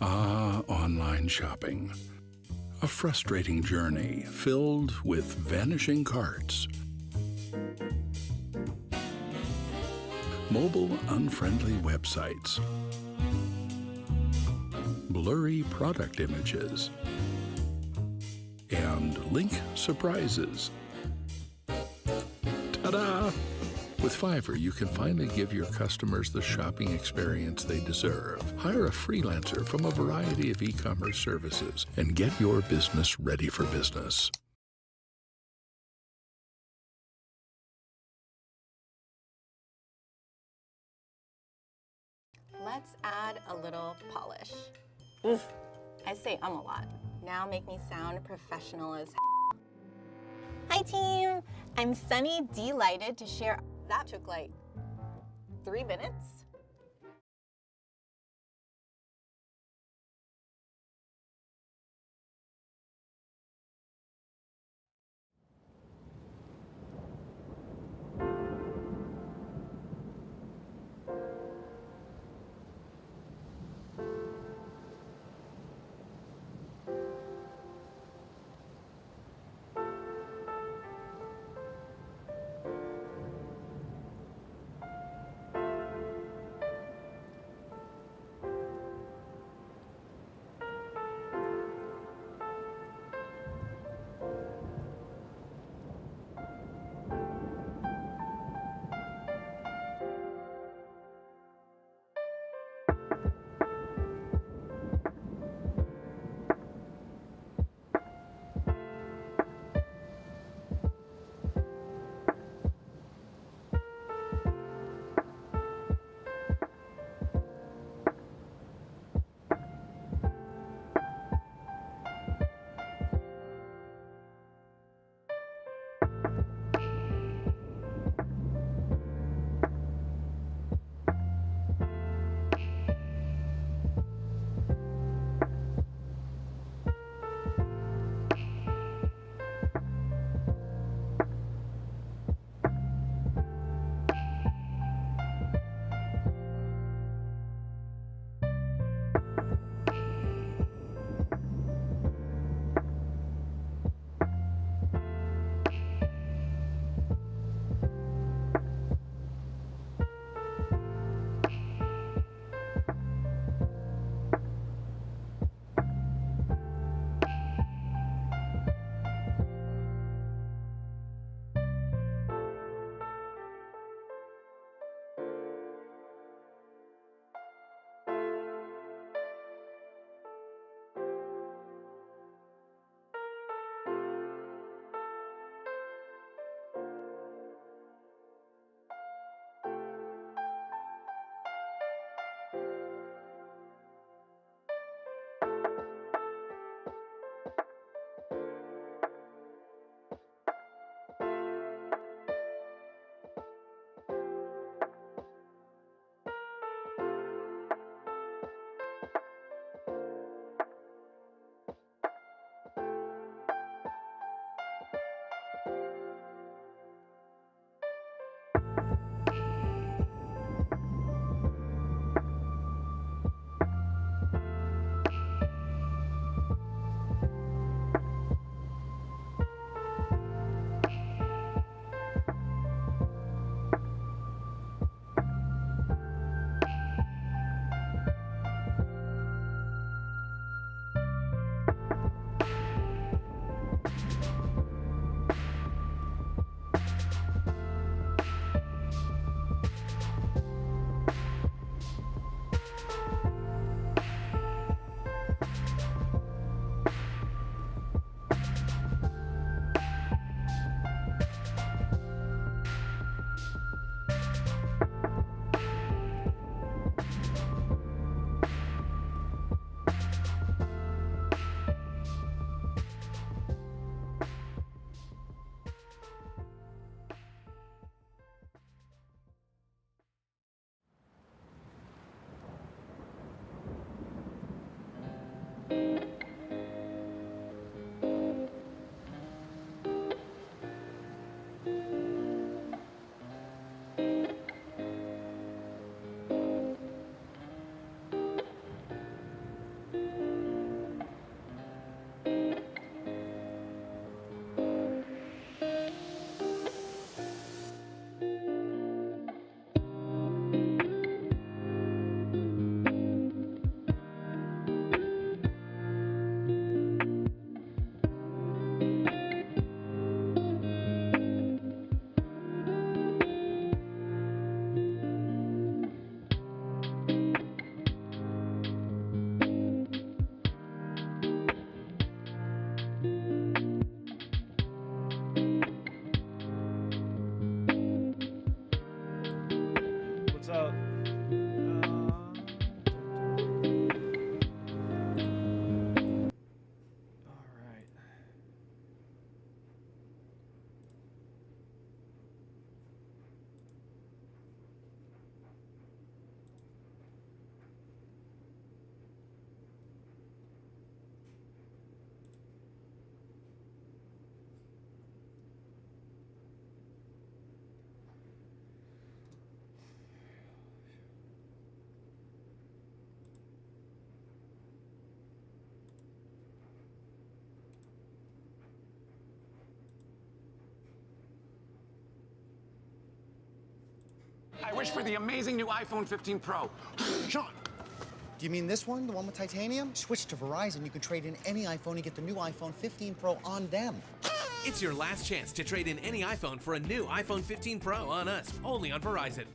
Ah, online shopping. A frustrating journey filled with vanishing carts, mobile unfriendly websites, blurry product images, and link surprises. Ta-da! With Fiverr, you can finally give your customers the shopping experience they deserve. Hire a freelancer from a variety of e-commerce services and get your business ready for business. Let's add a little polish. Oof, I say a lot. Now make me sound professional as Hi team, I'm Sunny, delighted to share. That took like 3 minutes. I wish for the amazing new iPhone 15 Pro. Sean, do you mean this one, the one with titanium? Switch to Verizon. You can trade in any iPhone and get the new iPhone 15 Pro on them. It's your last chance to trade in any iPhone for a new iPhone 15 Pro on us, only on Verizon.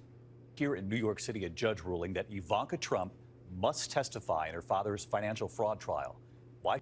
Here in New York City, a judge ruling that Ivanka Trump must testify in her father's financial fraud trial. Why?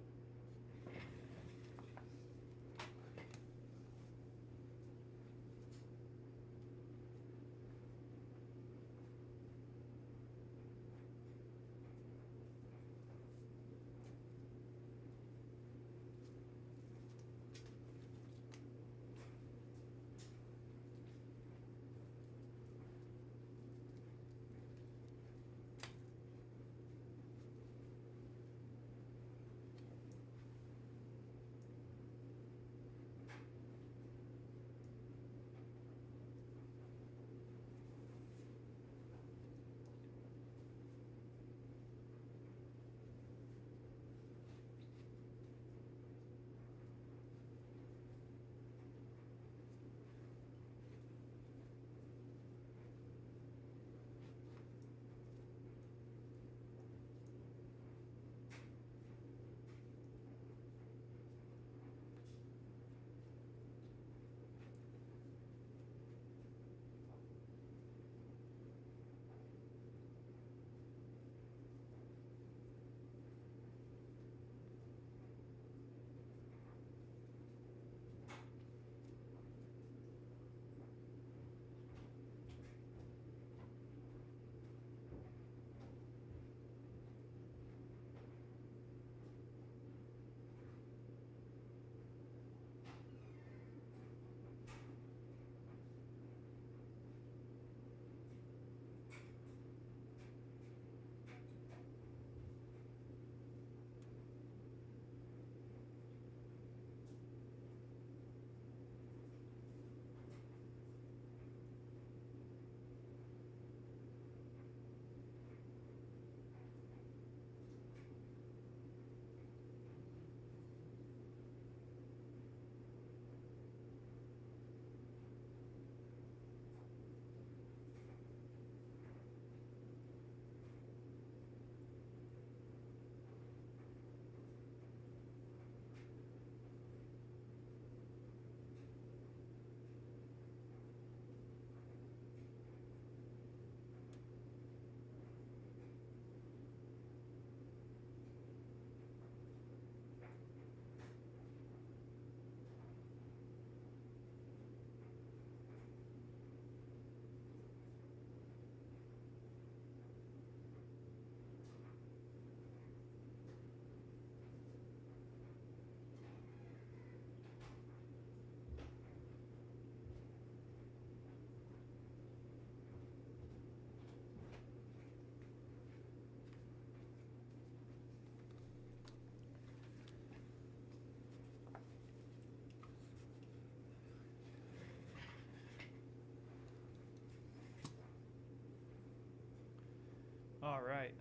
All right.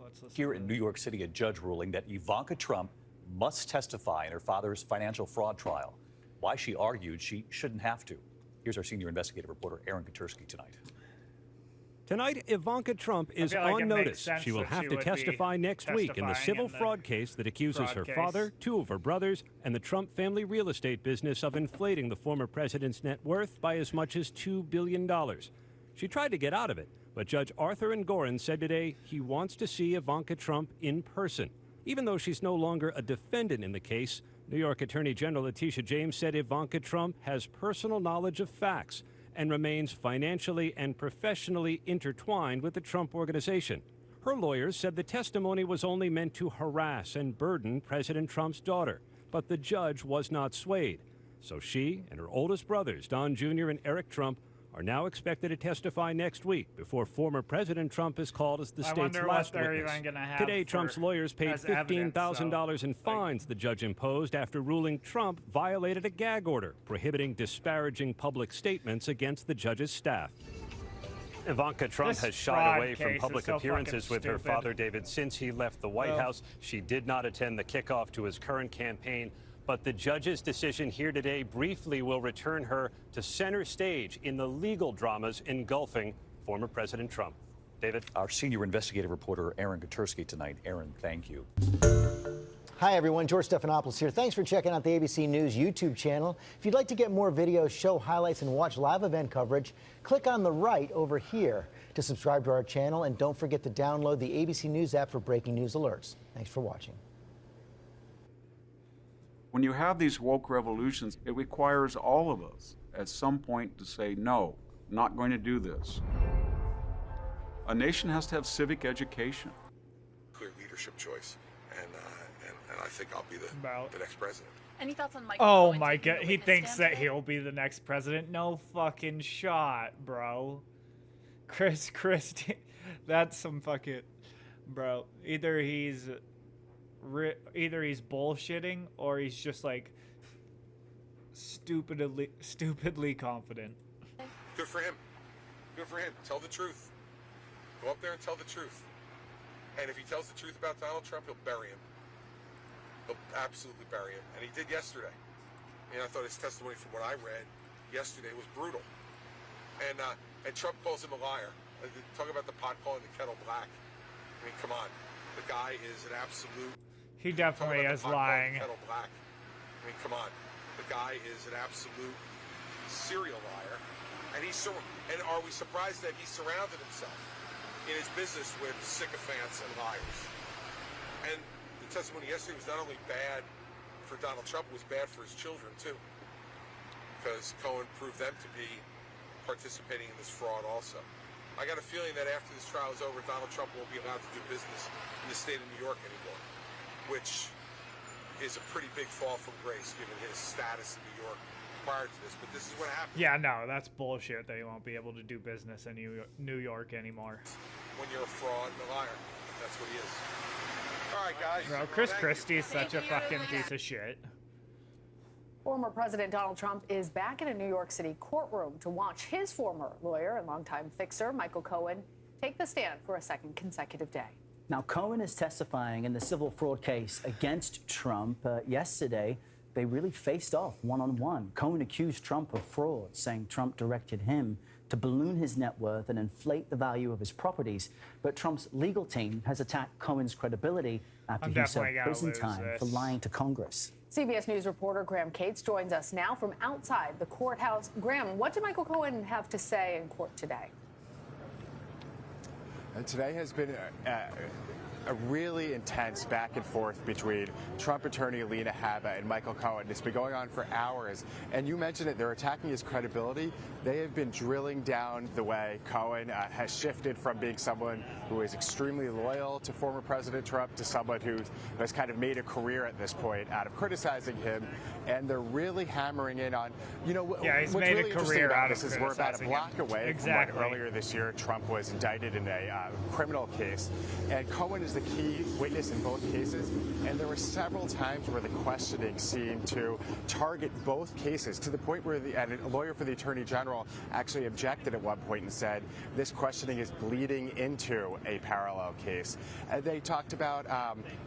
Let's listen Here to in New York City, a judge ruling that Ivanka Trump must testify in her father's financial fraud trial. Why she argued she shouldn't have to. Here's our senior investigative reporter, Aaron Katursky, tonight. Tonight, Ivanka Trump is on notice. She will have to testify next week in the civil fraud case that accuses her father, two of her brothers, and the Trump family real estate business of inflating the former president's net worth by as much as $2 billion. She tried to get out of it, but Judge Arthur Engoron said today he wants to see Ivanka Trump in person. Even though she's no longer a defendant in the case, New York Attorney General Letitia James said Ivanka Trump has personal knowledge of facts and remains financially and professionally intertwined with the Trump Organization. Her lawyers said the testimony was only meant to harass and burden President Trump's daughter, but the judge was not swayed. So she and her oldest brothers, Don Jr. and Eric Trump, are now expected to testify next week before former President Trump is called as the state's last witness. Today, Trump's lawyers paid $15,000 in fines the judge imposed after ruling Trump violated a gag order prohibiting disparaging public statements against the judge's staff. Ivanka Trump has shied away from public appearances with her father, David, since he left the White House. She did not attend the kickoff to his current campaign But the judge's decision here today briefly will return her to center stage in the legal dramas engulfing former President Trump. David? Our senior investigative reporter, Aaron Katersky, tonight. Aaron, thank you. Hi, everyone. George Stephanopoulos here. Thanks for checking out the ABC News YouTube channel. If you'd like to get more videos, show highlights, and watch live event coverage, click on the right over here to subscribe to our channel. And don't forget to download the ABC News app for breaking news alerts. Thanks for watching. When you have these woke revolutions, it requires all of us at some point to say, no, not going to do this. A nation has to have civic education. Clear leadership choice. And I think I'll be the next president. Any thoughts on Michael Oh Cohen my taking god, the he witness thinks stand that today? he'll be the next president. No fucking shot, bro. Chris Christie, that's some fucking, bro. Either he's bullshitting or he's just like stupidly confident. Good for him. Good for him. Tell the truth. Go up there and tell the truth. And if he tells the truth about Donald Trump, he'll bury him. He'll absolutely bury him. And he did yesterday. And I thought his testimony from what I read yesterday was brutal. And Trump calls him a liar. Talk about the pot calling the kettle black. I mean, come on. The guy is an absolute... He definitely is lying. Kettle black. I mean, come on. The guy is an absolute serial liar. And are we surprised that he surrounded himself in his business with sycophants and liars? And the testimony yesterday was not only bad for Donald Trump, it was bad for his children too, because Cohen proved them to be participating in this fraud also. I got a feeling that after this trial is over, Donald Trump won't be allowed to do business in the state of New York anymore, which is a pretty big fall from grace given his status in New York prior to this. But this is what happened. Yeah, no, that's bullshit that he won't be able to do business in New York anymore. When you're a fraud and a liar, that's what he is. All right, guys. Bro, Chris Christie is such a fucking piece of shit. Former President Donald Trump is back in a New York City courtroom to watch his former lawyer and longtime fixer, Michael Cohen, take the stand for a second consecutive day. Now, Cohen is testifying in the civil fraud case against Trump. Yesterday, they really faced off one-on-one. Cohen accused Trump of fraud, saying Trump directed him to balloon his net worth and inflate the value of his properties. But Trump's legal team has attacked Cohen's credibility after he served prison time for lying to Congress. CBS News reporter Graham Cates joins us now from outside the courthouse. Graham, what did Michael Cohen have to say in court today? And today has been a really intense back and forth between Trump attorney Alina Habba and Michael Cohen. It's been going on for hours. And you mentioned it, they're attacking his credibility. They have been drilling down the way Cohen has shifted from being someone who is extremely loyal to former President Trump to someone who has kind of made a career at this point out of criticizing him. And they're really hammering in on, you know, he's what's made really a career out of this is we're about a block away from when earlier this year Trump was indicted in a criminal case. And Cohen is the key witness in both cases, and there were several times where the questioning seemed to target both cases to the point where a lawyer for the Attorney General actually objected at one point and said this questioning is bleeding into a parallel case. They talked about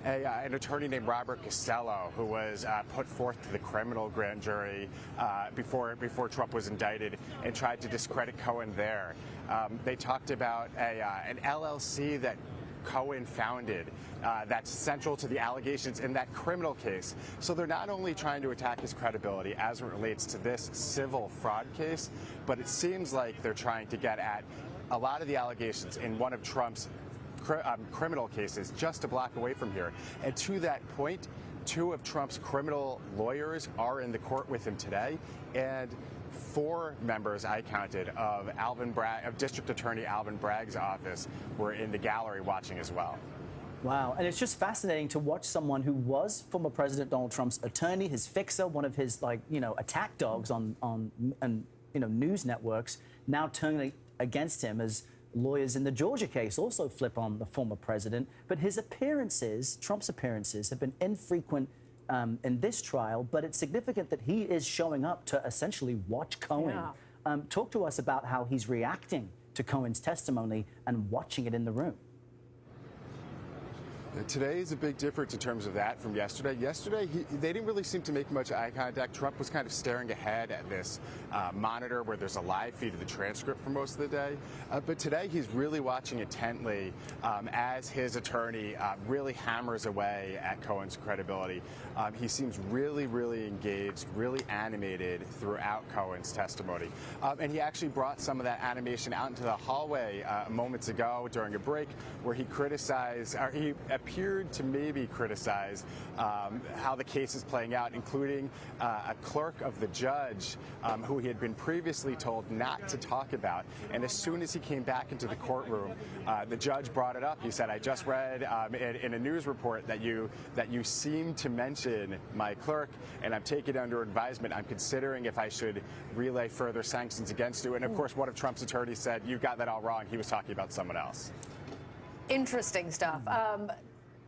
an attorney named Robert Costello, who was put forth to the criminal grand jury before Trump was indicted, and tried to discredit Cohen there. They talked about an LLC that Cohen founded that's central to the allegations in that criminal case. So they're not only trying to attack his credibility as it relates to this civil fraud case, but it seems like they're trying to get at a lot of the allegations in one of Trump's criminal cases just a block away from here. And to that point, 2 of Trump's criminal lawyers are in the court with him today, and 4 members I counted of District Attorney Alvin Bragg's office were in the gallery watching as well. Wow, and it's just fascinating to watch someone who was former President Donald Trump's attorney, his fixer, one of his attack dogs on news networks, now turning against him as lawyers in the Georgia case also flip on the former president. But his appearances, Trump's appearances, have been infrequent in this trial, but it's significant that he is showing up to essentially watch Cohen. Yeah. Talk to us about how he's reacting to Cohen's testimony and watching it in the room. Today is a big difference in terms of that from yesterday. Yesterday, they didn't really seem to make much eye contact. Trump was kind of staring ahead at this monitor where there's a live feed of the transcript for most of the day. But today, he's really watching intently as his attorney really hammers away at Cohen's credibility. He seems really, really engaged, really animated throughout Cohen's testimony. And he actually brought some of that animation out into the hallway moments ago during a break where he criticized, or he appeared to maybe criticize how the case is playing out, including a clerk of the judge who he had been previously told not to talk about. And as soon as he came back into the courtroom, the judge brought it up. He said, I just read in a news report that you seem to mention my clerk, and I'm taking it under advisement. I'm considering if I should relay further sanctions against you. And of course, one of Trump's attorneys said, you got that all wrong. He was talking about someone else. Interesting stuff.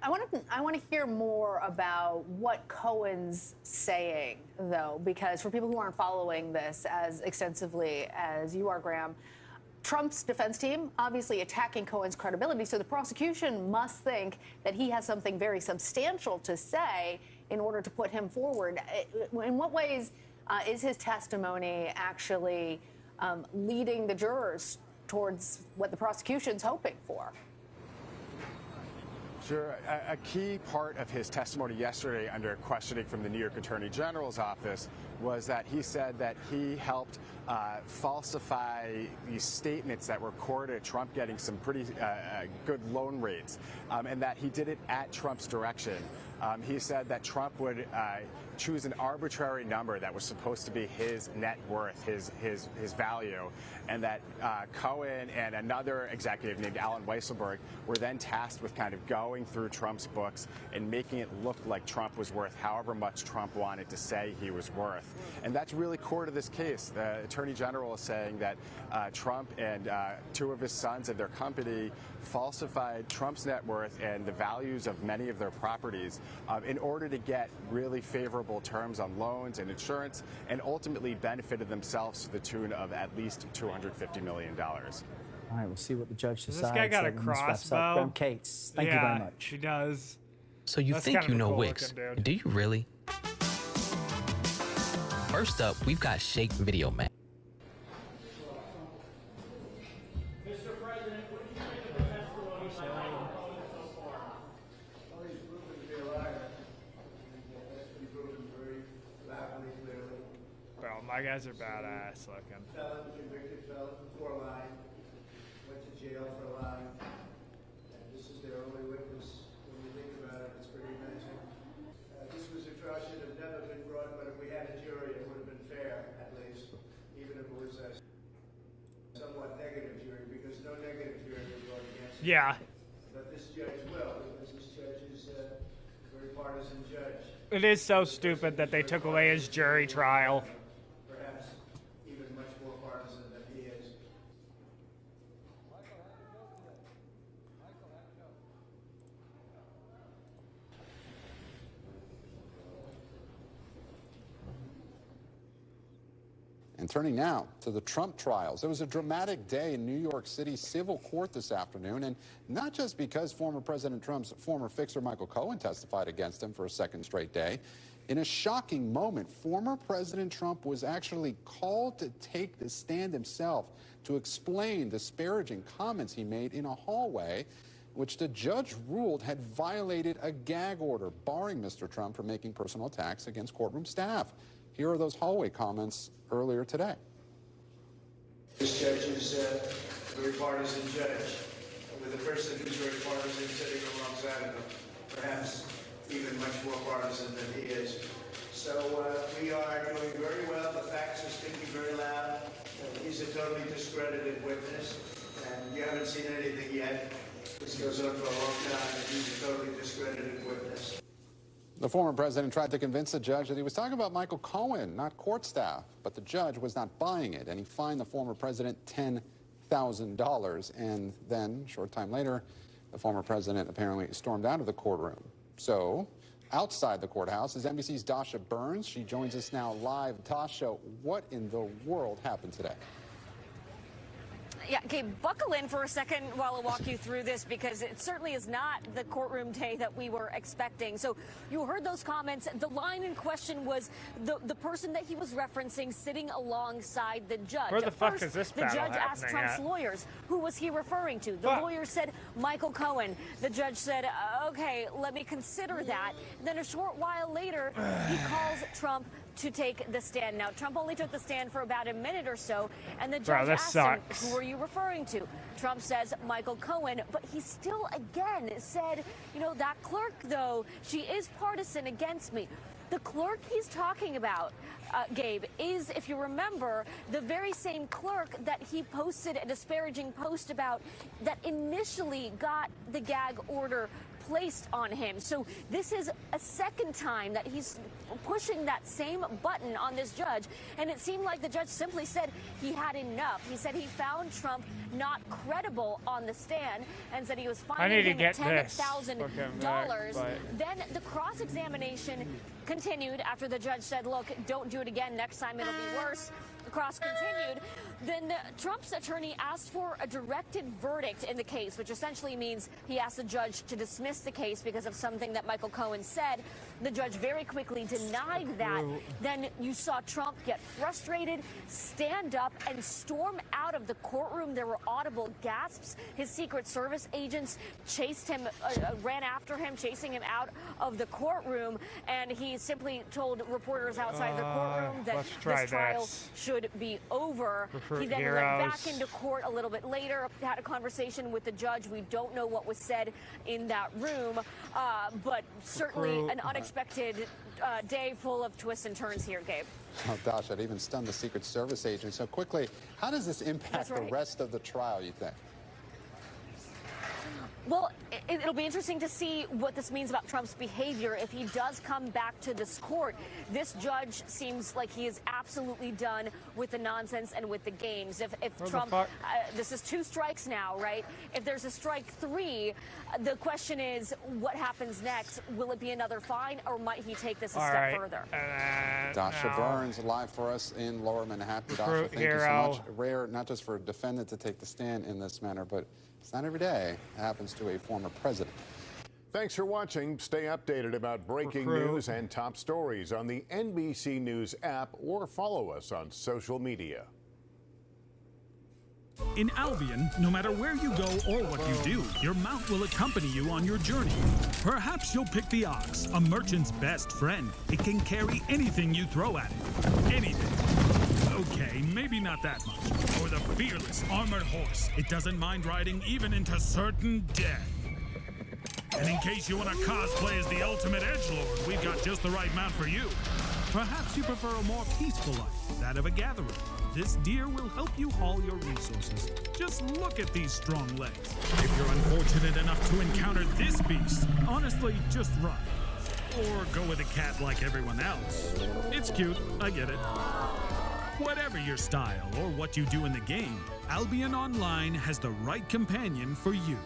I want to hear more about what Cohen's saying, though, because for people who aren't following this as extensively as you are, Graham, Trump's defense team obviously attacking Cohen's credibility, so the prosecution must think that he has something very substantial to say in order to put him forward. In what ways is his testimony actually leading the jurors towards what the prosecution's hoping for? Sure. A key part of his testimony yesterday under questioning from the New York Attorney General's office was that he said that he helped falsify these statements that were recorded Trump getting some pretty good loan rates, and that he did it at Trump's direction. He said that Trump would choose an arbitrary number that was supposed to be his net worth, his value, and that Cohen and another executive named Alan Weisselberg were then tasked with kind of going through Trump's books and making it look like Trump was worth however much Trump wanted to say he was worth. And that's really core to this case. The Attorney General is saying that Trump and two of his sons and their company falsified Trump's net worth and the values of many of their properties in order to get really favorable terms on loans and insurance, and ultimately benefited themselves to the tune of at least $250 million. All right, we'll see what the judge decides. This guy got a crossbow. Graham Cates, thank you very much. He does. So you That's think kind you of a know cool Wix? looking dude. Do you really? First up, we've got Shake Video Man. Bro, my guys are badass looking. Felon, convicted felon for lying, went to jail for lying, and this is their only witness. When you think about it, it's pretty amazing. This was a trial should have never been brought, but if we had a jury, it would have been fair, at least, even if it was a somewhat negative jury, because no negative jury would go against it. Yeah. But this judge will, because this judge is a very partisan judge. It is so stupid that they took away his jury trial. Perhaps even much more partisan than he is. And turning now to the Trump trials. It was a dramatic day in New York City civil court this afternoon, and not just because former President Trump's former fixer Michael Cohen testified against him for a second straight day. In a shocking moment, former President Trump was actually called to take the stand himself to explain disparaging comments he made in a hallway, which the judge ruled had violated a gag order barring Mr. Trump from making personal attacks against courtroom staff. Here are those hallway comments earlier today. This judge is a very partisan judge, with a person who's very partisan sitting alongside of him, perhaps even much more partisan than he is. So we are doing very well. The facts are speaking very loud. He's a totally discredited witness, and you haven't seen anything yet. This goes on for a long time, and he's a totally discredited witness. The former president tried to convince the judge that he was talking about Michael Cohen, not court staff, but the judge was not buying it, and he fined the former president $10,000. And then, a short time later, the former president apparently stormed out of the courtroom. So, outside the courthouse is NBC's Dasha Burns. She joins us now live. Dasha, what in the world happened today? Yeah, Gabe, buckle in for a second while I walk you through this, because it certainly is not the courtroom day that we were expecting. So you heard those comments. The line in question was the person that he was referencing sitting alongside the judge. Where the At fuck first, is this the battle judge asked happening Trump's at? lawyers, who was he referring to? The lawyer said Michael Cohen. The judge said, okay, let me consider that. Then a short while later, he calls Trump to take the stand. Now, Trump only took the stand for about a minute or so, and the judge asked him, who are you referring to? Trump says Michael Cohen, but he still again said, you know, that clerk, though, she is partisan against me. The clerk he's talking about, Gabe, is, if you remember, the very same clerk that he posted a disparaging post about that initially got the gag order placed on him. So this is a second time that he's pushing that same button on this judge, and it seemed like the judge simply said he had enough. He said he found Trump not credible on the stand and said he was fining him $10,000. Then the cross-examination continued after the judge said, look, don't do it again. Next time it'll be worse. The cross continued. Then Trump's attorney asked for a directed verdict in the case, which essentially means he asked the judge to dismiss the case because of something that Michael Cohen said. The judge very quickly denied that. Then you saw Trump get frustrated, stand up, and storm out of the courtroom. There were audible gasps. His Secret Service agents chased him, ran after him, chasing him out of the courtroom, and he simply told reporters outside the courtroom that this trial should be over. He then went back into court a little bit later, had a conversation with the judge. We don't know what was said in that room, but certainly an unexpected day full of twists and turns here, Gabe. Oh, gosh, that even stunned the Secret Service agent. So quickly, how does this impact the rest of the trial, you think? Well, it'll be interesting to see what this means about Trump's behavior if he does come back to this court. This judge seems like he is absolutely done with the nonsense and with the games. If Trump, this is 2 strikes now, right? If there's a strike 3, the question is, what happens next? Will it be another fine, or might he take this a step further? Dasha Burns, live for us in Lower Manhattan. Dasha, thank you so much. Rare, not just for a defendant to take the stand in this manner, but it's not every day it happens to a former president. Thanks for watching. Stay updated about breaking news and top stories on the NBC News app, or follow us on social media. In Albion, no matter where you go or what you do, your mount will accompany you on your journey. Perhaps you'll pick the ox, a merchant's best friend. It can carry anything you throw at it. Anything. Okay, maybe not that much. Or the fearless armored horse. It doesn't mind riding even into certain death. And in case you want to cosplay as the ultimate edgelord, we've got just the right mount for you. Perhaps you prefer a more peaceful life, that of a gatherer. This deer will help you haul your resources. Just look at these strong legs. If you're unfortunate enough to encounter this beast, honestly, just run. Or go with a cat like everyone else. It's cute, I get it. Whatever your style or what you do in the game, Albion Online has the right companion for you.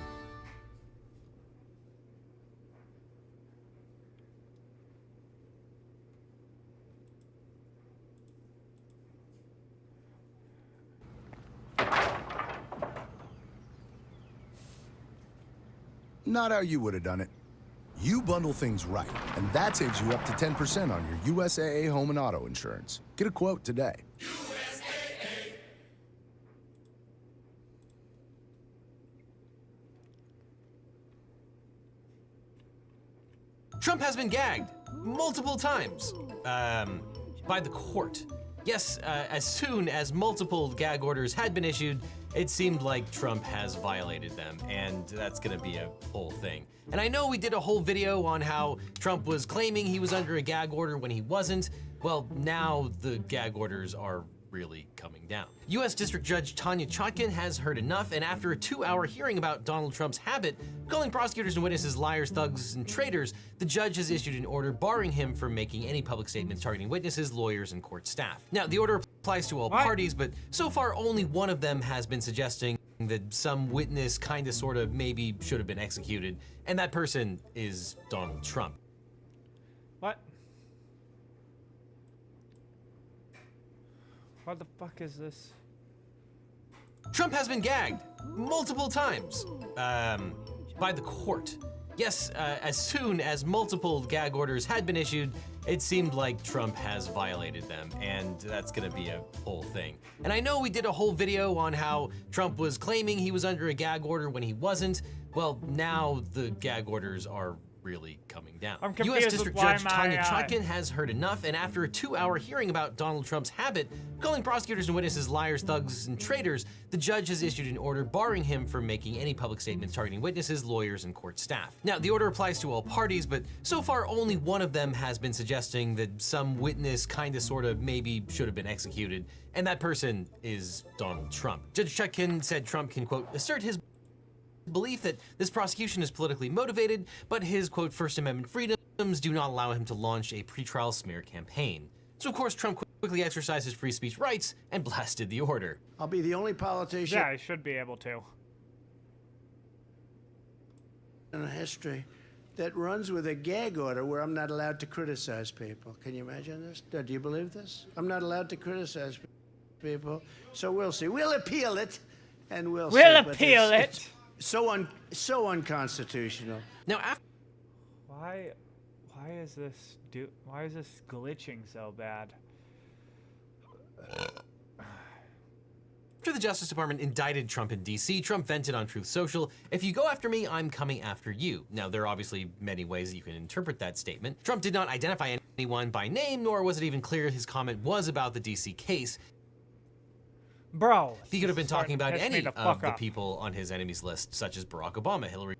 Not how you would have done it. You bundle things right, and that saves you up to 10% on your USAA home and auto insurance. Get a quote today. Trump has been gagged multiple times by the court. Yes, as soon as multiple gag orders had been issued, it seemed like Trump has violated them, and that's gonna be a whole thing. And I know we did a whole video on how Trump was claiming he was under a gag order when he wasn't. Well, now the gag orders are really coming down. U.S. District Judge Tanya Chutkan has heard enough, and after a 2-hour hearing about Donald Trump's habit of calling prosecutors and witnesses liars, thugs, and traitors, the judge has issued an order barring him from making any public statements targeting witnesses, lawyers, and court staff. Now, the order applies to all parties, but so far only one of them has been suggesting that some witness kinda, sorta, maybe should have been executed, and that person is Donald Trump. What? What the fuck is this? Trump has been gagged multiple times by the court. Yes, as soon as multiple gag orders had been issued, it seemed like Trump has violated them, and that's gonna be a whole thing. And I know we did a whole video on how Trump was claiming he was under a gag order when he wasn't. Well, now the gag orders are really coming down. I'm confused U.S. District with why Judge Tanya my, Chutkan has heard enough, and after a 2-hour hearing about Donald Trump's habit, calling prosecutors and witnesses liars, thugs, and traitors, the judge has issued an order barring him from making any public statements targeting witnesses, lawyers, and court staff. Now, the order applies to all parties, but so far only one of them has been suggesting that some witness kinda, sorta, maybe should have been executed, and that person is Donald Trump. Judge Chutkan said Trump can, quote, assert his belief that this prosecution is politically motivated, but his, quote, First Amendment freedoms do not allow him to launch a pretrial smear campaign. So, of course, Trump quickly exercised his free speech rights and blasted the order. I'll be the only politician Yeah, I should be able to. in history that runs with a gag order where I'm not allowed to criticize people. Can you imagine this? Do you believe this? I'm not allowed to criticize people, so we'll see. We'll appeal it, and we'll see. We'll but appeal it's it. So unconstitutional. Now, after Why is this glitching so bad? After the Justice Department indicted Trump in DC, Trump vented on Truth Social, "If you go after me, I'm coming after you." Now, there are obviously many ways that you can interpret that statement. Trump did not identify anyone by name, nor was it even clear his comment was about the DC case. Bro, he could have been talking about piss me any the of fuck the off. people on his enemies list, such as Barack Obama, Hillary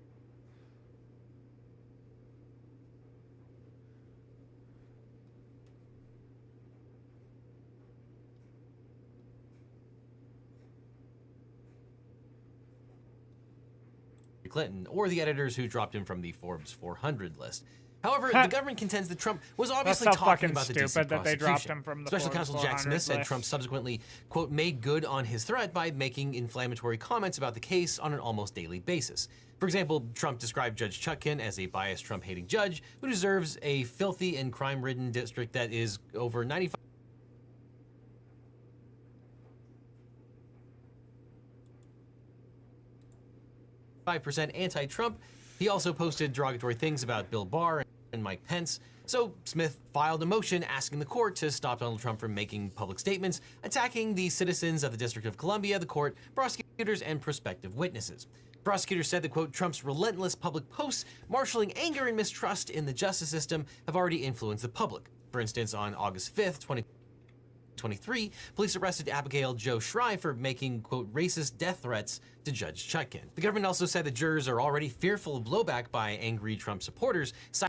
Clinton, or the editors who dropped him from the Forbes 400 list. However, the government contends that Trump was obviously That's so talking fucking about the DC stupid that they dropped prosecution. him from the Special Forbes Counsel Jack 400 Smith said list. Trump subsequently, quote, made good on his threat by making inflammatory comments about the case on an almost daily basis. For example, Trump described Judge Chutkan as a biased Trump-hating judge who deserves a filthy and crime-ridden district that is over 95% anti-Trump. He also posted derogatory things about Bill Barr and Mike Pence. So Smith filed a motion asking the court to stop Donald Trump from making public statements, attacking the citizens of the District of Columbia, the court, prosecutors, and prospective witnesses. Prosecutors said that, quote, Trump's relentless public posts marshaling anger and mistrust in the justice system have already influenced the public. For instance, on August 5th, 2023, police arrested Abigail Jo Schrei for making, quote, racist death threats to Judge Chutkan. The government also said that jurors are already fearful of blowback by angry Trump supporters, citing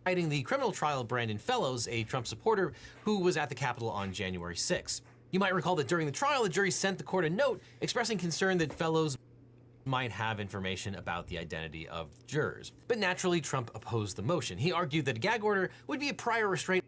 the criminal trial of Brandon Fellows, a Trump supporter who was at the Capitol on January 6th. You might recall that during the trial, the jury sent the court a note expressing concern that Fellows might have information about the identity of jurors. But naturally, Trump opposed the motion. He argued that a gag order would be a prior restraint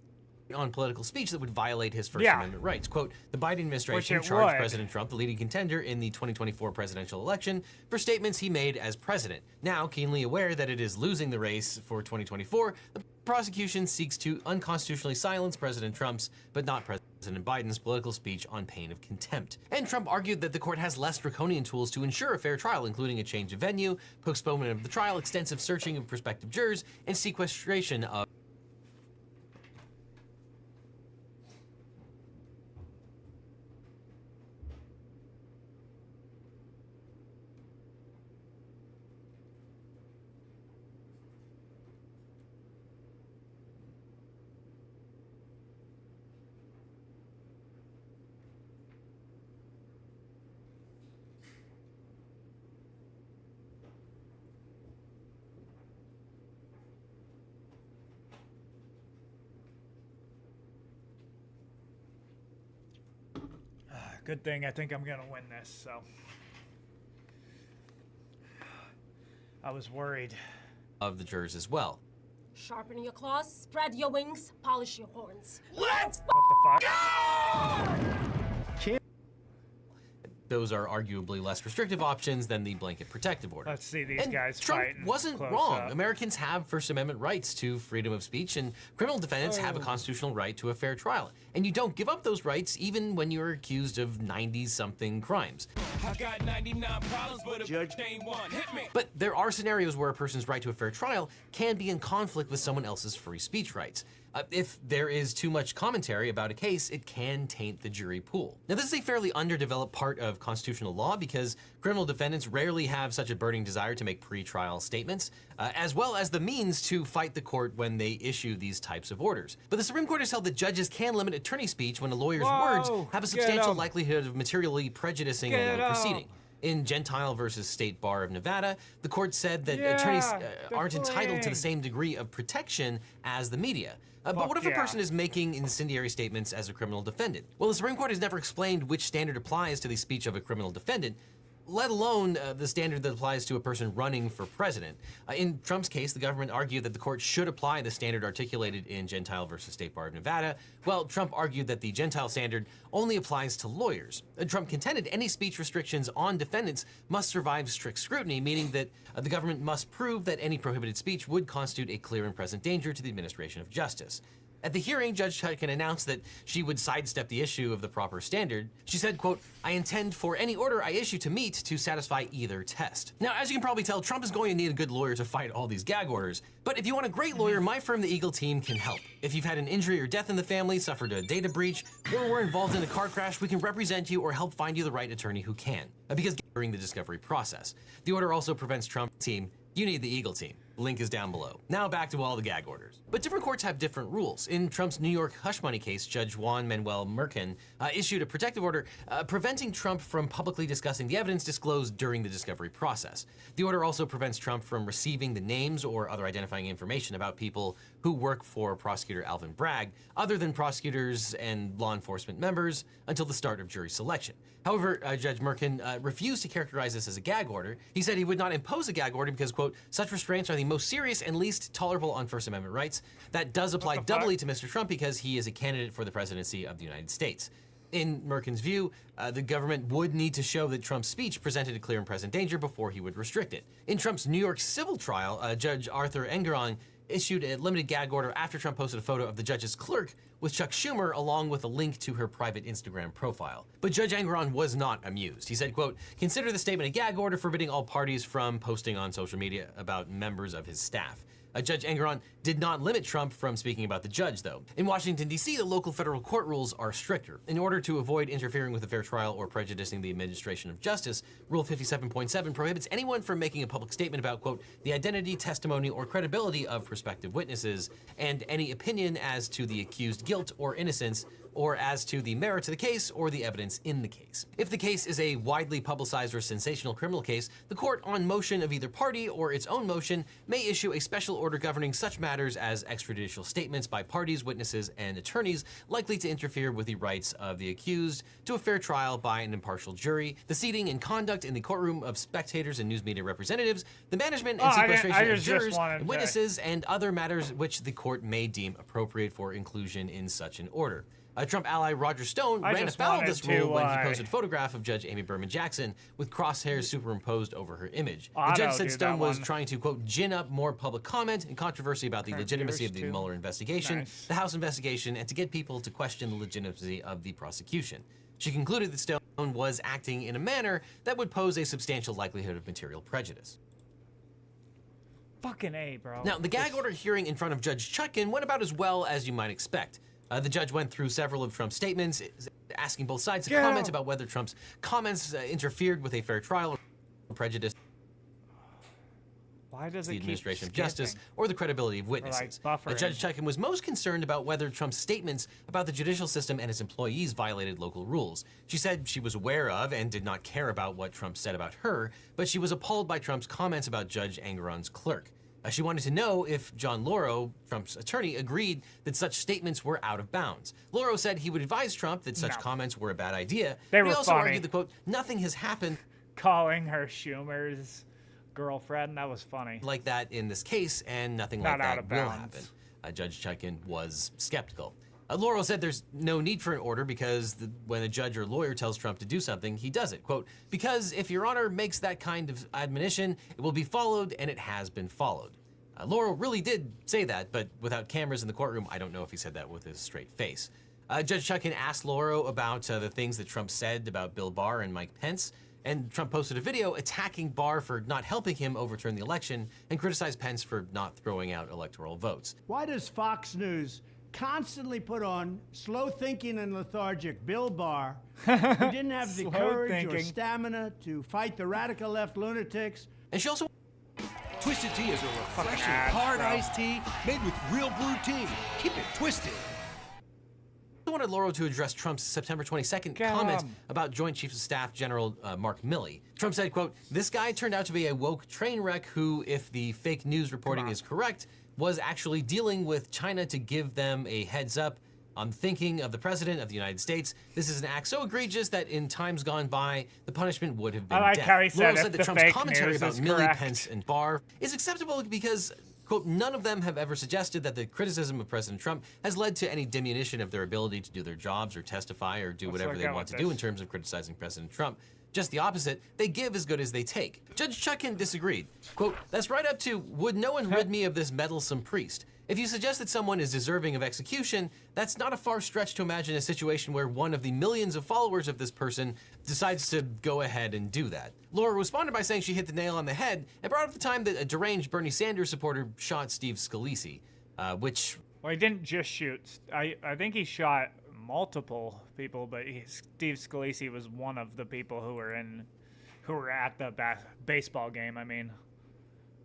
on political speech that would violate his First Amendment rights. Quote, the Biden administration charged President Trump, the leading contender in the 2024 presidential election, for statements he made as president. Now, keenly aware that it is losing the race for 2024, the prosecution seeks to unconstitutionally silence President Trump's, but not President Biden's, political speech on pain of contempt. And Trump argued that the court has less draconian tools to ensure a fair trial, including a change of venue, postponement of the trial, extensive searching of prospective jurors, and sequestration of Good thing I think I'm gonna win this, so. I was worried. Of the jurors as well. Sharpen your claws, spread your wings, polish your horns. Let's what the fuck? Those are arguably less restrictive options than the blanket protective order. Let's see these and guys Trump fighting wasn't close wrong. up. Americans have First Amendment rights to freedom of speech, and criminal defendants have a constitutional right to a fair trial. And you don't give up those rights even when you're accused of 90-something crimes. I got 99 problems, but a judge ain't one. Hit me. But there are scenarios where a person's right to a fair trial can be in conflict with someone else's free speech rights. If there is too much commentary about a case, it can taint the jury pool. Now, this is a fairly underdeveloped part of constitutional law because criminal defendants rarely have such a burning desire to make pre-trial statements, as well as the means to fight the court when they issue these types of orders. But the Supreme Court has held that judges can limit attorney speech when a lawyer's words have a substantial likelihood of materially prejudicing a proceeding. In Gentile versus State Bar of Nevada, the court said that attorneys aren't entitled to the same degree of protection as the media. But what if a person is making incendiary statements as a criminal defendant? Well, the Supreme Court has never explained which standard applies to the speech of a criminal defendant, let alone the standard that applies to a person running for president. In Trump's case, the government argued that the court should apply the standard articulated in Gentile versus State Bar of Nevada, while Trump argued that the Gentile standard only applies to lawyers. Trump contended any speech restrictions on defendants must survive strict scrutiny, meaning that the government must prove that any prohibited speech would constitute a clear and present danger to the administration of justice. At the hearing, Judge Chutkan announced that she would sidestep the issue of the proper standard. She said, quote, "I intend for any order I issue to meet to satisfy either test." Now, as you can probably tell, Trump is going to need a good lawyer to fight all these gag orders. But if you want a great lawyer, my firm, the Eagle Team, can help. If you've had an injury or death in the family, suffered a data breach, or were involved in a car crash, we can represent you or help find you the right attorney who can. Because during the discovery process. The order also prevents Trump team. You need the Eagle Team. Link is down below. Now back to all the gag orders. But different courts have different rules. In Trump's New York hush money case, Judge Juan Manuel Merkin issued a protective order preventing Trump from publicly discussing the evidence disclosed during the discovery process. The order also prevents Trump from receiving the names or other identifying information about people who work for prosecutor Alvin Bragg, other than prosecutors and law enforcement members, until the start of jury selection. However, Judge Merkin refused to characterize this as a gag order. He said he would not impose a gag order because, quote, "such restraints are the most serious and least tolerable on First Amendment rights." That does apply doubly to Mr. Trump because he is a candidate for the presidency of the United States. In Merkin's view, the government would need to show that Trump's speech presented a clear and present danger before he would restrict it. In Trump's New York civil trial, Judge Arthur Engoron issued a limited gag order after Trump posted a photo of the judge's clerk with Chuck Schumer along with a link to her private Instagram profile. But Judge Engoron was not amused. He said, quote, "Consider the statement a gag order forbidding all parties from posting on social media about members of his staff." Judge Engoron did not limit Trump from speaking about the judge, though. In Washington, D.C., the local federal court rules are stricter. In order to avoid interfering with a fair trial or prejudicing the administration of justice, Rule 57.7 prohibits anyone from making a public statement about, quote, "the identity, testimony, or credibility of prospective witnesses, and any opinion as to the accused guilt or innocence, or as to the merits of the case or the evidence in the case." If the case is a widely publicized or sensational criminal case, the court, on motion of either party or its own motion, may issue a special order governing such matters as extrajudicial statements by parties, witnesses, and attorneys likely to interfere with the rights of the accused to a fair trial by an impartial jury, the seating and conduct in the courtroom of spectators and news media representatives, the management and sequestration of jurors and witnesses, and other matters which the court may deem appropriate for inclusion in such an order. Trump ally Roger Stone ran afoul of this rule when he posted a photograph of Judge Amy Berman Jackson with crosshairs superimposed over her image. The judge said Stone was trying to, quote, "gin up more public comment and controversy about the legitimacy of the Mueller investigation, the House investigation, and to get people to question the legitimacy of the prosecution." She concluded that Stone was acting in a manner that would pose a substantial likelihood of material prejudice. Fucking A, bro. Now, the gag order hearing in front of Judge Chutkan went about as well as you might expect. The judge went through several of Trump's statements, asking both sides to comment about whether Trump's comments interfered with a fair trial or prejudiced the administration of justice or the credibility of witnesses. Judge Chutkan was most concerned about whether Trump's statements about the judicial system and its employees violated local rules. She said she was aware of and did not care about what Trump said about her, but she was appalled by Trump's comments about Judge Engoron's clerk. She wanted to know if John Lauro, Trump's attorney, agreed that such statements were out of bounds. Lauro said he would advise Trump that such comments were a bad idea. They were he also funny. argued that, quote, "nothing has happened." Calling her Schumer's girlfriend, that was funny. Like that in this case, and nothing like that will happen. Judge Chutkan was skeptical. Laurel said there's no need for an order because when a judge or lawyer tells Trump to do something, he does it. Quote, because if Your Honor makes that kind of admonition, it will be followed, and it has been followed. Laurel really did say that, but without cameras in the courtroom, I don't know if he said that with his straight face. Judge Chutkan asked Laurel about the things that Trump said about Bill Barr and Mike Pence, and Trump posted a video attacking Barr for not helping him overturn the election and criticized Pence for not throwing out electoral votes. Why does Fox News constantly put on slow-thinking and lethargic Bill Barr, who didn't have the courage or stamina to fight the radical left lunatics? And she also... Twisted Tea is a refreshing, hard iced tea made with real brewed tea. Keep it twisted. I wanted Laurel to address Trump's September 22nd comment about Joint Chiefs of Staff General Mark Milley. Trump said, quote, this guy turned out to be a woke train wreck who, if the fake news reporting is correct, was actually dealing with China to give them a heads up on thinking of the President of the United States. This is an act so egregious that in times gone by, the punishment would have been death. How he Laurel said said that Trump's commentary about Milley, Pence, and Barr is acceptable because, quote, none of them have ever suggested that the criticism of President Trump has led to any diminution of their ability to do their jobs or testify or do whatever they want to do in terms of criticizing President Trump. Just the opposite, they give as good as they take. Judge Chutkan disagreed. Quote, that's right up to, would no one rid me of this meddlesome priest? If you suggest that someone is deserving of execution, that's not a far stretch to imagine a situation where one of the millions of followers of this person decides to go ahead and do that. Laura responded by saying she hit the nail on the head and brought up the time that a deranged Bernie Sanders supporter shot Steve Scalise, which... Well, he didn't just shoot. I think he shot multiple people, but Steve Scalise was one of the people who were at the baseball game. I mean,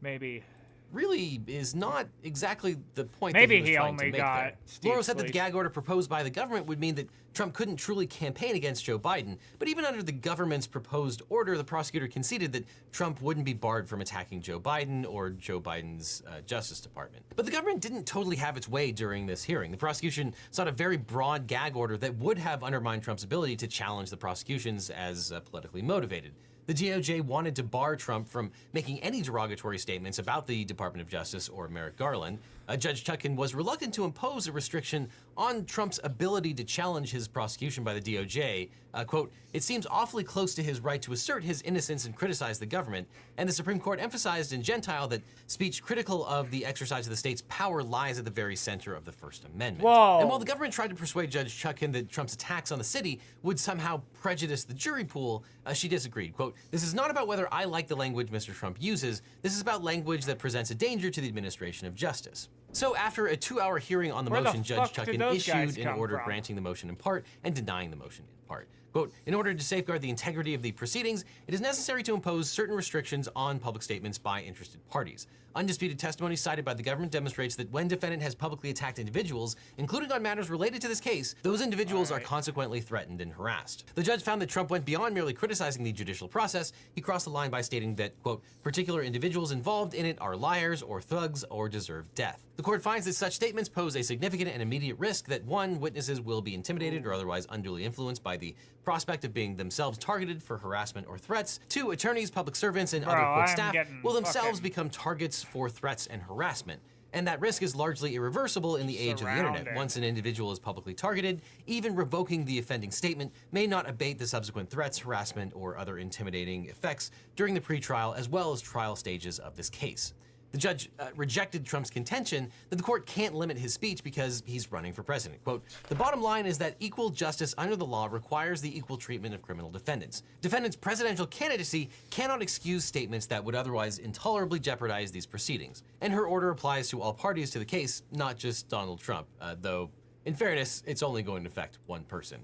maybe... really is not exactly the point Maybe that he was trying to make there. Laura said that the gag order proposed by the government would mean that Trump couldn't truly campaign against Joe Biden, but even under the government's proposed order, the prosecutor conceded that Trump wouldn't be barred from attacking Joe Biden or Joe Biden's Justice Department. But the government didn't totally have its way during this hearing. The prosecution sought a very broad gag order that would have undermined Trump's ability to challenge the prosecutions as politically motivated. The DOJ wanted to bar Trump from making any derogatory statements about the Department of Justice or Merrick Garland. Judge Chutkan was reluctant to impose a restriction on Trump's ability to challenge his prosecution by the DOJ. Quote, it seems awfully close to his right to assert his innocence and criticize the government. And the Supreme Court emphasized in Gentile that speech critical of the exercise of the state's power lies at the very center of the First Amendment. Whoa. And while the government tried to persuade Judge Chutkan that Trump's attacks on the city would somehow prejudice the jury pool, she disagreed. Quote, this is not about whether I like the language Mr. Trump uses. This is about language that presents a danger to the administration of justice. So after a 2-hour hearing on the motion, Judge Chutkan issued an order granting the motion in part and denying the motion in part. Quote, in order to safeguard the integrity of the proceedings, it is necessary to impose certain restrictions on public statements by interested parties. Undisputed testimony cited by the government demonstrates that when defendant has publicly attacked individuals, including on matters related to this case, those individuals are consequently threatened and harassed. The judge found that Trump went beyond merely criticizing the judicial process. He crossed the line by stating that, quote, particular individuals involved in it are liars or thugs or deserve death. The court finds that such statements pose a significant and immediate risk that 1, witnesses will be intimidated or otherwise unduly influenced by the prospect of being themselves targeted for harassment or threats. 2, attorneys, public servants, and other court staff will themselves become targets for threats and harassment. And that risk is largely irreversible in the age of the internet. Once an individual is publicly targeted, even revoking the offending statement may not abate the subsequent threats, harassment, or other intimidating effects during the pretrial as well as trial stages of this case. The judge rejected Trump's contention that the court can't limit his speech because he's running for president. Quote, the bottom line is that equal justice under the law requires the equal treatment of criminal defendants. Defendants' presidential candidacy cannot excuse statements that would otherwise intolerably jeopardize these proceedings. And her order applies to all parties to the case, not just Donald Trump, though, in fairness, it's only going to affect one person.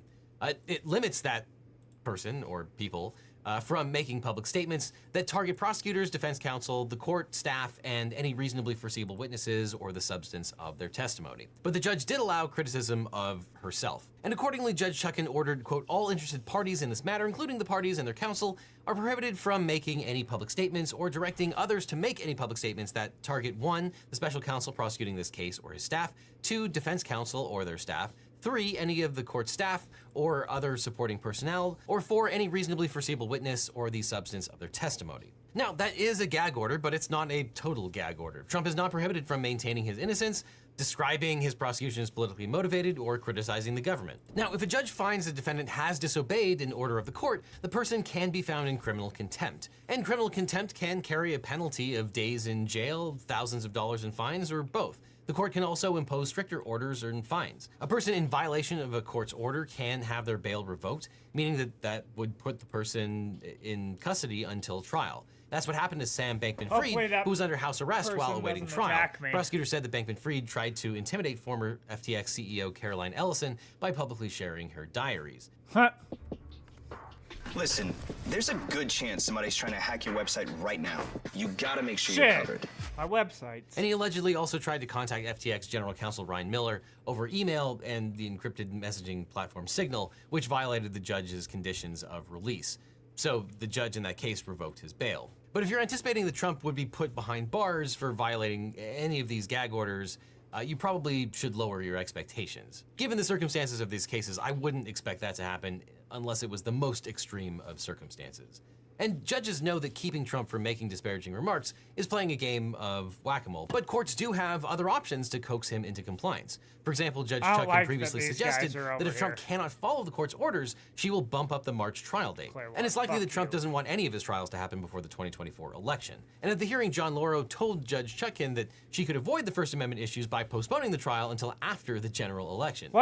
It limits that person or people from making public statements that target prosecutors, defense counsel, the court, staff, and any reasonably foreseeable witnesses or the substance of their testimony. But the judge did allow criticism of herself. And accordingly, Judge Chutkan ordered, quote, all interested parties in this matter, including the parties and their counsel, are prohibited from making any public statements or directing others to make any public statements that target 1, the special counsel prosecuting this case or his staff, 2, defense counsel or their staff, 3, any of the court staff or other supporting personnel, or 4, any reasonably foreseeable witness or the substance of their testimony. Now, that is a gag order, but it's not a total gag order. Trump is not prohibited from maintaining his innocence, describing his prosecution as politically motivated, or criticizing the government. Now, if a judge finds the defendant has disobeyed an order of the court, the person can be found in criminal contempt. And criminal contempt can carry a penalty of days in jail, thousands of dollars in fines, or both. The court can also impose stricter orders and fines. A person in violation of a court's order can have their bail revoked, meaning that would put the person in custody until trial. That's what happened to Sam Bankman-Fried, who was under house arrest while awaiting trial. Prosecutors said that Bankman-Fried tried to intimidate former FTX CEO Caroline Ellison by publicly sharing her diaries. Listen, there's a good chance somebody's trying to hack your website right now. You gotta make sure you're covered. My website. And he allegedly also tried to contact FTX General Counsel Ryan Miller over email and the encrypted messaging platform Signal, which violated the judge's conditions of release. So the judge in that case revoked his bail. But if you're anticipating that Trump would be put behind bars for violating any of these gag orders, you probably should lower your expectations. Given the circumstances of these cases, I wouldn't expect that to happen unless it was the most extreme of circumstances. And judges know that keeping Trump from making disparaging remarks is playing a game of whack-a-mole. But courts do have other options to coax him into compliance. For example, Judge Chutkan previously suggested that if Trump cannot follow the court's orders, she will bump up the March trial date. And it's likely that Trump doesn't want any of his trials to happen before the 2024 election. And at the hearing, John Lauro told Judge Chutkan that she could avoid the First Amendment issues by postponing the trial until after the general election.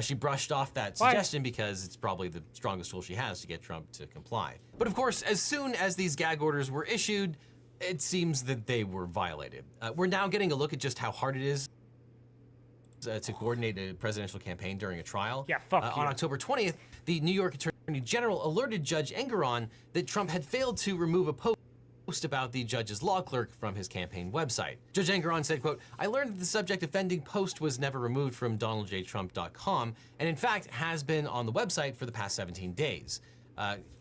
She brushed off that suggestion because it's probably the strongest tool she has to get Trump to comply. But of course, as soon as these gag orders were issued, it seems that they were violated. We're now getting a look at just how hard it is to coordinate a presidential campaign during a trial. On October 20th, the New York Attorney General alerted Judge Engoron that Trump had failed to remove a post about the judge's law clerk from his campaign website. Judge Engoron said, quote, "I learned that the subject offending post was never removed from donaldjtrump.com and in fact has been on the website for the past 17 days.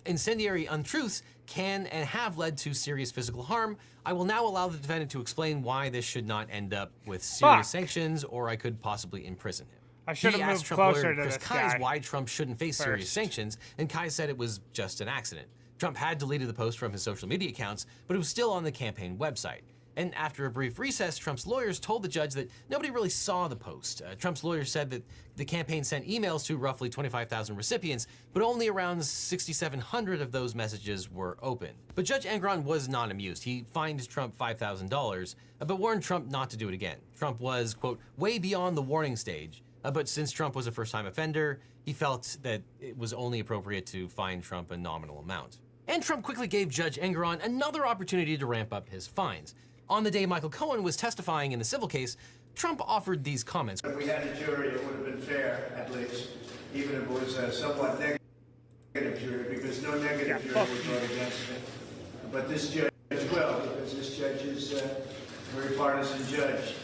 Incendiary untruths can and have led to serious physical harm. I will now allow the defendant to explain why this should not end up with serious sanctions, or I could possibly imprison him." I should have moved Trump closer lawyer to Chris this Kise guy why Trump shouldn't face serious first. sanctions, and Kise said it was just an accident. Trump had deleted the post from his social media accounts, but it was still on the campaign website. And after a brief recess, Trump's lawyers told the judge that nobody really saw the post. Trump's lawyers said that the campaign sent emails to roughly 25,000 recipients, but only around 6,700 of those messages were open. But Judge Engoron was not amused. He fined Trump $5,000, but warned Trump not to do it again. Trump was, quote, way beyond the warning stage. But since Trump was a first-time offender, he felt that it was only appropriate to fine Trump a nominal amount. And Trump quickly gave Judge Engoron another opportunity to ramp up his fines. On the day Michael Cohen was testifying in the civil case, Trump offered these comments. If we had a jury, it would have been fair, at least, even if it was a somewhat negative jury, because no negative jury would vote against it. But this judge will, because this judge is a very partisan judge,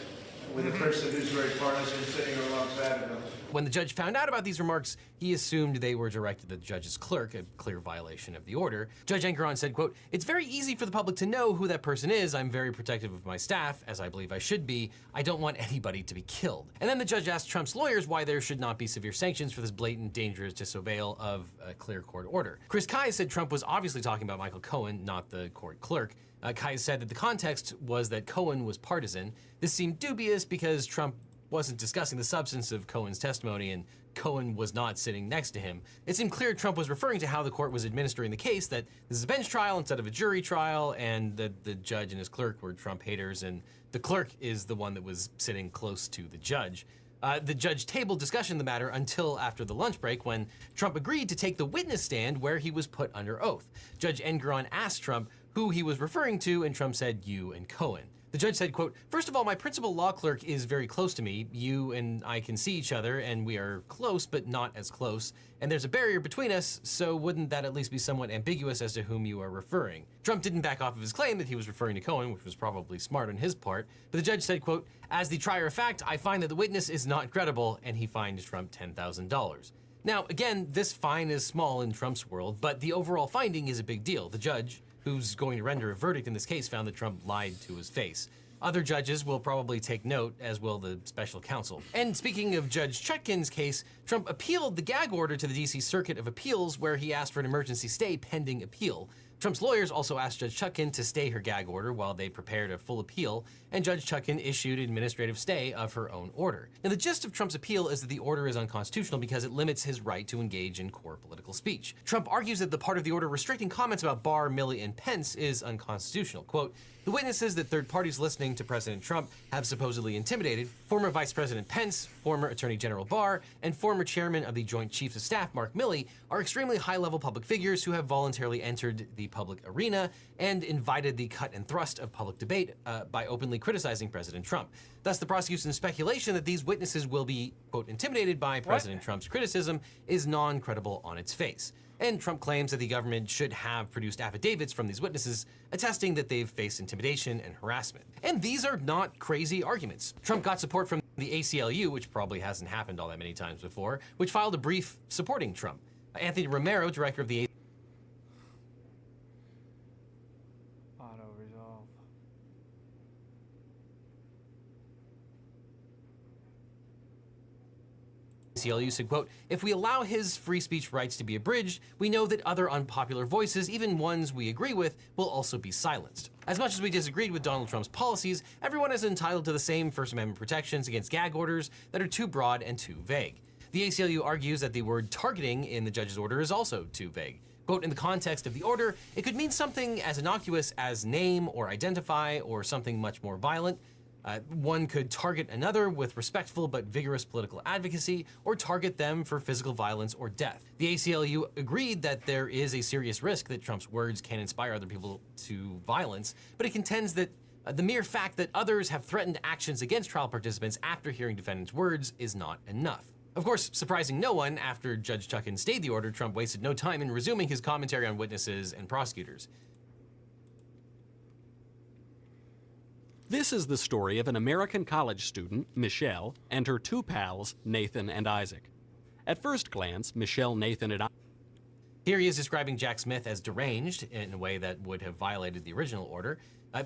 with a person who's very partisan sitting alongside of him. When the judge found out about these remarks, he assumed they were directed at the judge's clerk, a clear violation of the order. Judge Engoron said, quote, "It's very easy for the public to know who that person is. I'm very protective of my staff, as I believe I should be. I don't want anybody to be killed." And then the judge asked Trump's lawyers why there should not be severe sanctions for this blatant, dangerous disavowal of a clear court order. Chris Kise said Trump was obviously talking about Michael Cohen, not the court clerk. Kise said that the context was that Cohen was partisan. This seemed dubious because Trump wasn't discussing the substance of Cohen's testimony and Cohen was not sitting next to him. It seemed clear Trump was referring to how the court was administering the case, that this is a bench trial instead of a jury trial, and that the judge and his clerk were Trump haters, and the clerk is the one that was sitting close to the judge. The judge tabled discussion of the matter until after the lunch break, when Trump agreed to take the witness stand where he was put under oath. Judge Engoron asked Trump who he was referring to, and Trump said, "You and Cohen." The judge said, quote, "First of all, my principal law clerk is very close to me. You and I can see each other, and we are close, but not as close. And there's a barrier between us, so wouldn't that at least be somewhat ambiguous as to whom you are referring?" Trump didn't back off of his claim that he was referring to Cohen, which was probably smart on his part. But the judge said, quote, "As the trier of fact, I find that the witness is not credible," and he fined Trump $10,000. Now, again, this fine is small in Trump's world, but the overall finding is a big deal. The judge, who's going to render a verdict in this case, found that Trump lied to his face. Other judges will probably take note, as will the special counsel. And speaking of Judge Chutkan's case, Trump appealed the gag order to the D.C. Circuit of Appeals, where he asked for an emergency stay pending appeal. Trump's lawyers also asked Judge Chutkan to stay her gag order while they prepared a full appeal, and Judge Chutkan issued an administrative stay of her own order. Now, the gist of Trump's appeal is that the order is unconstitutional because it limits his right to engage in core political speech. Trump argues that the part of the order restricting comments about Barr, Milley, and Pence is unconstitutional. Quote, the witnesses that third parties listening to President Trump have supposedly intimidated, former Vice President Pence, former Attorney General Barr, and former Chairman of the Joint Chiefs of Staff, Mark Milley, are extremely high-level public figures who have voluntarily entered the public arena and invited the cut and thrust of public debate by openly criticizing President Trump. Thus, the prosecution's speculation that these witnesses will be, quote, intimidated by President Trump's criticism is non-credible on its face. And Trump claims that the government should have produced affidavits from these witnesses attesting that they've faced intimidation and harassment. And these are not crazy arguments. Trump got support from the ACLU, which probably hasn't happened all that many times before, which filed a brief supporting Trump. Anthony Romero, director of the Auto-resolve. ACLU said, quote, if we allow his free speech rights to be abridged, we know that other unpopular voices, even ones we agree with, will also be silenced. As much as we disagreed with Donald Trump's policies, everyone is entitled to the same First Amendment protections against gag orders that are too broad and too vague. The ACLU argues that the word targeting in the judge's order is also too vague. Quote, in the context of the order, it could mean something as innocuous as name or identify or something much more violent. One could target another with respectful but vigorous political advocacy, or target them for physical violence or death. The ACLU agreed that there is a serious risk that Trump's words can inspire other people to violence, but it contends that the mere fact that others have threatened actions against trial participants after hearing defendants' words is not enough. Of course, surprising no one, after Judge Chutkan stayed the order, Trump wasted no time in resuming his commentary on witnesses and prosecutors. This is the story of an American college student, Michelle, and her two pals, Nathan and Isaac. At first glance, Michelle, Nathan, and Here he is describing Jack Smith as deranged in a way that would have violated the original order.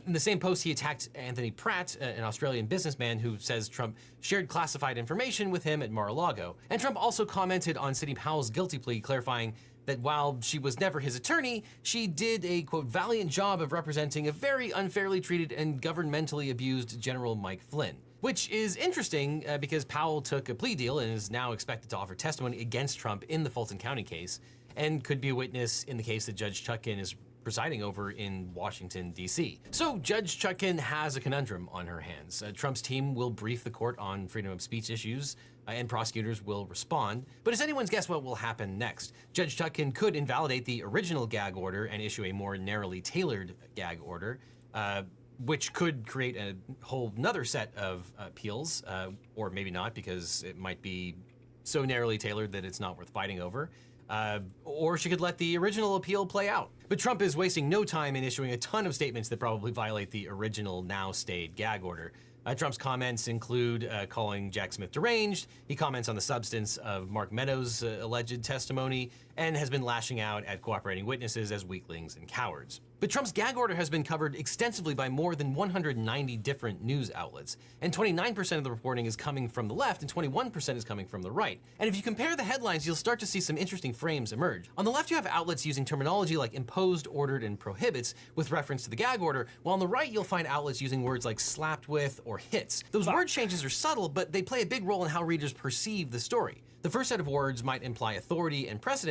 In the same post, he attacked Anthony Pratt, an Australian businessman who says Trump shared classified information with him at Mar-a-Lago. And Trump also commented on Sidney Powell's guilty plea, clarifying that while she was never his attorney, she did a, quote, valiant job of representing a very unfairly treated and governmentally abused General Mike Flynn. Which is interesting because Powell took a plea deal and is now expected to offer testimony against Trump in the Fulton County case, and could be a witness in the case that Judge Chutkan is presiding over in Washington, D.C. So Judge Chutkan has a conundrum on her hands. Trump's team will brief the court on freedom of speech issues, and prosecutors will respond. But it's anyone's guess what will happen next. Judge Chutkan could invalidate the original gag order and issue a more narrowly tailored gag order, which could create a whole nother set of appeals, or maybe not, because it might be so narrowly tailored that it's not worth fighting over. Or she could let the original appeal play out. But Trump is wasting no time in issuing a ton of statements that probably violate the original now stayed gag order. Trump's comments include calling Jack Smith deranged. He comments on the substance of Mark Meadows' alleged testimony, and has been lashing out at cooperating witnesses as weaklings and cowards. But Trump's gag order has been covered extensively by more than 190 different news outlets, and 29% of the reporting is coming from the left and 21% is coming from the right. And if you compare the headlines, you'll start to see some interesting frames emerge. On the left, you have outlets using terminology like imposed, ordered, and prohibits with reference to the gag order, while on the right, you'll find outlets using words like slapped with or hits. Those word changes are subtle, but they play a big role in how readers perceive the story. The first set of words might imply authority and precedent,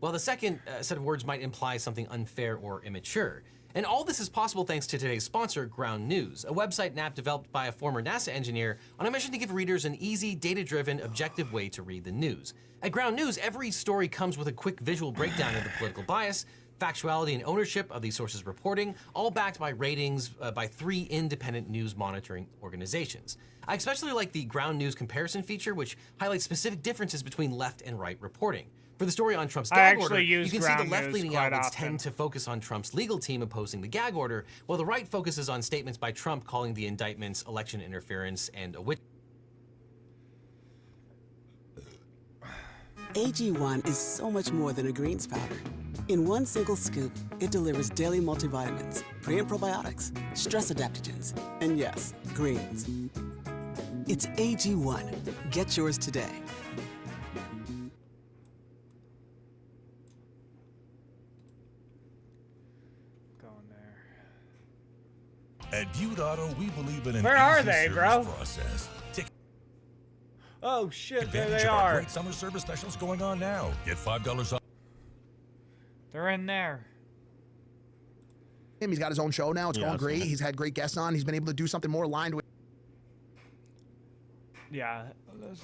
while the second set of words might imply something unfair or immature. And all this is possible thanks to today's sponsor, Ground News, a website and app developed by a former NASA engineer on a mission to give readers an easy, data-driven, objective way to read the news. At Ground News, every story comes with a quick visual breakdown of the political bias, factuality, and ownership of these sources' reporting, all backed by ratings by 3 independent news monitoring organizations. I especially like the Ground News comparison feature, which highlights specific differences between left and right reporting. For the story on Trump's gag order, you can see the left-leaning outlets tend to focus on Trump's legal team opposing the gag order, while the right focuses on statements by Trump calling the indictments election interference and a witch. AG1 is so much more than a greens powder. In one single scoop, it delivers daily multivitamins, pre- and probiotics, stress adaptogens, and yes, greens. It's AG1. Get yours today. At Butte Auto, we believe in an Where are easy they, service bro? process. Take Oh shit, there advantage they of our are. great summer service specials going on now. Get $5 off. They're in there. He's got his own show now. It's Yeah, going I've great. seen it. He's had great guests on. He's been able to do something more aligned Yeah.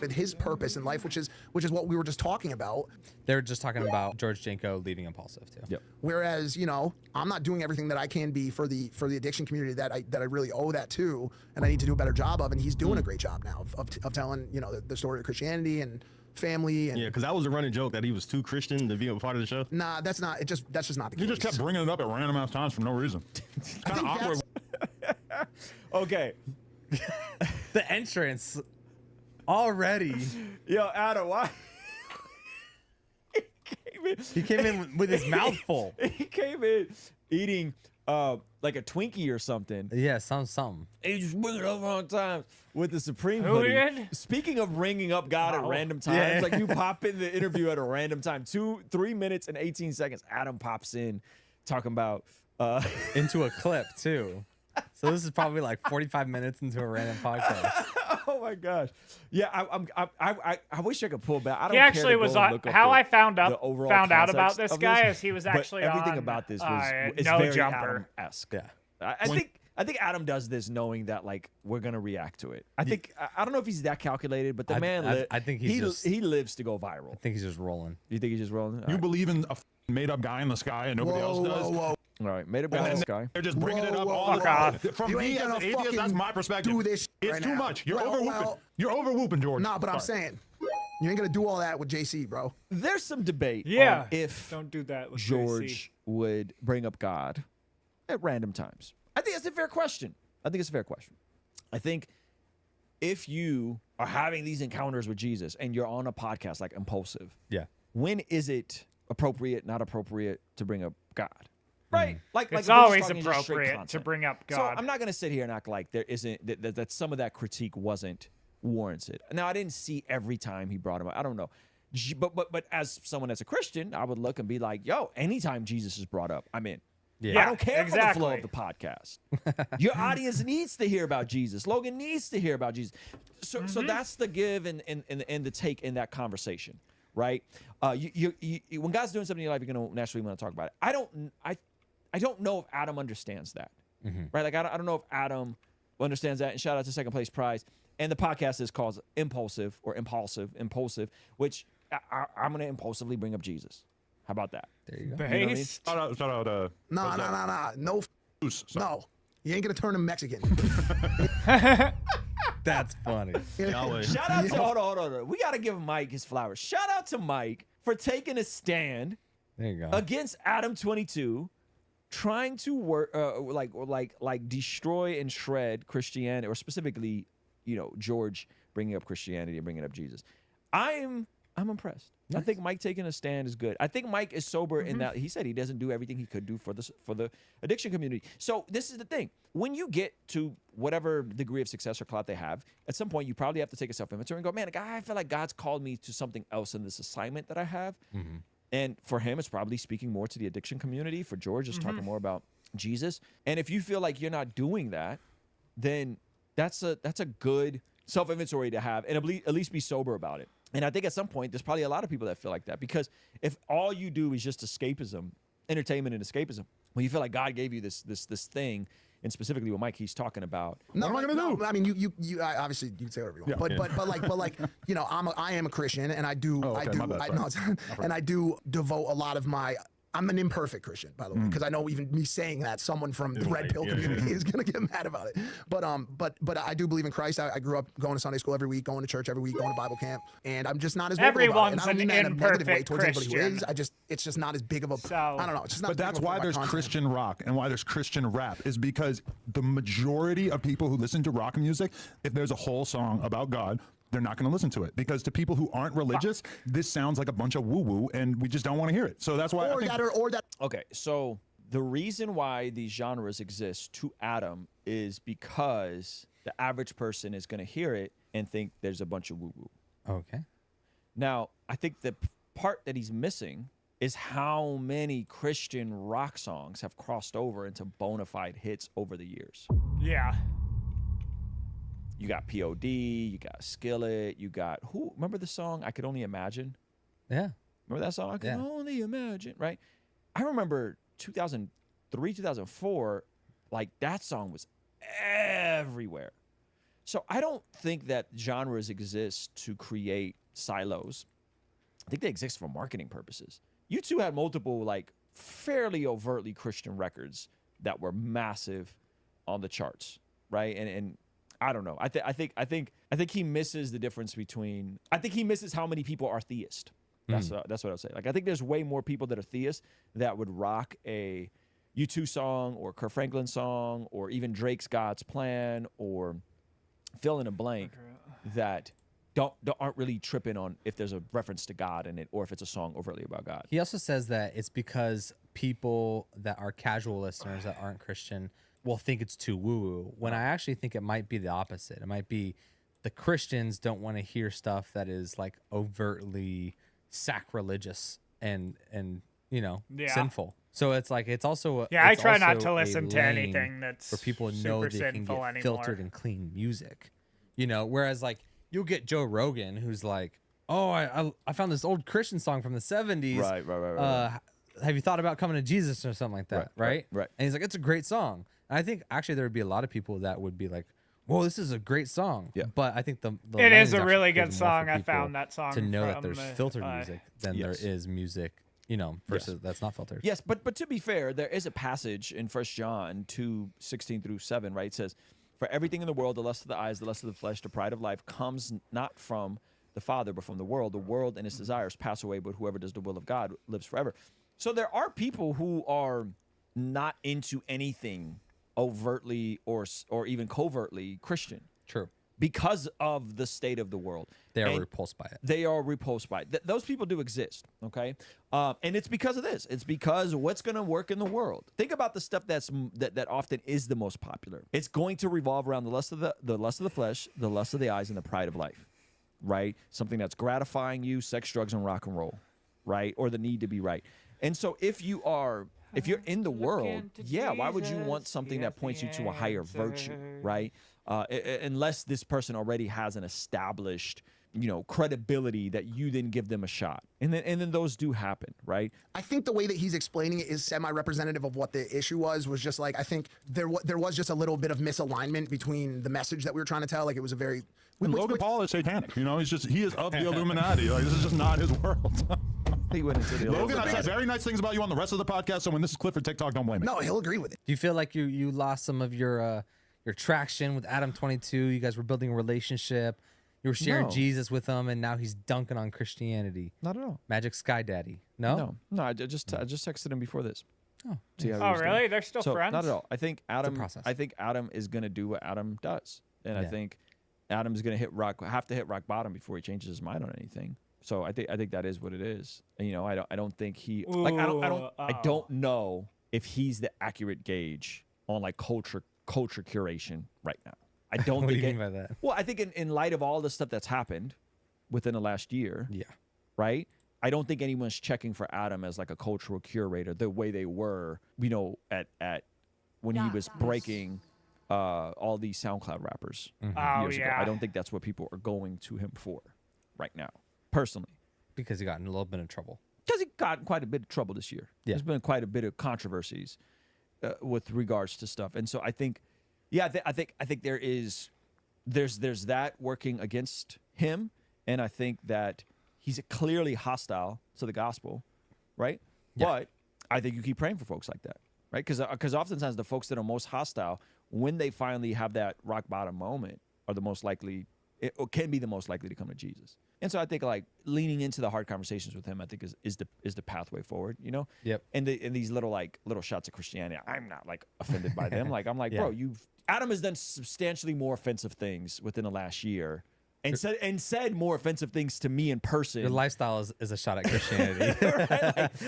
with his purpose in life, which is what we were just talking about. They were just talking about George Janko leading Impulsive too. Yep. Whereas, you know, I'm not doing everything that I can be for the addiction community that I really owe that to, and I need to do a better job of. And he's doing a great job now of telling, you know, the story of Christianity and family. And Yeah, because that was a running joke that he was too Christian to be a part of the show. nah, that's just not the case. He just kept bringing it up at random ass times for no reason. It's kind of awkward. Okay. The entrance already. Yo, Adam, why? He came in with his mouth full. He came in eating like a Twinkie or something. Yeah, something. And he just bring it up wrong times with the Supreme Who hoodie. did? Speaking of ringing up God at random times, Yeah. like you pop in the interview at a random time. 3 minutes and 18 seconds, Adam pops in talking about Into a clip too. So this is probably like 45 minutes into a random podcast. Oh my gosh! Yeah, I wish I could pull back. I don't He actually care to was go and on. look up How the- I found the out overall about context this of guy is he was but actually everything on, about this was is No very Jumper. Adam-esque. Yeah. I think Adam does this knowing that like we're gonna react to it. I think I don't know if he's that calculated, but the man I think he's he lives to go viral. I think he's just rolling. You think he's just rolling? You believe in a made-up guy in the sky and nobody else does? All right, made up guy in the sky. They're just bringing it up all Fuck the off. From You me ain't as an gonna atheist, that's fucking my perspective. do this It's right too now. much. You're Well, over-whooping. well- You're over-whooping, George. Nah, but I'm Sorry. saying you ain't gonna do all that with JC, bro. There's some debate Yeah. on if Don't do that with George JC. would bring up God at random times. I think that's a fair question. I think if you are having these encounters with Jesus and you're on a podcast like Impulsive, Yeah. when is it appropriate, not appropriate to bring up God? Right? Like It's if we're just always talking just straight appropriate to content. bring up So God. I'm not going to sit here and act like there isn't that some of that critique wasn't warranted. Now I didn't see every time he brought him up. I don't know. But as someone as a Christian, I would look and be like, yo, anytime Jesus is brought up, I'm in. Yeah. I don't care for the flow exactly. of the podcast. Your audience needs to hear about Jesus. Logan needs to hear about Jesus. So that's the give and the take in that conversation, right? You when God's doing something in your life, you're gonna naturally want to talk about it. I don't know if Adam understands that, right? Like I don't know if Adam understands that. And shout out to Second Place Prize. And the podcast is called Impulsive, which I'm gonna impulsively bring up Jesus. How about that? There you go. You know what I mean? Based. Shout out. Nah. No. No. You ain't gonna turn him Mexican. That's funny. Shout out to hold on. We gotta give Mike his flowers. Shout out to Mike for taking a stand There you go. against Adam 22, trying to work like destroy and shred Christianity, or specifically, you know, George bringing up Christianity and bringing up Jesus. I'm impressed. I think Mike taking a stand is good. I think Mike is sober in that he said he doesn't do everything he could do for the addiction community. So this is the thing. When you get to whatever degree of success or clout they have, at some point you probably have to take a self-inventory and go, man, I feel like God's called me to something else in this assignment that I have. And for him, it's probably speaking more to the addiction community. For George, it's talking more about Jesus. And if you feel like you're not doing that, then that's a good self-inventory to have, and at least be sober about it. And I think at some point, there's probably a lot of people that feel like that, because if all you do is just escapism, entertainment and escapism, when you feel like God gave you this thing, and specifically with Mike, he's talking about. No, what am I gonna do? I mean, you obviously you can say whatever you want, but like you know, I am a Christian, and I do devote a lot of my. I'm an imperfect Christian, by the way, because I know even me saying that, someone from the red pill community is gonna get mad about it. But I do believe in Christ. I grew up going to Sunday school every week, going to church every week, going to Bible camp, and I'm just not as vocal about it. And I don't mean that in a negative way towards anybody who is. It's just not as big of a. I don't know. It's just not. But that's why there's Christian rock and why there's Christian rap, is because the majority of people who listen to rock music, if there's a whole song about God, they're not going to listen to it, because to people who aren't religious, this sounds like a bunch of woo-woo, and we just don't want to hear it. So that's why Okay, so the reason why these genres exist to Adam is because the average person is going to hear it and think there's a bunch of woo-woo. Okay. Now, I think the part that he's missing is how many Christian rock songs have crossed over into bona fide hits over the years. Yeah. You got POD, you got Skillet, you got remember the song I Could Only Imagine? Yeah. Remember that song? I Could Only Imagine, right? I remember 2003, 2004, like that song was everywhere. So I don't think that genres exist to create silos. I think they exist for marketing purposes. U2 had multiple, like, fairly overtly Christian records that were massive on the charts, right? And I don't know. I think he misses the difference between. I think he misses how many people are theists. That's what I'll say. Like, I think there's way more people that are theists that would rock a U2 song or Kirk Franklin song or even Drake's God's Plan or fill in a blank that aren't really tripping on if there's a reference to God in it or if it's a song overtly about God. He also says that it's because people that are casual listeners that aren't Christian will think it's too woo-woo, when I actually think it might be the opposite. It might be the Christians don't want to hear stuff that is like overtly sacrilegious and sinful. So it's like it's also I try not to listen to anything that's where people know super they can sinful get anymore. filtered and clean music. Whereas like you'll get Joe Rogan who's like, oh, I found this old Christian song from the 70s. Right. Have you thought about coming to Jesus or something like that? Right. Right. And he's like, it's a great song. And I think actually there would be a lot of people that would be like, well, this is a great song. Yeah. But I think the It is lens a really actually good is more for song. I people found that song to know that from, there's filtered music than Yes. there is music, versus that's not filtered. Yes, but to be fair, there is a passage in 1 John 2:16-7, right? It says, "For everything in the world, the lust of the eyes, the lust of the flesh, the pride of life, comes not from the Father, but from the world. The world and its desires pass away, but whoever does the will of God lives forever." So there are people who are not into anything overtly or even covertly Christian. True. Because of the state of the world. They are repulsed by it. They are repulsed by it. Those people do exist, okay? And it's because of this. It's because what's going to work in the world. Think about the stuff that often is the most popular. It's going to revolve around the lust of the flesh, the lust of the eyes, and the pride of life, right? Something that's gratifying you, sex, drugs, and rock and roll, right? Or the need to be right. And so if you're in the world, why would you want something that points you to a higher virtue, right? Unless this person already has an established, credibility that you then give them a shot. And then those do happen, right? I think the way that he's explaining it is semi-representative of what the issue was just like, I think there was just a little bit of misalignment between the message that we were trying to tell. Like it was a very... Logan Paul is satanic. He is of the Illuminati. Like, this is just not his world. He went into the Logan, I said very nice things about you on the rest of the podcast, so when this is clip for TikTok, don't blame me. No, he'll agree with it. Do you feel like you lost some of your traction with Adam 22? You guys were building a relationship. You were sharing No. Jesus with him, and now he's dunking on Christianity. Not at all. Magic Sky Daddy. No? No. I just texted him before this. Oh, See how he Oh, was really? doing. They're still So, friends? Not at all. I think Adam. process. I think Adam is gonna do what Adam does, and I Yeah. think Adam's gonna have to hit rock bottom before he changes his mind on anything. So I think that is what it is. And, I don't think he like I don't know if he's the accurate gauge on like culture curation right now. I don't What do think you mean by that? Well, I think in light of all the stuff that's happened within the last year, right? I don't think anyone's checking for Adam as like a cultural curator the way they were, at when he was breaking all these SoundCloud rappers years ago. I don't think that's what people are going to him for right now, personally. Because he got in a little bit of trouble. Because he got in quite a bit of trouble this year. Yeah. There's been quite a bit of controversies with regards to stuff, and so I think, I think there's that working against him, and I think that he's clearly hostile to the gospel, right? Yeah. But I think you keep praying for folks like that, right? Because oftentimes the folks that are most hostile, when they finally have that rock bottom moment, are the most likely, or can be the most likely to come to Jesus. And so I think like leaning into the hard conversations with him, I think is the pathway forward, Yep. And these little shots of Christianity, I'm not like offended by them. I'm like, Yeah. bro, Adam has done substantially more offensive things within the last year and said more offensive things to me in person. Your lifestyle is a shot at Christianity.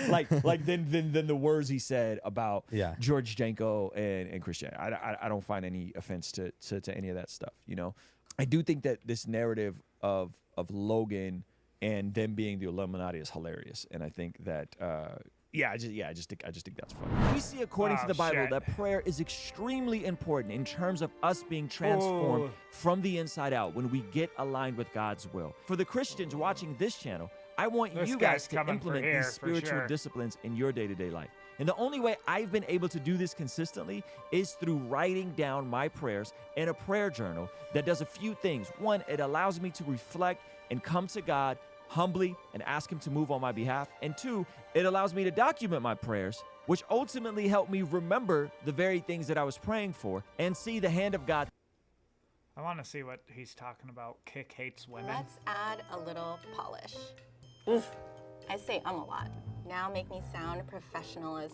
Right? like than the words he said about Yeah. George Janko and Christianity. I don't find any offense to any of that stuff. You know, I do think that this narrative of Logan and them being the Illuminati is hilarious, and I think that I just think that's funny. We see according to the Bible that prayer is extremely important in terms of us being transformed from the inside out when we get aligned with God's will. For the Christians watching this channel, I want This you guy's guys to coming for implement here, these for spiritual sure. disciplines in your day-to-day life. And the only way I've been able to do this consistently is through writing down my prayers in a prayer journal that does a few things. One, it allows me to reflect and come to God humbly and ask him to move on my behalf. And two, it allows me to document my prayers, which ultimately help me remember the very things that I was praying for and see the hand of God. I want to see what he's talking about. Kick hates women. Let's add a little polish. Oof. I say a lot. Now make me sound professional as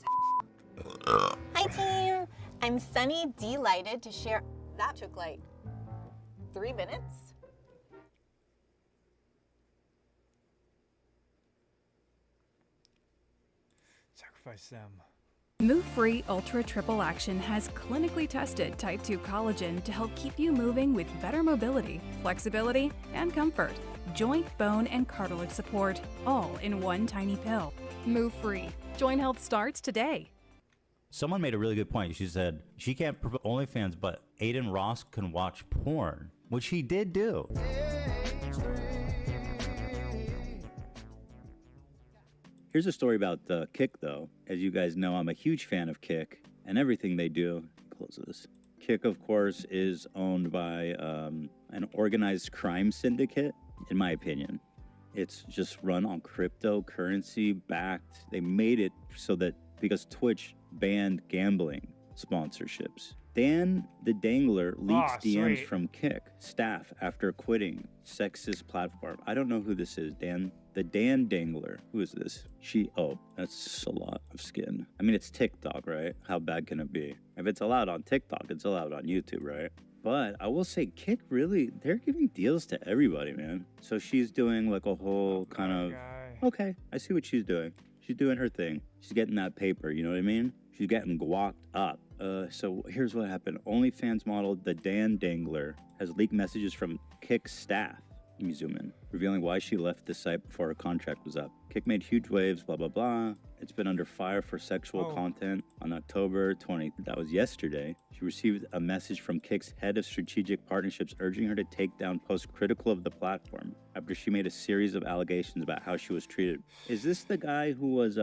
Hi team! I'm Sunny, delighted to share. That took like 3 minutes. Sacrifice them. Move Free Ultra Triple Action has clinically tested type 2 collagen to help keep you moving with better mobility, flexibility, and comfort. Joint, bone, and cartilage support, all in one tiny pill. Move Free. Joint health starts today. Someone made a really good point. She said she can't promote OnlyFans, but Aiden Ross can watch porn, which he did do. Here's a story about Kick, though. As you guys know, I'm a huge fan of Kick and everything they do. Close this. Kick, of course, is owned by an organized crime syndicate, in my opinion. It's just run on cryptocurrency backed. They made it so that because Twitch banned gambling sponsorships. Dan the Dangler leaks DMs sweet. from Kick staff after quitting sexist platform. I don't know who this is. Dan Dangler. Who is this? That's a lot of skin. I mean, it's TikTok, right? How bad can it be? If it's allowed on TikTok, it's allowed on YouTube, right? But I will say Kick really, they're giving deals to everybody, man. So she's doing like a whole kind of, okay, I see what she's doing. She's doing her thing. She's getting that paper, you know what I mean? She's getting guacked up. So here's what happened. OnlyFans model, the Dan Dangler, has leaked messages from Kick staff. Let me zoom in. Revealing why she left the site before her contract was up. Kick made huge waves, blah, blah, blah. It's been under fire for sexual content. On October 20th, that was yesterday, she received a message from Kick's head of strategic partnerships urging her to take down posts critical of the platform after she made a series of allegations about how she was treated. Is this the guy who was,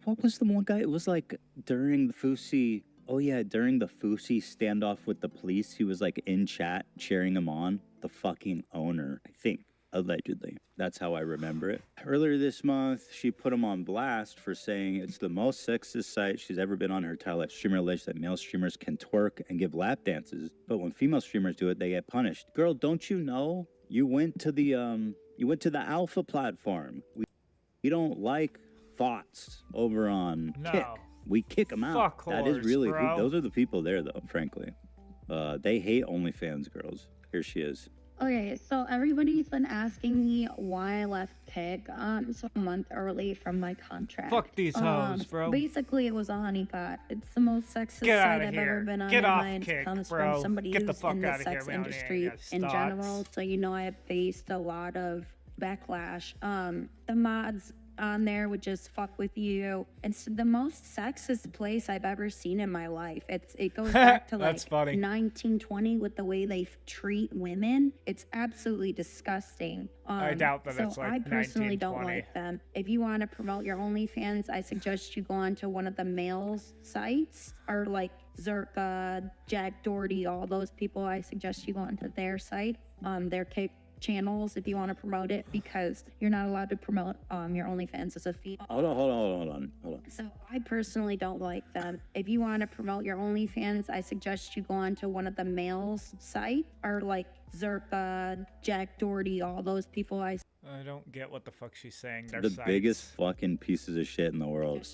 what was the one guy? It was like during the Fousey, during the Fousey standoff with the police, he was like in chat cheering him on. The fucking owner, I think, allegedly. That's how I remember it. Earlier this month, she put him on blast for saying it's the most sexist site she's ever been on. Her title. Streamer alleged that male streamers can twerk and give lap dances, but when female streamers do it, they get punished. Girl, don't you know? You went to the alpha platform. We don't like thoughts over on Kick. We kick them out. Fuck That is whores, really bro. those are the people there, though. Frankly, they hate OnlyFans girls. Here she is. Okay, so everybody's been asking me why I left Kick so a month early from my contract. Fuck these hoes, bro. Basically, it was a honeypot. It's the most sexist Get site outta I've here. ever been on. Get and off mine Kick, comes bro. from somebody Get the who's fuck in the outta here. sex We don't need industry any in thoughts. general. So you know I have faced a lot of backlash. The mods on there would just fuck with you. It's the most sexist place I've ever seen in my life. It goes back to like That's funny. 1920 with the way they treat women. It's absolutely disgusting. I doubt that so it's like I personally don't 1920. like them. If you want to promote your OnlyFans, I suggest you go onto one of the males sites or like Zerka, Jack Doherty, all those people. I suggest you go onto their site, their Kick channels if you want to promote it, because you're not allowed to promote your OnlyFans as a female. Hold on. So I personally don't like them. If you want to promote your OnlyFans, I suggest you go onto one of the males site or like Zerka, Jack Doherty, all those people. I don't get what the fuck she's saying. The biggest fucking pieces of shit in the world.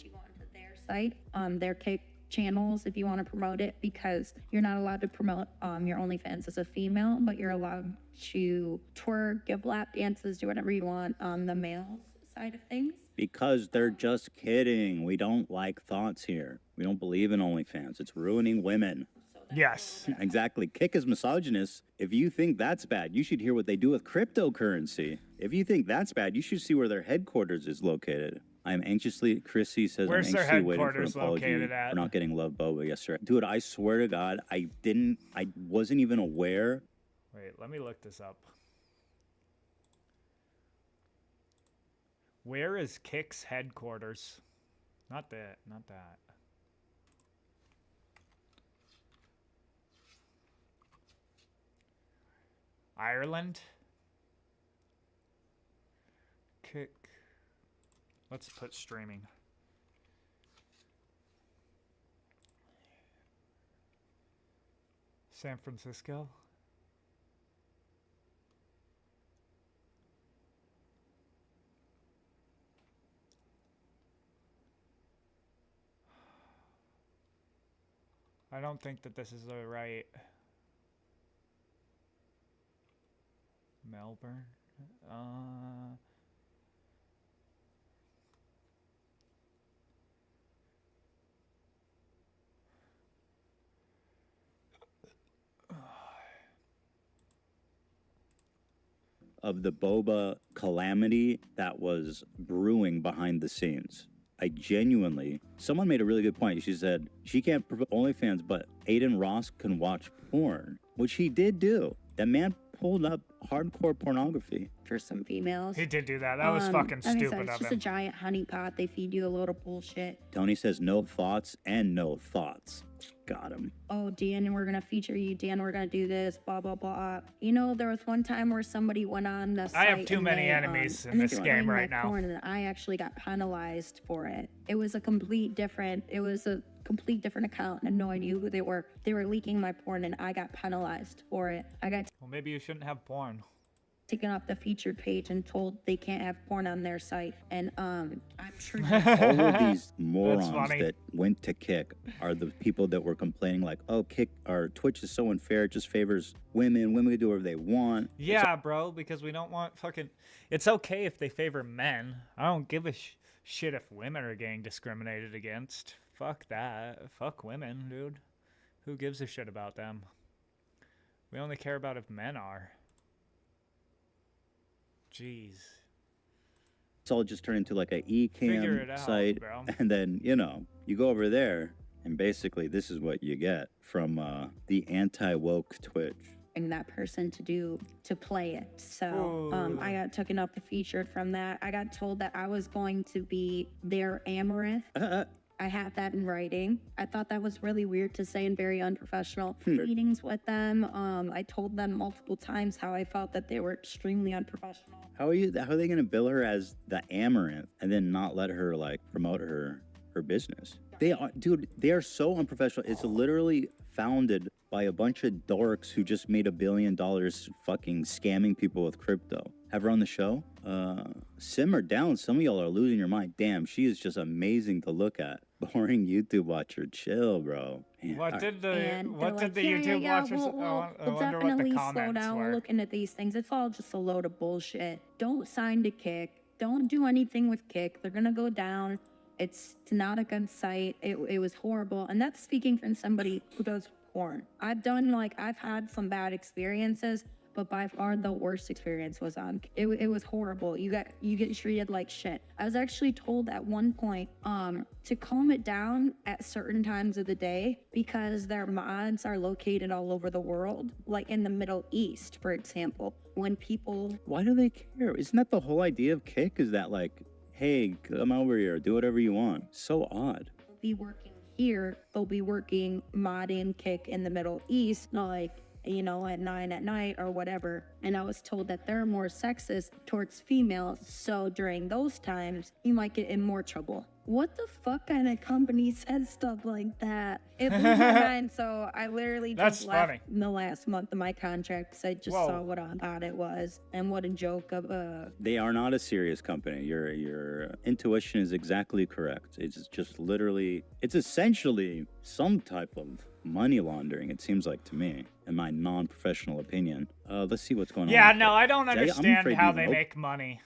site, their Kick channels if you want to promote it, because you're not allowed to promote your OnlyFans as a female, but you're allowed to twerk, give lap dances, do whatever you want on the male side of things. Because they're just kidding. We don't like thoughts here. We don't believe in OnlyFans. It's ruining women. Yes. Exactly. Kick is misogynist. If you think that's bad, you should hear what they do with cryptocurrency. If you think that's bad, you should see where their headquarters is located. I'm anxiously, Chrissy says, Where's I'm their anxiously waiting for an headquarters apology located at? for not getting love boba yesterday. Dude, I swear to God, I wasn't even aware. Wait, let me look this up. Where is Kick's headquarters? Not that, not that. Ireland? Kick. Let's put streaming. San Francisco? I don't think that this is the right Melbourne. Of the boba calamity that was brewing behind the scenes. I genuinely, someone made a really good point. She said, she can't promote OnlyFans, but Aiden Ross can watch porn, which he did do. That man pulled up hardcore pornography. For some females. He did do that. That was fucking like I said, stupid it's of just him. a giant honeypot. They feed you a load of bullshit. Tony says no thoughts and no thoughts. Got him. Oh, Dan, we're gonna feature you. Dan, we're gonna do this. Blah blah blah. You know, there was one time where somebody went on the site. I have too and many they, enemies in and they this were game playing my right now. porn, and I actually got penalized for it. It was a complete different account, and no, I knew who they were. They were leaking my porn, and I got penalized for it. I got Well, maybe you shouldn't have porn. taken off the featured page and told they can't have porn on their site. And I'm sure All of these That's morons funny. that went to Kick are the people that were complaining like, oh, Kick or Twitch is so unfair. It just favors women. Women can do whatever they want. Yeah, bro, because we don't want fucking... It's okay if they favor men. I don't give a shit if women are getting discriminated against. Fuck that. Fuck women, dude. Who gives a shit about them? We only care about if men are. Jeez. It's all just turned into like a Figure eCam it out, site. bro. And then, you know, you go over there and basically this is what you get from the anti-woke Twitch. that person to play it. So I got taken off the featured from that. I got told that I was going to be their Amaranth. I had that in writing. I thought that was really weird to say and very unprofessional. Meetings with them, I told them multiple times how I felt that they were extremely unprofessional. How are they going to bill her as the Amaranth and then not let her like promote her business? They are, dude, they are so unprofessional. It's literally founded by a bunch of dorks who just made $1 billion fucking scamming people with crypto. Have her on the show? Simmer down. Some of y'all are losing your mind. Damn, she is just amazing to look at. Boring YouTube watcher. Chill, bro. Man, What did the They're YouTube watchers? We'll I wonder what the definitely slow comments down. were. We'll look into these things. It's all just a load of bullshit. Don't sign to Kick. Don't do anything with Kick. They're gonna go down. It's not a good site. It was horrible. And that's speaking from somebody who does porn. I've had some bad experiences, but by far the worst experience was on. It was horrible. You get treated like shit. I was actually told at one point to calm it down at certain times of the day because their mods are located all over the world, like in the Middle East, for example. When people, why do they care? Isn't that the whole idea of Kick? Is that like, hey, come over here, do whatever you want? So odd. be working here, they'll be working modding Kick in the Middle East, like, at 9 at night or whatever. And I was told that they're more sexist towards females, so during those times, you might get in more trouble. What the fuck kind of company says stuff like that? It blew my mind, so I literally That's just left funny. in the last month of my contract because I just saw what I thought it was, and what a joke of a... They are not a serious company. Your intuition is exactly correct. It's just literally, it's essentially some type of money laundering, it seems like to me, in my non-professional opinion. Let's see what's going on. Yeah, no, I don't I'm understand afraid how to they even make money.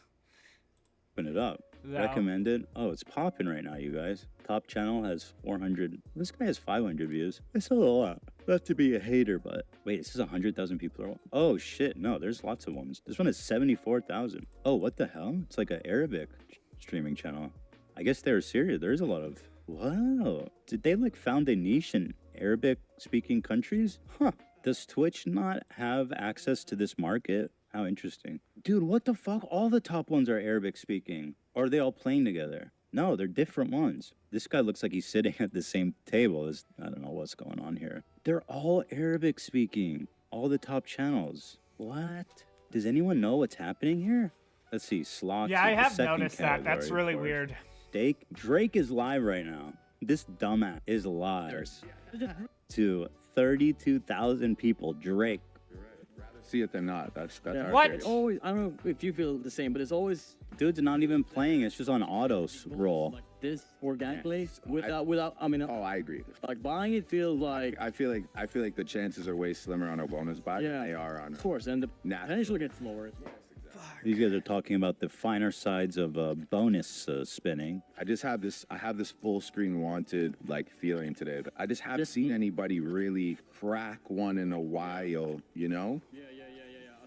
Open it up. No. Recommended. Oh, it's popping right now, you guys. Top channel has 400. This guy has 500 views. That's a lot. Not to be a hater, but wait, this is 100,000 people. Oh shit, no, there's lots of ones. This one is 74,000. Oh, what the hell? It's like an Arabic streaming channel. I guess they're serious. There's a lot of. Wow. Did they like found a niche in Arabic speaking countries? Huh. Does Twitch not have access to this market? How interesting. Dude, what the fuck? All the top ones are Arabic speaking. Or are they all playing together? No, they're different ones. This guy looks like he's sitting at the same table as, I don't know what's going on here. They're all Arabic speaking. All the top channels. What? Does anyone know what's happening here? Let's see, slots. Yeah, I is the have second noticed that. That's category, really of course. weird. Drake is live right now. This dumbass is live to 32,000 people. Drake. See it than not. That's our What? theory. Always, I don't know if you feel the same, but it's always Dude's not even playing. It's just on auto roll. like this organically without. I mean, Oh, I agree. like buying it feels like. I feel like the chances are way slimmer on a bonus buy Yeah, than they are on. Of course, and the potential gets lower. These guys are talking about the finer sides of bonus spinning. I have this full screen wanted like feeling today. I just haven't seen anybody really crack one in a while, you know?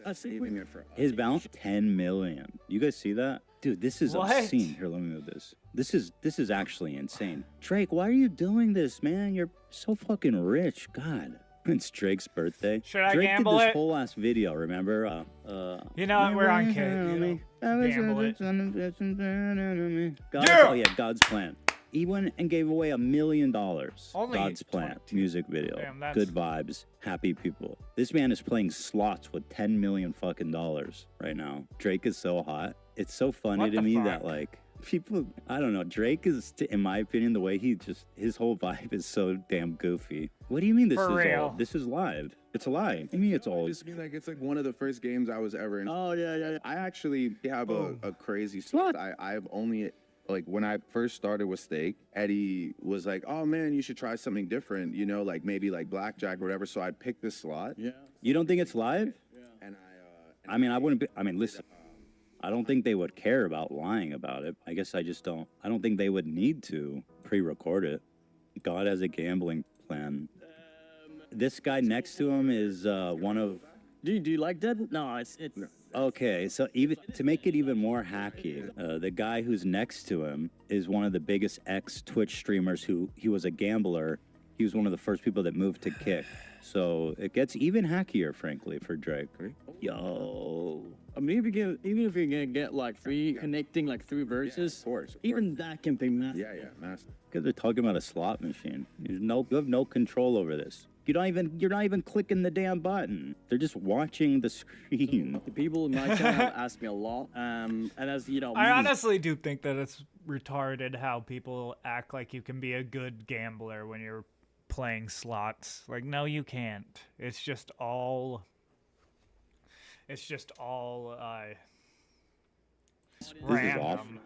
I see. Saving it for us. His balance 10 million. You guys see that? Dude, this is What? obscene. Here, let me move this. This is actually insane. Drake, why are you doing this, man? You're so fucking rich. God. It's Drake's birthday. Should I Drake gamble did this it? whole last video, remember? You know what? We're on kid. You know, gamble it. Oh yeah, God's Plan. He went and gave away $1 million. Only God's Plan music video. Damn, that's- Good vibes, happy people. This man is playing slots with $10 million fucking dollars right now. Drake is so hot. It's so funny What to the me fuck? that like people, I don't know. Drake is, in my opinion, the way his whole vibe is so damn goofy. What do you mean this For is real. all? This is live. It's a lie. I mean it's all. It's like one of the first games I was ever in. Oh yeah. I actually have a crazy story. I've only like when I first started with stake, Eddie was like, "Oh man, you should try something different. You know, like maybe like blackjack or whatever." So I'd pick this slot. Yeah. You don't think it's live? And I mean, I wouldn't be, I mean, listen, I don't think they would care about lying about it. I guess I don't think they would need to pre-record it. God has a gambling plan. This guy next to him is one of... Do you like that? No, it's. Okay, so even to make it even more hacky, the guy who's next to him is one of the biggest ex-Twitch streamers he was a gambler. He was one of the first people that moved to Kick. So it gets even hackier, frankly, for Drake. Yo. I mean, even if you're gonna get like free connecting like 3 verses, of course. even that can be massive. Yeah, massive. Because they're talking about a slot machine. You have no control over this. You're not even clicking the damn button. They're just watching the screen. The people in my channel ask me a lot, and as you know, I honestly do think that it's retarded how people act like you can be a good gambler when you're playing slots. Like, no, you can't. It's just all random.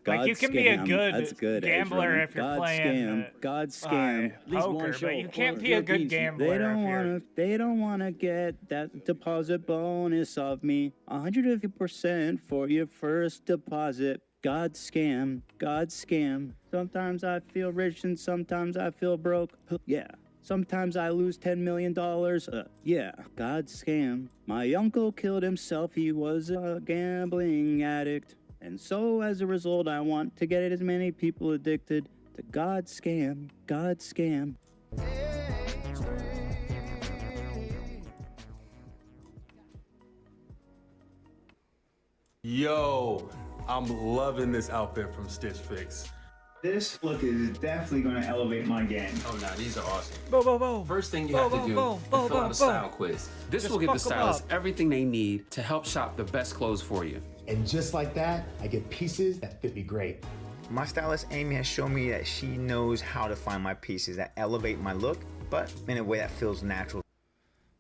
Like, you can be a good gambler if you're playing God scam. poker, but you can't be a good gambler They don't wanna get that deposit bonus of me. 150% for your first deposit. God scam. God scam. Sometimes I feel rich and sometimes I feel broke. Yeah. Sometimes I lose $10 million. Yeah, God scam. My uncle killed himself. He was a gambling addict. And so as a result, I want to get as many people addicted to God scam. God scam. Yo, I'm loving this outfit from Stitch Fix. This look is definitely going to elevate my game. Oh, nah, these are awesome. Boom. First thing you have to do is fill out a style quiz. This Just will give the fuck 'em stylists up. everything they need to help shop the best clothes for you. And just like that, I get pieces that fit me great. My stylist Amy has shown me that she knows how to find my pieces that elevate my look, but in a way that feels natural.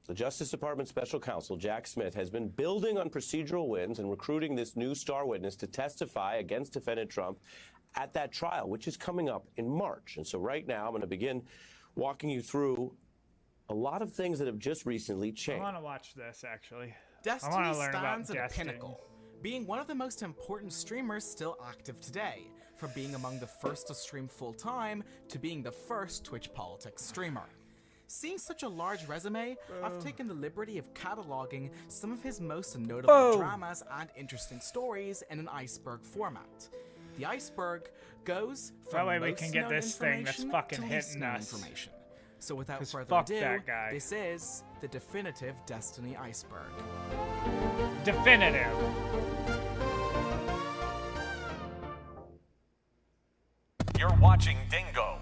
The Justice Department Special Counsel Jack Smith has been building on procedural wins and recruiting this new star witness to testify against defendant Trump at that trial, which is coming up in March. And so right now, I'm going to begin walking you through a lot of things that have just recently I changed. want to watch this, actually. Destiny I want to learn about stands at a Destiny. pinnacle, being one of the most important streamers still active today, from being among the first to stream full-time to being the first Twitch politics streamer. Seeing such a large resume, I've taken the liberty of cataloging some of his most notable dramas and interesting stories in an iceberg format. The iceberg goes from That way we most can get known this thing that's information fucking to least hitting known us. information. So without 'Cause further fuck ado, that guy. this is the definitive Destiny iceberg. Definitive. You're watching Dingo.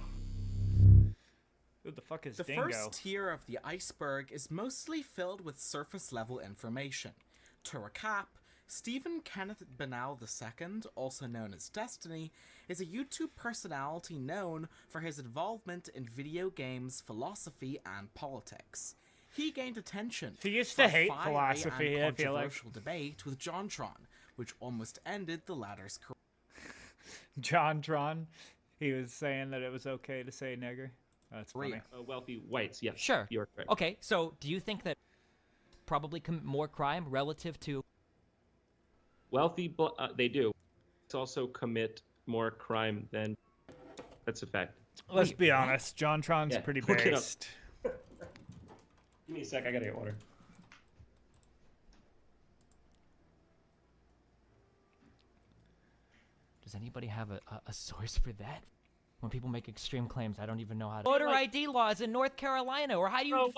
Who the fuck is The Dingo? first tier of the iceberg is mostly filled with surface-level information. To recap, Stephen Kenneth Banal II, also known as Destiny, is a YouTube personality known for his involvement in video games, philosophy, and politics. He gained attention He used for to a hate fiery philosophy, and I feel like. controversial debate with JonTron, which almost ended the latter's career. JonTron. He was saying that it was okay to say nigger. That's funny. Wealthy whites, yes. Sure. You're correct. Okay, so do you think that probably commit more crime relative to Wealthy, they do. It's also commit more crime than. That's a fact. Let's be honest, JonTron's Yeah, pretty look it up. based. Give me a sec. I gotta get water. Does anybody have a source for that? When people make extreme claims, I don't even know how to. Like- Voter ID laws in North Carolina, or how do you? Bro,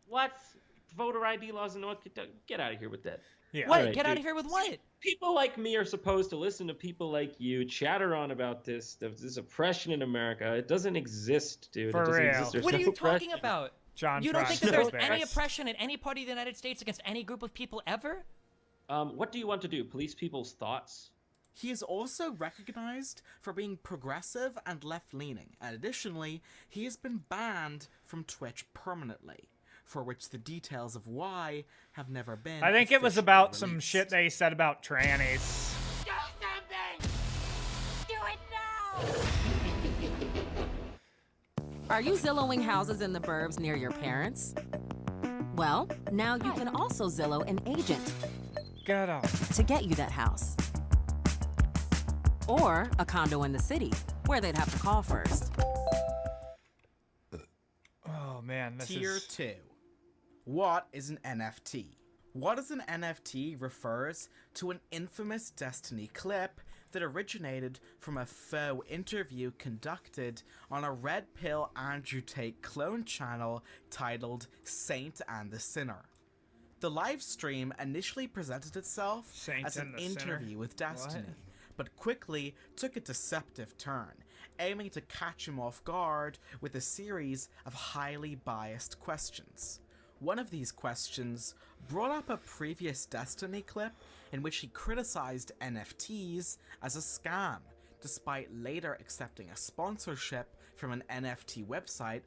what's voter ID laws in North Carolina? Get out of here with that. Yeah. All What? right, Get out dude. of here with what? People like me are supposed to listen to people like you chatter on about this oppression in America. It doesn't exist, dude. For it doesn't real. Exist. There's What are no you talking oppression. about? JonTron. You don't think that there's No. any oppression in any party of the United States against any group of people ever? What do you want to do? Police people's thoughts? He is also recognized for being progressive and left-leaning, and additionally, he has been banned from Twitch permanently, for which the details of why have never been. I think it was officially about some released. shit they said about trannies. Are you Zillowing houses in the burbs near your parents? Well, now you can also Zillow an agent Get out. to get you that house. Or a condo in the city, where they'd have to call first. Oh man, this Tier is 2. What is an NFT? What is an NFT refers to an infamous Destiny clip that originated from a faux interview conducted on a Red Pill Andrew Tate clone channel titled Saint and the Sinner. The live stream initially presented itself Saint as an and the Sinner? interview with Destiny, What? but quickly took a deceptive turn, aiming to catch him off guard with a series of highly biased questions. One of these questions brought up a previous Destiny clip in which he criticized NFTs as a scam, despite later accepting a sponsorship from an NFT website.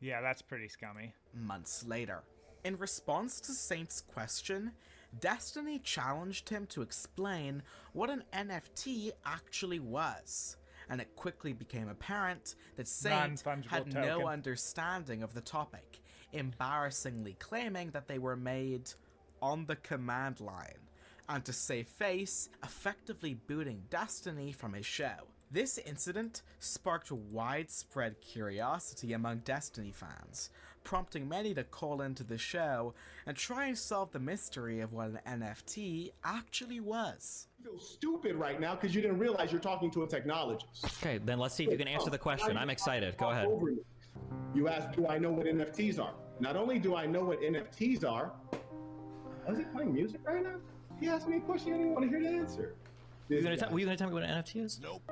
Yeah, that's pretty scummy. Months later. In response to Saint's question, Destiny challenged him to explain what an NFT actually was, and it quickly became apparent that Saint Non-fungible had token. no understanding of the topic, embarrassingly claiming that they were made on the command line, and to save face, effectively booting Destiny from his show. This incident sparked widespread curiosity among Destiny fans, prompting many to call into the show and try and solve the mystery of what an NFT actually was. You feel stupid right now because you didn't realize you're talking to a technologist. Okay, then let's see if you can answer the question. I'm excited. Go ahead. You asked, do I know what NFTs are? Not only do I know what NFTs are, is he playing music right now? He asked me a question I didn't want to hear the answer. This Were guy. you gonna tell me what an NFT is? Nope.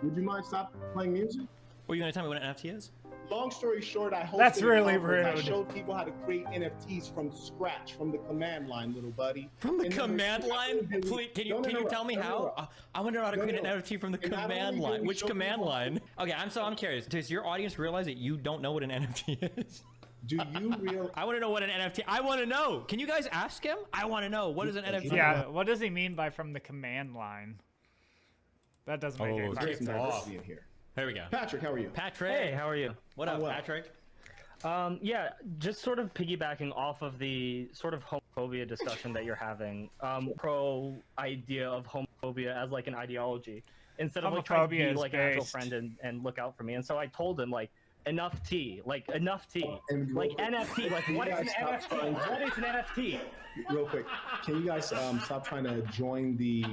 Would you mind stop playing music? Were you gonna tell me what an NFT is? Long story short, I hosted That's a really conference. I rude. showed people how to create NFTs from scratch, from the command line, little buddy. From the And there were command two line? individuals- Please, can you Don't tell interrupt, me don't how? interrupt. I want to know how to No, create an no. NFT from the And not command only did line. we Which show command people- line? Okay, I'm curious. Does your audience realize that you don't know what an NFT is? Do you realize? I want to know what an NFT. I want to know. Can you guys ask him? I want to know. What is an NFT? Yeah, what does he mean by from the command line? That doesn't make any There's some sense. diversity in here. Here we go. Patrick, how are you? Patrick. Hey, how are you? What up, well. Patrick? Yeah, just sort of piggybacking off of the sort of homophobia discussion that you're having. Pro idea of homophobia as like an ideology instead of like trying to Homophobia be is like an actual based. friend and look out for me. And so I told him like enough tea, like enough tea, And like real quick, NFT, like can what you is an guys stop NFT? trying- What is an NFT? Real quick, can you guys stop trying to join the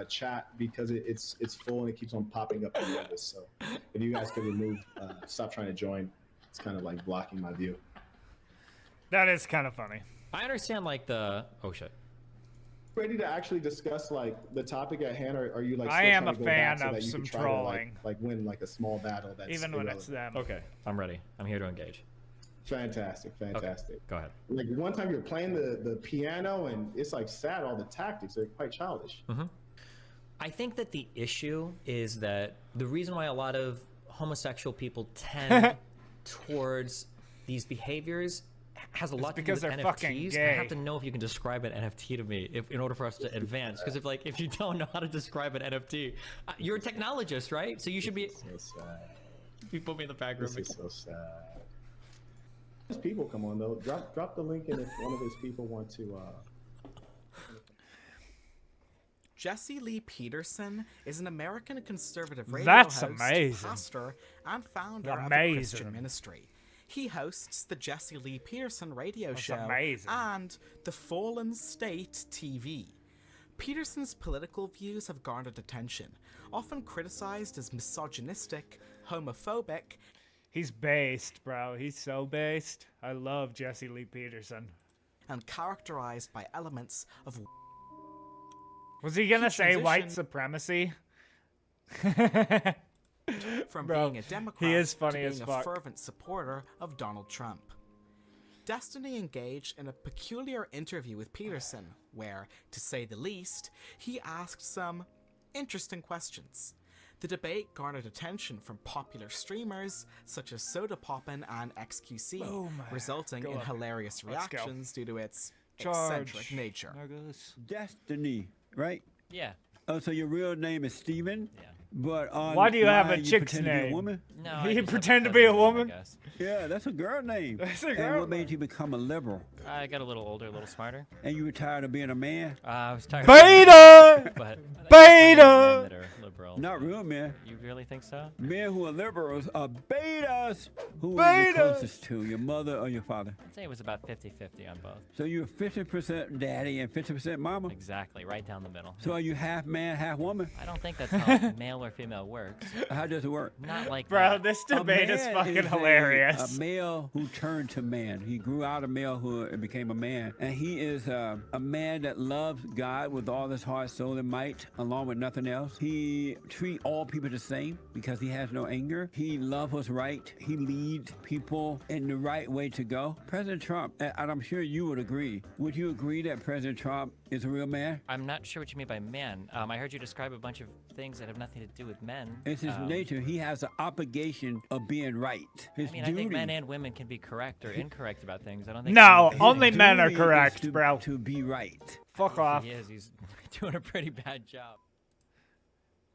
chat because it's full and it keeps on popping up in the others. So if you guys could remove, stop trying to join. It's kind of like blocking my view. That is kind of funny. I understand like the shit. Ready to actually discuss like the topic at hand, or are you like? I still am trying a to go back fan so of that you some can try trolling. To, like win like a small battle that's Even when it's them. Okay, I'm ready. I'm here to engage. Fantastic, fantastic. Go ahead. Like one time you're playing the piano and it's like sad. All the tactics are quite childish. I think that the issue is that the reason why a lot of homosexual people tend towards these behaviors has a lot to do because with they're fucking NFTs. I gay. have to know if you can describe an NFT to me in order for us to advance. Because if you don't know how to describe an NFT, you're a technologist, right? So you should be. So sad. You put me in the back room. This is so sad. Those people come on though. Drop the link in if one of his people want to. Jesse Lee Peterson is an American conservative radio That's host, amazing. pastor, and founder of the Amazing. Christian ministry. He hosts the Jesse Lee Peterson radio That's show amazing. and the Fallen State TV. Peterson's political views have garnered attention, often criticized as misogynistic, homophobic. He's based, bro. He's so based. I love Jesse Lee Peterson. And characterized by elements of. Was he gonna He say white transitioned- supremacy? From Bro, being a Democrat he is funny to being as a fuck. fervent supporter of Donald Trump. Destiny engaged in a peculiar interview with Peterson, where, to say the least, he asked some interesting questions. The debate garnered attention from popular streamers such as Soda Poppin and XQC, Boom. resulting Go in up. hilarious Let's go. reactions due to its Charge. eccentric nature. Destiny, right? Yeah. Oh, so your real name is Steven? Yeah. But Why do you have a online chick's pretend to be name? a woman? No, I You just have pretend to a be a name, I woman? guess. Yeah, that's a girl name. That's a And girl what made you become a liberal? I got a little older, a little smarter. And you were tired of being a man? I was tired. Beta! But I think Beta! men that are liberal. Not real men. You really think so? Men who are liberals are betas. Who are you Betas! closest to, your mother or your father? I'd say it was about 50-50 on both. So you're 50% daddy and 50% mama? Exactly, right down the middle. So are you half man, half woman? I don't think that's how male or female works. How does it work? Not like Bro, that. this A debate is man fucking is hilarious. A male who turned to man. He grew out of malehood and became a man. And he is a man that loves God with all his heart, soul, and might, along with nothing else. He treats all people the same because he has no anger. He loves what's right. He leads people in the right way to go. President Trump, and I'm sure you would agree. Would you agree that President Trump is a real man? I'm not sure what you mean by man. I heard you describe a bunch of things that have nothing to do with men. It's his nature. He has an obligation of being right. His I mean, duty. I think men and women can be correct or incorrect about things. I don't think. No, his only men are duty is correct, to, bro. To be right. Fuck off. He is. He's doing a pretty bad job.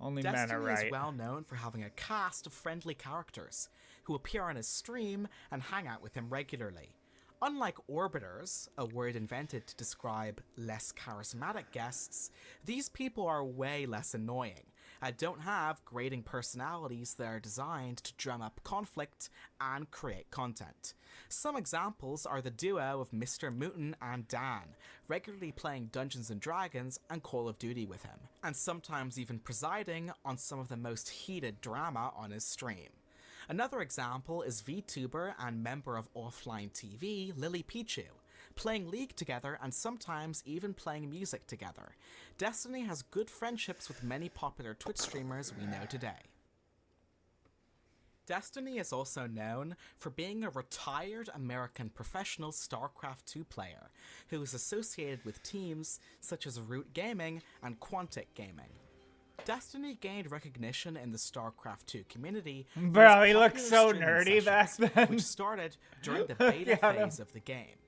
Only men Destiny are right. is well known for having a cast of friendly characters who appear on his stream and hang out with him regularly. Unlike orbiters, a word invented to describe less charismatic guests, these people are way less annoying and don't have grating personalities that are designed to drum up conflict and create content. Some examples are the duo of Mr. Mooten and Dan, regularly playing Dungeons & Dragons and Call of Duty with him, and sometimes even presiding on some of the most heated drama on his stream. Another example is VTuber and member of Offline TV, Lily Pichu, playing League together, and sometimes even playing music together. Destiny has good friendships with many popular Twitch streamers we know today. Destiny is also known for being a retired American professional StarCraft 2 player who is associated with teams such as Root Gaming and Quantic Gaming. Destiny gained recognition in the StarCraft 2 community. Bro, he looked so nerdy back then. Which started during the beta phase of the game.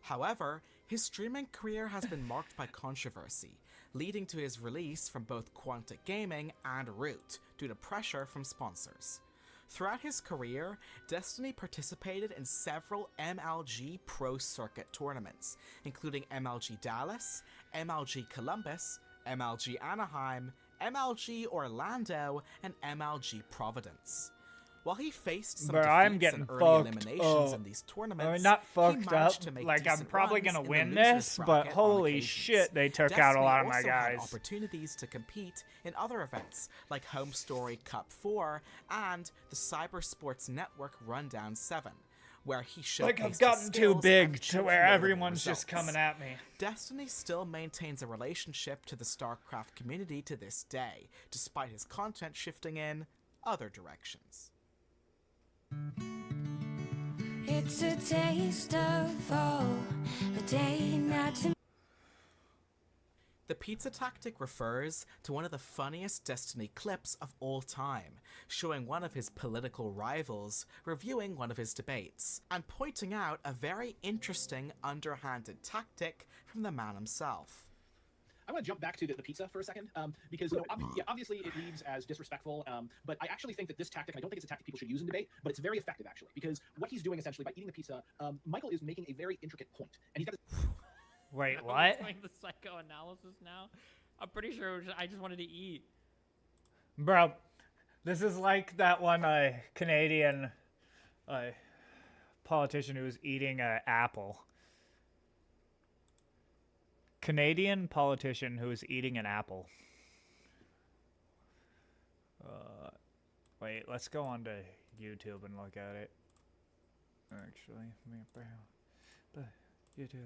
However, his streaming career has been marked by controversy, leading to his release from both Quantic Gaming and Root due to pressure from sponsors. Throughout his career, Destiny participated in several MLG Pro Circuit tournaments, including MLG Dallas, MLG Columbus, MLG Anaheim, MLG Orlando, and MLG Providence. While he faced some defeats and early eliminations in these tournaments, I mean, not fucked he managed up. to make Like, I'm decent probably runs gonna in win the losers this, but bracket on holy occasions. shit, they took out a Destiny lot of my also had guys. opportunities to compete in other events like Home Story Cup 4 and the Cyber Sports Network Rundown 7, where he showcased Like, I've his gotten too skills big and to achieved where notable everyone's just results. coming at me. Destiny still maintains a relationship to the StarCraft community to this day, despite his content shifting in other directions. It's a taste of fall, a day not to. The pizza tactic refers to one of the funniest Destiny clips of all time, showing one of his political rivals reviewing one of his debates, and pointing out a very interesting underhanded tactic from the man himself. I want to jump back to the pizza for a second, because obviously it reads as disrespectful, but I actually think that this tactic, I don't think it's a tactic people should use in debate, but it's very effective actually, because what he's doing essentially by eating the pizza, Michael is making a very intricate point, and he's got this... Wait, I'm what? doing the psychoanalysis now. I'm pretty sure I just wanted to eat. Bro, this is like that one Canadian politician who was eating an apple. Canadian politician who was eating an apple. Wait, let's go on to YouTube and look at it. Actually, YouTube.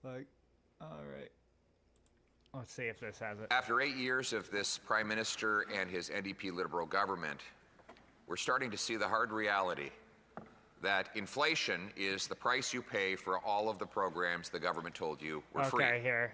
Like, all right. Let's see if this has it. After 8 years of this Prime Minister and his NDP Liberal government, we're starting to see the hard reality that inflation is the price you pay for all of the programs the government told you were free. Okay, here.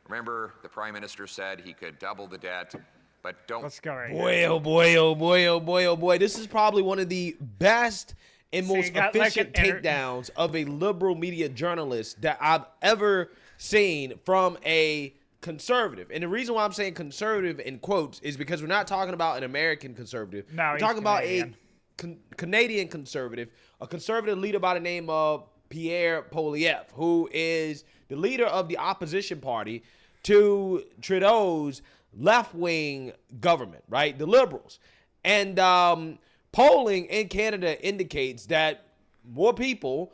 Remember, the Prime Minister said he could double the debt, but don't... Let's go right Boy, here. oh boy, oh boy, oh boy, oh boy. This is probably one of the best and So you most got, like, efficient an inter- takedowns of a liberal media journalist that I've ever seen from a conservative. And the reason why I'm saying conservative in quotes is because we're not talking about an American conservative. No, we're he's talking about Canadian. a Canadian conservative, a conservative leader by the name of Pierre Poilievre, who is the leader of the opposition party to Trudeau's left-wing government, right? The Liberals. And polling in Canada indicates that more people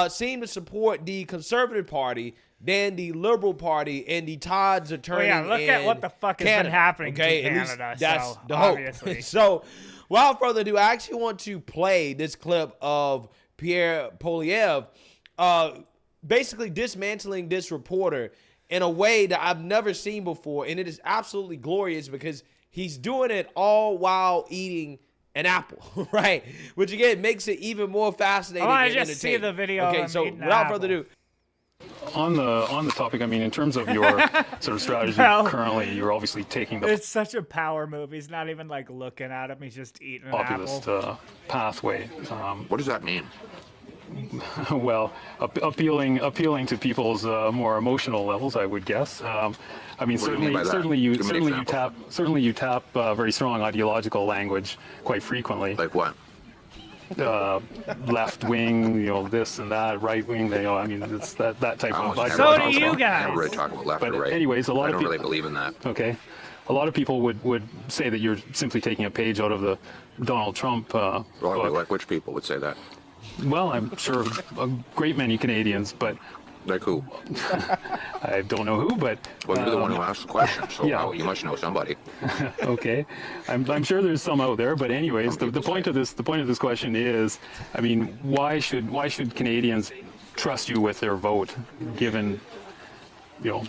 seem to support the Conservative Party than the Liberal Party, and the tides are turning. Well, yeah, look at what the fuck has been happening to at least Canada, that's so, the hope. obviously. So, without further ado, I actually want to play this clip of Pierre Poilievre basically dismantling this reporter in a way that I've never seen before, and it is absolutely glorious because he's doing it all while eating an apple, right? Which again makes it even more fascinating. I want and to just see entertaining. the video. Okay, of so him eating an without apple. further ado, On the topic, I mean, in terms of your sort of strategy Well, currently, you're obviously taking the It's such a power move. He's not even like looking at him. He's just eating an populist apple. pathway. What does that mean? Well, appealing to people's more emotional levels, I would guess. I mean, What do you mean by that? certainly Give me an you tap very strong ideological language quite frequently. Like what? Left wing, this and that, right wing. I mean, it's that type of. So do you guys. I don't really talk about left But or right. anyways, a lot I of don't people really believe in that. Okay. a lot of people would say that you're simply taking a page out of the Donald Trump book. Like which people would say that? Well, I'm sure a great many Canadians, but like who? I don't know who, but well, you're the one who asked the question, so yeah. You must know somebody. Okay, I'm sure there's some out there, but anyways, the point of this question is, I mean, why should Canadians trust you with their vote, given, you know,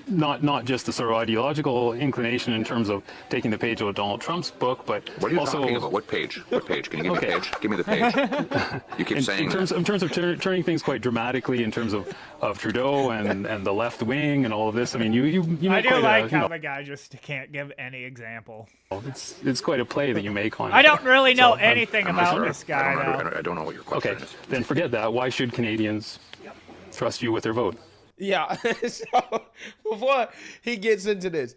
not just the sort of ideological inclination in terms of taking the page out of Donald Trump's book, but what are you also talking about? What page? What page? Can you give me the page? Give me the page. You keep saying in terms of turning things quite dramatically in terms of Trudeau and the left wing and all of this. I mean, you I make do quite like a, how the guy just can't give any example. It's quite a play that you make on it. I don't really know So, anything I'm about sorry. this guy, though. I don't know what your question Okay, is. then forget that. Why should Canadians trust you with their vote? Yeah. So before he gets into this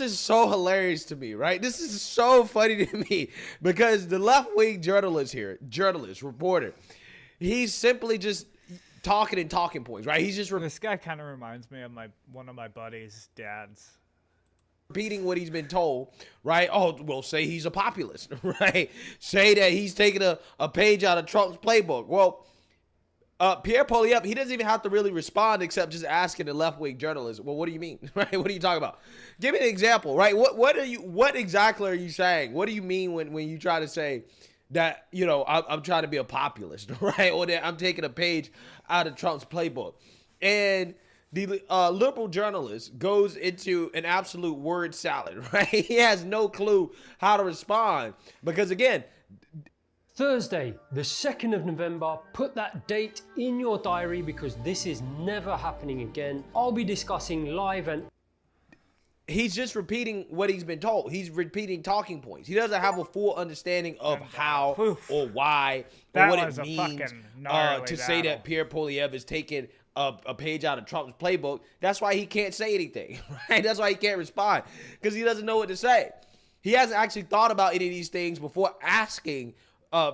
is so hilarious to me, right? This is so funny to me because the left-wing reporter, he's simply just talking in talking points, right? He's just this guy kind of reminds me of one of my buddy's dads. Repeating what he's been told, right? Oh, well, say he's a populist, right? Say that he's taking a page out of Trump's playbook. Well, Pierre Poilievre, he doesn't even have to really respond except just asking the left-wing journalist, well, what do you mean? Right? What are you talking about? Give me an example, right? What exactly are you saying? What do you mean when you try to say that, you know, I'm trying to be a populist, right? Or that I'm taking a page out of Trump's playbook. And the liberal journalist goes into an absolute word salad, right? He has no clue how to respond because, again, Thursday, the 2nd of November, put that date in your diary because this is never happening again. I'll be discussing live and... He's just repeating what he's been told. He's repeating talking points. He doesn't have a full understanding of how or why or what it means to say that Pierre Poilievre is taking a page out of Trump's playbook. That's why he can't say anything, right? That's why he can't respond because he doesn't know what to say. He hasn't actually thought about any of these things before asking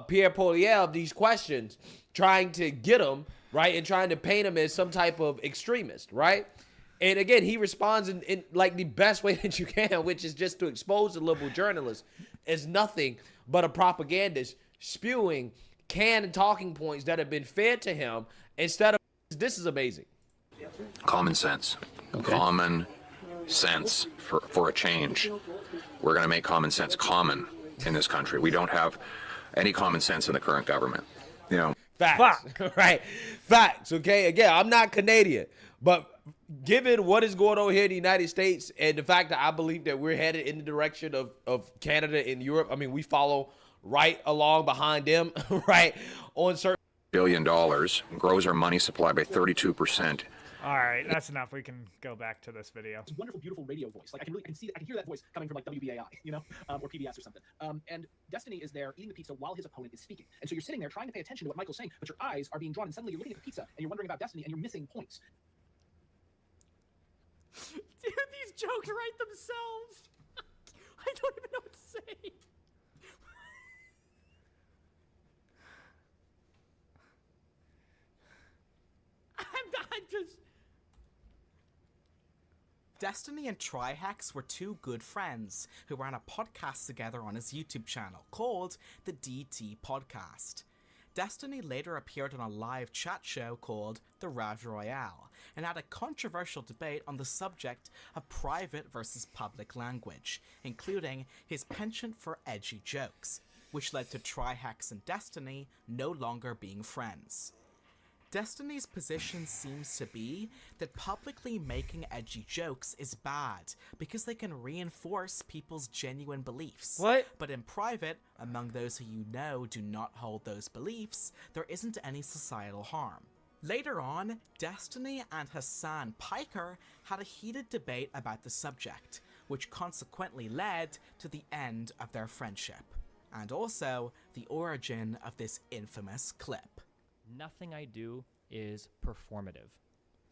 Pierre Poilievre these questions, trying to get him, right, and trying to paint him as some type of extremist, right? And again, he responds in like the best way that you can, which is just to expose the liberal journalist as nothing but a propagandist spewing canned talking points that have been fed to him instead of, this is amazing. Common sense. Okay. Common sense for a change. We're going to make common sense common in this country. We don't have any common sense in the current government. You know. Facts. Right. Facts. Okay. Again, I'm not Canadian, but given what is going on here in the United States and the fact that I believe that we're headed in the direction of Canada and Europe, I mean, we follow right along behind them, right? On certain $1 billion, grows our money supply by 32%. All right, that's enough. We can go back to this video. It's wonderful, beautiful radio voice. Like I can hear that voice coming from like WBAI, you know, or PBS or something. And Destiny is there eating the pizza while his opponent is speaking. And so you're sitting there trying to pay attention to what Michael's saying, but your eyes are being drawn, and suddenly you're looking at the pizza and you're wondering about Destiny and you're missing points. Dude, these jokes write themselves. I don't even know what to say. I'm just... Destiny and Trihex were two good friends who ran a podcast together on his YouTube channel called the DT Podcast. Destiny later appeared on a live chat show called The Ravage Royale and had a controversial debate on the subject of private versus public language, including his penchant for edgy jokes, which led to Trihex and Destiny no longer being friends. Destiny's position seems to be that publicly making edgy jokes is bad because they can reinforce people's genuine beliefs. What? But in private, among those who you know do not hold those beliefs, there isn't any societal harm. Later on, Destiny and Hassan Piker had a heated debate about the subject, which consequently led to the end of their friendship, and also the origin of this infamous clip. Nothing I do is performative.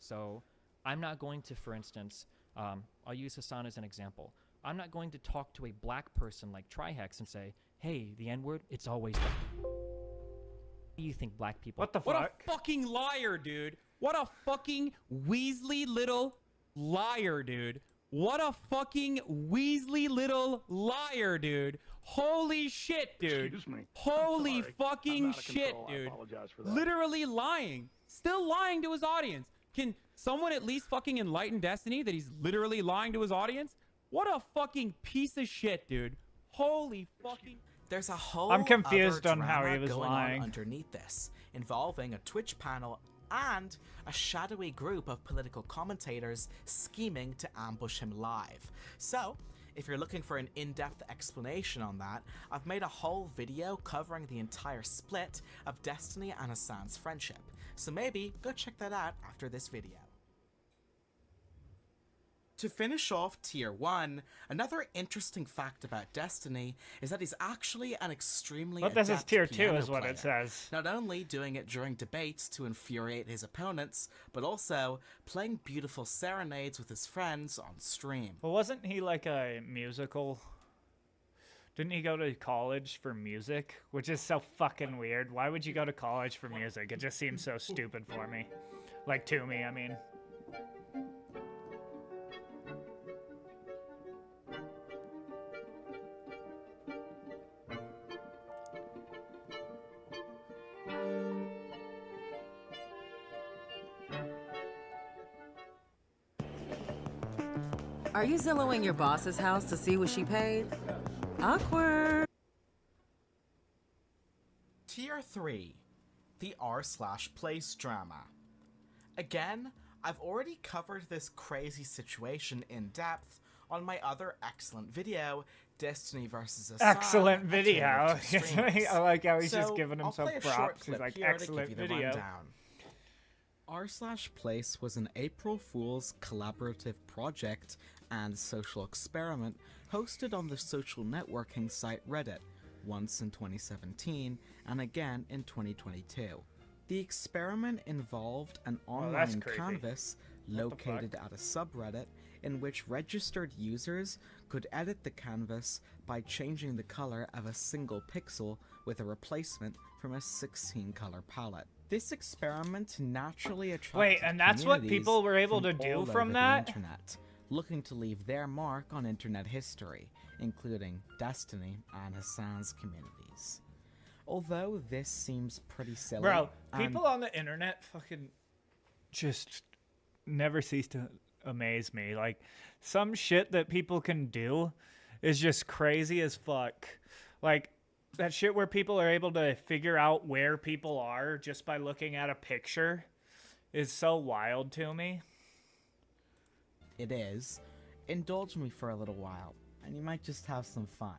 So I'm not going to, for instance, I'll use Hassan as an example. I'm not going to talk to a black person like Trihex and say, hey, the N-word, it's always black. What do you think black people... What the fuck? What a fucking liar, dude. What a fucking Weasley little liar, dude. What a fucking Weasley little liar, dude. Holy shit, dude. Excuse me. Holy Sorry. fucking I'm out of shit, control. I dude. apologize for that. Literally lying. Still lying to his audience. Can someone at least fucking enlighten Destiny that he's literally lying to his audience? What a fucking piece of shit, dude. Holy fucking... There's a whole I'm confused other on how he drama was going lying. on underneath this, involving a Twitch panel and a shadowy group of political commentators scheming to ambush him live. So, if you're looking for an in-depth explanation on that, I've made a whole video covering the entire split of Destiny and Hassan's friendship. So maybe go check that out after this video. To finish off Tier 1, another interesting fact about Destiny is that he's actually an extremely But this is adept Tier 2 piano is what it player. says. Not only doing it during debates to infuriate his opponents, but also playing beautiful serenades with his friends on stream. Well, wasn't he like a musical? Didn't he go to college for music? Which is so fucking weird. Why would you go to college for music? It just seems so stupid for me. Like, to me, I mean. Are you Zillowing your boss's house to see what she paid? Awkward. Tier 3, the r/place drama. Again, I've already covered this crazy situation in depth on my other excellent video, Destiny vs. Hassan. Excellent at video. Taylor Streams. I like how he's just So, giving I'll himself play a short props. He's clip like, here to excellent give you the video. rundown. r/place was an April Fool's collaborative project and social experiment hosted on the social networking site Reddit, once in 2017 and again in 2022. The experiment involved an that's online creepy. canvas What the located at a subreddit in which registered users could edit the canvas by changing the color of a single pixel with a replacement from a 16-color palette. This experiment naturally attracted Wait, and that's what communities people were able to from do all from over that? the internet, looking to leave their mark on internet history, including Destiny and Hassan's communities. Although this seems pretty silly, Bro, and people on the internet fucking just never cease to amaze me. Like, some shit that people can do is just crazy as fuck. Like, that shit where people are able to figure out where people are just by looking at a picture is so wild to me. it is, indulge me for a little while, and you might just have some fun.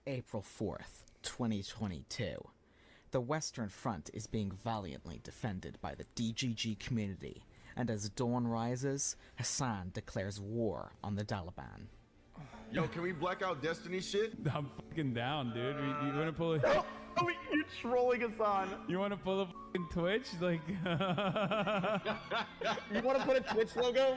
April 4th, 2022. The Western Front is being valiantly defended by the DGG community, and as dawn rises, Hassan declares war on the Taliban. Yo, can we black out Destiny shit? I'm fucking down, dude. You want to pull it? Oh, you're trolling Hassan. You want to pull a fucking Twitch? Like, You want to put a Twitch logo?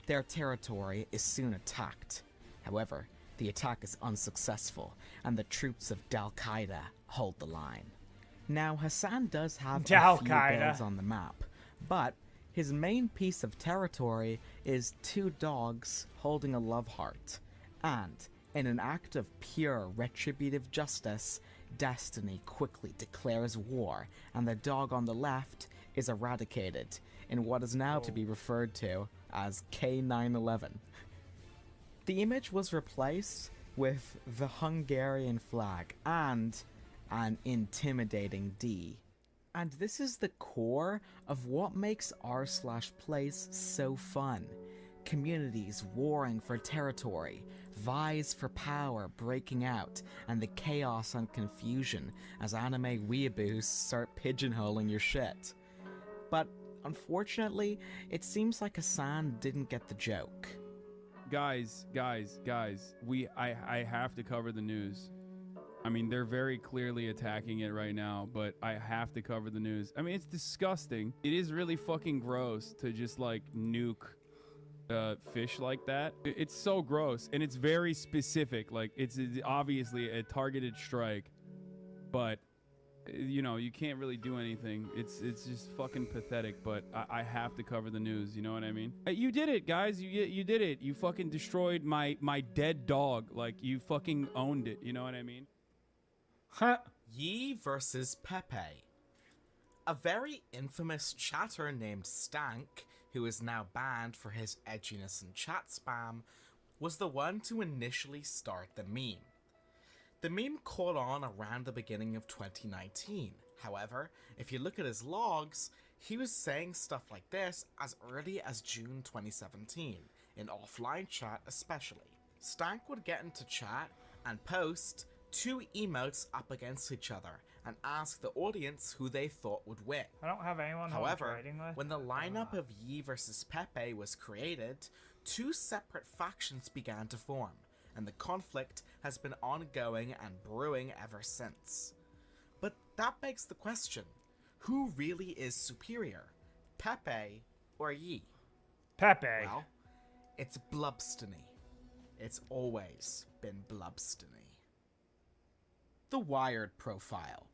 Their territory is soon attacked. However, the attack is unsuccessful, and the troops of Al-Qaeda hold the line. Now, Hassan does have a few Al-Qaeda. builds on the map, but his main piece of territory is 2 dogs holding a love heart. And, in an act of pure retributive justice, Destiny quickly declares war, and the dog on the left is eradicated in what is now to be referred to as K911. The image was replaced with the Hungarian flag and an intimidating D. And this is the core of what makes r/place so fun. Communities warring for territory, vies for power breaking out, and the chaos and confusion as anime weeaboos start pigeonholing your shit. But unfortunately, it seems like Hassan didn't get the joke. guys, I have to cover the news. I mean, they're very clearly attacking it right now, but I have to cover the news. I mean, it's disgusting. It is really fucking gross to just like nuke fish like that. It's so gross, and it's very specific. Like, it's obviously a targeted strike, but you know, you can't really do anything. It's just fucking pathetic, but I have to cover the news, you know what I mean? You did it, guys. You did it. You fucking destroyed my dead dog. Like, you fucking owned it, you know what I mean? Huh. Yi versus Pepe. A very infamous chatter named Stank, who is now banned for his edginess and chat spam, was the one to initially start the meme. The meme caught on around the beginning of 2019. However, if you look at his logs, he was saying stuff like this as early as June 2017, in offline chat especially. Stank would get into chat and post 2 emotes up against each other and ask the audience who they thought would win. I don't have anyone who I'm However, trading with. when the lineup of Yi versus Pepe was created, 2 separate factions began to form, and the conflict has been ongoing and brewing ever since. But that begs the question, who really is superior, Pepe or Yi? Pepe. Well, it's Blubstony. It's always been Blubstony. The Wired profile.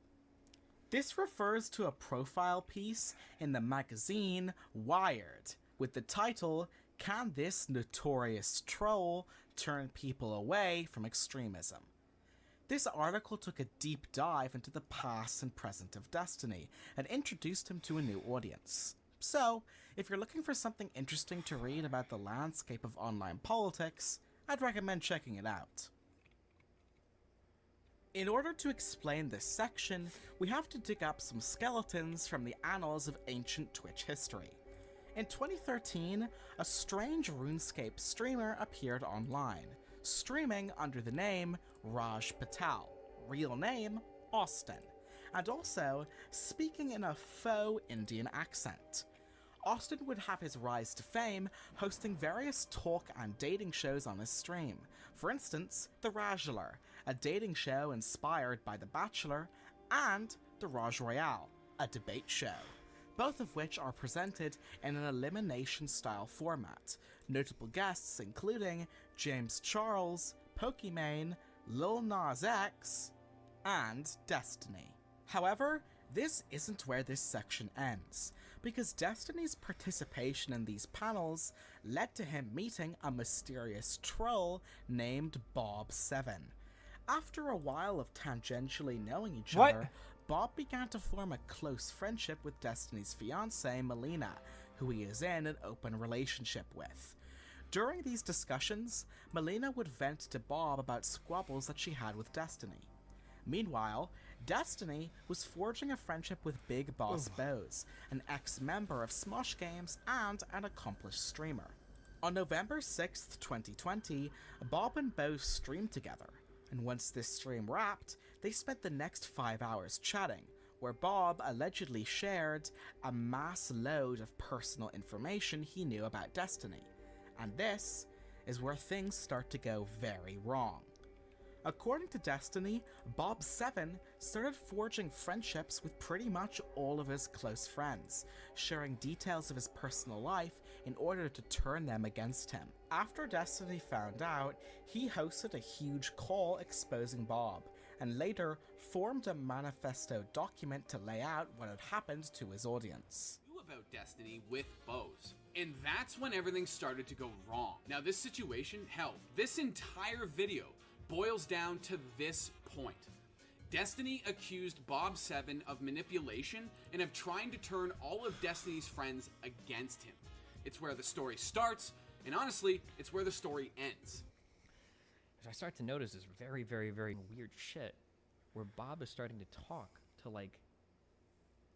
This refers to a profile piece in the magazine Wired with the title, "Can This Notorious Troll Turn People Away from Extremism?" This article took a deep dive into the past and present of Destiny and introduced him to a new audience. So, if you're looking for something interesting to read about the landscape of online politics, I'd recommend checking it out. In order to explain this section, we have to dig up some skeletons from the annals of ancient Twitch history. In 2013, a strange RuneScape streamer appeared online, streaming under the name Raj Patel, real name Austin, and also speaking in a faux Indian accent. Austin would have his rise to fame hosting various talk and dating shows on his stream. For instance, The Rajular, a dating show inspired by The Bachelor, and The Raj Royale, a debate show, both of which are presented in an elimination-style format. Notable guests including James Charles, Pokimane, Lil Nas X, and Destiny. However, this isn't where this section ends, because Destiny's participation in these panels led to him meeting a mysterious troll named Bob7. After a while of tangentially knowing each other, Bob began to form a close friendship with Destiny's fiancée, Melina, who he is in an open relationship with. During these discussions, Melina would vent to Bob about squabbles that she had with Destiny. Meanwhile, Destiny was forging a friendship with Big Boss Bose, an ex-member of Smosh Games and an accomplished streamer. On November 6th, 2020, Bob and Bose streamed together, and once this stream wrapped, they spent the next 5 hours chatting, where Bob allegedly shared a mass load of personal information he knew about Destiny. And this is where things start to go very wrong. According to Destiny, Bob7 started forging friendships with pretty much all of his close friends, sharing details of his personal life in order to turn them against him. After Destiny found out, he hosted a huge call exposing Bob, and later formed a manifesto document to lay out what had happened to his audience. About Destiny with Bose. And that's when everything started to go wrong. Now this situation, hell, this entire video boils down to this point. Destiny accused Bob7 of manipulation and of trying to turn all of Destiny's friends against him. It's where the story starts, and honestly, it's where the story ends. I start to notice this very, very, very weird shit where Bob is starting to talk to, like,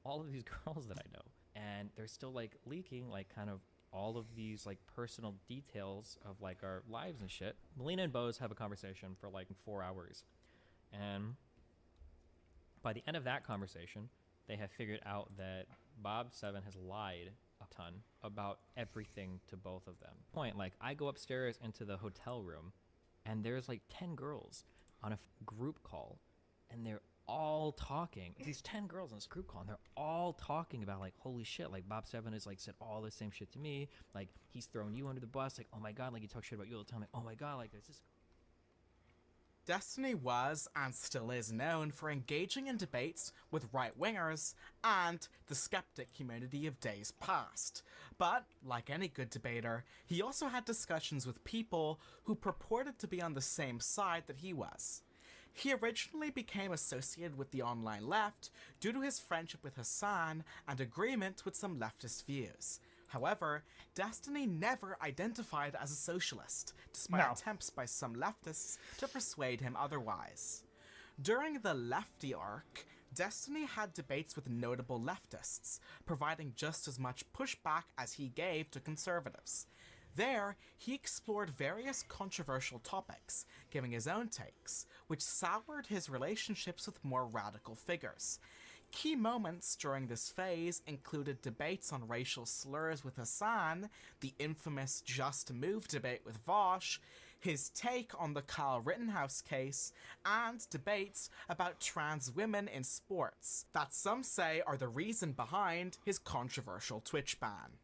all of these girls that I know. And they're still, like, leaking, like, kind of all of these, like, personal details of, like, our lives and shit. Melina and Bose have a conversation for, like, 4 hours. And by the end of that conversation, they have figured out that Bob7 has lied a ton about everything to both of them. Point, like, I go upstairs into the hotel room, and there's, like, 10 girls on a group call, and they're all talking. These 10 girls in this group call, and they're all talking about, like, holy shit, like, Bob7 has, like, said all the same shit to me. Like, he's throwing you under the bus. Like, oh my god, like, he talks shit about you all the time. Like, oh my god, like, there's this. Destiny was and still is known for engaging in debates with right-wingers and the skeptic community of days past. But, like any good debater, he also had discussions with people who purported to be on the same side that he was. He originally became associated with the online left due to his friendship with Hassan and agreement with some leftist views. However, Destiny never identified as a socialist, despite attempts by some leftists to persuade him otherwise. During the Lefty arc, Destiny had debates with notable leftists, providing just as much pushback as he gave to conservatives. There, he explored various controversial topics, giving his own takes, which soured his relationships with more radical figures. Key moments during this phase included debates on racial slurs with Hassan, the infamous Just Move debate with Vosh, his take on the Kyle Rittenhouse case, and debates about trans women in sports, that some say are the reason behind his controversial Twitch ban.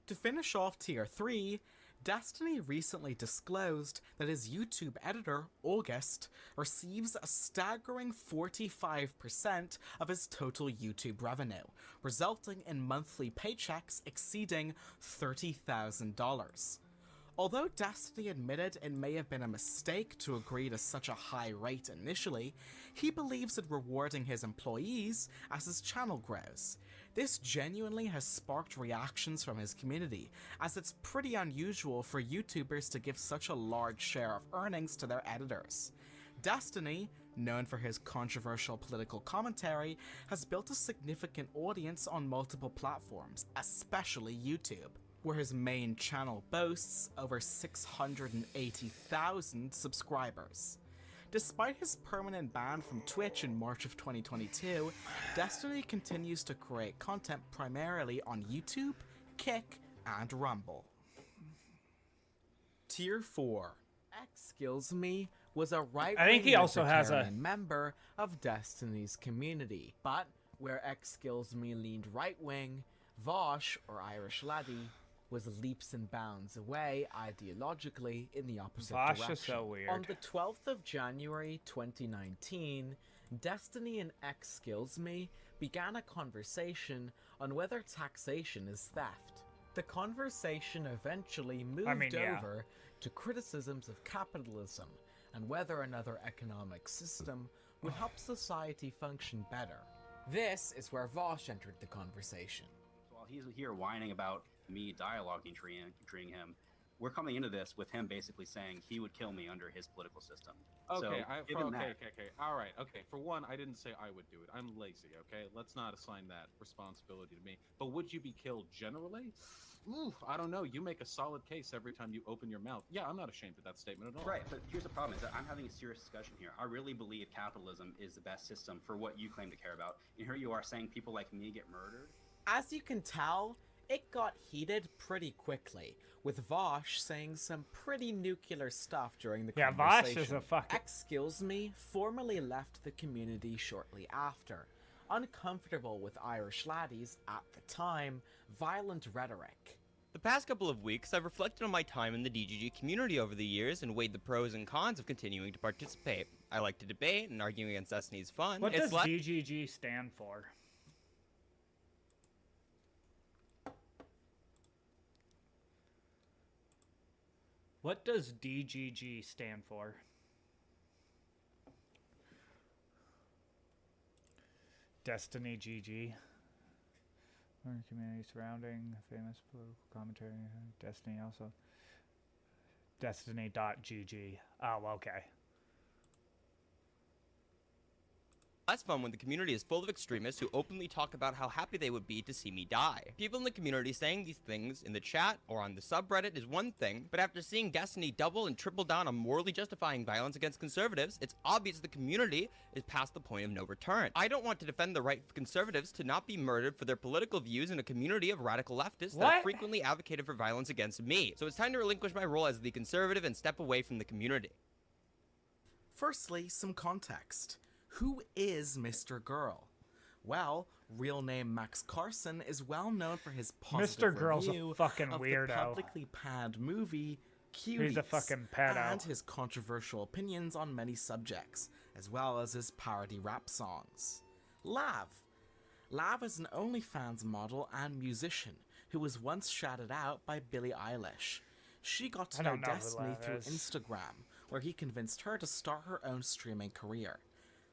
To finish off Tier 3, Destiny recently disclosed that his YouTube editor, August, receives a staggering 45% of his total YouTube revenue, resulting in monthly paychecks exceeding $30,000. Although Destiny admitted it may have been a mistake to agree to such a high rate initially, he believes in rewarding his employees as his channel grows. This genuinely has sparked reactions from his community, as it's pretty unusual for YouTubers to give such a large share of earnings to their editors. Destiny, known for his controversial political commentary, has built a significant audience on multiple platforms, especially YouTube, where his main channel boasts over 680,000 subscribers. Despite his permanent ban from Twitch in March of 2022, Destiny continues to create content primarily on YouTube, Kick, and Rumble. Tier 4. Xkillsme was a right-wing I think he also has a member of Destiny's community, but where Xkillsme leaned right-wing, Vosh, or Irish Laddie, was leaps and bounds away ideologically in the opposite Vosh direction. is so weird. On the 12th of January 2019, Destiny and Xkillsme began a conversation on whether taxation is theft. The conversation eventually moved over to criticisms of capitalism and whether another economic system would help society function better. This is where Vosh entered the conversation. While he's here whining about me dialoguing treating him, we're coming into this with him basically saying he would kill me under his political system. Okay, So, okay. All right, okay. For one, I didn't say I would do it. I'm lazy, okay? Let's not assign that responsibility to me. But would you be killed generally? Ooh, I don't know. You make a solid case every time you open your mouth. Yeah, I'm not ashamed of that statement at all. Right, but here's the problem is that I'm having a serious discussion here. I really believe capitalism is the best system for what you claim to care about. And here you are saying people like me get murdered? As you can tell, it got heated pretty quickly, with Vosh saying some pretty nuclear stuff during the conversation. Vosh is a fucking... Xkillsme formally left the community shortly after, uncomfortable with Irish Laddie's, at the time, violent rhetoric. The past couple of weeks, I've reflected on my time in the DGG community over the years and weighed the pros and cons of continuing to participate. I like to debate, and arguing against Destiny is fun. What does DGG stand for? What does DGG stand for? Destiny GG. Community surrounding famous political commentary. Destiny also. Destiny.gg. Oh, okay. Less fun when the community is full of extremists who openly talk about how happy they would be to see me die. People in the community saying these things in the chat or on the subreddit is one thing, but after seeing Destiny double and triple down on morally justifying violence against conservatives, it's obvious the community is past the point of no return. I don't want to defend the right of conservatives to not be murdered for their political views in a community of radical leftists that have frequently advocated for violence against me. So it's time to relinquish my role as the conservative and step away from the community. Firstly, some context. Who is Mr. Girl? Well, real name Max Carson is well known for his positive Mr. Girl's review a fucking of weirdo. the publicly panned movie cuties, He's a fucking pedo. and his controversial opinions on many subjects, as well as his parody rap songs. Lav. Lav is an OnlyFans model and musician who was once shouted out by Billie Eilish. She got to I know don't know who Destiny Lav through is. Instagram, where he convinced her to start her own streaming career.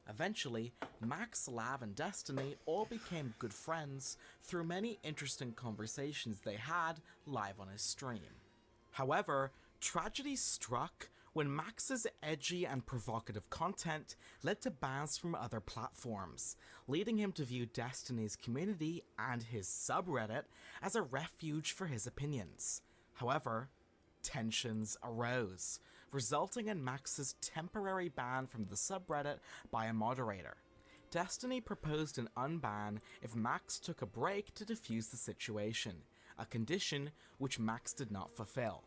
Eventually, Max, Lav, and Destiny all became good friends through many interesting conversations they had live on his stream. However, tragedy struck when Max's edgy and provocative content led to bans from other platforms, leading him to view Destiny's community and his subreddit as a refuge for his opinions. However, tensions arose, resulting in Max's temporary ban from the subreddit by a moderator. Destiny proposed an unban if Max took a break to defuse the situation, a condition which Max did not fulfill.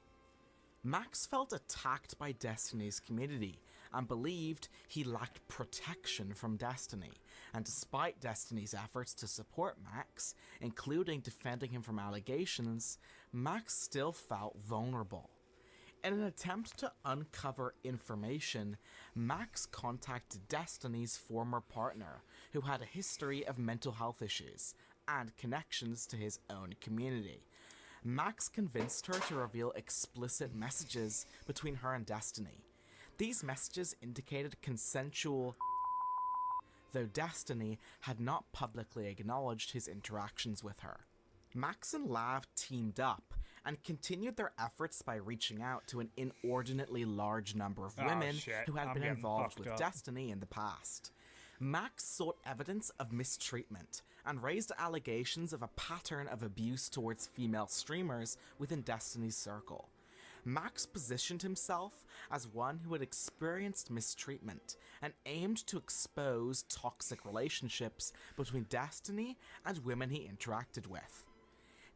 Max felt attacked by Destiny's community and believed he lacked protection from Destiny, and despite Destiny's efforts to support Max, including defending him from allegations, Max still felt vulnerable. In an attempt to uncover information, Max contacted Destiny's former partner, who had a history of mental health issues and connections to his own community. Max convinced her to reveal explicit messages between her and Destiny. These messages indicated consensual, though Destiny had not publicly acknowledged his interactions with her. Max and Lav teamed up and continued their efforts by reaching out to an inordinately large number of women who had been involved with Destiny in the past. Max sought evidence of mistreatment and raised allegations of a pattern of abuse towards female streamers within Destiny's circle. Max positioned himself as one who had experienced mistreatment and aimed to expose toxic relationships between Destiny and women he interacted with.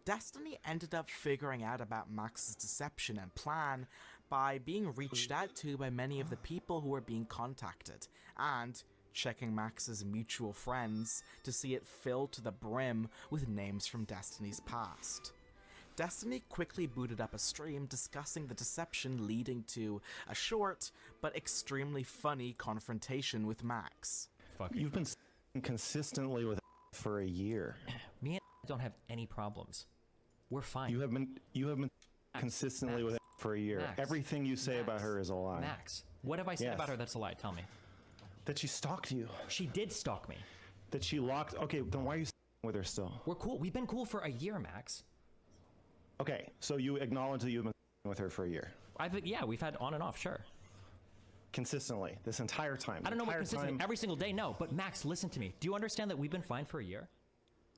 Destiny ended up figuring out about Max's deception and plan by being reached out to by many of the people who were being contacted, and checking Max's mutual friends to see it filled to the brim with names from Destiny's past. Destiny quickly booted up a stream discussing the deception, leading to a short but extremely funny confrontation with Max. You've been consistently with for a year. Me and don't have any problems. We're fine. You have been consistently with for a year. Max. Everything you say about her is a lie. Max, what have I said Yes. about her that's a lie? Tell me. That she stalked you. She did stalk me. That she locked. Okay, then why are you with her still? We're cool. We've been cool for a year, Max. Okay, so you acknowledge that you've been with her for a year. Yeah, we've had on and off, sure. Consistently, this entire time. I don't know what Entire consistently. time- Every single day, no. But Max, listen to me. Do you understand that we've been fine for a year?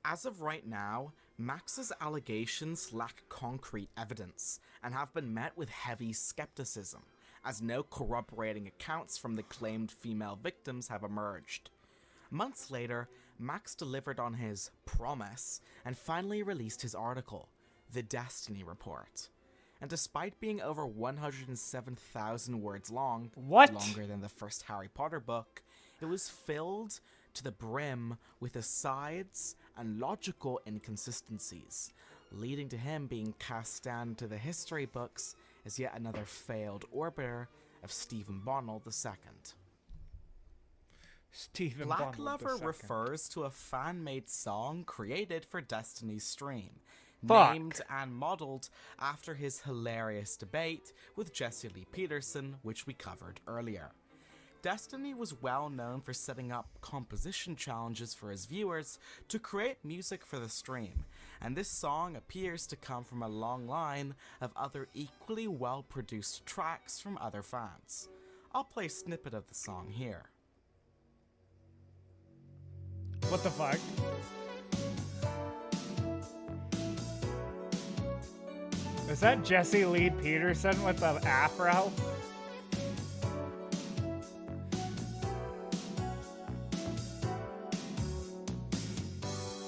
As of right now, Max's allegations lack concrete evidence and have been met with heavy skepticism, as no corroborating accounts from the claimed female victims have emerged. Months later, Max delivered on his promise and finally released his article, The Destiny Report. And despite being over 107,000 words long, longer than the first Harry Potter book, it was filled to the brim with asides and logical inconsistencies, leading to him being cast down to the history books as yet another failed orbiter of Stephen Bonnell II. Stephen Black Bonnell Lover II. refers to a fan-made song created for Destiny's stream, Fuck. named and modeled after his hilarious debate with Jesse Lee Peterson, which we covered earlier. Destiny was well known for setting up composition challenges for his viewers to create music for the stream, and this song appears to come from a long line of other equally well-produced tracks from other fans. I'll play a snippet of the song here. What the fuck? Is that Jesse Lee Peterson with the afro?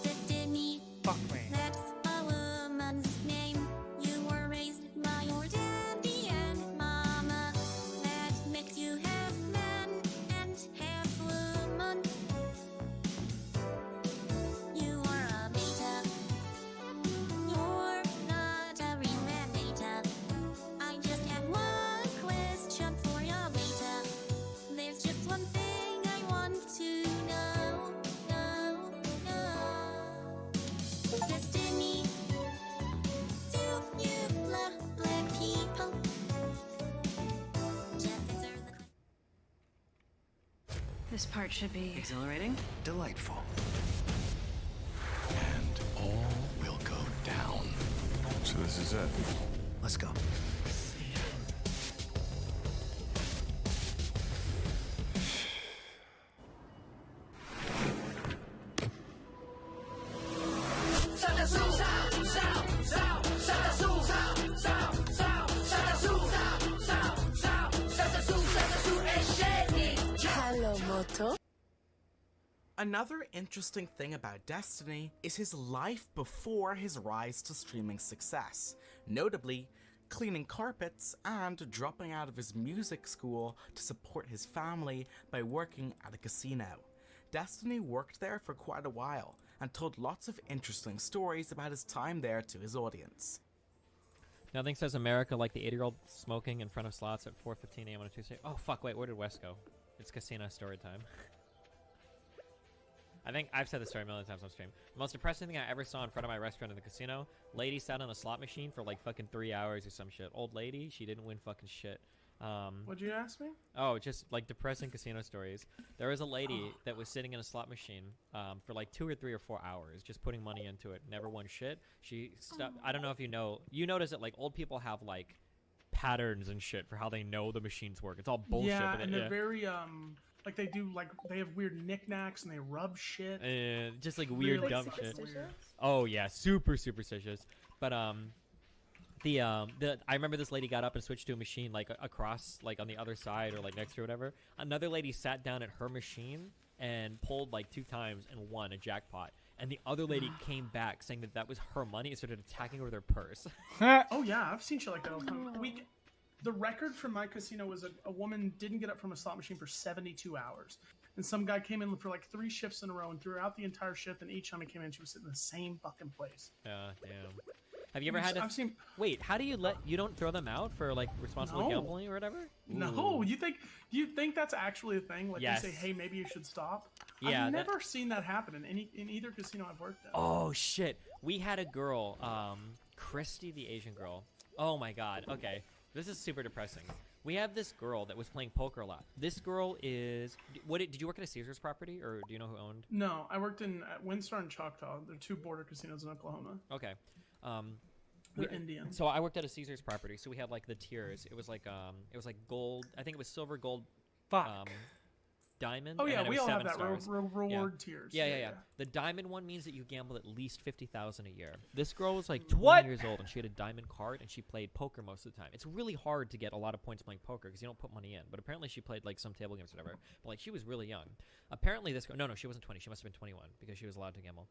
Destiny. Fuck me. That's a woman's name. You were raised by your daddy and mama. That makes you half man and half woman. You are a beta. You're not a real man beta. I just have This part should be exhilarating. Delightful. And all will go down. So this is it. Let's go. Hello, Moto. Another interesting thing about Destiny is his life before his rise to streaming success, notably cleaning carpets and dropping out of his music school to support his family by working at a casino. Destiny worked there for quite a while and told lots of interesting stories about his time there to his audience. Nothing says America like the 80-year-old smoking in front of slots at 4:15 a.m. on a Tuesday. Oh, fuck, wait, where did Wes go? It's casino story time. I think I've said this story a million times on stream. The most depressing thing I ever saw in front of my restaurant in the casino, lady sat on a slot machine for like fucking 3 hours or some shit. Old lady, she didn't win fucking shit. What'd you ask me? Oh, just like depressing casino stories. There was a lady that was sitting in a slot machine for like 2 or 3 or 4 hours, just putting money into it, never won shit. She stopped. I don't know if you notice that like old people have like patterns and shit for how they know the machines work. It's all bullshit. Yeah, but and they're very like they have weird knicknacks and they rub shit. Just like weird Really dumb fucking shit. weird. Oh yeah, super superstitious. But I remember this lady got up and switched to a machine like across, like on the other side or like next to or whatever. Another lady sat down at her machine and pulled like 2 times and won a jackpot. And the other lady came back saying that that was her money and started attacking her with her purse. Oh yeah, I've seen shit like that all the time. The record for my casino was a woman didn't get up from a slot machine for 72 hours. And some guy came in for like 3 shifts in a row, and throughout the entire shift, and each time he came in, she was sitting in the same fucking place. Yeah, damn. Have you ever had to... I've seen... Wait, how do you you don't throw them out for like responsible No. gambling or whatever? No, do you think that's actually a thing? Like Yes. they say, hey, maybe you should stop? Yeah, I've that- never seen that happen in either casino I've worked at. Oh shit. We had a girl, Christy the Asian girl. Oh my god. Okay. This is super depressing. We have this girl that was playing poker a lot. This girl is did you work at a Caesars property, or do you know who owned? No, I worked at Windstar and Choctaw. They're 2 border casinos in Oklahoma. Okay. They're Indian. So I worked at a Caesars property. So we had like the tiers. It was like gold. I think it was silver, gold, diamond. Oh, and yeah, then it we was all have 7 that stars. reward tiers. Yeah, Yeah, yeah. yeah. The diamond one means that you gamble at least 50,000 a year. This girl was like 20 What? years old and she had a diamond card and she played poker most of the time. It's really hard to get a lot of points playing poker because you don't put money in. But apparently she played like some table games or whatever. But like she was really young. Apparently this girl, no, she wasn't 20. She must have been 21 because she was allowed to gamble.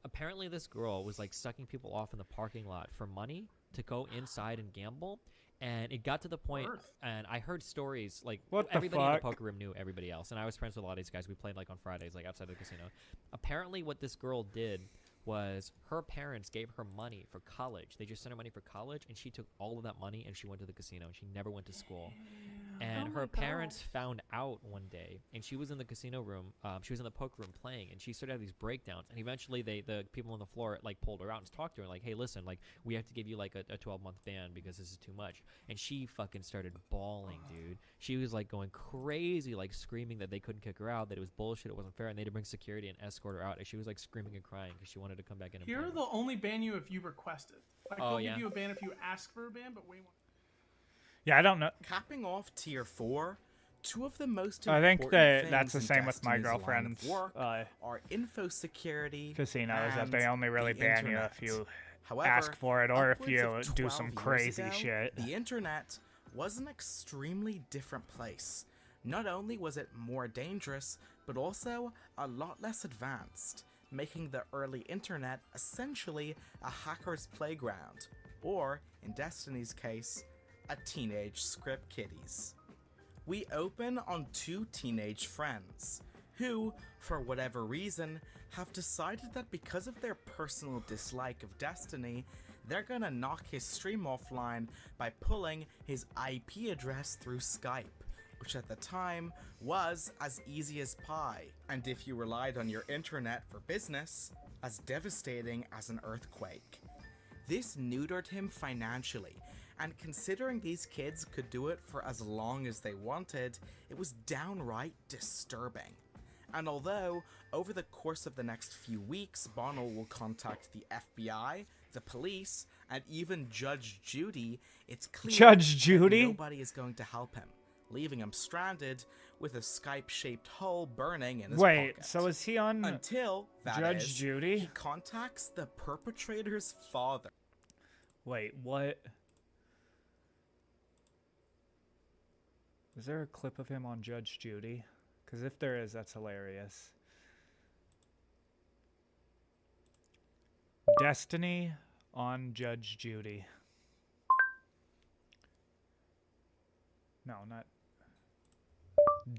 Apparently this girl was like sucking people off in the parking lot for money to go inside and gamble. And it got to the point, and I heard stories, like, What the everybody in the fuck? poker room knew everybody else. And I was friends with a lot of these guys. We played, like, on Fridays, like, outside the casino. Apparently, what this girl did was her parents gave her money for college. They just sent her money for college, and she took all of that money, and she went to the casino, and she never went to school. And her parents found out one day, and she was in the casino room. She was in the poker room playing, and she started having these breakdowns. And eventually, the people on the floor like pulled her out and talked to her, like, "Hey, listen, like we have to give you like a 12-month ban because this is too much." And she fucking started bawling, dude. She was like going crazy, like screaming that they couldn't kick her out, that it was bullshit, it wasn't fair, and they had to bring security and escort her out. And she was like screaming and crying because she wanted to come back in and Here play. they'll only ban you if you request it. Like Oh, they'll yeah. give you a ban if you ask for a ban, but way more. Yeah, I don't know. Capping off tier 4, 2 of the most I think important that things that's the in same with my Destiny's line of girlfriend's work are info security casinos, that and they only really the ban you internet. if you However, ask for it or if upwards you of do 12 some years crazy ago, shit. The internet was an extremely different place. Not only was it more dangerous, but also a lot less advanced, making the early internet essentially a hacker's playground, or, in Destiny's case, a teenage script kiddies. We open on 2 teenage friends, who, for whatever reason, have decided that because of their personal dislike of Destiny, they're gonna knock his stream offline by pulling his IP address through Skype, which at the time was as easy as pie, and if you relied on your internet for business, as devastating as an earthquake. This neutered him financially, And considering these kids could do it for as long as they wanted, it was downright disturbing. And although, over the course of the next few weeks, Bonnell will contact the FBI, the police, and even Judge Judy, it's clear Judge Judy? that nobody is going to help him, leaving him stranded with a Skype-shaped hole burning in his Wait, pocket. so is he on Until, that Judge is, Judy? he contacts the perpetrator's father. Wait, what? Is there a clip of him on Judge Judy? Because if there is, that's hilarious. Destiny on Judge Judy. No, not...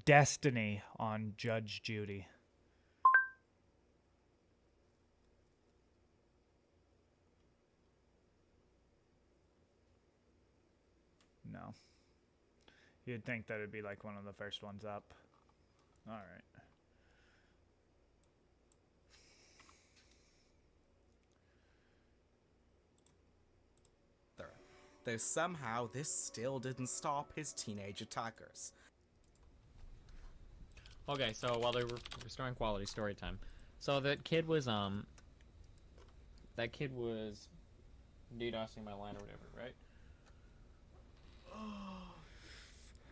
Destiny on Judge Judy. No. You'd think that would be like one of the first ones up. Alright. Though somehow this still didn't stop his teenage attackers. Okay, so while they were restoring quality story time, so that kid was DDoSing my line or whatever, right? Oh,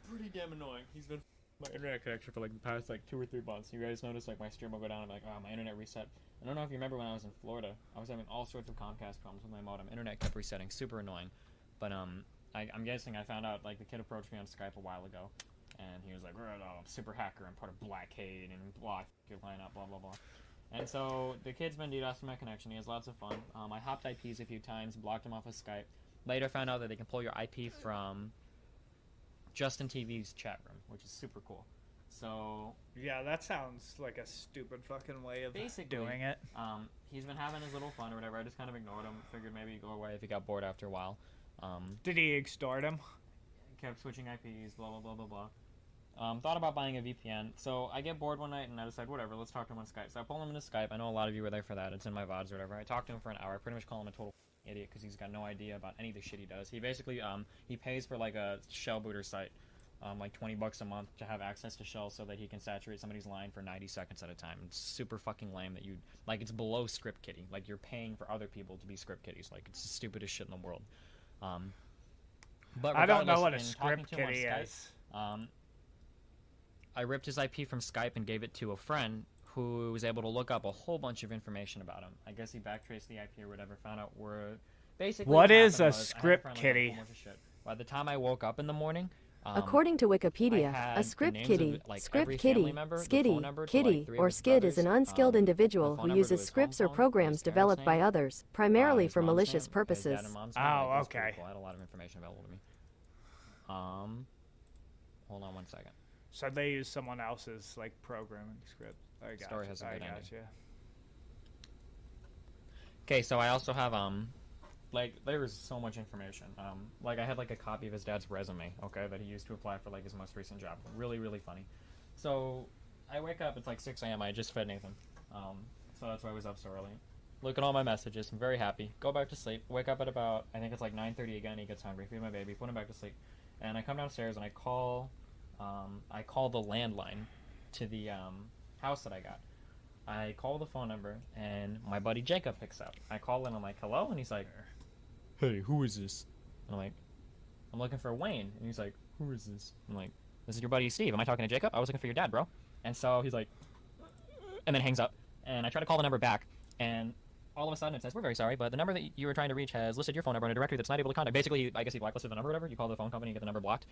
pretty damn annoying. He's been my internet connection for like the past like 2 or 3 months. You guys notice like my stream will go down. I'm like, oh, my internet reset. I don't know if you remember when I was in Florida. I was having all sorts of Comcast problems with my modem. Internet kept resetting, super annoying. But I'm guessing I found out like the kid approached me on Skype a while ago, and he was like, I'm super hacker. I'm part of Blackade and block your lineup, blah blah blah. And so the kid's been DDoSing my connection. He has lots of fun. I hopped IPs a few times, blocked him off of Skype. Later found out that they can pull your IP from Justin TV's chat room, which is super cool. So yeah, that sounds like a stupid fucking way of doing it. He's been having his little fun or whatever. I just kind of ignored him. Figured maybe he'd go away if he got bored after a while. Did he extort him? Kept switching IPs, blah blah blah blah blah. Thought about buying a VPN. So I get bored one night and I decide, whatever, let's talk to him on Skype. So I pull him into Skype. I know a lot of you were there for that. It's in my VODs or whatever. I talked to him for an hour. I pretty much call him a total idiot because he's got no idea about any of the shit he does. He basically he pays for like a shell booter site, like $20 a month to have access to shell so that he can saturate somebody's line for 90 seconds at a time. It's super fucking lame that you like. It's below script kiddie. Like you're paying for other people to be script kiddies. Like it's the stupidest shit in the world. But I don't know what a in script talking to him on kiddie Skype, is. I ripped his IP from Skype and gave it to a friend who was able to look up a whole bunch of information about him. I guess he backtraced the IP or whatever, found out where basically What is happened a was I had script friend look up a whole kiddie? bunch of shit. By the time I woke up in the morning, According to I Wikipedia, had a the script names kiddie, of, like, script every family kiddie, member, the skiddy, phone number to, kiddie, like, 3 or of his skid is an brothers, unskilled individual phone who number to uses his scripts or home phone, programs his parents' developed by name, others, primarily his for mom's malicious name, his dad purposes. and mom's name. Oh, Like, that's pretty okay. cool. I had a lot of information available to me. Hold on one second. So they use someone else's like programming script. I got Story you. has a I good got ending. you. Okay, so I also have like there's so much information. Like I had like a copy of his dad's resume, okay, that he used to apply for like his most recent job. Really, really funny. So I wake up, it's like 6 a.m. I just fed Nathan. So that's why I was up so early. Look at all my messages. I'm very happy. Go back to sleep. Wake up at about, I think it's like 9:30 again. He gets hungry. Feed my baby. Put him back to sleep. And I come downstairs and I call the landline to the house that I got. I call the phone number and my buddy Jacob picks up. I call in. I'm like, hello, and he's like, hey, who is this? And I'm like, I'm looking for Wayne. And he's like, who is this? I'm like, this is your buddy Steve. Am I talking to Jacob? I was looking for your dad, bro. And so he's like, and then hangs up. And I try to call the number back, and all of a sudden it says, we're very sorry, but the number that you were trying to reach has listed your phone number in a directory that's not able to contact. Basically, I guess he blacklisted the number or whatever. You call the phone company and get the number blocked.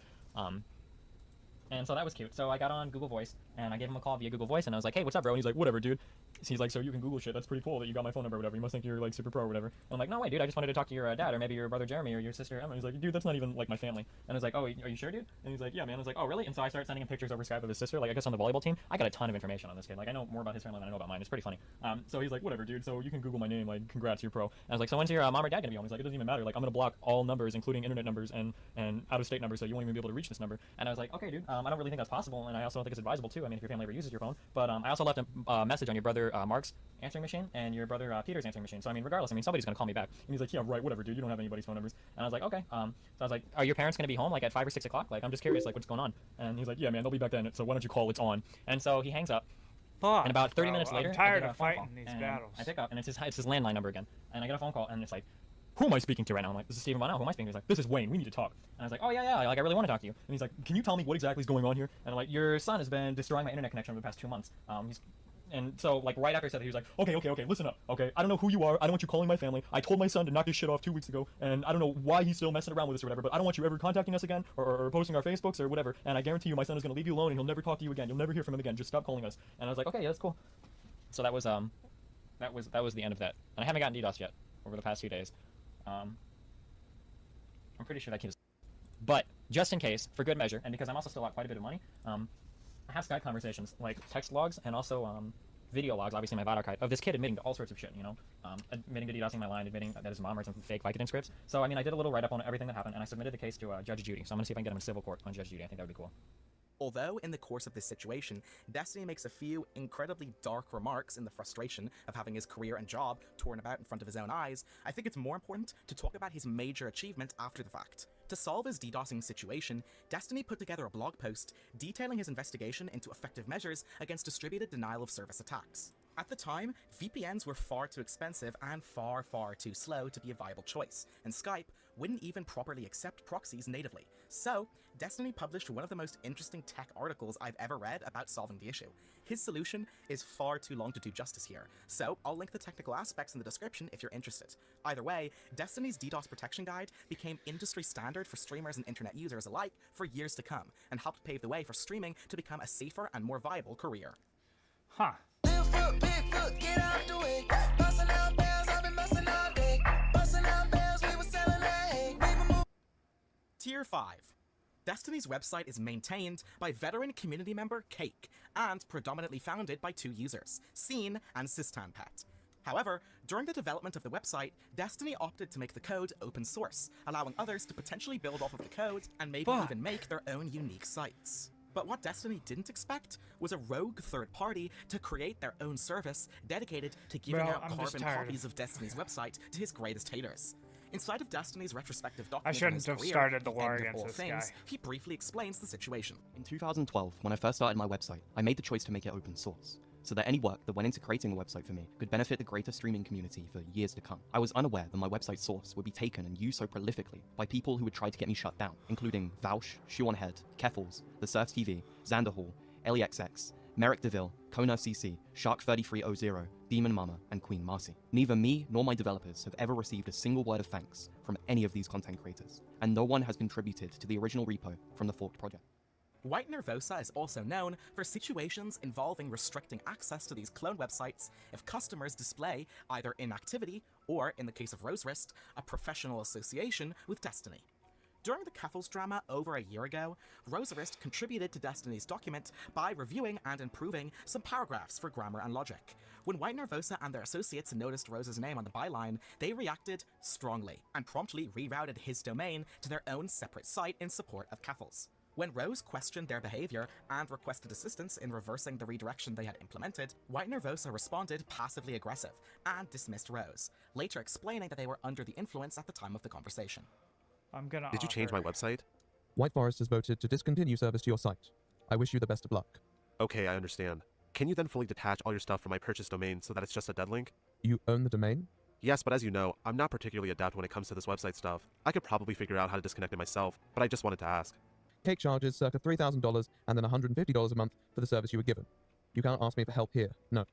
And so that was cute. So I got on Google Voice, and I gave him a call via Google Voice, and I was like, hey, what's up, bro? And he's like, whatever, dude. He's like, so you can Google shit. That's pretty cool that you got my phone number or whatever. You must think you're, like, super pro or whatever. And I'm like, no, wait, dude. I just wanted to talk to your dad or maybe your brother Jeremy or your sister Emma. And he's like, dude, that's not even, like, my family. And I was like, oh, are you sure, dude? And he's like, yeah, man. I was like, oh, really? And so I started sending him pictures over Skype of his sister. Like, I guess on the volleyball team, I got a ton of information on this kid. Like, I know more about his family than I know about mine. It's pretty funny. So he's like, whatever, dude. So you can Google my name. Like, congrats, you're pro. And I was like, so when's your mom or dad gonna be home? He's like, it doesn't even matter. Like, I'm gonna block all numbers, including internet numbers and out-of-state numbers, so you won't even be able to reach this number. And I was like, okay, dude. I don't really think that's possible, and I also don't think it's advisable too. I mean, if your family ever uses your phone. But I also left a message on your brother Mark's answering machine and your brother Peter's answering machine. So I mean, regardless, I mean, somebody's gonna call me back. And he's like, yeah, right, whatever, dude. You don't have anybody's phone numbers. And I was like, okay. So I was like, are your parents gonna be home like at 5 or 6 o'clock? Like, I'm just curious, like, what's going on? And he's like, yeah, man, they'll be back then. So why don't you call? It's on. And so he hangs up. Fuck, and about 30 bro, minutes later, I'm tired I get of a phone fighting call, these and battles. I pick up, and it's his landline number again. And I get a phone call, and it's like, who am I speaking to right now? I'm like, this is Stephen Von L. Who am I speaking to? He's like, this is Wayne. We need to talk. And I was like, oh, yeah, like, I really want to talk to you. And he's like, can you tell me what exactly is going on here? And I'm like, your son has been destroying my internet connection over the past 2 months. And so, like, right after I said that, he was like, okay, listen up, okay? I don't know who you are. I don't want you calling my family. I told my son to knock this shit off 2 weeks ago, and I don't know why he's still messing around with us or whatever, but I don't want you ever contacting us again or posting our Facebooks or whatever, and I guarantee you my son is going to leave you alone, and he'll never talk to you again. You'll never hear from him again. Just stop calling us. And I was like, okay, yeah, that's cool. So that was the end of that. And I haven't gotten DDoS yet over the past few days. I'm pretty sure that keeps. But just in case, for good measure, and because I'm also still out quite a bit of money, I have Skype conversations, like text logs and also video logs, obviously my VOD archive, of this kid admitting to all sorts of shit, you know, admitting to DDoSing my line, admitting that his mom wrote some fake Vicodin scripts. So I mean, I did a little write-up on everything that happened, and I submitted the case to Judge Judy. So I'm gonna see if I can get him in civil court on Judge Judy. I think that would be cool. Although, in the course of this situation, Destiny makes a few incredibly dark remarks in the frustration of having his career and job torn about in front of his own eyes, I think it's more important to talk about his major achievement after the fact. To solve his DDoSing situation, Destiny put together a blog post detailing his investigation into effective measures against distributed denial-of-service attacks. At the time, VPNs were far too expensive and far too slow to be a viable choice, and Skype wouldn't even properly accept proxies natively. So, Destiny published one of the most interesting tech articles I've ever read about solving the issue. His solution is far too long to do justice here, so I'll link the technical aspects in the description if you're interested. Either way, Destiny's DDoS protection guide became industry standard for streamers and internet users alike for years to come, and helped pave the way for streaming to become a safer and more viable career. Huh. Bigfoot, get out the way. Bustin' out bells, I've been bustin' all day. Bustin' out bells, we was selling that. Tier 5. Destiny's website is maintained by veteran community member Cake, and predominantly founded by 2 users, Scene and SysTanPet. However, during the development of the website, Destiny opted to make the code open source, allowing others to potentially build off of the code and maybe even make their own unique sites. But what Destiny didn't expect was a rogue third party to create their own service dedicated to giving out carbon copies of Destiny's website to his greatest haters. Inside of Destiny's retrospective document, I shouldn't have started the war against this guy. He briefly explains the situation. In 2012, when I first started my website, I made the choice to make it open source, so that any work that went into creating a website for me could benefit the greater streaming community for years to come. I was unaware that my website source would be taken and used so prolifically by people who would try to get me shut down, including Vaush, Shoe on Head, Keffels, The Surf TV, Xander Hall, LEXX, Merrick DeVille, Kona CC, Shark3300, Demon Mama, and Queen Marcy. Neither me nor my developers have ever received a single word of thanks from any of these content creators, and no one has contributed to the original repo from the forked project. White Nervosa is also known for situations involving restricting access to these clone websites if customers display either inactivity or, in the case of Roserist, a professional association with Destiny. During the Keffels drama over a year ago, Roserist contributed to Destiny's document by reviewing and improving some paragraphs for grammar and logic. When White Nervosa and their associates noticed Rose's name on the byline, they reacted strongly and promptly rerouted his domain to their own separate site in support of Keffels. When Rose questioned their behavior and requested assistance in reversing the redirection they had implemented, White Nervosa responded passively aggressive and dismissed Rose, later explaining that they were under the influence at the time of the conversation. Did you change my website? White Forest has voted to discontinue service to your site. I wish you the best of luck. Okay, I understand. Can you then fully detach all your stuff from my purchased domain so that it's just a dead link? You own the domain? Yes, but as you know, I'm not particularly adept when it comes to this website stuff. I could probably figure out how to disconnect it myself, but I just wanted to ask. Cake charges circa $3,000 and then $150 a month for the service you were given. You can't ask me for help here, no.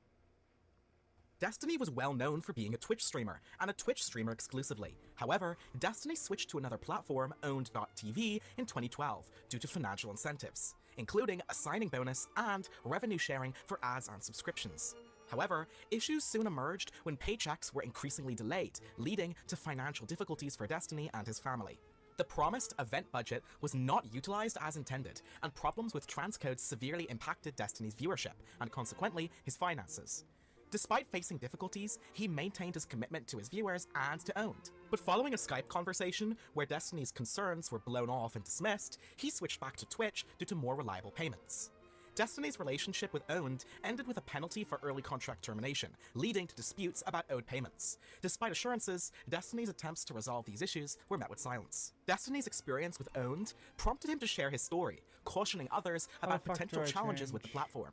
Destiny was well known for being a Twitch streamer, and a Twitch streamer exclusively. However, Destiny switched to another platform, Owned.tv, in 2012 due to financial incentives, including a signing bonus and revenue sharing for ads and subscriptions. However, issues soon emerged when paychecks were increasingly delayed, leading to financial difficulties for Destiny and his family. The promised event budget was not utilized as intended, and problems with transcodes severely impacted Destiny's viewership, and consequently, his finances. Despite facing difficulties, he maintained his commitment to his viewers and to Owned. But following a Skype conversation where Destiny's concerns were blown off and dismissed, he switched back to Twitch due to more reliable payments. Destiny's relationship with Owned ended with a penalty for early contract termination, leading to disputes about owed payments. Despite assurances, Destiny's attempts to resolve these issues were met with silence. Destiny's experience with Owned prompted him to share his story, cautioning others about potential challenges with the platform.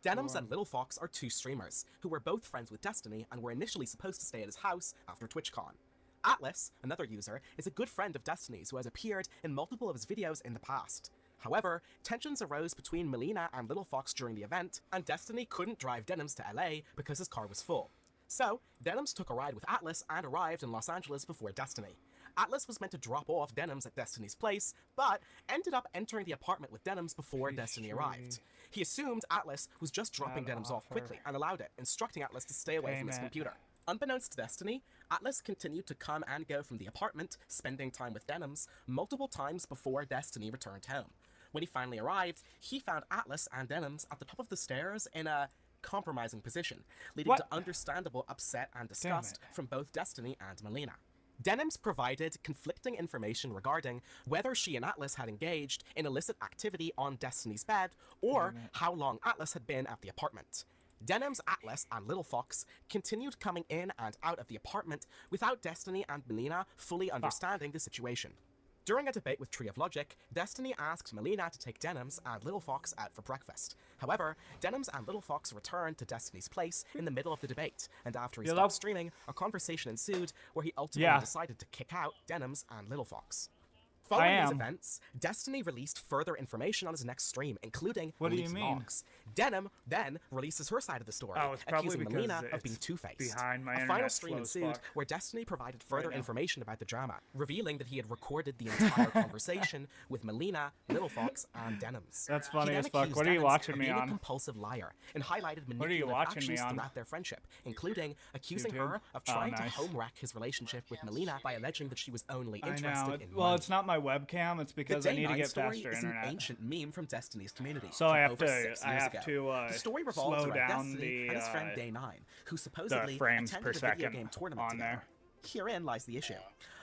Denims and Little Fox are two streamers, who were both friends with Destiny and were initially supposed to stay at his house after TwitchCon. Atlas, another user, is a good friend of Destiny's who has appeared in multiple of his videos in the past. However, tensions arose between Melina and Little Fox during the event, and Destiny couldn't drive Denims to LA because his car was full. So, Denims took a ride with Atlas and arrived in Los Angeles before Destiny. Atlas was meant to drop off Denims at Destiny's place, but ended up entering the apartment with Denims before Destiny arrived. He assumed Atlas was just dropping Denims off quickly and allowed it, instructing Atlas to stay away from his computer. Unbeknownst to Destiny, Atlas continued to come and go from the apartment, spending time with Denims, multiple times before Destiny returned home. When he finally arrived, he found Atlas and Denims at the top of the stairs in a compromising position, leading to understandable upset and disgust from both Destiny and Melina. Denims provided conflicting information regarding whether she and Atlas had engaged in illicit activity on Destiny's bed, or how long Atlas had been at the apartment. Denims, Atlas, and Little Fox continued coming in and out of the apartment without Destiny and Melina fully understanding the situation. During a debate with Tree of Logic, Destiny asked Melina to take Denims and Little Fox out for breakfast. However, Denims and Little Fox returned to Destiny's place in the middle of the debate, and after he stopped streaming, a conversation ensued where he ultimately decided to kick out Denims and Little Fox. Following these events, Destiny released further information on his next stream, including leaked logs. Denim then releases her side of the story, accusing Melina of being two-faced. A final stream ensued where Destiny provided further information about the drama, revealing that he had recorded the entire conversation with Melina, Little Fox, and Denims. That's funny as fuck. Accused What are you Denims watching of me being a on? compulsive liar, and highlighted What are you manipulative watching me actions on? throughout their friendship, including accusing YouTube? her of Oh, trying to nice. home wreck his relationship with Melina by alleging that she was only I know. interested in Well, money. it's not my webcam. It's because The I need to Day9 get story faster is internet. an ancient meme from Destiny's community. So from I have over to- 6 I years have ago. to, the story revolves slow around down Destiny the, and his friend Day9, who the supposedly frames attended per a video second game tournament on together. there. Herein lies the issue.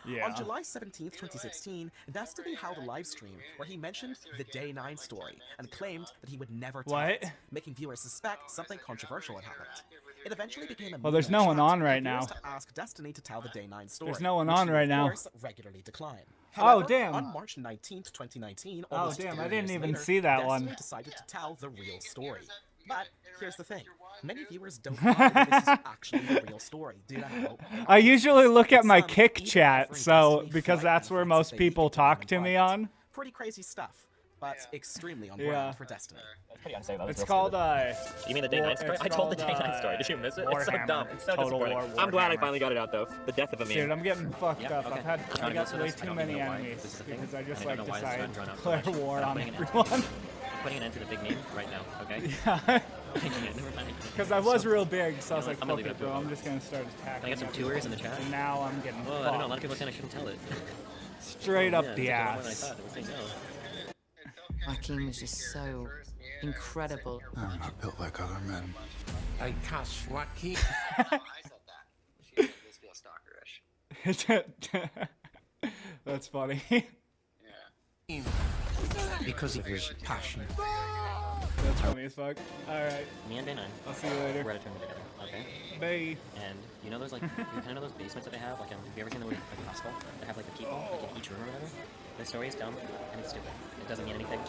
Yeah. On July 17th, 2016, Destiny held a live stream where he mentioned the Day9 story and claimed that he would never tell What? it, making viewers suspect something controversial had happened. It eventually became a Well, there's meme no in one chat on for right viewers now. to ask Destiny to tell the Day9 story. There's no one which on he, right of now. course, regularly decline. Oh, However, damn. On March 19th, 2019, Oh, almost damn, 4 I didn't years even later, see that Destiny one. decided to tell the real story. But here's the thing. Many viewers don't know that this is actually the real story due to how I usually look at my Some Kick even chat, offering so Destiny because flight that's where benefits most if they beat people the talk game to in me fight. on. Pretty crazy stuff, but extremely on Yeah. brand for Destiny. It's called You mean the Day9 story? I told the Day9 story. Did you miss it? It's so Warhammer. dumb. It's so Total disappointing. War I'm glad I Warhammer. finally got it out though. The death of a meme. Dude, I'm getting fucked Yeah, up. okay. I Trying to got go way to this. I too don't many even know why enemies this is a thing, because I just and I like don't know why this is decide drawn to out so declare much, war but I'm on putting it in. everyone. I'm putting an end to the big meme right now, okay? Yeah. Never mind. Because I was real big, so I was You know like, what? I'm gonna fuck leave it, it bro. up to I'm just gonna start attacking. I got some everyone. tours in the chat. And now I'm getting Well, I don't know. A lot of people are saying I shouldn't tell it. straight up Yeah, the it's like a lot more than I ass. thought. They were saying no. Joaquin was just so incredible. I'm not built like other men. I cast Joaquin. That's funny. Because of his passion. That's funny as fuck. Alright. Me and Day9. I'll see you later. We're at a tournament together, okay? Bye. And you know those like, you kind of know those basements that they have? Like, have you ever seen them with like Costco? They have like the people like in each room or whatever. The story is dumb and it's stupid. It doesn't mean anything.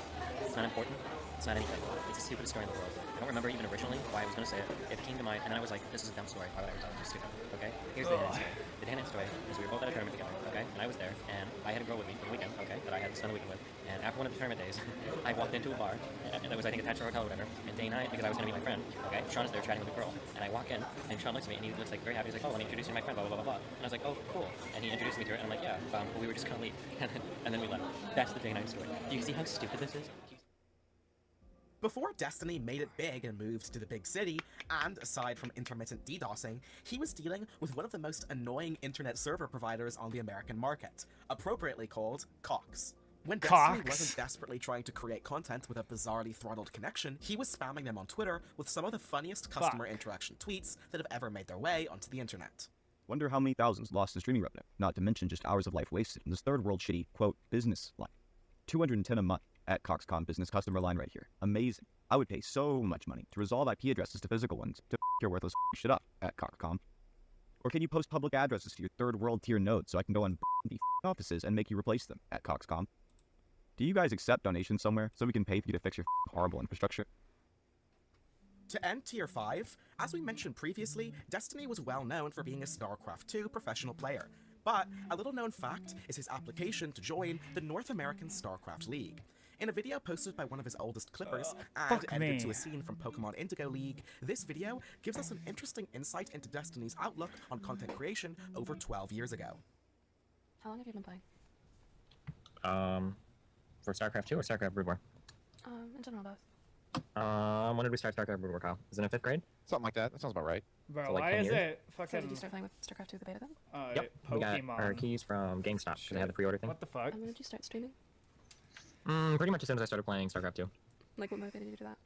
It's not important. It's not anything. It's the stupidest story in the world. I don't remember even originally why I was gonna say it. It came to mind, and then I was like, this is a dumb story. Why would I ever tell it? It's stupid. Okay? Here's the Day9 story. The Day9 story is we were both at a tournament together, okay? And I was there, and I had a girl with me for the weekend, okay? That I had spent the weekend with. And after one of the tournament days, I walked into a bar, and it was, I think, attached to a hotel or whatever. And Day9, because I was gonna meet my friend, okay? Sean is there chatting with a girl, and I walk in, and Sean looks at me, and he looks like very happy. He's like, oh, let me introduce you to my friend, blah, blah, blah, blah, blah. And I was like, oh, cool. And he introduced me to her, and I'm like, yeah, but we were just gonna leave. And then we left. That's the Day9 story. Do you see how stupid this is? Before Destiny made it big and moved to the big city, and aside from intermittent DDoSing, he was dealing with one of the most annoying internet server providers on the American market, appropriately called Cox. When Destiny Cox. wasn't desperately trying to create content with a bizarrely throttled connection, he was spamming them on Twitter with some of the funniest customer interaction tweets that have ever made their way onto the internet. Wonder how many thousands lost in streaming revenue, not to mention just hours of life wasted in this third world shitty, quote, business life. 210 a month, at Coxcom business customer line right here. Amazing. I would pay so much money to resolve IP addresses to physical ones to your worthless shit up at Coxcom. Or can you post public addresses to your third world tier nodes so I can go on the offices and make you replace them at Coxcom? Do you guys accept donations somewhere so we can pay for you to fix your horrible infrastructure? To end Tier 5, as we mentioned previously, Destiny was well known for being a StarCraft 2 professional player. But a little known fact is his application to join the North American StarCraft League. In a video posted by one of his oldest clippers and edited to a scene from Pokemon Indigo League, this video gives us an interesting insight into Destiny's outlook on content creation over 12 years ago. How long have you been playing? For StarCraft 2 or StarCraft Brood War? In general, both. When did we start StarCraft Brood War, Kyle? Was it in 5th grade? Something like that. That sounds about right. Bro, So, like, why 10 is years? it So fucking... did you start playing with StarCraft 2 the beta then? Yep. We got Pokemon. our keys from GameStop because they had the pre-order thing. What the fuck? When did you start streaming? Pretty much as soon as I started playing StarCraft 2. Like, what motivated you to do that?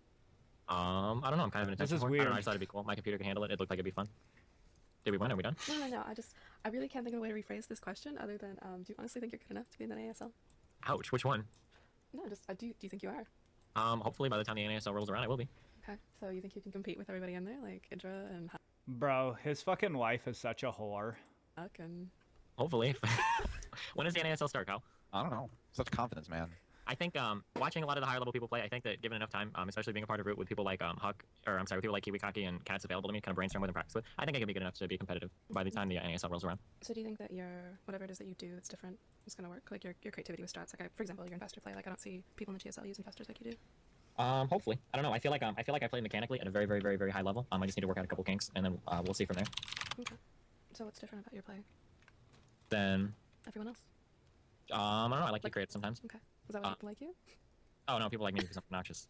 I don't know. I'm kind of an This attention is whore. I don't weird. know. I just thought it'd be cool. My computer can handle it. It looked like it'd be fun. Did we win? Are we done? No. I really can't think of a way to rephrase this question other than, do you honestly think you're good enough to be in the ASL? Ouch. Which one? No, just, do you think you are? Hopefully by the time the NASL rolls around, I will be. Okay, so you think you can compete with everybody in there, like Idra and Bro, his fucking wife is such a whore. Huck and... Hopefully. When does the NASL start, Kyle? I don't know. Such confidence, man. I think watching a lot of the higher level people play, I think that given enough time, especially being a part of Root with people like Huck, or I'm sorry, with people like Kiwikaki and Cats available to me, kind of brainstorm with and practice with, I think I can be good enough to be competitive by the time the NASL rolls around. So do you think that your, whatever it is that you do that's different is going to work? Like your creativity with strats? Like, for example, your investor play, like I don't see people in the GSL use investors like you do. Hopefully. I don't know. I feel like I play mechanically at a very, very, very, very high level. I just need to work out a couple kinks, and then we'll see from there. Okay. So what's different about your play? Then Everyone else? I don't know. I like to be creative sometimes. Okay. Is that why people like you? Oh no, people like me because I'm obnoxious.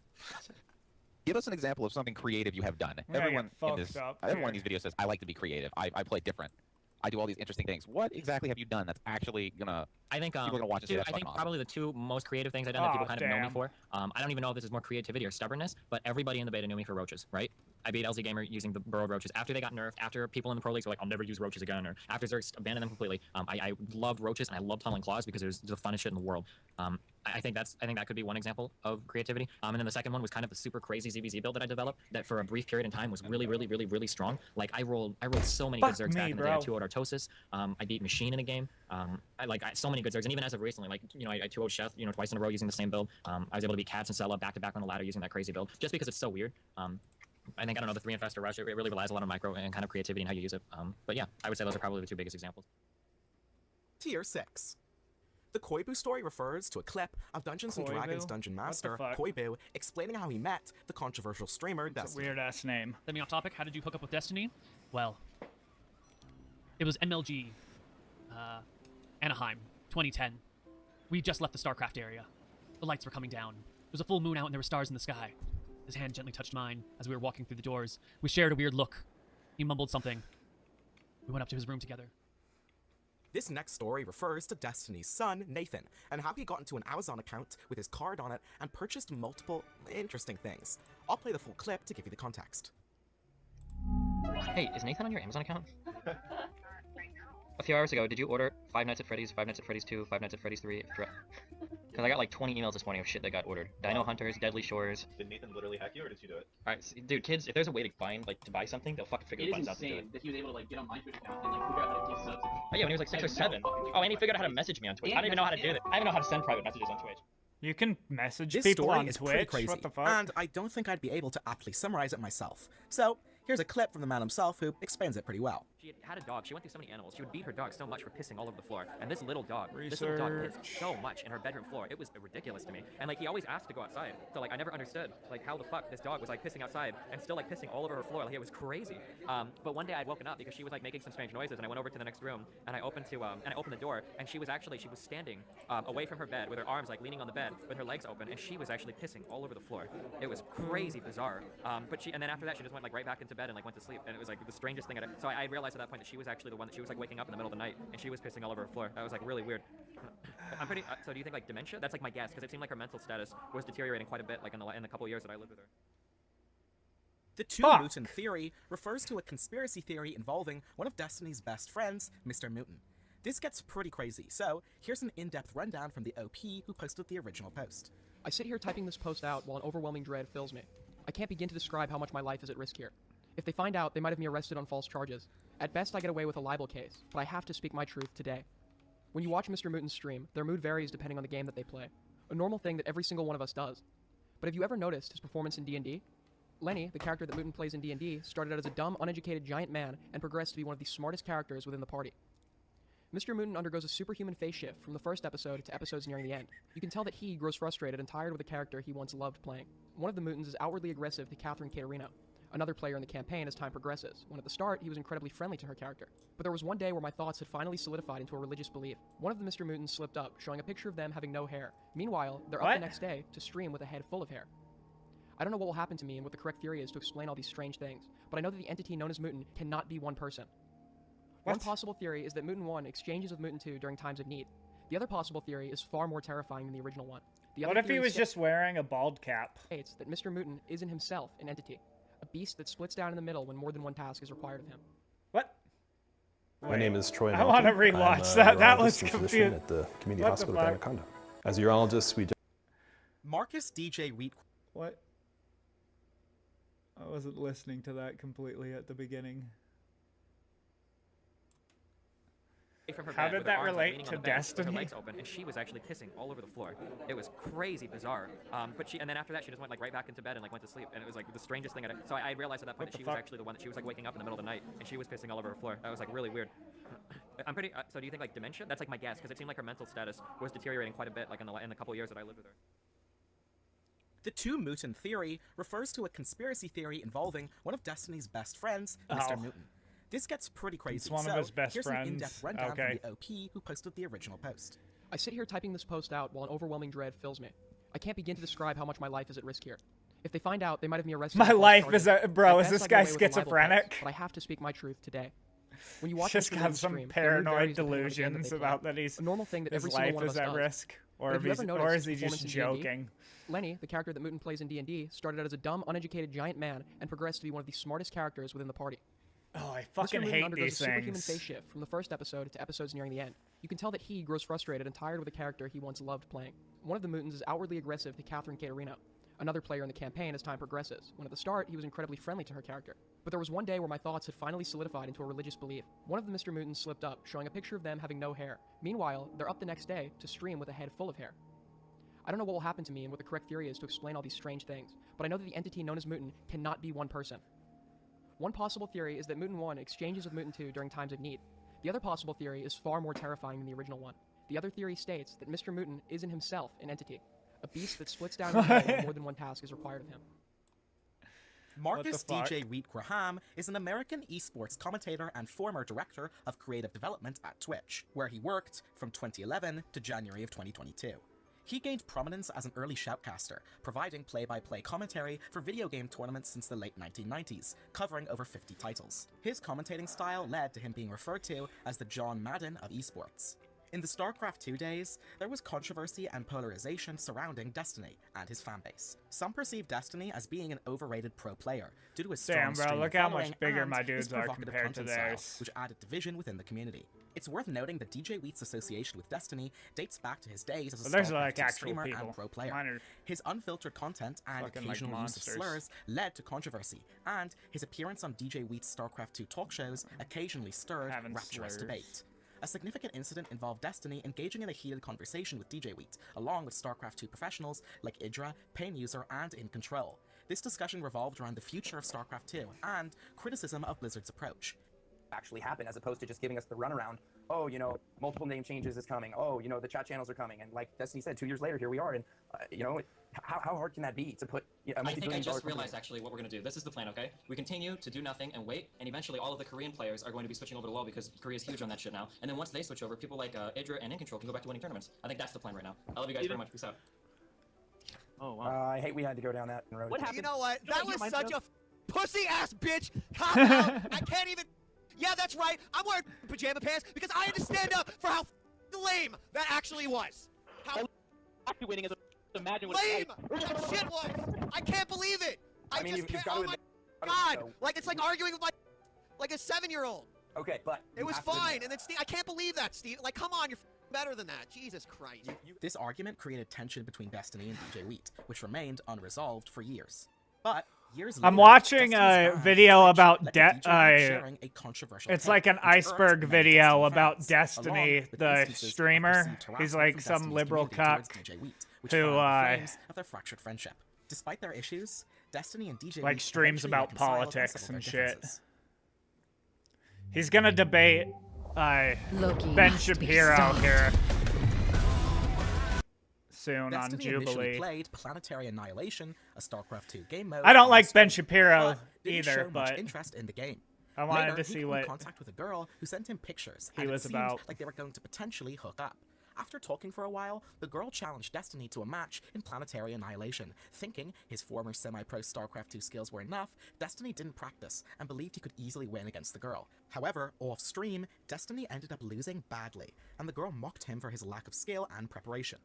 Give us an example of something creative you have done. Yeah, Everyone you're in this, fucked up. everyone in these videos says, "I like to be creative. I play different. I do all these interesting things." What exactly have you done that's actually gonna? I think people are gonna watch this. I think probably the two most creative things I've done that people kind of know me damn. for. I don't even know if this is more creativity or stubbornness, but everybody in the beta knew me for roaches, right? I beat LZ Gamer using the burrowed roaches after they got nerfed, after people in the pro leagues were like, I'll never use roaches again, or after Zerx abandoned them completely. I loved roaches and I loved tunneling claws because it was the funnest shit in the world. I think that could be one example of creativity. And then the second one was kind of the super crazy ZVZ build that I developed that for a brief period in time was really, really, really, really strong. Like I rolled so many good Zergs back in the day. I 2-0'd Artosis. I beat Machine in a game. So many good Zergs, and even as of recently, like I 2-0'd Chef, twice in a row using the same build. I was able to beat Cats and Sella back to back on the ladder using that crazy build, just because it's so weird. I think, I don't know, the 3 Infestor Rush, it really relies a lot on micro and kind of creativity and how you use it. But yeah, I would say those are probably the two biggest examples. Tier 6. The Koibu story refers to a clip of Dungeons & Dragons Koibu? Dungeon What the Master fuck? Koibu explaining how he met the controversial streamer Destiny. Weird ass name. Let me off topic. How did you hook up with Destiny? Well, it was MLG, Anaheim, 2010. We just left the StarCraft area. The lights were coming down. There was a full moon out and there were stars in the sky. His hand gently touched mine as we were walking through the doors. We shared a weird look. He mumbled something. We went up to his room together. This next story refers to Destiny's son, Nathan, and how he got into an Amazon account with his card on it and purchased multiple interesting things. I'll play the full clip to give you the context. Hey, is Nathan on your Amazon account? A few hours ago, did you order Five Nights at Freddy's, Five Nights at Freddy's 2, Five Nights at Freddy's 3? Because I got like 20 emails this morning of shit that got ordered. Dino Hunters, Deadly Shores. Did Nathan literally hack you, or did you do it? Alright, dude, kids, if there's a way to find, like, to buy something, they'll fucking figure the buttons out to do it. that he was able to like get on my Twitch account and like figure out how to do subs. Oh yeah, when he was like 6 or 7. Oh, and he figured out how to message me on Twitch. I don't even know how to do that. I don't even know how to send private messages on Twitch. You can message This people story on is pretty Twitch? crazy, What the fuck? and I don't think I'd be able to aptly summarize it myself. So, here's a clip from the man himself who explains it pretty well. She had a dog. She went through so many animals. She would beat her dog so much for pissing all over the floor. And this little dog pissed so much in her bedroom floor. It was ridiculous to me. And like he always asked to go outside. So like I never understood like how the fuck this dog was like pissing outside and still like pissing all over her floor. Like it was crazy. But one day I'd woken up because she was like making some strange noises, and I went over to the next room and I opened the door, and she was standing away from her bed with her arms like leaning on the bed with her legs open, and she was actually pissing all over the floor. It was crazy bizarre. And then after that she just went like right back into bed and like went to sleep, and it was like the strangest thing. So I realized at that point that she was actually the one that she was like waking up in the middle of the night and she was pissing all over her floor. That was like really weird. I'm pretty. So do you think like dementia? That's like my guess, because it seemed like her mental status was deteriorating quite a bit, like in the couple years that I lived with her. The Two-Mutant theory refers to a conspiracy theory involving one of Destiny's best friends, Mr. Mutant. This gets pretty crazy, so here's an in-depth rundown from the OP who posted the original post. I sit here typing this post out while an overwhelming dread fills me. I can't begin to describe how much my life is at risk here. If they find out, they might have me arrested on false charges. At best, I get away with a libel case, but I have to speak my truth today. When you watch Mr. Mutin's stream, their mood varies depending on the game that they play. A normal thing that every single one of us does. But have you ever noticed his performance in D&D? Lenny, the character that Mutin plays in D&D, started out as a dumb, uneducated giant man and progressed to be one of the smartest characters within the party. Mr. Mutin undergoes a superhuman phase shift from the first episode to episodes nearing the end. You can tell that he grows frustrated and tired with a character he once loved playing. One of the Mutins is outwardly aggressive to Catherine Caterino, another player in the campaign as time progresses, when at the start he was incredibly friendly to her character. But there was one day where my thoughts had finally solidified into a religious belief. One of the Mr. Mutins slipped up, showing a picture of them having no hair. Meanwhile, they're up the next day to stream with a head full of hair. I don't know what will happen to me and what the correct theory is to explain all these strange things, but I know that the entity known as Mutin cannot be one person. One possible theory is that Mutin 1 exchanges with Mutin 2 during times of need. The other possible theory is far more terrifying than the original one. What if he was just wearing a bald cap? States that Mr. Mutin is in himself an entity, a beast that splits down in the middle when more than one task is required of him. What? My name is Troy. I want to Malkin. rewatch I'm a that. That was urologist and physician confusing. at the community What hospital the at fuck? Anaconda. As a urologist, we Marcus DJ Wheat. What? I wasn't listening to that completely at the beginning. From her How bed did with her that arms, like, relate leaning to on the bed with Destiny? Her legs open, and she was actually pissing all over the floor. It was crazy bizarre. And then after that, she just went like right back into bed and like went to sleep, and it was like the strangest thing. So I realized at that point that she was actually the one that she was like waking up in the middle of the night, and she was pissing all over her floor. That was like really weird. I'm pretty. So do you think like dementia? That's like my guess, because it seemed like her mental status was deteriorating quite a bit, like in the couple years that I lived with her. The two Mutin theory refers to a conspiracy theory involving one of Destiny's best friends, Mr. Oh. Mutin. This gets pretty crazy, It's one of so his best here's friends. an in-depth rundown Okay. from the OP who posted the original post. I sit here typing this post out while an overwhelming dread fills me. I can't begin to describe how much my life is at risk here. If they find out, they might have me arrested. My on false life charges. is a- bro, At is best, this I get guy away with a libel schizophrenic? case, but I have to speak my truth today. When you watch Just Mr. got Mutin's some stream, their mood paranoid varies depending on the game that delusions they play. about that he's a normal thing that his every single life one of is us at does. risk, But or have if you he's, ever or noticed is he his just performance in D&D? joking? Lenny, the character that Mutin plays in D&D, started out as a dumb, uneducated giant man and progressed to be one of the smartest characters within the party. Oh, I Mr. fucking Mutin hate undergoes these a superhuman things. phase shift from the first episode to episodes nearing the end. You can tell that he grows frustrated and tired with a character he once loved playing. One of the Mutins is outwardly aggressive to Catherine Caterino, another player in the campaign as time progresses, when at the start he was incredibly friendly to her character. But there was one day where my thoughts had finally solidified into a religious belief. One of the Mr. Mutins slipped up, showing a picture of them having no hair. Meanwhile, they're up the next day to stream with a head full of hair. I don't know what will happen to me and what the correct theory is to explain all these strange things, but I know that the entity known as Mutin cannot be one person. One possible theory is that Mutin 1 exchanges with Mutin 2 during times of need. The other possible theory is far more terrifying than the original one. The other theory states that Mr. Mutin is in himself an entity, a beast that splits down in the middle when more than one task is required of him. Marcus fuck? DJ Wheat Graham is an American esports commentator and former director of creative development at Twitch, where he worked from 2011 to January of 2022. He gained prominence as an early shoutcaster, providing play-by-play commentary for video game tournaments since the late 1990s, covering over 50 titles. His commentating style led to him being referred to as the John Madden of esports. In the StarCraft 2 days, there was controversy and polarization surrounding Destiny and his fanbase. Some perceive Destiny as being an overrated pro player due to his strong Damn, bro, streaming look how following much bigger and my his dudes are provocative compared to content style, theirs. which added division within the community. It's worth noting that DJ Wheat's association with Destiny dates back to his days as a Well, there's, StarCraft like, 2 actual streamer people. and pro player. Mine are His unfiltered content and fucking, like, occasional use of monsters. slurs led to controversy, and his appearance on DJ Wheat's StarCraft 2 talk shows occasionally stirred Having rapturous slurs. debate. A significant incident involved Destiny engaging in a heated conversation with DJ Wheat, along with StarCraft 2 professionals like Idra, Pain User, and In Control. This discussion revolved around the future of StarCraft 2 and criticism of Blizzard's approach. Actually happen, as opposed to just giving us the runaround. Oh, you know, multiple name changes is coming. Oh, you know, the chat channels are coming. And like Destiny said, 2 years later, here we are. And, you know, how hard can that be to put a I think I multi-billion dollar just company- realized actually what we're going to do. This is the plan, okay? We continue to do nothing and wait, and eventually all of the Korean players are going to be switching over to LoL because Korea's huge on that shit now. And then once they switch over, people like Idra and In Control can go back to winning tournaments. I think that's the plan right now. I love you guys very much. Peace out. Oh, wow. I hate we had to go down that road. What happened? You know what? That was such a pussy-ass bitch Cop cop-out. I can't even... Yeah, that's right. I'm wearing pajama pants because I had to stand up for how lame that actually was. How Actually winning is imagine what lame that shit was. I can't believe it. I, I mean, just you've can't... got Oh to my admit- god. so- Like, it's like arguing with my... Like a 7-year-old. Okay, but It you was have to fine, admit- and then Steve, I can't believe that, Steve. Like, come on, you're better than that. Jesus Christ. This argument created tension between Destiny and DJ Wheat, which remained unresolved for years. But years later, I'm watching Destiny's a ban video on about Twitch led to DJ Wheat sharing a controversial it's take, like an which irked iceberg many video Destiny about fans, Destiny, along with the instances of streamer. perceived He's harassment like from some Destiny's liberal community cuck towards DJ Wheat, which who, fanned the flames of their fractured friendship. Despite their issues, Destiny and DJ like Wheat streams eventually about reconciled on politics several and their shit. differences. He's gonna debate Loki Ben must be Shapiro stopped. here soon Destiny on initially Jubilee. played Planetary Annihilation, a StarCraft 2 game mode. I don't on like Ben Steam, Shapiro but didn't either, show much but interest in the game. I wanted Later, to he see got in what contact with a girl who sent him pictures, he and was it seemed about. like they were going to potentially hook up. After talking for a while, the girl challenged Destiny to a match in Planetary Annihilation. Thinking his former semi-pro StarCraft 2 skills were enough, Destiny didn't practice and believed he could easily win against the girl. However, off-stream, Destiny ended up losing badly, and the girl mocked him for his lack of skill and preparation.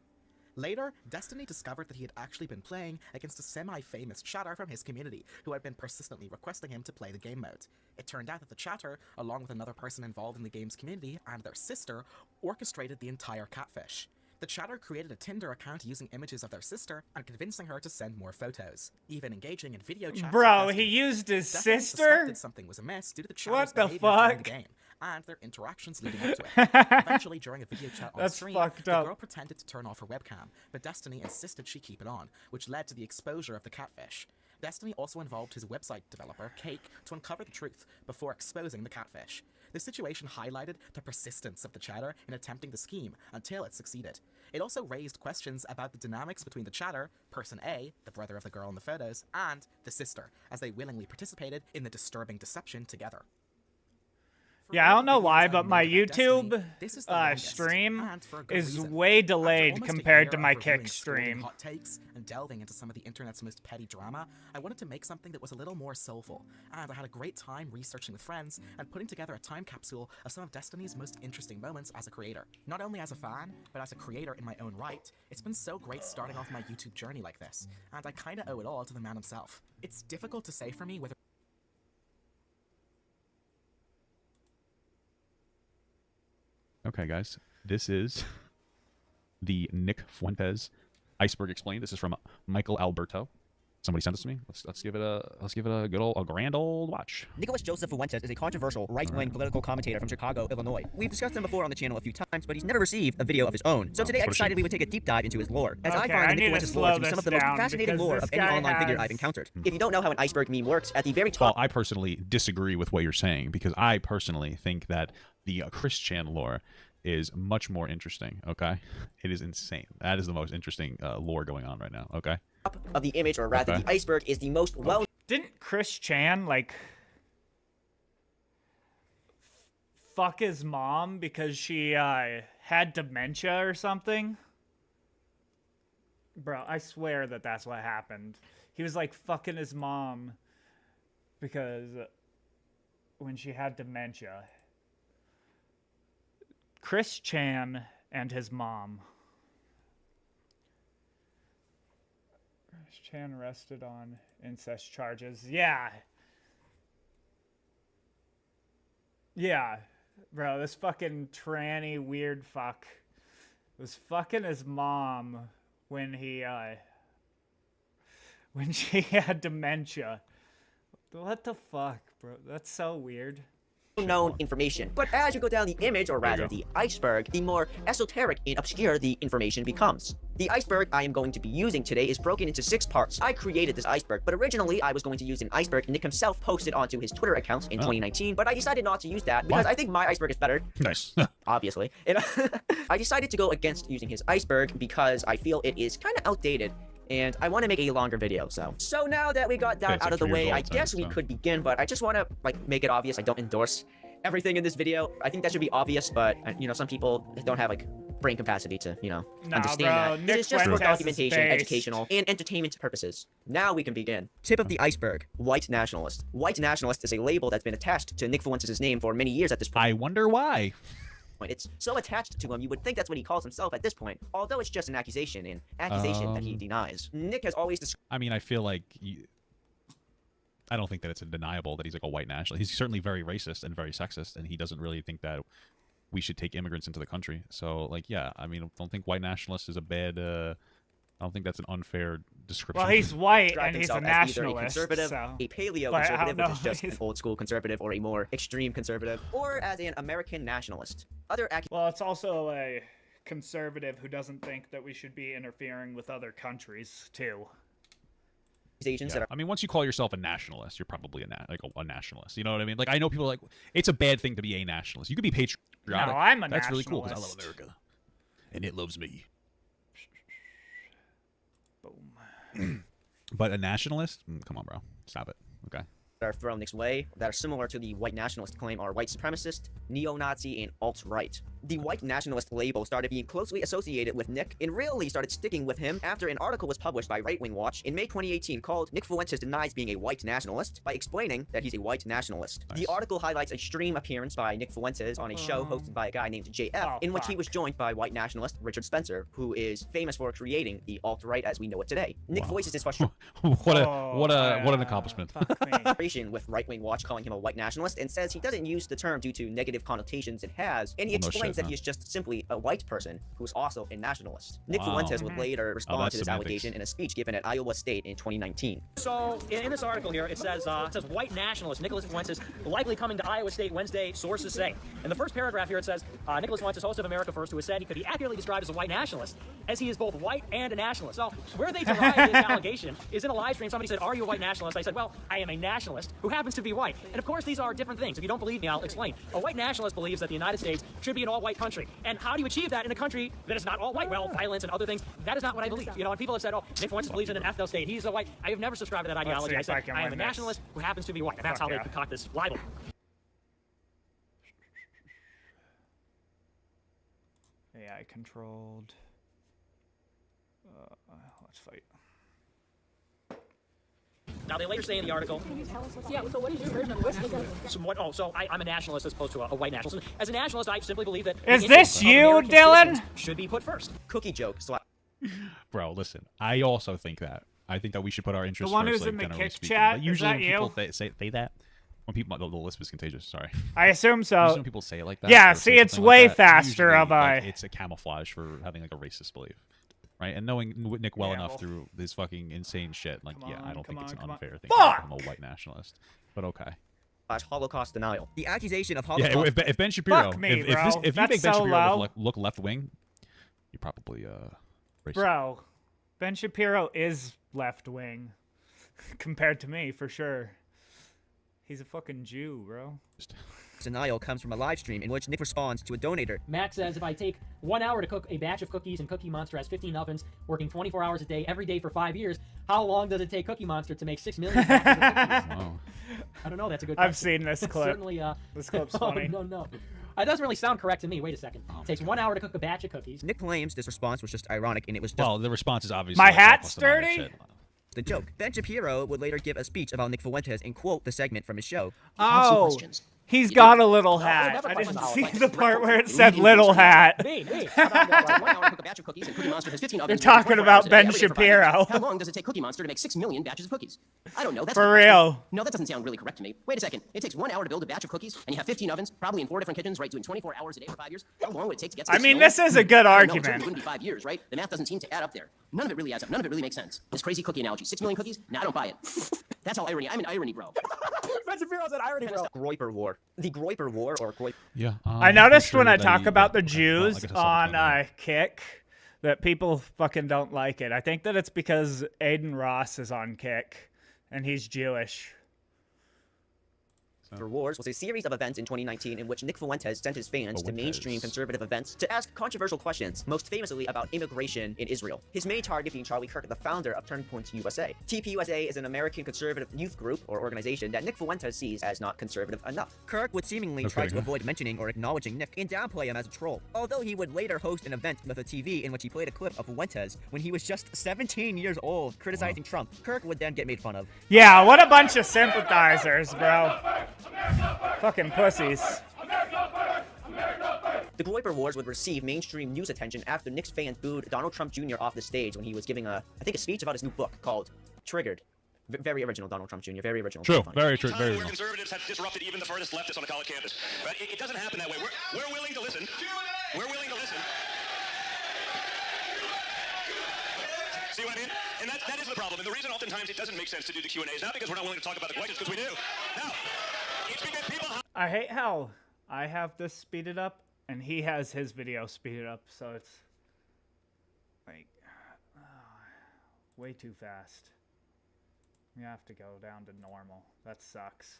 Later, Destiny discovered that he had actually been playing against a semi-famous chatter from his community, who had been persistently requesting him to play the game mode. It turned out that the chatter, along with another person involved in the game's community and their sister, orchestrated the entire catfish. The chatter created a Tinder account using images of their sister and convincing her to send more photos, even engaging in video chats. Bro, with he Destiny. used his Destiny sister? suspected something was amiss due to the chatter's What the behavior during fuck? the game and their interactions leading up to it. Eventually, during a video chat on That's stream, fucked the up. girl pretended to turn off her webcam, but Destiny insisted she keep it on, which led to the exposure of the catfish. Destiny also involved his website developer, Cake, to uncover the truth before exposing the catfish. This situation highlighted the persistence of the chatter in attempting the scheme until it succeeded. It also raised questions about the dynamics between the chatter, person A, the brother of the girl in the photos, and the sister, as they willingly participated in the disturbing deception together. Yeah, I don't know why, but my made about YouTube Destiny, this is the longest, stream and for a good is reason. way After delayed almost a compared to year my of reviewing Kick scalding stream. hot takes and delving into some of the internet's most petty drama, I wanted to make something that was a little more soulful, and I had a great time researching with friends and putting together a time capsule of some of Destiny's most interesting moments as a creator. Not only as a fan, but as a creator in my own right, it's been so great starting off my YouTube journey like this, and I kinda owe it all to the man himself. It's difficult to say for me whether Okay, guys, this is the Nick Fuentes Iceberg Explained. This is from Michael Alberto. Somebody sent this to me. Let's give it a good old, a grand old watch. Nicholas Joseph Fuentes is a controversial right-wing political commentator from Chicago, Illinois. We've discussed him before on the channel a few times, but he's never received a video of his own. So today I decided we would take a deep dive into his lore, as I Okay, find I the need Nick to Fuentes lore to be slow some of the this most down fascinating because lore this of any guy online figure has- I've encountered. If you don't know how an iceberg meme works, at the very top... Well, I personally disagree with what you're saying because I personally think that the Christian lore is much more interesting, okay? It is insane. That is the most interesting lore going on right now, okay? of the image, or rather Okay. the iceberg, is the most well... Didn't Chris Chan, like, fuck his mom because she had dementia or something? Bro, I swear that that's what happened. He was, like, fucking his mom because when she had dementia. Chris Chan and his mom. Chris Chan arrested on incest charges. Yeah. Yeah. Bro, this fucking tranny weird fuck was fucking his mom when he, when she had dementia. What the fuck, bro? That's so weird. known information. But as you go down the image, or rather the iceberg, the more esoteric and obscure the information becomes. The iceberg I am going to be using today is broken into 6 parts. I created this iceberg, but originally I was going to use an iceberg Nick himself posted onto his Twitter account in 2019, but I decided not to use that because I think my iceberg is better. Nice. Obviously. And I decided to go against using his iceberg because I feel it is kind of outdated. And I want to make a longer video, so now that we got that it's out like of the 2 years way, old, I guess we so. could begin, but I just want to, like, make it obvious I don't endorse everything in this video. I think that should be obvious, but, you know, some people don't have, like, brain capacity to, you know, understand that. Nick This is just for Fuentes is documentation, based. educational, and entertainment purposes. Now we can begin. Tip of the iceberg, white nationalist. White nationalist is a label that's been attached to Nick Fuentes' name for many years at this point. I wonder why. It's so attached to him, you would think that's what he calls himself at this point, although it's just an accusation that he denies. Nick has always described I mean, I feel like I don't think that it's undeniable that he's like a white nationalist. He's certainly very racist and very sexist, and he doesn't really think that we should take immigrants into the country. So, like, yeah, I mean, I don't think white nationalist is a bad. I don't think that's an unfair description. Well, he's white Described and he's a himself as either nationalist. a conservative, so. a paleo But I don't conservative, which is know. just an old school conservative, or a more extreme conservative, or as an American nationalist. Other Well, it's also a conservative who doesn't think that we should be interfering with other countries too. accusations Yeah. that are I mean, once you call yourself a nationalist, you're probably a nationalist. You know what I mean? Like, I know people are like, it's a bad thing to be a nationalist. You could be patriotic. No, I'm a That's really cool because I nationalist. love America, and it loves me. Boom. But a nationalist? Come on, bro. Stop it. Okay. that are thrown Nick's way that are similar to the white nationalist claim are white supremacist, neo-Nazi, and alt-right. The white nationalist label started being closely associated with Nick and really started sticking with him after an article was published by Right Wing Watch in May 2018 called Nick Fuentes Denies Being a White Nationalist by explaining that he's a white nationalist. Nice. The article highlights a stream appearance by Nick Fuentes on a show hosted by a guy named JF, in which he was joined by white nationalist Richard Spencer, who is famous for creating the alt-right as we know it today. Nick voices his frustration what an accomplishment. with Right Wing Watch calling him a white nationalist and says he doesn't use the term due to negative connotations it has, and he Well, no explains shit, that huh? he is just simply a white person who's also a nationalist. Nick Wow. Fuentes would later respond that's to this semantics. allegation in a speech given at Iowa State in 2019. So, in this article here, it says white nationalist Nicholas Fuentes likely coming to Iowa State Wednesday, sources say. In the first paragraph here, it says, Nicholas Fuentes, host of America First, who has said he could be accurately described as a white nationalist, as he is both white and a nationalist. So, where they derive this allegation is in a live stream. Somebody said, are you a white nationalist? I said, well, I am a nationalist who happens to be white. And of course, these are different things. If you don't believe me, I'll explain. A white nationalist believes that the United States should be an all-white country. And how do you achieve that in a country that is not all white? Well, violence and other things. That is not what I believe. You know, and people have said, oh, Nick Fuentes believes in an ethno state. He's a white. I have never subscribed to that Let's ideology. see I if I said, can I am a win this. nationalist who happens to be white. And that's Fuck how yeah. they concoct this libel. AI controlled. Let's fight. Now, they later say in the article, Yeah, so what is your version of nationalism? I'm a nationalist as opposed to a white nationalist. As a nationalist, I simply believe that Is the this interests of you, American Dylan? citizens should be put first. Cookie joke. So Bro, listen. I also think that. I think that we should put our interests one first, who's like, in the generally kick speaking. chat, But is usually that when people you? say that, when people, the lisp is contagious. Sorry. I assume so. Usually when people say it like that. Yeah, or say see, it's something like way that, faster usually, of a- like, it's a camouflage for having like a racist belief, right? And knowing Nick well Yeah, enough well- through this fucking insane shit, like, yeah, I don't think it's an come on. unfair thing. Fuck! I'm a white nationalist, but okay. Holocaust denial. The accusation of Yeah, Holocaust. if Ben Shapiro, Fuck me, if, bro. this, if you That's make Ben so Shapiro low. look left wing, you're probably racist. Bro, Ben Shapiro is left wing compared to me, for sure. He's a fucking Jew, bro. Denial comes from a live stream in which Nick responds to a donator. Matt says, if I take 1 hour to cook a batch of cookies and Cookie Monster has 15 ovens, working 24 hours a day, every day for 5 years, how long does it take Cookie Monster to make 6 million batches of cookies? Wow. I don't know. That's a good I've question. seen this It's clip. Certainly, This clip's oh, funny. no. It doesn't really sound correct to me. Wait a second. It takes 1 hour to cook a batch of cookies. Nick claims this response was just ironic and it was just Well, the response is obviously My like, hat's Holocaust denial dirty? shit. the joke. Ben Shapiro would later give a speech about Nick Fuentes and quote the segment from his show. Oh, he's got a little No, hat. never I question didn't about see like the part where it record said reading little history. hat. Me. How about 1 hour to cook a batch of cookies and Cookie Monster has 15 ovens? They're working talking 24 about hours a day, Ben every day for 5 years. Shapiro. How long does it take Cookie Monster to make 6 million batches of cookies? I don't know. That's For a good question. real. No, that doesn't sound really correct to me. Wait a second. It takes 1 hour to build a batch of cookies, and you have 15 ovens, probably in 4 different kitchens, right? Doing 24 hours a day for 5 years. How long would it take to get to I 6 mean, million? this is a good I don't know, it certainly argument. wouldn't be 5 years, right? The math doesn't seem to add up there. None of it really adds up. None of it really makes sense. This crazy cookie analogy. 6 million cookies? Nah, I don't buy it. That's how irony. I'm an irony bro. Ben Shapiro's an irony, bro. Groiper War. The Groiper War, or Groiper. Yeah. I noticed when I that talk he- about the okay, well, I Jews guess I saw on the comment. Kick that people fucking don't like it. I think that it's because Aiden Ross is on Kick and he's Jewish. For Wars was a series of events in 2019 in which Nick Fuentes sent his fans to mainstream conservative events to ask controversial questions, most famously about immigration in Israel. His main target being Charlie Kirk, the founder of Turning Point USA. TPUSA is an American conservative youth group or organization that Nick Fuentes sees as not conservative enough. Kirk would seemingly That's try pretty to good. avoid mentioning or acknowledging Nick and downplay him as a troll, although he would later host an event with a TV in which he played a clip of Fuentes when he was just 17 years old criticizing Trump. Kirk would then get made fun of. Yeah, what a bunch of sympathizers, bro. Fucking pussies. The Groiper Wars would receive mainstream news attention after Nick's fans booed Donald Trump Jr. off the stage when he was giving a speech about his new book called Triggered. Very original, Donald Trump Jr. Very original. True. funny. Very true. Very Where original. conservatives have disrupted even the furthest leftists on a college campus. But it doesn't happen that way. We're willing to listen. We're willing to listen. See what I mean? And that is the problem. And the reason oftentimes it doesn't make sense to do the Q&A is not because we're not willing to talk about the questions, because we do. Now, it's because people... I hate how I have this speeded up and he has his video speeded up, so it's like way too fast. You have to go down to normal. That sucks.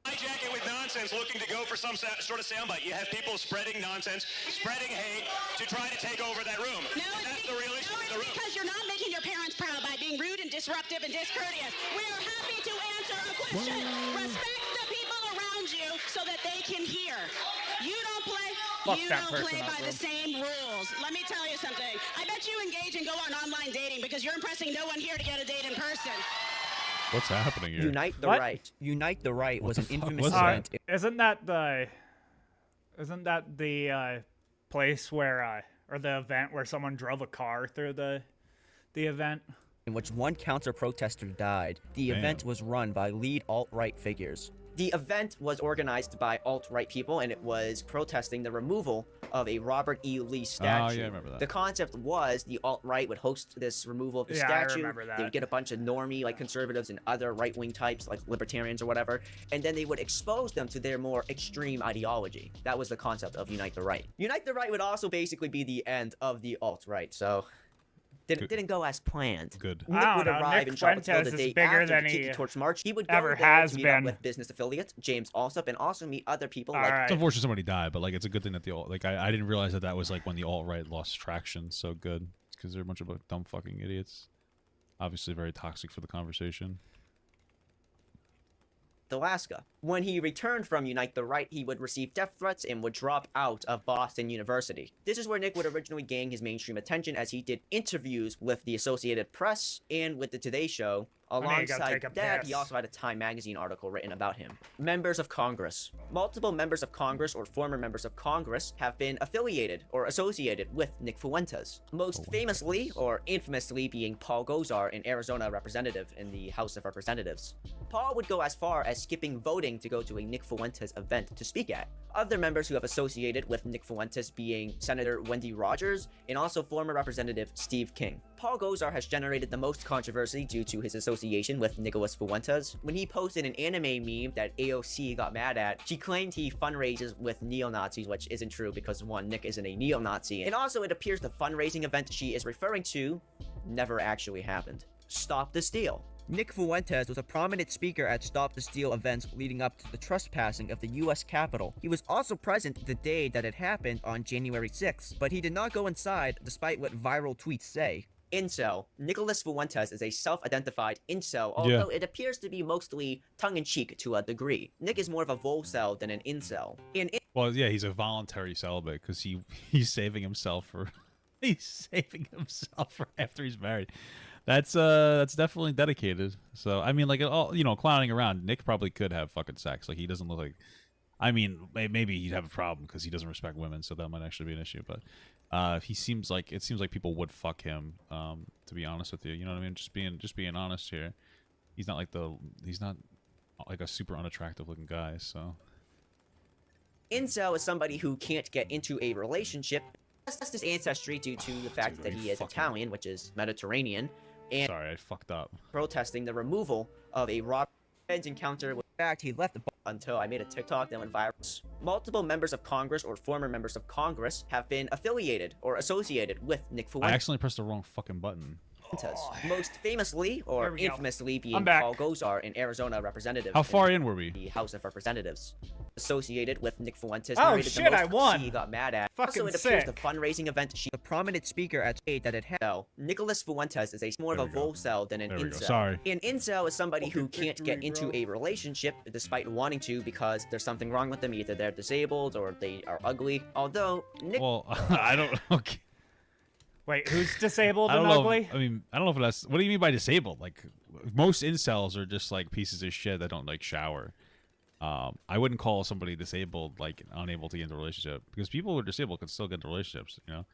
Hijack it with nonsense, looking to go for some sort of soundbite. You have people spreading nonsense, spreading hate to try to take over that room. No, That's the real issue. No, it's because you're not making your parents proud by being rude and disruptive and discourteous. We are happy to answer a question. Respect the people around you so that they can hear. You don't play. Fuck You that don't person play up, by bro. the same rules. Let me tell you something. I bet you engage and go on online dating because you're impressing no one here to get a date in person. What's happening here? Unite the What? Right. Unite the Right What was the an fuck infamous was that? event. Isn't that the place where or the event where someone drove a car through the event? In which one counter-protester died. The Damn. event was run by lead alt-right figures. The event was organized by alt-right people, and it was protesting the removal of a Robert E. Lee statue. yeah, I remember that. The concept was the alt-right would host this removal of the Yeah, I statue. remember that. They would get a bunch of normie, like conservatives and other right-wing types, like libertarians or whatever, and then they would expose them to their more extreme ideology. That was the concept of Unite the Right. Unite the Right would also basically be the end of the alt-right, so... Didn't go as planned. Good. Nick I would don't know, arrive Nick in Charlottesville Fuentes the is day bigger after than the he Tiki Torch March. He would go ever there has to meet been. up with business affiliates, James Alsop, and also meet other people All like right. It's unfortunate somebody died, but like it's a good thing that the alt like I didn't realize that was like when the alt right lost traction so good because they're a bunch of dumb fucking idiots. Obviously very toxic for the conversation. Alaska. When he returned from Unite the Right, he would receive death threats and would drop out of Boston University. This is where Nick would originally gain his mainstream attention as he did interviews with the Associated Press and with the Today Show. I need to go Alongside take a that, piss. he also had a Time magazine article written about him. Members of Congress. Multiple members of Congress or former members of Congress have been affiliated or associated with Nick Fuentes. Most famously or infamously being Paul Gosar, an Arizona representative in the House of Representatives. Paul would go as far as skipping voting to go to a Nick Fuentes event to speak at. Other members who have associated with Nick Fuentes being Senator Wendy Rogers and also former Representative Steve King. Paul Gosar has generated the most controversy due to his association with Nicholas Fuentes. When he posted an anime meme that AOC got mad at, she claimed he fundraises with neo-Nazis, which isn't true because one, Nick isn't a neo-Nazi, and also it appears the fundraising event she is referring to never actually happened. Stop the Steal. Nick Fuentes was a prominent speaker at Stop the Steal events leading up to the trespassing of the U.S. Capitol. He was also present the day that it happened on January 6th, but he did not go inside despite what viral tweets say. Incel. Nicholas Fuentes is a self-identified incel, although it appears to be mostly tongue-in-cheek to a degree. Nick is more of a volcel than an incel. Well, yeah, he's a voluntary celibate because he's saving himself for after he's married. That's definitely dedicated. So I mean, like all clowning around, Nick probably could have fucking sex. Like he doesn't look like. I mean, maybe he'd have a problem because he doesn't respect women, so that might actually be an issue. But it seems like people would fuck him. To be honest with you, you know what I mean. Just being honest here. He's not like a super unattractive looking guy. So. Incel is somebody who can't get into a relationship. That's his ancestry due to the fact that he is Italian, which is Mediterranean. And sorry, I fucked up. Protesting the removal of a Robert Edge encounter. In fact, he left the until I made a TikTok that went viral. Multiple members of Congress or former members of Congress have been affiliated or associated with Nick Fuentes. I accidentally pressed the wrong fucking button. Most famously or infamously being I'm back. Paul Gosar, an Arizona representative. How far in were we? The House of Representatives. Associated with Nick Fuentes. Oh, narrated shit, the most I won. She got mad at. Fucking Also, it appears sick. the fundraising event. The prominent speaker at that it had. No, Nicholas Fuentes is more of a volcel than an There we go. incel. Sorry. An incel is somebody who can't get into a relationship despite wanting to because there's something wrong with them. Either they're disabled or they are ugly. Although Nick. Well, I don't. Okay. Wait, who's disabled I and don't know. ugly? I mean, I don't know if that's. What do you mean by disabled? Like, most incels are just like pieces of shit that don't like shower. I wouldn't call somebody disabled like unable to get into a relationship because people who are disabled can still get into relationships. You know,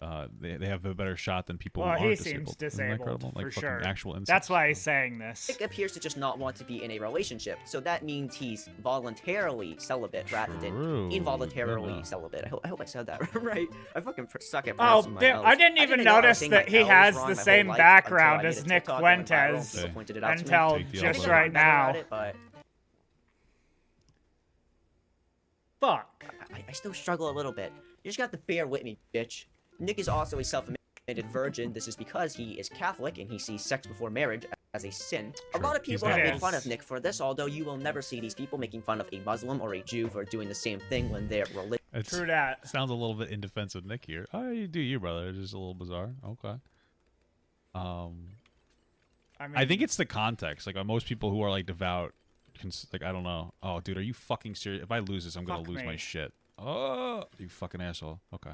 they have a better shot than people Well, who he aren't seems disabled. Isn't that disabled incredible? Like for fucking sure. actual incest. That's why he's saying this. Nick appears to just not want to be in a relationship, so that means he's voluntarily celibate rather than True. involuntarily Goodness. celibate. I hope I said that right. I fucking suck at Oh, pronouncing my L's. I didn't even know I was notice saying that my he L's has wrong the my whole same life background until I as made a Nick TikTok that went viral and Fuentes people pointed it out to me. until Take the just Alberto. right now. It, but Fuck. I still struggle a little bit. You just got to bear with me, bitch. Nick is also a self-admitted virgin. This is because he is Catholic and he sees sex before marriage as a sin. A lot of He's people not have gay. made fun of Nick for this, although you will never see these people making fun of a Muslim or a Jew for doing the same thing when they're religious. True that. Sounds a little bit in defense of Nick here. Oh, you do you, brother. It's just a little bizarre. Okay. I think it's the context. Like most people who are like devout, like I don't know. Oh, dude, are you fucking serious? If I lose this, I'm gonna Fuck lose me. my shit. Oh, you fucking asshole. Okay.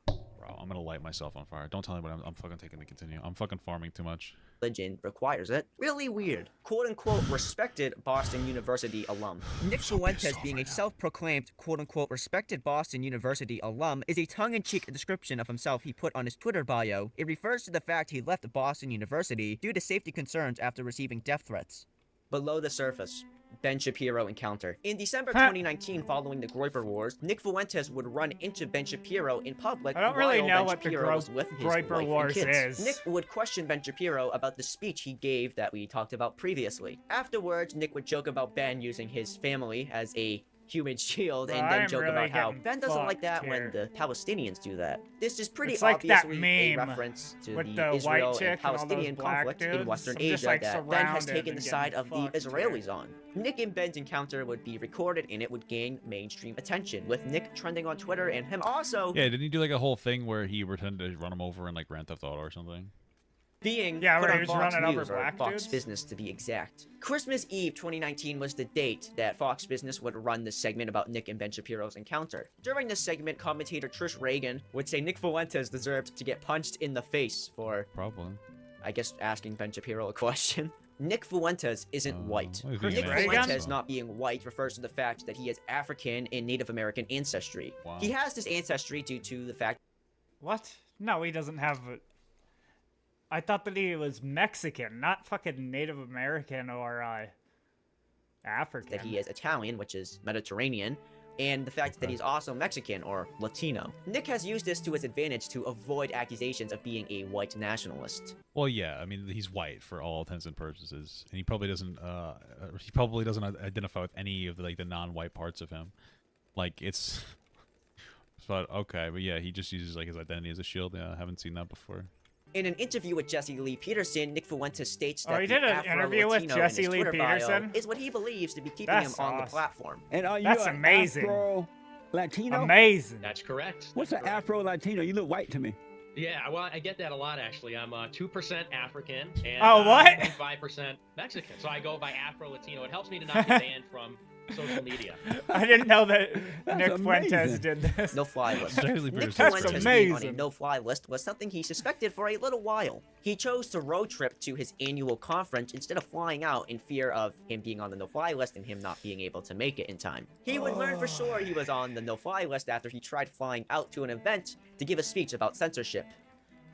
Bro, I'm gonna light myself on fire. Don't tell anybody I'm fucking taking the continue. I'm fucking farming too much. Religion requires it. Really weird. Quote-unquote respected Boston University alum. Nick Fuentes being a self-proclaimed quote-unquote respected Boston University alum is a tongue-in-cheek description of himself he put on his Twitter bio. It refers to the fact he left Boston University due to safety concerns after receiving death threats. Below the surface. Ben Shapiro encounter. In December 2019, following the Groyper Wars, Nick Fuentes would run into Ben Shapiro in public. I don't really while know Ben what the Shapiro was with his Groyper wife and Wars kids. is. Nick would question Ben Shapiro about the speech he gave that we talked about previously. Afterwards, Nick would joke about Ben using his family as a human shield and then I'm joke really about how getting Ben doesn't like that fucked when here. the Palestinians do that. This is pretty It's like that obviously a meme reference to with the the Israel white chick and and all those Palestinian black conflict in dudes. Western I'm just, Asia like, that Ben has surrounded taken and the side getting of the fucked Israelis on. Nick and Ben's encounter would be recorded and it would gain mainstream attention, with Nick trending on Twitter and him also Yeah, didn't he do like a whole thing where he pretended to run him over in like Grand Theft Auto or something? being Yeah, put where on he was Fox running over News, or black Fox dudes? Business to be exact. Christmas Eve 2019 was the date that Fox Business would run this segment about Nick and Ben Shapiro's encounter. During this segment, commentator Trish Reagan would say Nick Fuentes deserved to get punched in the face for, Probably. I guess, asking Ben Shapiro a question. Nick Fuentes isn't white. what is he, Nick an asshole? Fuentes not being white refers to the fact that he has African and Native American ancestry. Wow. He has this ancestry due to the fact What? No, he doesn't have. I thought that he was Mexican, not fucking Native American or African. that he is Italian, which is Mediterranean, and the fact that he's also Mexican or Latino. Nick has used this to his advantage to avoid accusations of being a white nationalist. Well, yeah. I mean, he's white for all intents and purposes, and he probably doesn't. He probably doesn't identify with any of the like the non-white parts of him. Like it's. But okay, but yeah, he just uses like his identity as a shield. Yeah, I haven't seen that before. In an interview with Jesse Lee Peterson, Nick Fuentes states Oh, that he the did an interview with Afro-Latino in Jesse his Lee Twitter bio Peterson? is what he believes to be keeping That's him on the awesome. platform. And are you That's an amazing. Afro-Latino? Amazing. That's correct. What's an Afro-Latino? You look white to me. Yeah, well, I get that a lot actually. I'm 2% African and Oh, what? 5% Mexican. So I go by Afro-Latino. It helps me to not get banned from social media. I didn't know that That's Nick Fuentes amazing. did this. No-fly list. Jesse Lee Nick Peterson's Fuentes crazy. being on a Amazing. no-fly list was something he suspected for a little while. He chose to road trip to his annual conference instead of flying out in fear of him being on the no-fly list and him not being able to make it in time. He would learn for sure he was on the no-fly list after he tried flying out to an event to give a speech about censorship.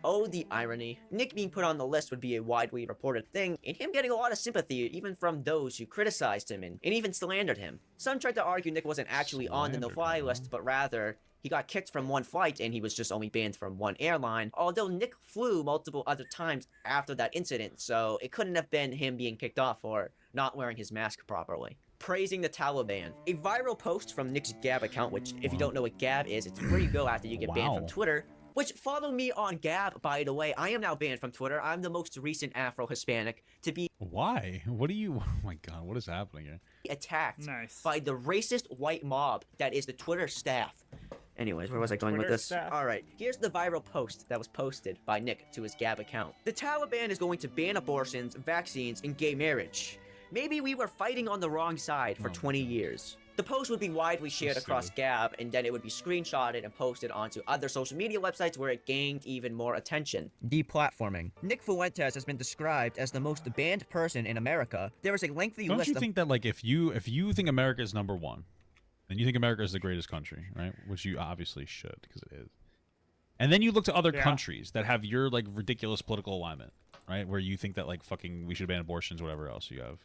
Oh, the irony. Nick being put on the list would be a widely reported thing, and him getting a lot of sympathy even from those who criticized him and even slandered him. Some tried to argue Nick wasn't actually on the no-fly list, but rather, he got kicked from one flight and he was just only banned from one airline, although Nick flew multiple other times after that incident, so it couldn't have been him being kicked off for not wearing his mask properly. Praising the Taliban. A viral post from Nick's Gab account, which, if you don't know what Gab is, it's where you go after you get banned from Wow. Twitter. Which, follow me on Gab, by the way. I am now banned from Twitter. I'm the most recent Afro-Hispanic to be Why? What do you? Oh my god, what is happening here? attacked Nice. by the racist white mob that is the Twitter staff. Anyways, where was I going with Twitter this? staff. Alright, here's the viral post that was posted by Nick to his Gab account. The Taliban is going to ban abortions, vaccines, and gay marriage. Maybe we were fighting on the wrong side for 20 years. The post would be widely shared across Gab, and then it would be screenshotted and posted onto other social media websites where it gained even more attention. Deplatforming. Nick Fuentes has been described as the most banned person in America. There is a lengthy Don't list you of think that like if you think America is number one, then you think America is the greatest country, right? Which you obviously should, because it is. And then you look to other Yeah. countries that have your like ridiculous political alignment, right? Where you think that like fucking we should ban abortions, whatever else you have.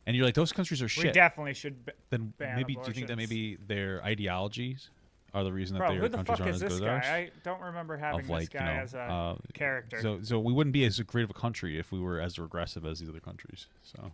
And you're like, those countries are shit. We definitely should Then ban maybe do you think that abortions. maybe their ideologies are the reason that Bro, their who the countries fuck aren't is as this good as guy? ours? I don't remember having Of, like, this guy as a character. So we wouldn't be as great of a country if we were as regressive as these other countries. So.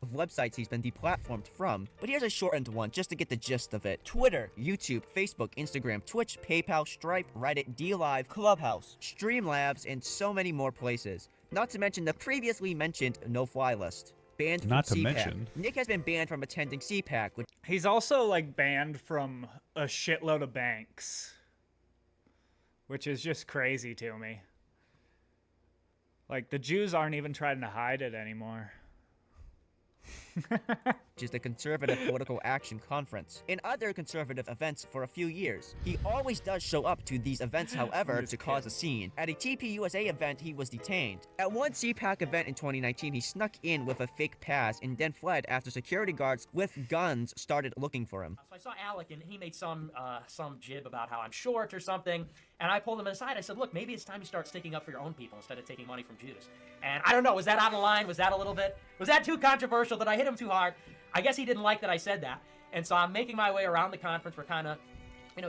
Of websites he's been deplatformed from, but here's a shortened one just to get the gist of it. Twitter, YouTube, Facebook, Instagram, Twitch, PayPal, Stripe, Reddit, DLive, Clubhouse, Streamlabs, and so many more places. Not to mention the previously mentioned no-fly list. Banned from Not to CPAC. mention- Nick has been banned from attending CPAC, which He's also like banned from a shitload of banks, which is just crazy to me. Like the Jews aren't even trying to hide it anymore. is the Conservative Political Action Conference, and other conservative events for a few years. He always does show up to these events, however, to cause a scene. At a TPUSA event, he was detained. At one CPAC event in 2019, he snuck in with a fake pass and then fled after security guards with guns started looking for him. So I saw Alec, and he made some jib about how I'm short or something, and I pulled him aside. I said, look, maybe it's time you start sticking up for your own people instead of taking money from Jews. And I don't know, was that out of line? Was that a little bit? Was that too controversial? Did I hit him too hard? I guess he didn't like that I said that. And so I'm making my way around the conference. We're kind of,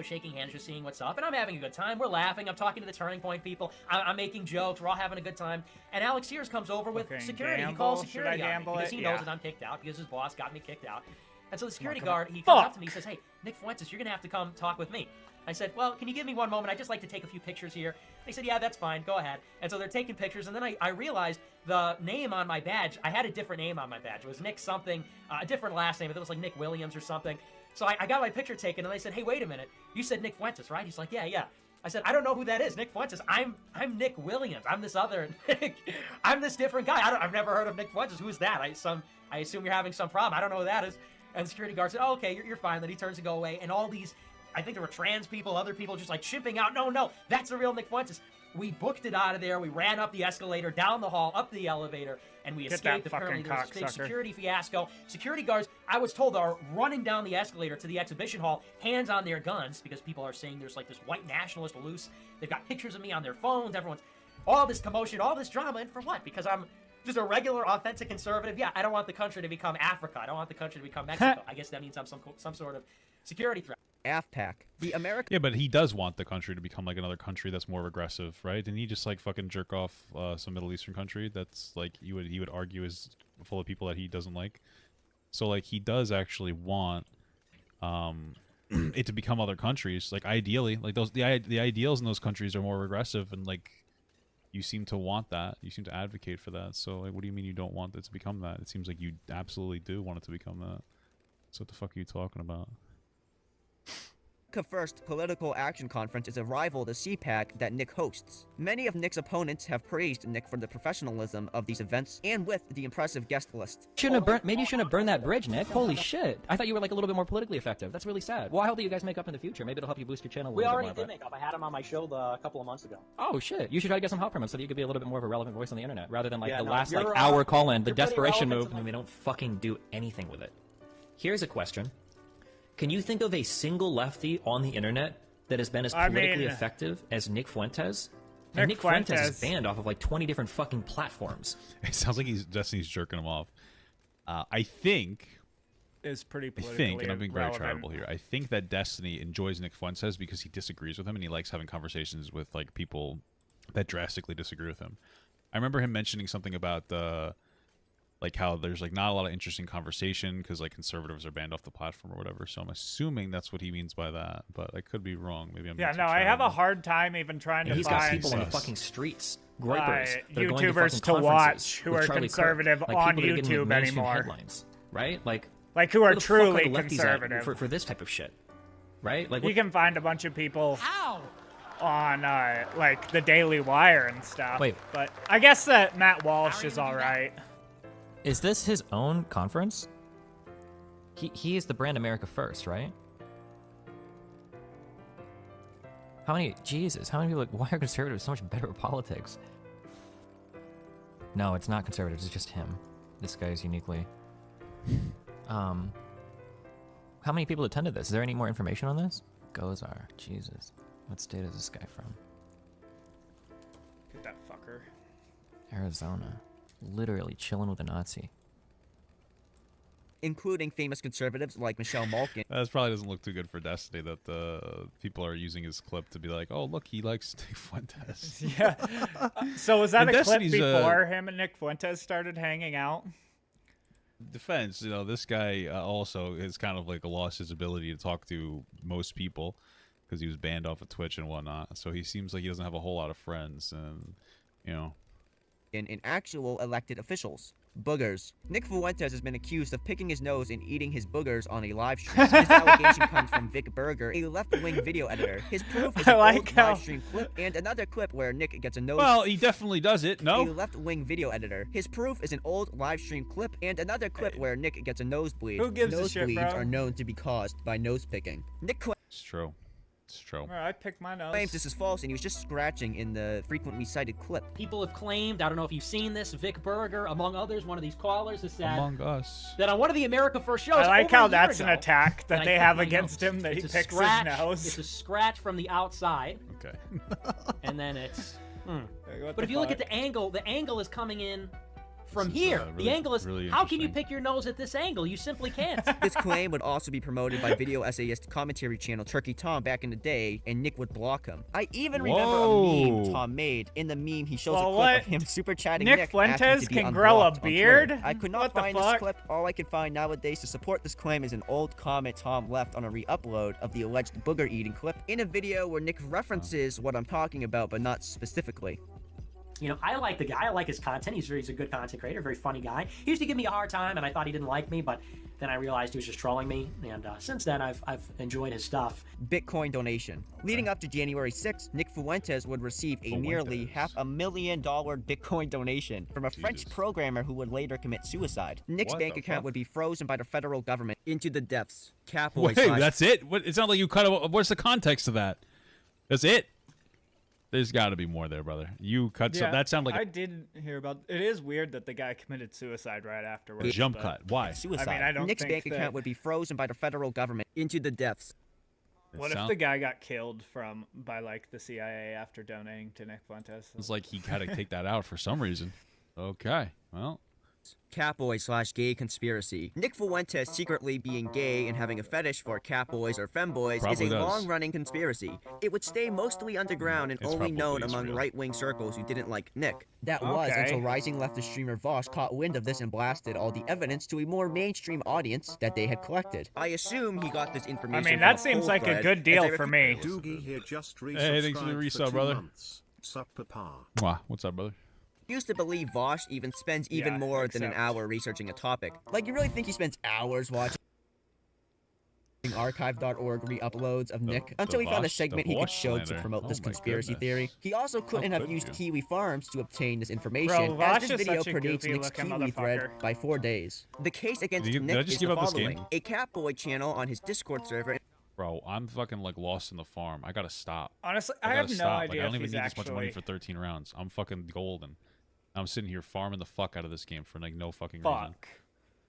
shaking hands, just seeing what's up. And I'm having a good time. We're laughing. I'm talking to the Turning Point people. I'm making jokes. We're all having a good time. And Alex Sears comes over with Fucking security. He gamble? calls Should security I on me gamble because it? he Yeah. knows that I'm kicked out because his boss got me kicked out. And so the security come on. guard, he comes up Fuck. to me. He says, hey, Nick Fuentes, you're going to have to come talk with me. I said, well, can you give me one moment? I'd just like to take a few pictures here. They said, yeah, that's fine. Go ahead. And so they're taking pictures. And then I realized the name on my badge, I had a different name on my badge. It was Nick something, a different last name. It was like Nick Williams or something. So I got my picture taken, and they said, hey, wait a minute. You said Nick Fuentes, right? He's like, yeah. I said, I don't know who that is. Nick Fuentes. I'm Nick Williams. I'm this other Nick. I'm this different guy. I've never heard of Nick Fuentes. Who's that? I assume you're having some problem. I don't know who that is. And the security guard said, oh, okay, you're fine. Then he turns to go away, and all these, I think there were trans people, other people just like shipping out. No, that's the real Nick Fuentes. We booked it out of there. We ran up the escalator, down the hall, up the elevator, and we Get that escaped. Apparently, fucking there was this big cocksucker. security fiasco. Security guards, I was told, are running down the escalator to the exhibition hall, hands on their guns, because people are saying there's like this white nationalist loose. They've got pictures of me on their phones. Everyone's all this commotion, all this drama, and for what? Because I'm just a regular, authentic conservative. Yeah, I don't want the country to become Africa. I don't want the country to become Mexico. I guess that means I'm some sort of security threat. AFPAC, the American. Yeah, but he does want the country to become like another country that's more aggressive, right? Didn't he just like fucking jerk off some Middle Eastern country that's like he would argue is full of people that he doesn't like? So like he does actually want it to become other countries. Like ideally, like the ideals in those countries are more regressive, and like you seem to want that. You seem to advocate for that. So like, what do you mean you don't want it to become that? It seems like you absolutely do want it to become that. So what the fuck are you talking about? First Political Action Conference is a rival to CPAC that Nick hosts. Many of Nick's opponents have praised Nick for the professionalism of these events and with the impressive guest list. Maybe you shouldn't have burned that bridge, Nick. Holy shit. I thought you were like a little bit more politically effective. That's really sad. Well, I hope that you guys make up in the future. Maybe it'll help you boost your channel a We little already bit did more. make up. I had him on my show a couple of months ago. Oh shit. You should try to get some help from him so that you could be a little bit more of a relevant voice on the internet rather than like Yeah, the no, last like you're, hour call in, the you're pretty desperation relevant move, and we don't fucking do anything with it. Here's a question. Can you think of a single lefty on the internet that has been as politically effective as Nick Fuentes? And Nick Fuentes is banned off of like 20 different fucking platforms. It sounds like Destiny's jerking him off. I think Is pretty politically and I'm being very relevant. charitable here. I think that Destiny enjoys Nick Fuentes because he disagrees with him and he likes having conversations with like people that drastically disagree with him. I remember him mentioning something about like how there's like not a lot of interesting conversation because like conservatives are banned off the platform or whatever. So I'm assuming that's what he means by that, but I could be wrong. Maybe I'm Yeah, being no, too I have a charitable. hard time even trying to He's find got people on the fucking streets, gripers, that are going to YouTubers fucking to watch conferences who with are Charlie conservative Kirk. Like, on people that are getting, like, YouTube mainstream anymore. headlines, right? Like who are where the fuck truly the lefties at conservative. for this type of shit, right? Like You can find a bunch of people on like the Daily Wire and stuff. Wait. But I guess that Matt Walsh is all right. Is this his own conference? He is the brand America First, right? How many people like, why are conservatives so much better at politics? No, it's not conservatives, it's just him. This guy is uniquely. How many people attended this? Is there any more information on this? Gozar, Jesus. What state is this guy from? Get that fucker. Arizona. Literally chilling with a Nazi. Including famous conservatives like Michelle Malkin. That probably doesn't look too good for Destiny that people are using his clip to be like, oh, look, he likes Nick Fuentes. Yeah. So was that And a clip Destiny's, before him and Nick Fuentes started hanging out? Defense, this guy also has kind of like lost his ability to talk to most people because he was banned off of Twitch and whatnot. So he seems like he doesn't have a whole lot of friends, and in actual elected officials. Boogers. Nick Fuentes has been accused of picking his nose and eating his boogers on a live stream. This allegation comes from Vic Berger, a left-wing video editor. His proof is an old live stream clip and another clip where Nick gets a nose. Well, he definitely does it. No. A left-wing video editor. His proof is an old live stream clip and another clip where Nick gets a nosebleed. Who gives a shit, Nosebleeds bro? are known to be caused by nose picking. Nick It's true. It's true. Well, I picked my nose. claims this is false, and he was just scratching in the frequently cited clip. People have claimed, I don't know if you've seen this, Vic Berger, among others, one of these callers has said Among Us. that on one of the America First shows. I like over how a year that's an ago, attack that I they picked have my against nose. him, that he It's a picks scratch, his nose. It's a scratch from the outside. Okay. And then it's. What But the if you look fuck? at the angle is coming in from This is, here. really- the angle is. really How can you pick your nose at this angle? You simply can't. This claim would also be promoted by video essayist commentary channel Turkey Tom back in the day, and Nick would block him. I even remember a meme Whoa. Tom made. In the meme, he shows Well, a clip what? of him super chatting Nick Nick Fuentes asking to be can grow a unblocked on Twitter. beard? I could not What the find this fuck? clip. All I could find nowadays to support this claim is an old comment Tom left on a re-upload of the alleged booger eating clip in a video where Nick references what I'm talking about, but not specifically. You know, I like the guy. I like his content. He's a good content creator, very funny guy. He used to give me a hard time, and I thought he didn't like me, but then I realized he was just trolling me. And since then, I've enjoyed his stuff. Bitcoin donation. Leading up to January 6th, Nick Fuentes would receive a nearly $500,000 Bitcoin donation from a French programmer who would later commit suicide. Nick's What bank the account fuck? would be frozen by the federal government into the depths. Wait, Catboy that's it? What? It's not like you cut out. What's the context of that? That's it? There's got to be more there, brother. You cut some. That sounded like I did hear about. It is weird that the guy committed suicide right afterwards. a jump but- cut. Why? suicide. I mean, I don't Nick's think bank that- account would be frozen by the federal government into the depths. What if the guy got killed by like the CIA after donating to Nick Fuentes? It's like he had to take that out for some reason. Okay, well. Catboy/gay conspiracy. Nick Fuentes secretly being gay and having a fetish for catboys or femboys Probably is a does. long-running conspiracy. It would stay mostly underground and It's only known probably among real. right-wing circles who didn't like Nick. That was Okay. until rising leftist streamer Vosh caught wind of this and blasted all the evidence to a more mainstream audience that they had collected. I assume he got this information. I mean, from that a seems poll like a thread, Oh, good as deal they for refu- me. Doogie here just Hey, thanks for the resub, 2 brother. months. Sup, papa. Mwah. What's up, brother? Used to believe Vosh even spends even Yeah, more than an except- hour researching a topic. Like, you really think he spends hours watching archive.org re-uploads of Nick until he found a Vosh- segment the he could Vosh show to slander. promote this Oh my conspiracy goodness. theory. He also couldn't have could used you? Kiwi Farms to obtain this information, Bro, Vosh as this is video such a predates Nick's goofy-looking Kiwi thread motherfucker. by 4 days. The case against Did I Nick just is give the up this following. game? A Catboy channel on his Discord server. Bro, I'm fucking like lost in the farm. I gotta stop. Honestly, I I gotta have no stop. idea Like, I don't if even he's need this much money actually- for 13 rounds. I'm fucking golden. I'm sitting here farming the fuck out of this game for like no fucking reason. Fuck.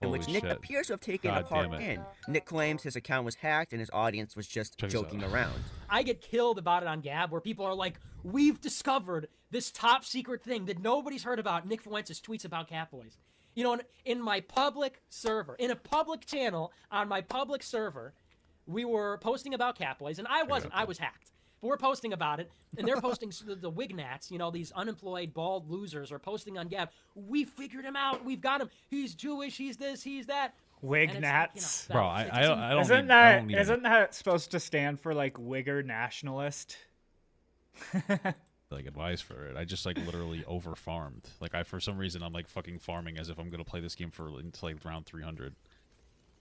in which Holy Nick shit. appears to have taken God a part damn it. in. Nick claims his account was hacked and his audience was just Check this joking out. around. I get killed about it on Gab, where people are like, "We've discovered this top secret thing that nobody's heard about." Nick Fuentes tweets about Catboys. You know, in my public server, in a public channel on my public server, we were posting about Catboys, and I wasn't. I was hacked. But we're posting about it, and they're posting the Wignats, you know, these unemployed, bald losers are posting on Gab. We figured him out. We've got him. He's Jewish. He's this. He's that. Wignats. Bro, I don't Isn't need- I don't need isn't that supposed to stand for like Wigger nationalist? like advice for it. I just like literally over farmed. Like for some reason I'm like fucking farming as if I'm gonna play this game for until like round 300.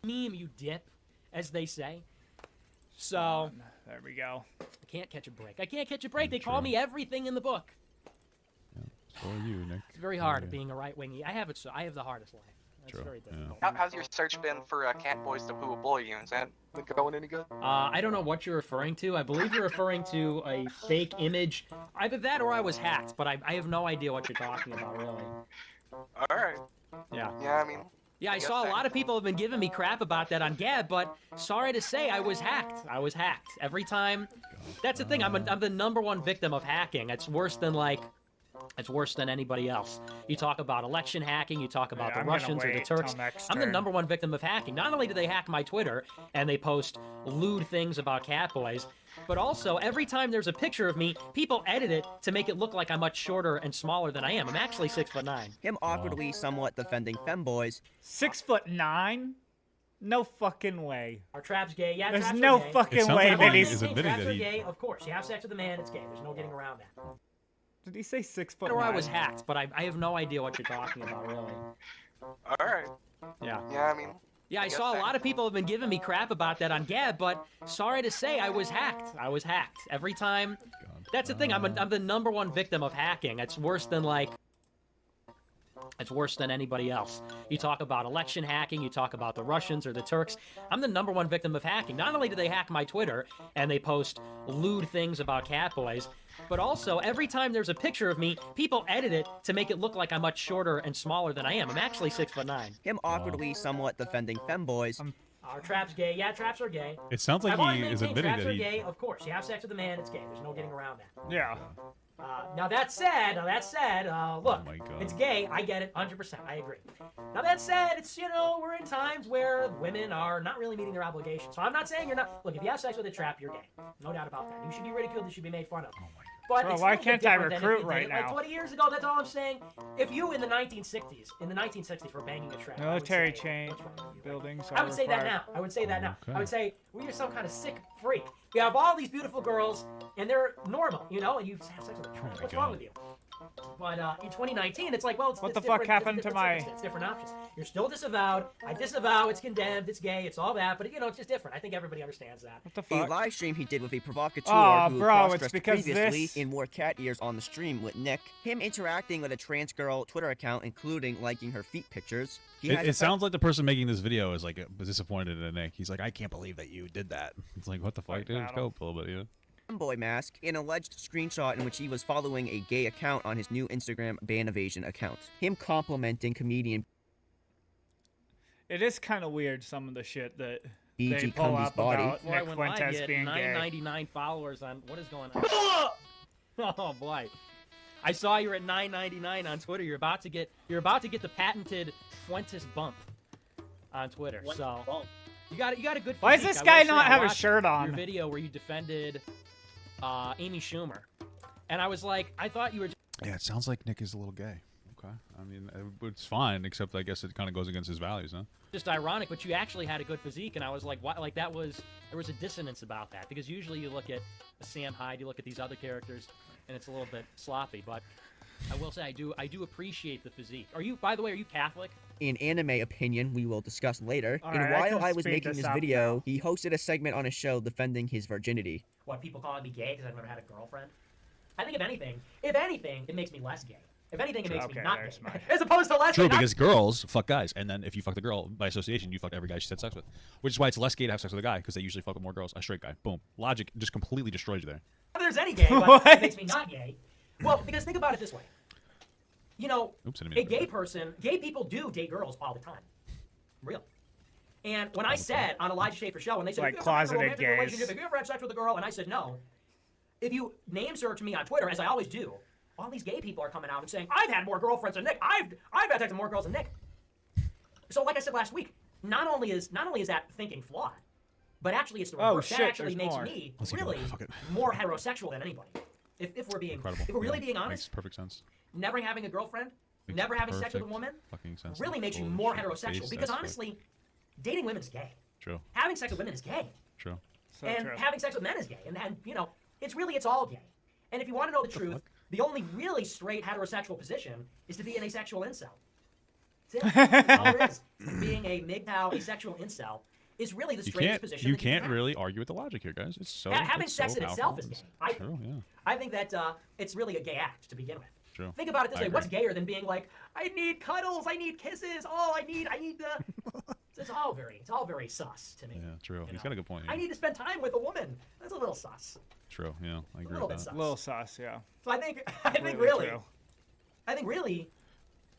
Meme, you dip, as they say. So there we go. I can't catch a break. I can't catch a break. They call me everything in the book. So are you, Nick. It's very hard being a right wingy. I have it. So I have the hardest life. That's very difficult. How's your search been for Catboys to Poo Boy you? Is that going any good? I don't know what you're referring to. I believe you're referring to a fake image. Either that or I was hacked, but I have no idea what you're talking about, really. Alright. Yeah. Yeah, I mean, Yeah, I saw a lot of people have been giving me crap about that on Gab, but sorry to say, I was hacked. I was hacked. Every time. That's the thing. I'm the #1 victim of hacking. It's worse than anybody else. You talk about election hacking, you talk about the Russians or the Turks. I'm the #1 victim of hacking. Not only do they hack my Twitter and they post lewd things about Catboys, but also every time there's a picture of me, people edit it to make it look like I'm much shorter and smaller than I am. I'm actually 6'9". Him awkwardly somewhat defending femboys. 6'9"? No fucking way. Are traps gay? Yeah, There's traps no are gay. fucking way that he's Traps admitting are that he. gay, of course. You have sex with a man, it's gay. There's no getting around that. Did he say 6'9"? I don't know where I was hacked, but I have no idea what you're talking about, really. Alright. Yeah. Yeah, I mean... Yeah, I saw a lot of people have been giving me crap about that on Gab, but sorry to say, I was hacked. I was hacked. Every time. That's the thing. I'm the #1 victim of hacking. It's worse than It's worse than anybody else. You talk about election hacking, you talk about the Russians or the Turks. I'm the #1 victim of hacking. Not only do they hack my Twitter and they post lewd things about Catboys, but also every time there's a picture of me, people edit it to make it look like I'm much shorter and smaller than I am. I'm actually 6'9". Him awkwardly somewhat defending femboys. Are traps gay? Yeah, traps are gay. It sounds like I've always he is maintained admitting traps that are he. gay. Of course, you have sex with a man, it's gay. There's no getting around that. Yeah. Now that said, look, my God. it's gay. I get it, 100%. I agree. Now that said, it's we're in times where women are not really meeting their obligations. So I'm not saying you're not. Look, if you have sex with a trap, you're gay. No doubt about that. You should be ridiculed. You should be made fun of. But Bro, it's why a little can't bit I different than if recruit you right did it, Like now? 20 years ago, that's all I'm saying. If you in the 1960s were banging a trap, I would Military say, chain "What's wrong with you?" buildings I are would say that required. now. I would say that now. Okay. I would say, well, you're some kind of sick freak. You have all these beautiful girls, and they're normal, and you have sex with a trap. my What's God. wrong with you? But in 2019, it's like, well, it's What it's the fuck different- happened it's to different my- circumstances, It's different options. You're still disavowed. I disavow. It's condemned. It's gay. It's all that. But it's just different. I think everybody understands that. What the A fuck? live stream he did with a provocateur Aw, who bro, it's cross-dressed because previously this- and wore cat ears on the stream with Nick. Him interacting with a trans girl Twitter account, including liking her feet pictures. He has It a sounds like the person making this video is like disappointed in Nick. He's like, I can't believe that you did that. It's like, what the fuck, dude? Go a little bit, Boy mask, an alleged screenshot in which he was following a gay account on his new Instagram ban evasion account. Him complimenting comedian It is kind of weird, some of the shit that BG they pull Cumby's up body. about Boy, Nick when I Fuentes get being gay. 999 followers on what is going on? Oh boy, I saw you're at 999 on Twitter. You're about to get the patented Fuentes bump on Twitter. So you got a good. Why does physique. this I guy will say not I have a watched shirt on? Your video where you defended Amy Schumer, and I was like, I thought you were. Yeah, it sounds like Nick is a little gay. Okay. I mean, it's fine, except I guess it kind of goes against his values, huh? Just ironic, but you actually had a good physique, and I was like, what? Like there was a dissonance about that, because usually you look at Sam Hyde, you look at these other characters, and it's a little bit sloppy. But I will say, I do appreciate the physique. By the way, are you Catholic? An anime opinion we will discuss later. All And right, I while can I was speed making this this up video, now. he hosted a segment on his show defending his virginity. What, people calling me gay because I've never had a girlfriend? I think if anything, it makes me less gay. If anything, it makes me not gay, as opposed to less. True, gay, not because girls fuck guys, and then if you fuck the girl, by association, you fuck every guy she had sex with. Which is why it's less gay to have sex with a guy, because they usually fuck with more girls. A straight guy. Boom. Logic just completely destroys you there. If there's any gay, but it makes me not gay. Well, because think about it this way. You know, Oops, I didn't mean a to do gay person, gay people do date girls all the time. Real. And when I said on Elijah Schaefer's show, when they said, Like "Have you ever had a closeted romantic gays. relationship? Have you ever had sex with a girl?" And I said, no. If you name search me on Twitter, as I always do, all these gay people are coming out and saying, I've had more girlfriends than Nick. I've had sex with more girls than Nick. So like I said last week, not only is that thinking flawed, but actually it's the Oh, reverse. shit, That actually there's makes more. me Let's keep really going. Fuck it. more heterosexual than anybody. If we're being Incredible. if we're really Yeah, being Makes honest, perfect sense. never having a girlfriend, Makes never having sex with a perfect woman, fucking sense. really makes you Holy more shit. heterosexual. Face, Because that's honestly, dating women is gay. True. Having sex with women is gay. True. And having sex with men is gay. And it's all gay. And if you want to know the truth, the only really straight heterosexual position is to be an asexual incel. That's it. That's all there is. Being a MGTOW asexual incel is really the straightest position. You that you can't can really argue with the logic here, guys. It's so having it's sex so in itself powerful. is gay. True, yeah. I think that it's really a gay act to begin with. True. Think about it this I way: what's agree. gayer than being like, I need cuddles, I need kisses, I need it's all very sus to me. Yeah, true. He's know? got a good point. I need to spend time with a woman. That's a little sus. True, yeah. I agree little with bit that. sus. Little sus, yeah. So I think Completely really, true. I think really,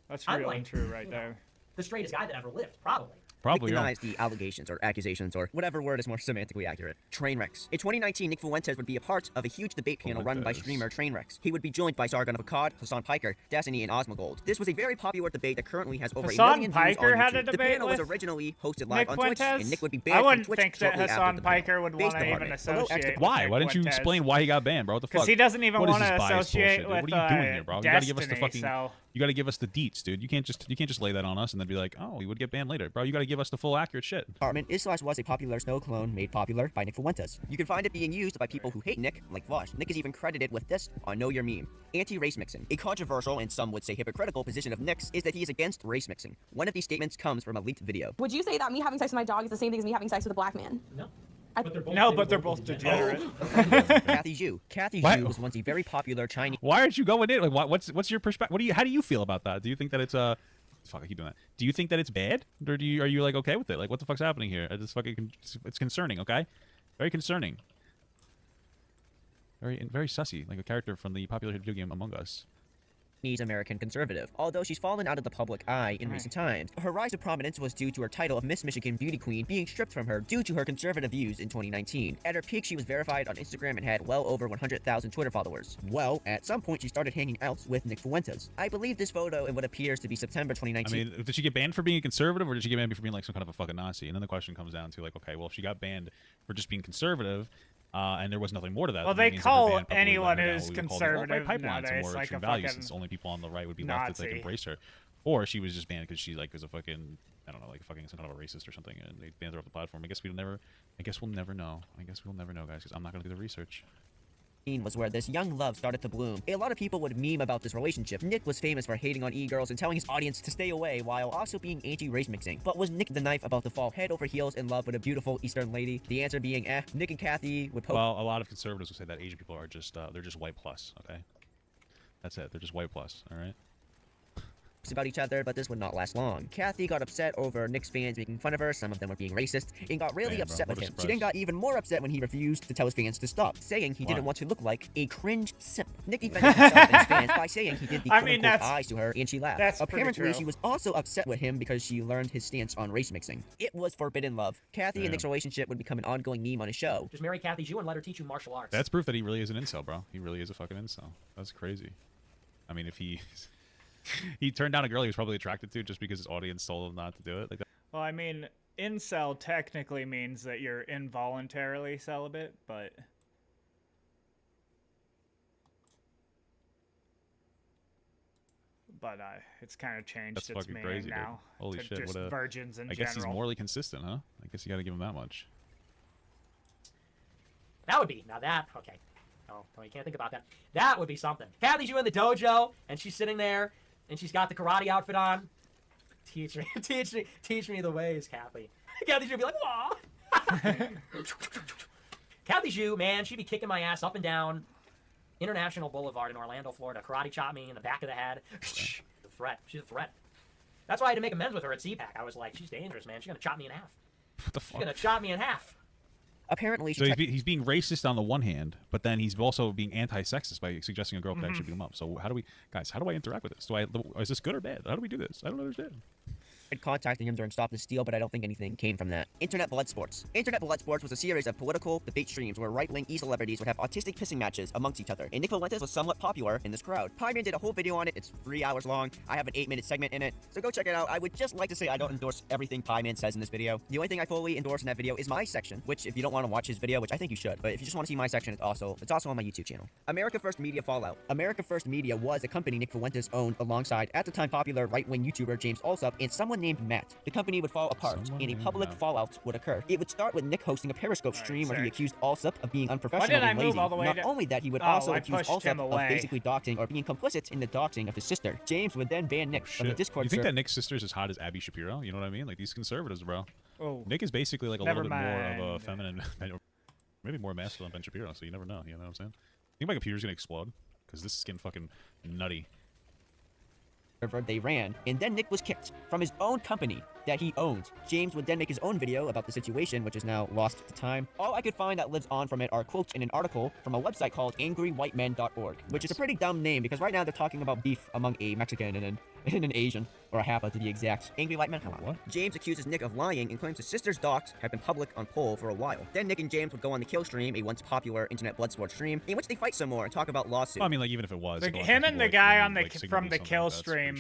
That's real unlike, and true right you know, there. the straightest guy that ever lived, probably. Probably. Nick denies the allegations or accusations or whatever word is more semantically accurate. Trainwrecks. In 2019, Nick Fuentes would be a part of a huge debate panel run by streamer Trainwrecks. He would be joined by Sargon of Akkad, Hassan Piker, Destiny, and Osmogold. This was a very popular debate that currently has over Hassan 1 million views Piker on had YouTube. a The debate panel was with originally hosted live Nick on Twitch, Fuentes? and Nick would be I banned from wouldn't Twitch think that shortly after Hassan the panel. Piker would Based want to upon even it. Below associate extra- Why? Nick Why didn't you Fuentes. explain why he got banned, bro? What the fuck? Because he doesn't even What is want this to biased associate bullshit, dude? with What are you doing here, bro? You gotta give us the Destiny, fucking. so- You gotta give us the deets, dude. You can't just lay that on us and then be like, oh, he would get banned later, bro. You gotta give us the full accurate shit. Department is/was a popular snow clone made popular by Nick Fuentes. You can find it being used by people who hate Nick, like Vosh. Nick is even credited with this on Know Your Meme. Anti-race mixing. A controversial and some would say hypocritical position of Nick's is that he is against race mixing. One of these statements comes from a leaked video. Would you say that me having sex with my dog is the same thing as me having sex with a black man? No. But they're both degenerate. Kathy Zhu. Kathy What? Zhu was once a very popular Chinese. Why aren't you going in? Like, what's your perspective? How do you feel about that? Do you think that it's fuck, I keep doing that. Do you think that it's bad, or are you like okay with it? Like, what the fuck's happening here? It's concerning. Okay, very concerning. Very sussy, like a character from the popular video game Among Us. American conservative, although she's fallen out of the public eye in recent times. Her rise to prominence was due to her title of Miss Michigan Beauty Queen being stripped from her due to her conservative views in 2019. At her peak, she was verified on Instagram and had well over 100,000 Twitter followers. Well, at some point, she started hanging out with Nick Fuentes. I believe this photo in what appears to be September 2019. I mean, did she get banned for being a conservative, or did she get banned for being like some kind of a fucking Nazi? And then the question comes down to like, okay, well, if she got banned for just being conservative, and there was nothing more to that. Well, then that they means that her call ban probably anyone let her down who's what we would call the conservative alt-right pipeline to nowadays more like extreme a values, fucking since only people on the right would be left to like Nazi. embrace her. Or she was just banned because she like was a fucking, I don't know, like fucking some kind of a racist or something, and they banned her off the platform. I guess we'll never know. I guess we'll never know, guys, because I'm not gonna do the research. Was where this young love started to bloom. A lot of people would meme about this relationship. Nick was famous for hating on e-girls and telling his audience to stay away while also being anti-race mixing. But was Nick the Knife about to fall head over heels in love with a beautiful Eastern lady? The answer being Nick and Kathy would post. Well, a lot of conservatives will say that Asian people are just they're just white plus, okay? That's it. They're just white plus, all right? About each other, but this would not last long. Kathy got upset over Nick's fans making fun of her, some of them were being racist, and got really Damn, bro, upset what with a him. She surprise. then got even more upset when he refused to tell his fans to stop, saying he Why? didn't want to look like a cringe simp. Nick defended himself and his fans by saying he did the quote-unquote eyes to her, and she laughed. that's pretty Apparently, true. she was also upset with him because she learned his stance on race mixing. It was forbidden love. Kathy and Nick's relationship would become an ongoing meme on his show. Just marry Kathy Zhu and let her teach you martial arts. That's proof that he really is an incel, bro. He really is a fucking incel. That's crazy. I mean, if he turned down a girl he was probably attracted to just because his audience told him not to do it, like that. Well, I mean, incel technically means that you're involuntarily celibate, but it's kind of changed That's its fucking meaning crazy, dude. now Holy to shit! just What a virgins in I guess general. he's morally consistent, huh? I guess you got to give him that much. That would be okay. Oh, you can't think about that. That would be something. Kathy's you in the dojo, and she's sitting there, and she's got the karate outfit on. Teach me the ways, Kathy. Kathy Zhu would be like, "Aw." Kathy Zhu, man, she'd be kicking my ass up and down International Boulevard in Orlando, Florida. Karate chop me in the back of the head. She's a threat. She's a threat. That's why I had to make amends with her at CPAC. I was like, she's dangerous, man. She's gonna chop me in half. What the She's fuck? gonna chop me in half. Apparently, So he's being racist on the one hand, but then he's also being anti-sexist by suggesting a girl could actually beat him up. So how do I interact with this? Is this good or bad? How do we do this? I don't understand. Contacting him during Stop the Steal, but I don't think anything came from that. Internet Blood Sports. Internet Blood Sports was a series of political debate streams where right-wing e-celebrities would have autistic pissing matches amongst each other, and Nick Fuentes was somewhat popular in this crowd. Pyman did a whole video on it. It's 3 hours long. I have an 8-minute segment in it, so go check it out. I would just like to say I don't endorse everything Pyman says in this video. The only thing I fully endorse in that video is my section, which if you don't want to watch his video, which I think you should, but if you just want to see my section, it's also on my YouTube channel. America First Media Fallout. America First Media was a company Nick Fuentes owned alongside at the time popular right-wing YouTuber James Allsup and someone named Matt. The company would fall apart, and a public fallout would occur. It would start with Nick hosting a Periscope stream where he accused Allsup of being unprofessional and lazy. Not only that, he would also accuse Allsup of basically doxing or being complicit in the doxing of his sister. James would then ban Nick from the Discord You think server. that Nick's sister's as hot as Abby Shapiro? You know what I mean? Like these conservatives, bro. Oh, Nick is basically like a never little bit more of a mind. feminine, maybe more masculine Ben Shapiro. So you never know. You know what I'm saying? Think my computer's gonna explode because this is getting fucking nutty. They ran, and then Nick was kicked from his own company. that he owns. James would then make his own video about the situation, which is now lost to time. All I could find that lives on from it are quotes in an article from a website called angrywhitemen.org, which is a pretty dumb name because right now they're talking about beef among a Mexican and an Asian, or a Hapa to be exact. Angry White Men? What? James accuses Nick of lying and claims his sister's docs have been public on poll for a while. Then Nick and James would go on the Kill Stream, a once popular internet blood sport stream, in which they fight some more and talk about lawsuits. Well, I mean, like, even if it was. Him and the guy on the from the Kill Stream.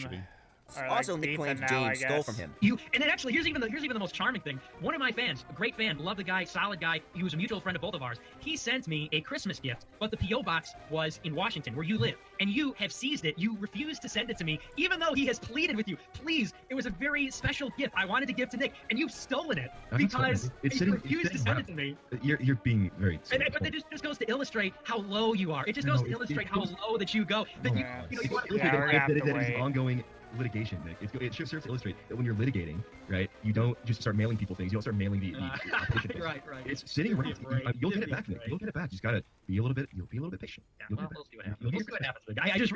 Also, Nick claims James stole from him. And then actually, here's even the most charming thing. One of my fans, a great fan, loved the guy, solid guy. He was a mutual friend of both of ours. He sent me a Christmas gift, but the P.O. box was in Washington, where you live, and you have seized it. You refused to send it to me, even though he has pleaded with you. Please, it was a very special gift I wanted to give to Nick, and you've stolen it because you refused to send it to me. You're being very. But it just goes to illustrate how low you are. It just goes to illustrate how low that you go. That you want to that is ongoing litigation, Nick. It serves to illustrate that when you're litigating, right, you don't just start mailing people things. You don't start mailing the opposition things. Right. It's sitting around. You'll get it back, Nick. You'll get it back. You just gotta be a little bit. You'll be a little bit patient. Yeah, we'll see what happens. We'll see what happens. I just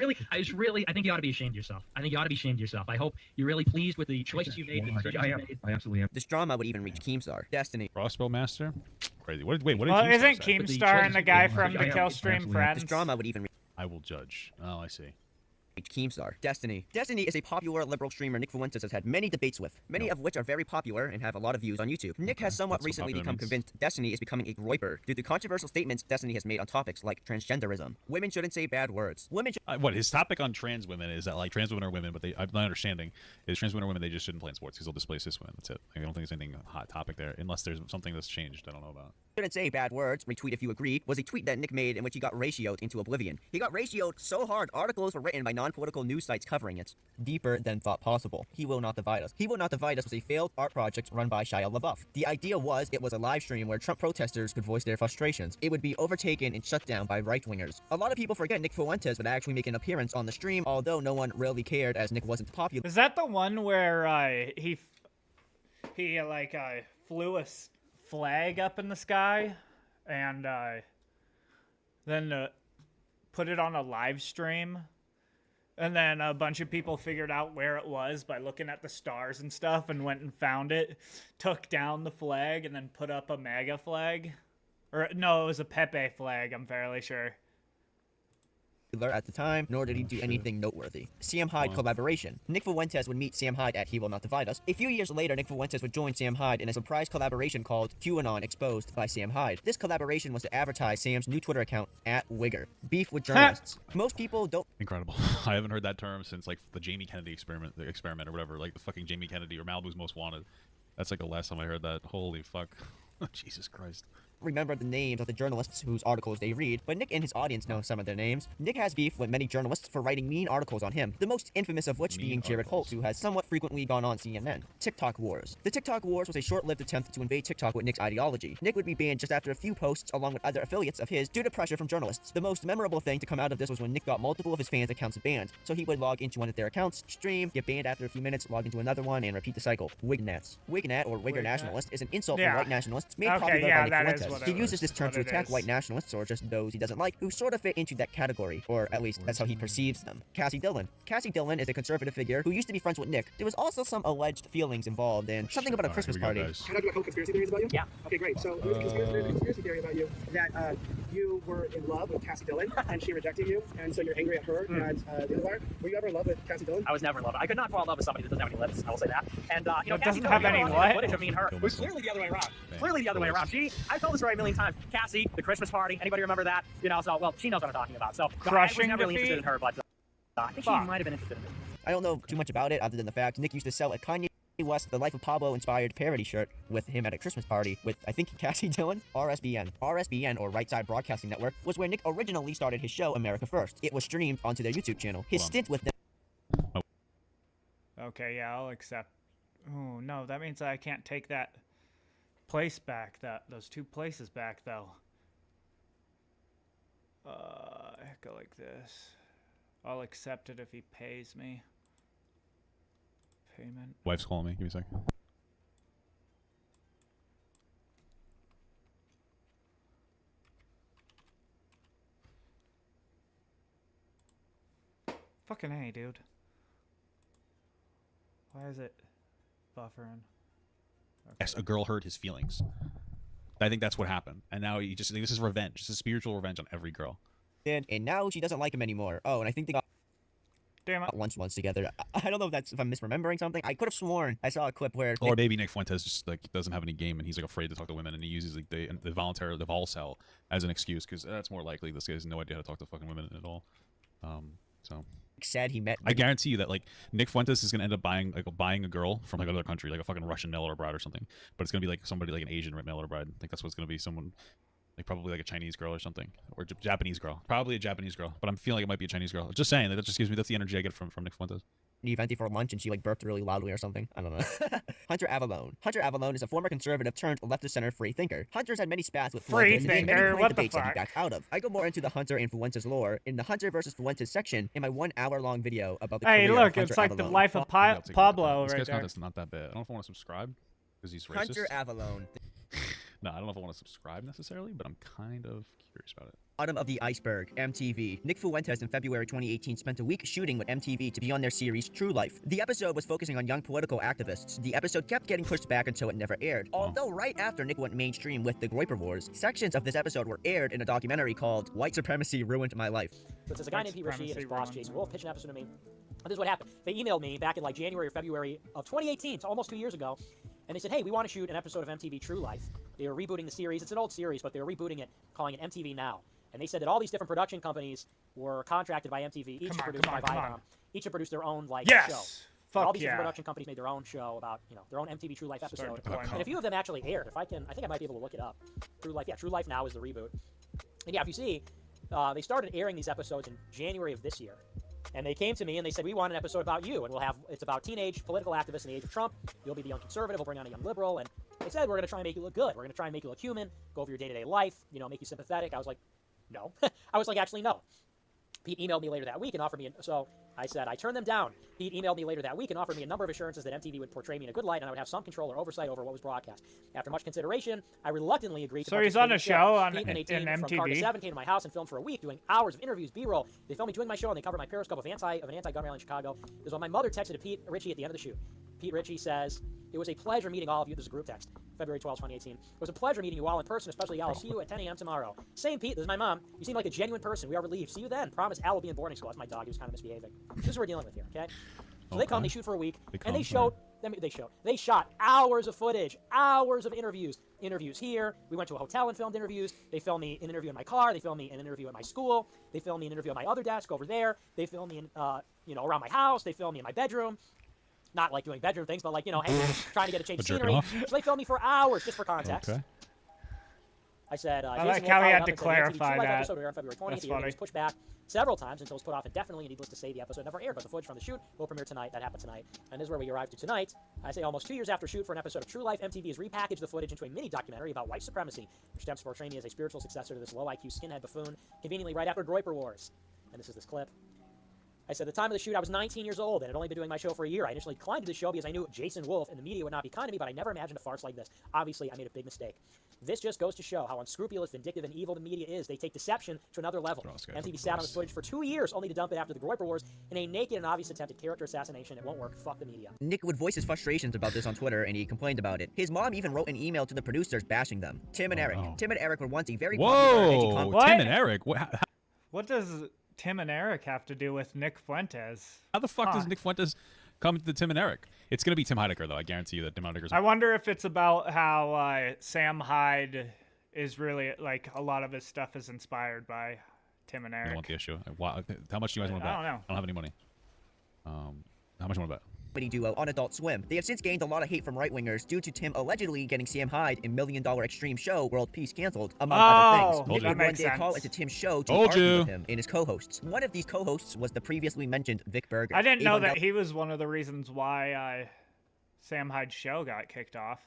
really, I think you ought to be ashamed of yourself. I think you ought to be ashamed of yourself. I hope you're really pleased with the choices you made. I absolutely am. This drama would even reach Keemstar. Destiny. Crossbow Master? Crazy. Wait, what did Well, Keemstar isn't say? Keemstar and the guy from the Kill Stream friends? This drama would even reach I will judge. Oh, I see. Keemstar. Destiny. Destiny is a popular liberal streamer Nick Fuentes has had many debates with, many of which are very popular and have a lot of views on YouTube. Nick has somewhat That's what recently popular become means. convinced Destiny is becoming a groiper due to controversial statements Destiny has made on topics like transgenderism. Women shouldn't say bad words. Women What his topic on trans women is that like trans women are women, but my understanding is trans women are women. They just shouldn't play in sports because they'll displace cis women. That's it. I don't think there's anything hot topic there unless there's something that's changed. I don't know about. Shouldn't say bad words, retweet if you agree, was a tweet that Nick made in which he got ratioed into oblivion. He got ratioed so hard, articles were written by non-political news sites covering it. Deeper than thought possible. He Will Not Divide Us. He Will Not Divide Us was a failed art project run by Shia LaBeouf. The idea was it was a live stream where Trump protesters could voice their frustrations. It would be overtaken and shut down by right-wingers. A lot of people forget Nick Fuentes would actually make an appearance on the stream, although no one really cared as Nick wasn't popular. Is that the one where he flew a flag up in the sky and then put it on a live stream, and then a bunch of people figured out where it was by looking at the stars and stuff and went and found it, took down the flag, and then put up a MAGA flag? Or no, it was a Pepe flag, I'm fairly sure. At the time, nor did he do anything noteworthy. Sam Hyde collaboration. Nick Fuentes would meet Sam Hyde at He Will Not Divide Us. A few years later, Nick Fuentes would join Sam Hyde in a surprise collaboration called QAnon Exposed by Sam Hyde. This collaboration was to advertise Sam's new Twitter account, @Wigger. Beef with journalists. Most people don't... Incredible. I haven't heard that term since like the Jamie Kennedy experiment or whatever, like the fucking Jamie Kennedy or Malibu's Most Wanted. That's like the last time I heard that. Holy fuck. Jesus Christ. Remember the names of the journalists whose articles they read, but Nick and his audience know some of their names. Nick has beef with many journalists for writing mean articles on him, the most infamous of which being Jared Holt, who has somewhat frequently gone on CNN. TikTok Wars. The TikTok Wars was a short-lived attempt to invade TikTok with Nick's ideology. Nick would be banned just after a few posts along with other affiliates of his due to pressure from journalists. The most memorable thing to come out of this was when Nick got multiple of his fans' accounts banned, so he would log into one of their accounts, stream, get banned after a few minutes, log into another one, and repeat the cycle. Wignats. Wignat, or Wigger Nationalist, is an insult for white nationalists made popular by Nick Fuentes. He uses this term to attack white nationalists, or just those he doesn't like, who sort of fit into that category, or at least that's how he perceives them. Cassie Dillon. Cassie Dillon is a conservative figure who used to be friends with Nick. There was also some alleged feelings involved in something about a Christmas party. Can I do a couple conspiracy theories about you? Yeah. Okay, great. So there's a conspiracy theory about you that you were in love with Cassie Dillon and she rejected you, and so you're angry at her and the other. Were you ever in love with Cassie Dillon? I was never in love. I could not fall in love with somebody that doesn't have any lips. I will say that. And That doesn't have any what? Footage of me and her. It was clearly the other way around. Clearly the other way around. I've told this story a million times. Cassie, the Christmas party. Anybody remember that? You know, so well, she knows what I'm talking about. So I was never really interested in her, but I think she might have been interested in me. I don't know too much about it other than the fact Nick used to sell a Kanye West The Life of Pablo inspired parody shirt with him at a Christmas party with, I think, Cassie Dillon. RSBN. RSBN, or Right Side Broadcasting Network, was where Nick originally started his show America First. It was streamed onto their YouTube channel. His stint with them... Okay, yeah, I'll accept. Oh, no, that means I can't take that place back, those 2 places back, though. Go like this. I'll accept it if he pays me. Payment. Wife's calling me. Give me a second. Fucking A, dude. Why is it? Buffering. Yes, a girl hurt his feelings. I think that's what happened, and now he just this is revenge. This is spiritual revenge on every girl. And now she doesn't like him anymore. Oh, and I think they got once together. I don't know if I'm misremembering something. I could have sworn I saw a clip where Or maybe Nick Fuentes just like doesn't have any game and he's like afraid to talk to women, and he uses like the volcel as an excuse because that's more likely. This guy has no idea how to talk to fucking women at all. So said he met. I guarantee you that like Nick Fuentes is gonna end up buying a girl from like another country, like a fucking Russian mail order bride or something. But it's gonna be like somebody like an Asian mail order bride. I think that's what's gonna be, someone like probably like a Chinese girl or something, or Japanese girl, probably a Japanese girl. But I'm feeling like it might be a Chinese girl. Just saying that just gives me that's the energy I get from Nick Fuentes. Venti for lunch and she like burped really loudly or something. I don't know. Hunter Avallone. Hunter Avallone is a former conservative turned left-of-center free thinker. Hunter's had many spats with free Fuentes thinker. and many What the debates that he fuck? backed out of. I go more into the Hunter and Fuentes lore in the Hunter versus Fuentes section in my 1 hour-long video about the Hey, career look, of it's Hunter like the Avallone. life of Pablo This right guy's there. content's not that bad. I don't know if I want to subscribe because he's racist. Hunter Avallone. No, I don't know if I want to subscribe necessarily, but I'm kind of curious about it. Bottom of the Iceberg, MTV. Nick Fuentes in February 2018 spent a week shooting with MTV to be on their series True Life. The episode was focusing on young political activists. The episode kept getting pushed back until it never aired. Although right after Nick went mainstream with the Groyper Wars, sections of this episode were aired in a documentary called White Supremacy Ruined My Life. So there's a guy named Pete Ritchie and his boss Jason Wolf pitched an episode to me. And this is what happened. They emailed me back in like January or February of 2018, so almost 2 years ago, and they said, hey, we want to shoot an episode of MTV True Life. They were rebooting the series. It's an old series, but they were rebooting it, calling it MTV Now. And they said that all these different production companies were contracted by MTV, each produced by Viacom. Each have produced their own like show. Fuck all these yeah. different production companies made their own show about, their own MTV True Life episode. deployment. And a few of them actually aired. I think I might be able to look it up. True Life, yeah, True Life Now is the reboot. And yeah, if you see, they started airing these episodes in January of this year. And they came to me and they said, we want an episode about you. And it's about teenage political activists in the age of Trump. You'll be the young conservative. We'll bring on a young liberal. And they said, we're going to try and make you look good. We're going to try and make you look human, go over your day-to-day life, make you sympathetic. I was like, no. I was like, actually, no. Pete emailed me later that week and offered me, so I said, I turned them down. Pete emailed me later that week and offered me a number of assurances that MTV would portray me in a good light and I would have some control or oversight over what was broadcast. After much consideration, I reluctantly agreed to So he's on a participate in the show on Pete and a in team from Carter MTV? 7 came to my house and filmed for a week, doing hours of interviews, B-roll. They filmed me doing my show and they covered my Periscope of an anti-gun rally in Chicago. This is when my mother texted to Pete Ritchie at the end of the shoot. Pete Ritchie says, it was a pleasure meeting all of you. This is a group text, February 12, 2018. It was a pleasure meeting you all in person, especially Al. I'll see you at 10 a.m. tomorrow. Same, Pete. This is my mom. You seem like a genuine person. We are relieved. See you then. Promise Al will be in boarding school. That's my dog. He was kind of misbehaving. This is what we're dealing with here, okay? So they come, they shoot for a week, and they shot hours of footage, hours of interviews here. We went to a hotel and filmed interviews. They filmed me an interview in my car. They filmed me an interview at my school. They filmed me an interview at my other desk over there. They filmed me in, around my house. They filmed me in my bedroom. Not like doing bedroom things, but like, hanging, trying to get a change of scenery. So they filmed me for hours, just for context. Okay. I said, I Jason like Wolf how he followed had up to and said, the MTV clarify True Life that. episode will air on February 20th. That's The interview was funny. pushed back several times until it was put off indefinitely, and needless to say, the episode never aired, but the footage from the shoot will premiere tonight. That happened tonight. And this is where we arrived to tonight. I say almost 2 years after shoot for an episode of True Life, MTV has repackaged the footage into a mini documentary about white supremacy, which attempts to portray me as a spiritual successor to this low-IQ skinhead buffoon, conveniently right after Groyper Wars. And this is this clip. I said, at the time of the shoot, I was 19 years old and had only been doing my show for a year. I initially declined to the show because I knew Jason Wolf and the media would not be kind to me, but I never imagined a farce like this. Obviously, I made a big mistake. This just goes to show how unscrupulous, vindictive, and evil the media is. They take deception to another level. MTV sat on this footage for 2 years, only to dump it after the Groyper Wars in a naked and obvious attempt at character assassination. It won't work. Fuck the media. Nick would voice his frustrations about this on Twitter, and he complained about it. His mom even wrote an email to the producers bashing them. Tim and Eric. Tim and Eric were once a very popular edgy Whoa, comedy- Tim and Eric. What does Tim and Eric have to do with Nick Fuentes? How the fuck does Nick Fuentes come to Tim and Eric? It's gonna be Tim Heidecker though. I guarantee you that Tim Heidecker's. I wonder if it's about how Sam Hyde is really, like, a lot of his stuff is inspired by Tim and I Eric. don't want the issue. How much do you guys want to bet? I don't know. I don't have any money. How much do you want to bet? comedy duo on Adult Swim. They have since gained a lot of hate from right-wingers due to Tim allegedly getting Sam Hyde in $1 Million Extreme Show World Peace canceled, among other things. Nick would one day call into Tim's show to argue with him and his co-hosts. One of these co-hosts was the previously mentioned Vic Berger. I didn't know that he was one of the reasons why Sam Hyde's show got kicked off.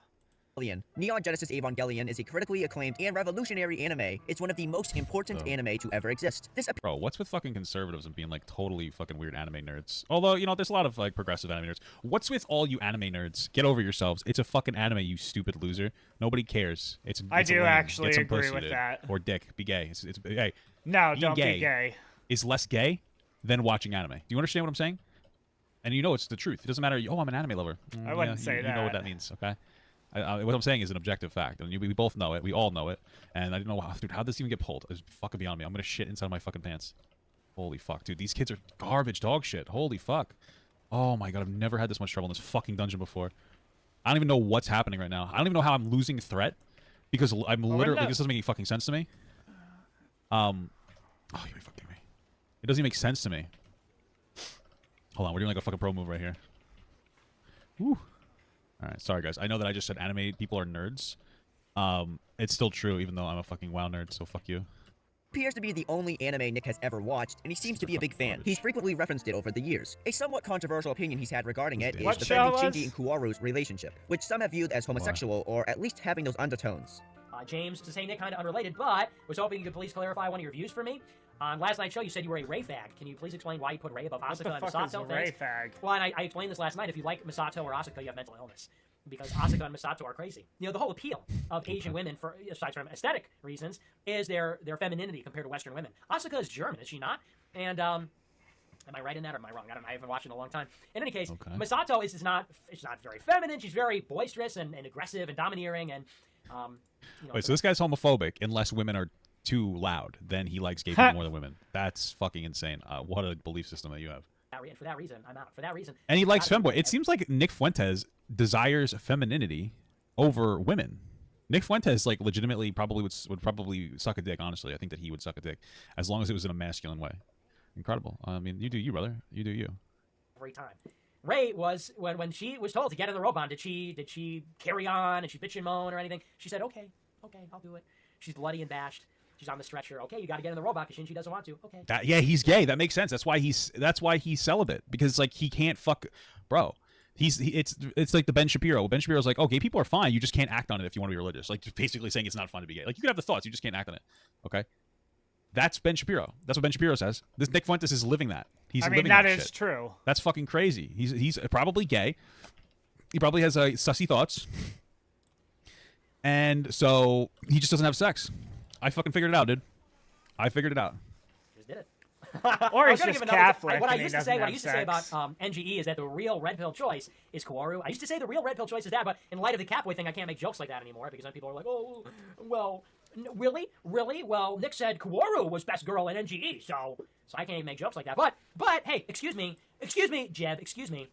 Neon Genesis Evangelion is a critically acclaimed and revolutionary anime. It's one of the most important anime to ever exist. Bro, what's with fucking conservatives and being like totally fucking weird anime nerds? Although, you know, there's a lot of like progressive anime nerds. What's with all you anime nerds? Get over yourselves. It's a fucking anime, you stupid loser. Nobody cares. I do lame. actually Get some agree pussy, with dude. that. Or dick. Be gay. Hey. No, being don't be gay. Is less gay than watching anime. Do you understand what I'm saying? and you know it's the truth. It doesn't matter. Oh, I'm an anime lover. I wouldn't say you know what that. that means, okay? What I'm saying is an objective fact, and we both know it. We all know it. And I don't know dude, how did this even get pulled? It's fucking beyond me. I'm gonna shit inside my fucking pants. Holy fuck, dude. These kids are garbage dog shit. Holy fuck. Oh my god, I've never had this much trouble in this fucking dungeon before. I don't even know what's happening right now. I don't even know how I'm losing threat because I'm literally this doesn't make any fucking sense to me. Oh, you're fucking me. It doesn't even make sense to me. Hold on, we're doing like a fucking pro move right here. Woo. All right, sorry guys. I know that I just said anime people are nerds. It's still true, even though I'm a fucking WoW nerd. So fuck you. Appears to be the only anime Nick has ever watched, and he seems to be a big fan. He's frequently referenced it over the years. A somewhat controversial opinion he's had regarding it is What defending show was? Shinji and Kuwaru's relationship, which some have viewed as homosexual or at least having those undertones. James, to say Nick, kind of unrelated, but was hoping you could please clarify one of your views for me. On last night's show, you said you were a Rei fag. Can you please explain why you put Rei above What the Asuka and fuck is Misato? Rei fag? Well, and I explained this last night. If you like Misato or Asuka, you have mental illness. Because Asuka and Misato are crazy. You know, the whole appeal of Asian women, for aside from aesthetic reasons, is their femininity compared to Western women. Asuka is German, is she not? And, am I right in that or am I wrong? I don't know. I haven't watched it in a long time. In any case, Misato is not very feminine. She's very boisterous and aggressive and domineering and, you know, Wait, so this guy's homophobic unless women are too loud. Then he likes gay people more than women. That's fucking insane. What a belief system that you have. for that reason, I'm out. For that reason. And he likes femboy. It seems like Nick Fuentes desires femininity over women. Nick Fuentes, like, legitimately probably would probably suck a dick, honestly. I think that he would suck a dick as long as it was in a masculine way. Incredible. I mean, you do you, brother. You do you. Every time. Rei was, when she was told to get in the robot, did she carry on and she bitch and moan or anything? She said, okay, I'll do it. She's bloody and bashed. She's on the stretcher. Okay, you got to get in the robot because Shinji doesn't want to. Okay. Yeah, he's gay. That makes sense. That's why he's celibate, because like he can't fuck, bro. It's like the Ben Shapiro. Ben Shapiro's like, oh, gay people are fine. You just can't act on it if you want to be religious. Like, just basically saying it's not fun to be gay. Like, you can have the thoughts, you just can't act on it. Okay. That's Ben Shapiro. That's what Ben Shapiro says. This Nick Fuentes is living that. He's living that that is shit. true. That's fucking crazy. He's probably gay. He probably has sussy thoughts. And so he just doesn't have sex. I fucking figured it out, dude. I figured it out. Just did it. Or he's I'm gonna just give another- Catholic What I and he used to doesn't say, have about sex. NGE is that the real red pill choice is Kaworu. I used to say the real red pill choice is that, but in light of the Catboy thing, I can't make jokes like that anymore because then people are like, oh, well, really? Well, Nick said Kaworu was best girl in NGE, so I can't even make jokes like that. But hey, excuse me, Jeb, excuse me.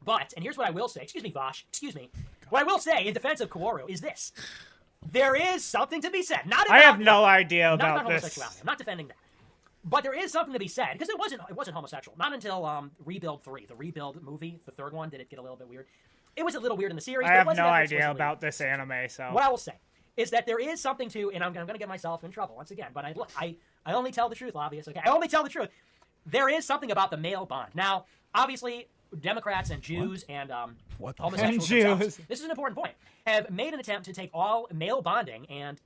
But, and here's what I will say, excuse me, Vosh, excuse me. What I will say in defense of Kaworu is this. There is something to be said. Not about, I have no idea not about this. homosexuality. I'm not defending that. But there is something to be said, because it wasn't homosexual. Not until Rebuild 3, the Rebuild movie, the third one, did it get a little bit weird. It was a little weird in the series. I but it have wasn't no as idea explicitly about this anime, so. What I will say is that there is something to, and I'm going to get myself in trouble once again, but I only tell the truth, obviously. Okay, I only tell the truth. There is something about the male bond. Now, obviously, Democrats and Jews and homosexuals themselves, this is an important point, have made an attempt to take all male bonding and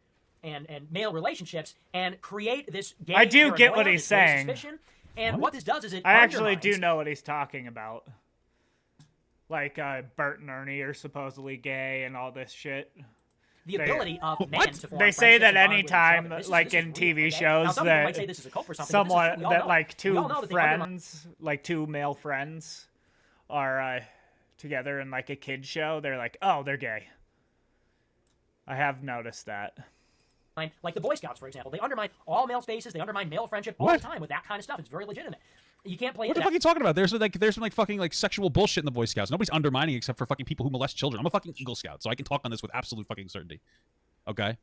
male relationships and create this gay I do get what paranoia, he's this gay saying. suspicion. And what this does is it I actually undermines- do know what he's talking about. Like, Bert and Ernie are supposedly gay and all this shit. The ability of men to form They say that friendships and bond with each anytime, other. This is like in real, TV okay? shows, Now, some people might that say this is a cult or something, but this is- someone we all that know. like We two all know that they undermine- friends, like two male friends, are together in like a kid show, they're like, oh, they're gay. I have noticed that. Like the Boy Scouts, for example. They undermine all male spaces. They undermine male friendship all What? the time with that kind of stuff. It's very legitimate. You can't play What the fuck are you talking about? There's some fucking sexual bullshit in the Boy Scouts. Nobody's undermining except for fucking people who molest children. I'm a fucking Eagle Scout, so I can talk on this with absolute fucking certainty. Okay?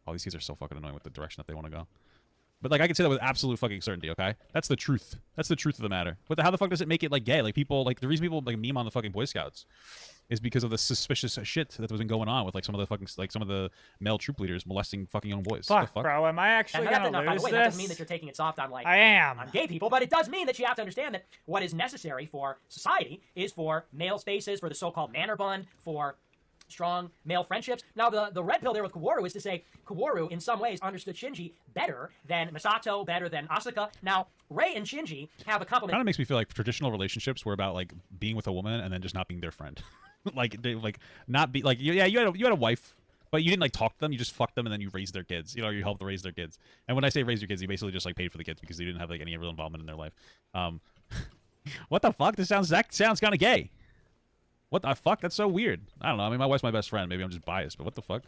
All these kids are so fucking annoying with the direction that they want to go. But like I can say that with absolute fucking certainty, okay? That's the truth. That's the truth of the matter. But how the fuck does it make it like gay? Like people, like the reason people like meme on the fucking Boy Scouts is because of the suspicious shit that was going on with like some of the fucking some of the male troop leaders molesting fucking young boys. Fuck, the fuck? bro, am I actually And gonna by the lose way, this? that doesn't mean that you're taking it soft on like I am. on gay people, but it does mean that you have to understand that what is necessary for society is for male spaces, for the so-called manner bond, for strong male friendships. Now, the red pill there with Kaworu is to say Kaworu, in some ways, understood Shinji better than Misato, better than Asuka. Now, Rei and Shinji have a complement. Kind of makes me feel like traditional relationships were about like being with a woman and then just not being their friend. like not be like you had a wife, but you didn't like talk to them. You just fucked them and then you raised their kids. You helped raise their kids. And when I say raise your kids, you basically just like paid for the kids because you didn't have like any real involvement in their life. What the fuck? That sounds kind of gay. What the fuck? That's so weird. I don't know. I mean, my wife's my best friend. Maybe I'm just biased, but what the fuck?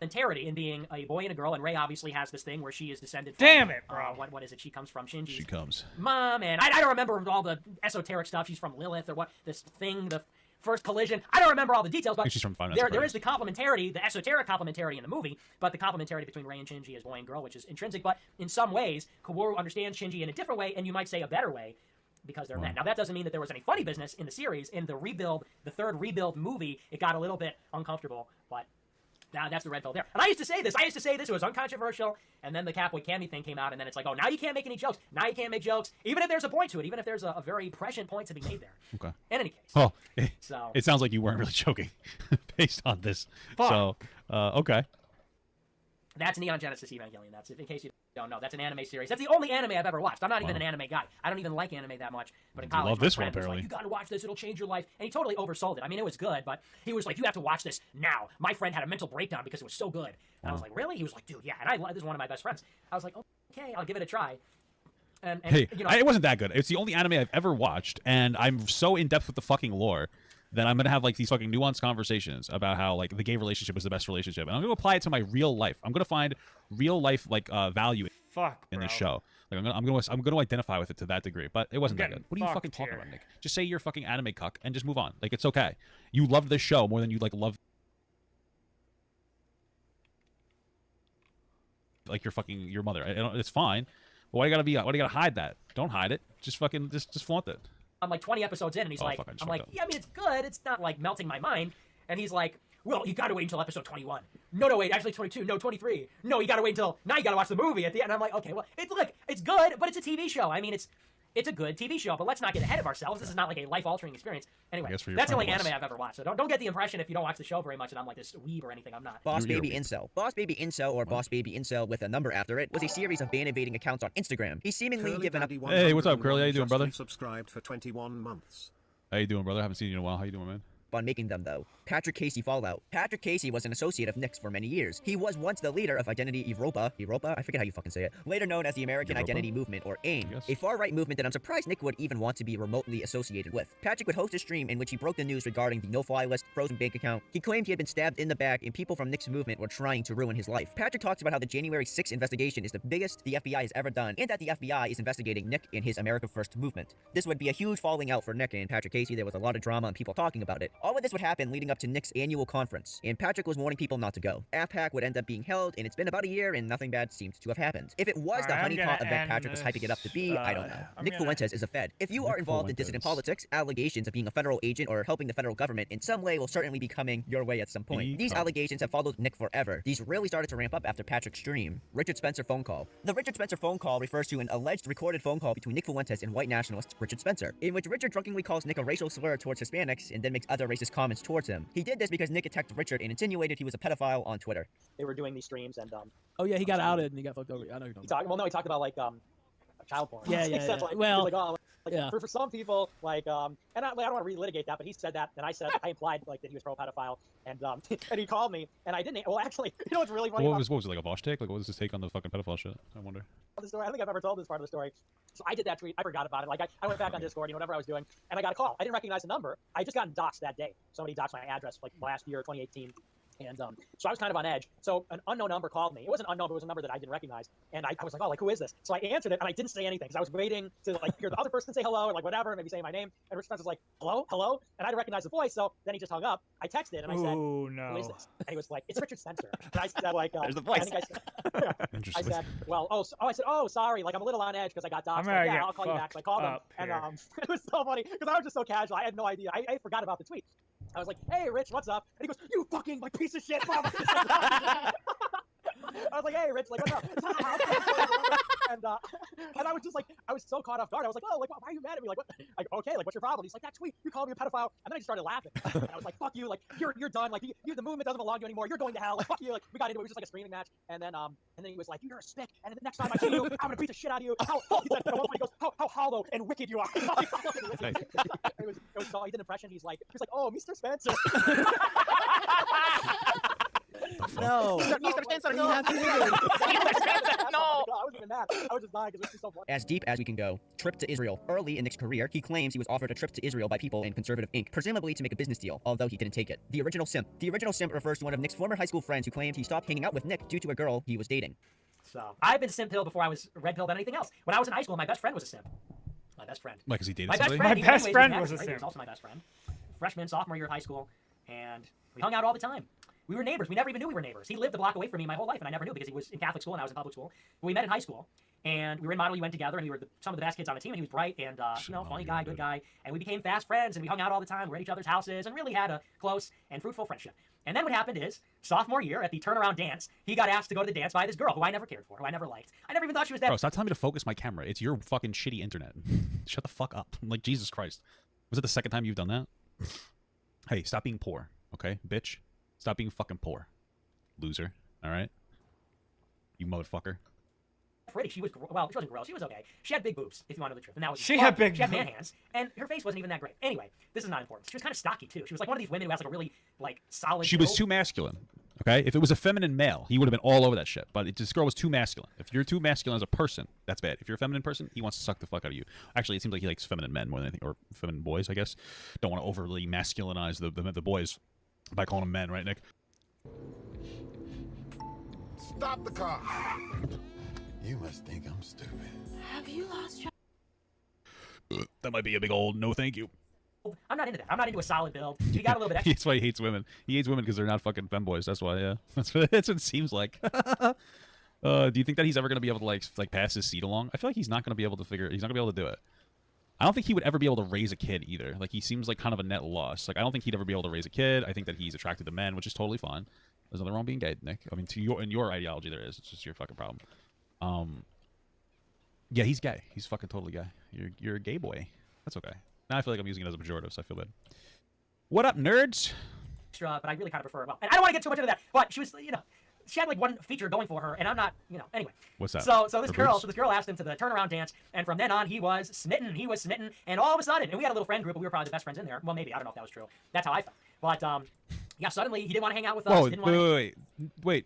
Complementarity in being a boy and a girl, and Rey obviously has this thing where she is descended from... Damn it, bro. What is it? She comes from Shinji's She comes. mom, and I don't remember all the esoteric stuff. She's from Lilith, or what, this thing, the first collision. I don't remember all the details, but she's from Five Nights at there is Freddy's. the complementarity, the esoteric complementarity in the movie, but the complementarity between Rey and Shinji as boy and girl, which is intrinsic, but in some ways, Kaworu understands Shinji in a different way, and you might say a better way, because they're men. Now, that doesn't mean that there was any funny business in the series. In the rebuild, the third rebuild movie, it got a little bit uncomfortable, but now that's the red pill there. And I used to say this. It was uncontroversial, and then the Catboy Cammy thing came out, and then it's like, oh, now you can't make any jokes. Now you can't make jokes, even if there's a point to it, even if there's a very prescient point to be made there. Okay. In any case. Oh, So- it sounds like you weren't really joking based on this. Fuck. So, okay. That's Neon Genesis Evangelion. That's, in case you don't know, that's an anime series. That's the only anime I've ever watched. I'm not even an anime guy. I don't even like anime that much. But in You college, love my this one, friend was apparently. like, you gotta watch this, it'll change your life. And he totally oversold it. I mean, it was good, but he was like, you have to watch this now. My friend had a mental breakdown because it was so good. And I was like, really? He was like, dude, yeah. And this is one of my best friends. I was like, okay, I'll give it a try. And Hey, you know, it wasn't that good. It's the only anime I've ever watched, and I'm so in depth with the fucking lore that I'm gonna have like these fucking nuanced conversations about how like the gay relationship is the best relationship, and I'm gonna apply it to my real life. I'm gonna find real life like value in this show. Like I'm gonna identify with it to that degree. But it wasn't that good. What are you fucking talking about, Nick? Just say you're fucking anime cuck and just move on. Like it's okay. You loved this show more than you like love like your mother. It's fine. But why do you gotta hide that? Don't hide it. Just fucking just flaunt it. I'm like 20 episodes in, and he's like, fuck, I just I'm fucked like, up. yeah, I mean, it's good. It's not like melting my mind. And he's like, well, you gotta wait until episode 21. No, wait, actually 22. No, 23. No, you gotta wait until, now you gotta watch the movie at the end. And I'm like, okay, well, it's good, but it's a TV show. I mean, it's a good TV show, but let's not get ahead of ourselves. This is not like a life-altering experience. Anyway, guess for your that's the only friend it was. anime I've ever watched. So don't get the impression if you don't watch the show very much that I'm like this weeb or anything. I'm not. Boss Baby Incel. Boss Baby Incel, or Boss Baby Incel with a number after it, was a series of ban evading accounts on Instagram. He's seemingly given up. Hey, what's up, Curly? How you doing, brother? Subscribed for 21 months. How you doing, brother? Haven't seen you in a while. How you doing, man? On making them, though. Patrick Casey fallout. Patrick Casey was an associate of Nyx for many years. He was once the leader of Identity Europa? I forget how you fucking say it. Later known as the American Europa? Identity Movement, or AIM. A far-right movement that I'm surprised Nick would even want to be remotely associated with. Patrick would host a stream in which he broke the news regarding the no-fly list, frozen bank account. He claimed he had been stabbed in the back and people from Nick's movement were trying to ruin his life. Patrick talks about how the January 6th investigation is the biggest the FBI has ever done, and that the FBI is investigating Nick and his America First movement. This would be a huge falling out for Nick and Patrick Casey. There was a lot of drama and people talking about it. All of this would happen leading up to Nick's annual conference, and Patrick was warning people not to go. AFPAC would end up being held, and it's been about a year, and nothing bad seems to have happened. If it was the honeypot event Patrick was hyping it up to be, I don't know. Nick Fuentes is a Fed. If you are involved in dissident politics, allegations of being a federal agent or helping the federal government in some way will certainly be coming your way at some point. These allegations have followed Nick forever. These really started to ramp up after Patrick's stream. Richard Spencer phone call. The Richard Spencer phone call refers to an alleged recorded phone call between Nick Fuentes and white nationalist Richard Spencer, in which Richard drunkenly calls Nick a racial slur towards Hispanics and then makes other racist comments towards him. He did this because Nick attacked Richard and insinuated he was a pedophile on Twitter. They were doing these streams, and Oh yeah, he got outed and he got fucked over. I know you're he talked about like child porn. Yeah, He yeah, said, yeah. like, Well, he was like, oh, like, yeah. for some people, like, and I don't want to relitigate that, but he said that, and I said, I implied like that he was pro-pedophile, and and he called me, and I didn't. Well, actually, you know what's really funny? What was it, like a Vosh take? Like, what was his take on the fucking pedophile shit? I wonder. The story. I don't think I've ever told this part of the story. So I did that tweet. I forgot about it. Like I went back on Discord, whatever I was doing, and I got a call. I didn't recognize the number. I just gotten doxxed that day. Somebody doxxed my address like last year, 2018. And so I was kind of on edge. So an unknown number called me. It wasn't unknown, but it was a number that I didn't recognize. And I was like, oh, like, who is this? So I answered it, and I didn't say anything because I was waiting to like hear the other person say hello or like whatever, maybe say my name. And Rich Spencer was like, hello? And I didn't recognize the voice. So then he just hung up. I texted and I said, Ooh, no. who is this? And he was like, it's Richard Spencer. And I said, like, There's the voice. I think I said, well, I said, oh, sorry. Like, I'm a little on edge because I got doxxed. Like, yeah, I'll call you back. So I called him. And it was so funny because I was just so casual. I had no idea. I forgot about the tweet. I was like, hey, Rich, what's up? And he goes, you fucking, like, piece of shit. I was like, hey, Rich, like, what's up? And I was just like, I was so caught off guard. I was like, oh, like, why are you mad at me? Like, what? Like, okay, like, what's your problem? He's like, that tweet, you called me a pedophile. And then I just started laughing. And I was like, fuck you, like, you're done. Like, the movement doesn't belong to you anymore. You're going to hell. Like, fuck you. Like, we got into it. It was just like a screaming match. And then he was like, you're a spick. And then the next time I see you, I'm gonna beat the shit out of you. He said, at one point he goes, how hollow and wicked you are. It was so, he did an impression. He's like, oh, Mr. Spencer. No. Mr. Spencer, no. no. wasn't even mad. I was just dying because it was so funny. As deep as we can go, trip to Israel. Early in Nick's career, he claims he was offered a trip to Israel by people in Conservative Inc., presumably to make a business deal, although he didn't take it. The original simp. The original simp refers to one of Nick's former high school friends who claimed he stopped hanging out with Nick due to a girl he was dating. So I've been simp pilled before I was red pilled than anything else. When I was in high school, my best friend was a simp. My best friend. Like, 'cause he dated my somebody? best friend. My best friend was a He was simp. also my best friend. Freshman, sophomore year of high school, and we hung out all the time. We were neighbors. We never even knew we were neighbors. He lived a block away from me my whole life, and I never knew because he was in Catholic school and I was in public school. But we met in high school, and we were in Model UN together, and we were some of the best kids on the team. And he was bright and funny guy, good guy, and we became fast friends. And we hung out all the time. We were at each other's houses, and really had a close and fruitful friendship. And then what happened is, sophomore year at the turnaround dance, he got asked to go to the dance by this girl who I never cared for, who I never liked. I never even thought she was that. Bro, stop telling me to focus my camera. It's your fucking shitty internet. Shut the fuck up. Like, Jesus Christ. Was it the second time you've done that? Hey, stop being poor, okay, bitch? Stop being fucking poor. Loser, all right? You motherfucker. Pretty. She was well. She wasn't gross. She was okay. She had big boobs, if you want to know the truth. And that was She had big She had man boobs. hands, and her face wasn't even that great. Anyway, this is not important. She was kind of stocky too. She was like one of these women who has like a really like solid. She was build. too masculine, okay? If it was a feminine male, he would have been all over that shit. But this girl was too masculine. If you're too masculine as a person, that's bad. If you're a feminine person, he wants to suck the fuck out of you. Actually, it seems like he likes feminine men more than anything, or feminine boys, I guess. Don't want to overly masculinize the boys by calling them men, right, Nick? Stop the car. You must think I'm stupid. Have you lost track? That might be a big old no thank you. I'm not into that. I'm not into a solid build. He got a little bit extra. That's why he hates women. He hates women because they're not fucking femboys. That's why, yeah. That's what it seems like. Do you think that he's ever going to be able to like pass his seed along? I feel like he's not going to be able to he's not going to be able to do it. I don't think he would ever be able to raise a kid either. Like, he seems like kind of a net loss. Like, I don't think he'd ever be able to raise a kid. I think that he's attracted to men, which is totally fine. There's nothing wrong being gay, Nick. I mean, in your ideology there is. It's just your fucking problem. Yeah, he's gay. He's fucking totally gay. You're a gay boy. That's okay. Now I feel like I'm using it as a pejorative, so I feel bad. What up, nerds? Extra, but I really kind of prefer. Well, and I don't want to get too much into that. But she was, she had like one feature going for her, and I'm not, anyway. What's that? So this Her boobs? girl asked him to the turnaround dance, and from then on he was smitten, and all of a sudden, and we had a little friend group, but we were probably the best friends in there. Well, maybe, I don't know if that was true. That's how I felt. But yeah, suddenly he didn't want to hang out with us. Whoa, Didn't want wait.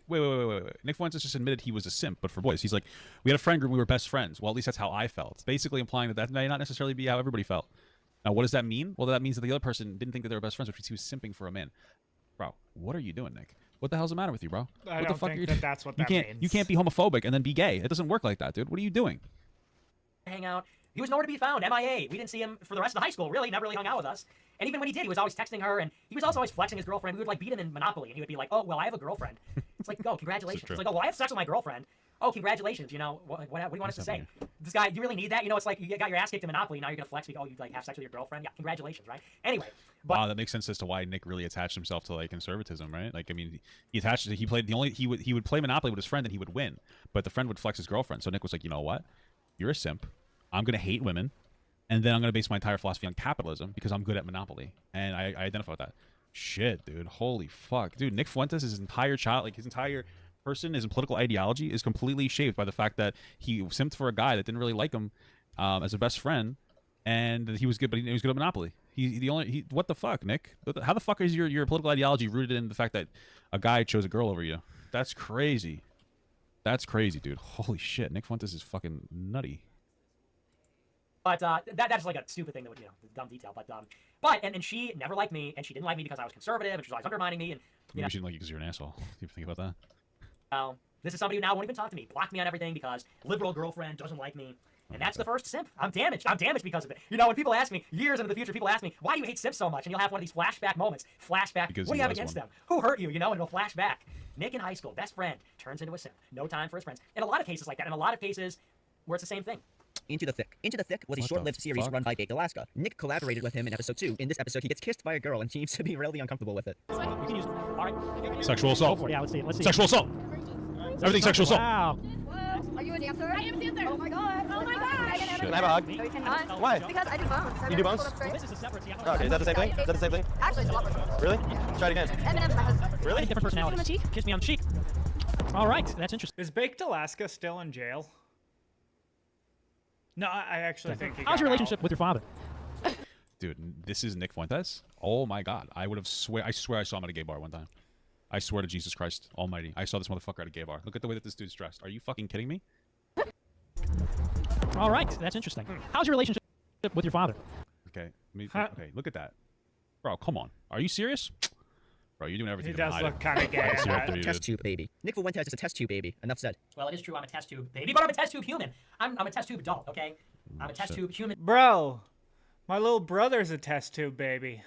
Nick Fuentes just admitted he was a simp, but for boys. He's like, we had a friend group, we were best friends. Well, at least that's how I felt. Basically implying that may not necessarily be how everybody felt. Now, what does that mean? Well, that means that the other person didn't think that they were best friends, which means he was simping for a man. Bro, what are you doing, Nick? What the hell's the matter with you, bro? I what the don't fuck think are you that that's what you that can't, means. You can't be homophobic and then be gay. It doesn't work like that, dude. What are you doing? hang out. He was nowhere to be found, MIA. We didn't see him for the rest of the high school, really. Never really hung out with us. And even when he did, he was always texting her, and he was also always flexing his girlfriend. We would, like, beat him in Monopoly, and he would be like, oh, well, I have a girlfriend. It's like, oh, congratulations. It's like, oh, well, I have sex with my girlfriend. Oh, congratulations, you know, what do you want us to say? This guy, do you really need that? You know, it's like, you got your ass kicked in Monopoly, now you're going to flex, oh, you, like, have sex with your girlfriend? Yeah, congratulations, right? Anyway. But wow, that makes sense as to why Nick really attached himself to, like, conservatism, right? Like, I mean, he would play Monopoly with his friend and he would win, but the friend would flex his girlfriend. So Nick was like, you know what? You're a simp. I'm going to hate women, and then I'm going to base my entire philosophy on capitalism because I'm good at Monopoly. And I identify with that. Shit, dude. Holy fuck. Dude, Nick Fuentes, his entire person, his political ideology is completely shaped by the fact that he simped for a guy that didn't really like him as a best friend, and he was good, but he was good at Monopoly. What the fuck, Nick? How the fuck is your political ideology rooted in the fact that a guy chose a girl over you? That's crazy. That's crazy, dude. Holy shit. Nick Fuentes is fucking nutty. But that's like a stupid thing that would, you know, dumb detail. But and she never liked me, and she didn't like me because I was conservative, and she was always undermining me, and you know. She didn't like you because you're an asshole. Do you ever think about that? This is somebody who now won't even talk to me, block me on everything because liberal girlfriend doesn't like me. And that's the first simp. I'm damaged. I'm damaged because of it. You know, when people ask me, years into the future, people ask me, why do you hate simps so much? And you'll have one of these flashback moments. Flashback. Because what do he you have was against one. them? Who hurt you? You know, and it'll flash back. Nick in high school, best friend, turns into a simp. No time for his friends. In a lot of cases like that. In a lot of cases where it's the same thing. Into the Thick. Into the Thick was a short-lived series run by Baked Alaska. Nick collaborated with him in episode 2. In this episode, he gets kissed by a girl and seems to be really uncomfortable with it. You can use, all right. Sexual assault. Yeah, let's see. Sexual assault. Everything sexual assault. Wow. Are you a dancer? I am a dancer. Oh my god. Oh my god. Can I have a hug? No, you cannot. Why? Because I do bones. You do bones? This is a separate. Okay, is that the same thing? Is that the same thing? Actually, it's a lot more. Really? Try it again. Eminem's my husband. Really? Different personalities. Kiss me on the cheek. All right, that's interesting. Is Baked Alaska still in jail? No, I actually think he How's got your relationship out. with your father? Dude, this is Nick Fuentes? Oh my god. I swear I saw him at a gay bar one time. I swear to Jesus Christ Almighty. I saw this motherfucker at a gay bar. Look at the way that this dude's dressed. Are you fucking kidding me? All right, that's interesting. How's your relationship with your father? Okay, okay, look at that, bro. Come on, are you serious, bro? You're doing everything. He does look kind of gay. Test tube baby. Nick Fuentes is a test tube baby. Enough said. Well, it is true I'm a test tube baby, but I'm a test tube human. I'm a test tube adult, okay? I'm a test tube human. Bro, my little brother's a test tube baby.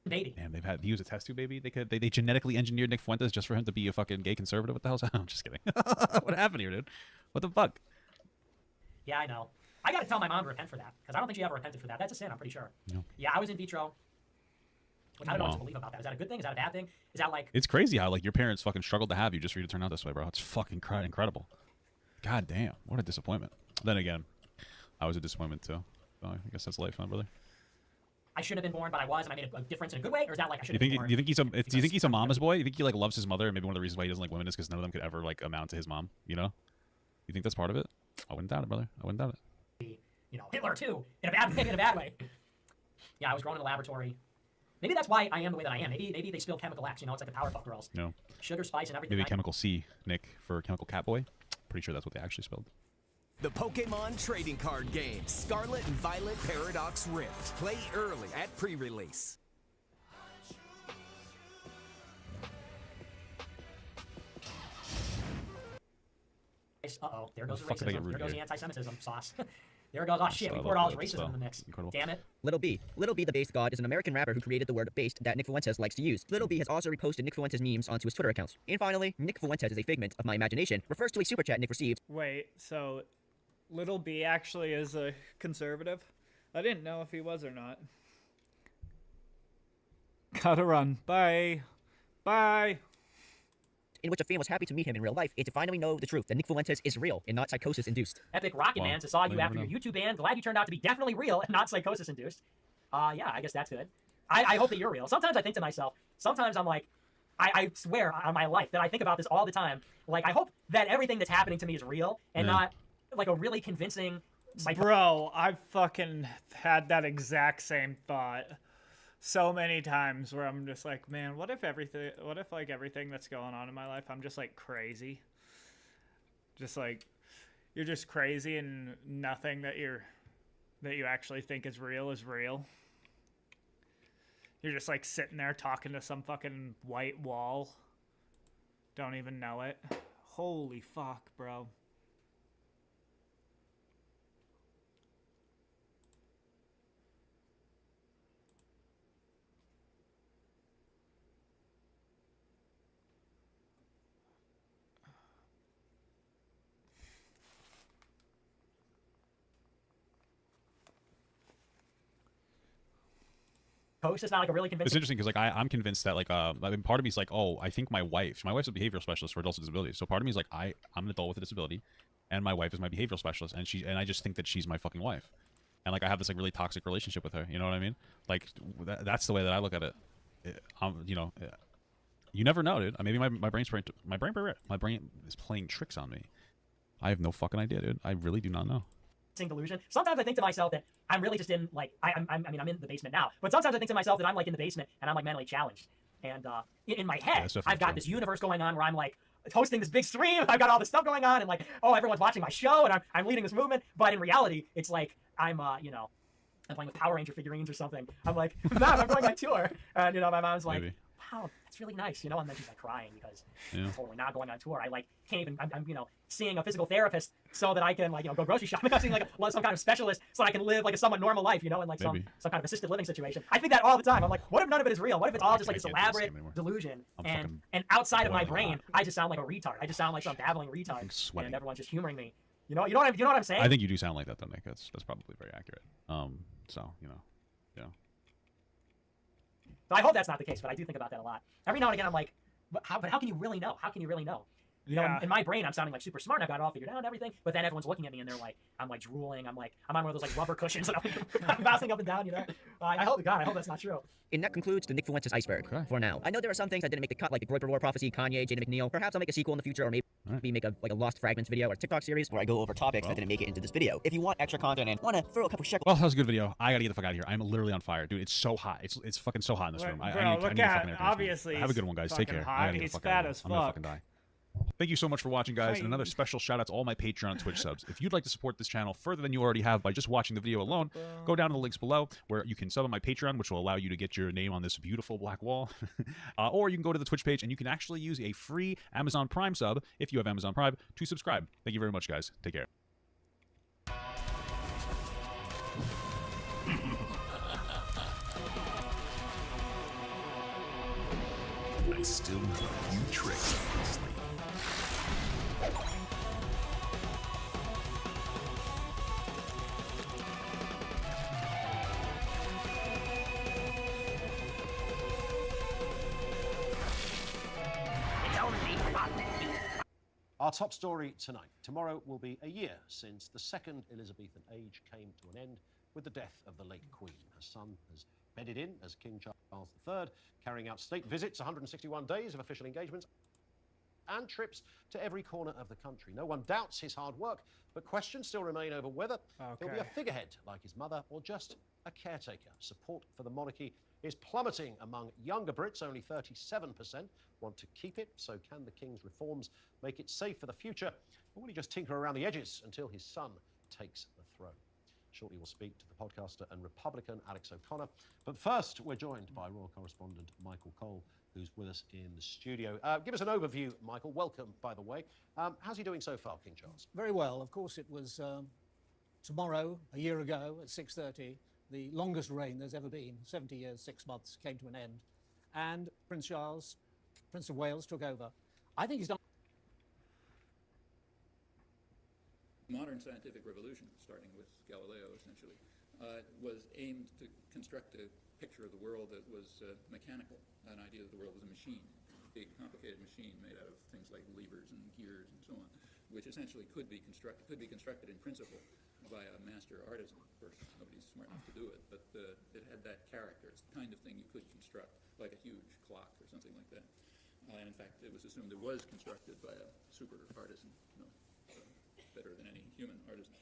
Baby. Damn, he was a test tube baby. They genetically engineered Nick Fuentes just for him to be a fucking gay conservative. What the hell's that? I'm just kidding. What happened here, dude? What the fuck? Yeah, I know. I gotta tell my mom to repent for that, because I don't think she ever repented for that. That's a sin, I'm pretty sure. No. Yeah, I was in vitro. Which I don't know what to believe about that. Is that a good thing? Is that a bad thing? Is that like... It's crazy how like your parents fucking struggled to have you just for you to turn out this way, bro. It's fucking incredible. God damn, what a disappointment. Then again, I was a disappointment too. So I guess that's life, huh, brother? I shouldn't have been born, but I was, and I made a difference in a good way? Or is that like I should You have been born? do you think he's a mama's boy? You think he like loves his mother, and maybe one of the reasons why he doesn't like women is because none of them could ever like amount to his mom? You know? You think that's part of it? I wouldn't doubt it, brother. I wouldn't doubt it. You know, Hitler too, in a bad way, in a bad way. Yeah, I was grown in a laboratory. Maybe that's why I am the way that I am. Maybe they spill chemical X, you know, it's like the Powerpuff Girls. No. Sugar, spice, and everything. Maybe chemical C, Nick, for chemical Catboy. Pretty sure that's what they actually spelled. The Pokemon trading card game, Scarlet and Violet Paradox Rift. Play early at pre-release. Uh-oh, there goes the Fuck, did I get racism. rude There goes the here? anti-Semitism sauce. There goes, oh shit, we I poured love all his that racism spell. in the mix. Incredible. Damn it. Little B. Little B the Based God is an American rapper who created the word based that Nick Fuentes likes to use. Little B has also reposted Nick Fuentes memes onto his Twitter accounts. And finally, Nick Fuentes is a figment of my imagination, refers to a super chat Nick received. Wait, so Little B actually is a conservative? I didn't know if he was or not. Gotta run. Bye. Bye. In which a fan was happy to meet him in real life and to finally know the truth that Nick Fuentes is real and not psychosis-induced. Epic Rocket Man saw you after your YouTube ban. Glad you turned out to be definitely real and not psychosis-induced. Yeah, I guess that's good. I hope that you're real. Sometimes I think to myself, sometimes I'm like, I swear on my life that I think about this all the time. Like, I hope that everything that's happening to me is real and not like a really convincing Bro, I've fucking had that exact same thought so many times where I'm just like, man, what if like everything that's going on in my life, I'm just like crazy. Just like, you're just crazy and nothing that you actually think is real. You're just like sitting there talking to some fucking white wall. Don't even know it. Holy fuck, bro. Is not like a really It's convincing. interesting because like I'm convinced that like I mean, part of me is like, oh, I think my wife's a behavioral specialist for adults with disabilities. So part of me is like I'm an adult with a disability, and my wife is my behavioral specialist, and I just think that she's my fucking wife, and like I have this like really toxic relationship with her. You know what I mean? Like that's the way that I look at it. You know, you never know, dude. Maybe my brain is playing tricks on me. I have no fucking idea, dude. I really do not know. Delusion. Sometimes I think to myself that I'm really just in like I'm in the basement now, but sometimes I think to myself that I'm like in the basement and I'm like mentally challenged, and in my head I've got this universe going on where I'm like hosting this big stream. I've got all this stuff going on, and like, oh, everyone's watching my show, and I'm leading this movement. But in reality, it's like I'm you know, I'm playing with Power Ranger figurines or something. I'm like, Mom, I'm going on tour, and you know, my mom's like, wow, that's really nice, you know, and then she's like crying because I'm totally not going on tour. I like can't even. I'm you know, seeing a physical therapist so that I can like, you know, go grocery shopping. I'm seeing like some kind of specialist so that I can live like a somewhat normal life, you know, in like some kind of assisted living situation. I think that all the time. I'm like, what if none of it is real? What if it's all just like this elaborate delusion? And outside of my brain, I just sound like a retard. I just sound like some dabbling retard, and everyone's just humoring me. You know what I'm saying? I think you do sound like that though, Nick. That's probably very accurate. So you know, yeah. So I hope that's not the case, but I do think about that a lot. Every now and again, I'm like, but how can you really know? How can you really know? You know, in my brain, I'm sounding like super smart. I've got it all figured out and everything. But then everyone's looking at me and they're like, I'm like drooling. I'm on one of those like rubber cushions and I'm bouncing up and down. You know, I hope that's not true. And that concludes the Nick Fuentes iceberg for now. I know there are some things that didn't make the cut, like the Groyper War Prophecy, Kanye, Jada McNeil. Perhaps I'll make a sequel in the future, or maybe make a Lost Fragments video or a TikTok series where I go over topics that didn't make it into this video. If you want extra content and want to throw a couple shekels. Well, that was a good video. I gotta get the fuck out of here. I'm literally on fire, dude. It's so hot. It's fucking so hot in this room. I need look a fucking at air conditioning. obviously. Have a good one, guys. Take fucking care. hot. I gotta get He's the fuck fat out of as here. I'm gonna fuck. fucking die. Thank you so much for watching, guys, and another special shout out to all my Patreon and Twitch subs. If you'd like to support this channel further than you already have by just watching the video alone, go down to the links below where you can sub on my Patreon, which will allow you to get your name on this beautiful black wall. Or you can go to the Twitch page and you can actually use a free Amazon Prime sub, if you have Amazon Prime, to subscribe. Thank you very much, guys. Take care. I still know a few tricks up my sleeve. Our top story tonight. Tomorrow will be a year since the second Elizabethan age came to an end with the death of the late Queen. Her son has bedded in as King Charles III, carrying out state visits, 161 days of official engagements, and trips to every corner of the country. No one doubts his hard work, but questions still remain over whether he'll be a figurehead like his mother or just a caretaker. Support for the monarchy is plummeting among younger Brits. Only 37% want to keep it. So can the King's reforms make it safe for the future, or will he just tinker around the edges until his son takes the throne? Shortly we'll speak to the podcaster and Republican Alex O'Connor. But first, we're joined by royal correspondent Michael Cole, who's with us in the studio. Give us an overview, Michael. Welcome, by the way. How's he doing so far, King Charles? Very well. Of course, it was tomorrow, a year ago, at 6:30, the longest reign there's ever been, 70 years, 6 months, came to an end. And Prince Charles, Prince of Wales, took over. I think he's done... Modern scientific revolution, starting with Galileo, essentially, was aimed to construct a picture of the world that was mechanical, an idea that the world was a machine, a big, complicated machine made out of things like levers and gears and so on, which essentially could be constructed in principle by a master artisan. Of course, nobody's smart enough to do it, but it had that character. It's the kind of thing you could construct, like a huge clock or something like that. And in fact, it was assumed it was constructed by a super artisan, better than any human artisan.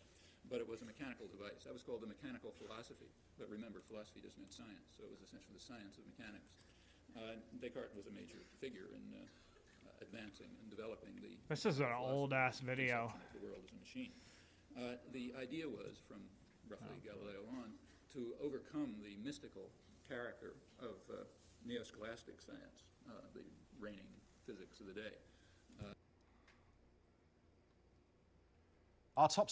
But it was a mechanical device. That was called the mechanical philosophy. But remember, philosophy just meant science, so it was essentially the science of mechanics. Descartes was a major figure in advancing and developing the... This is an old-ass video. The world as a machine. The idea was, from roughly Galileo on, to overcome the mystical character of neo-scholastic science, the reigning physics of the day. Our top...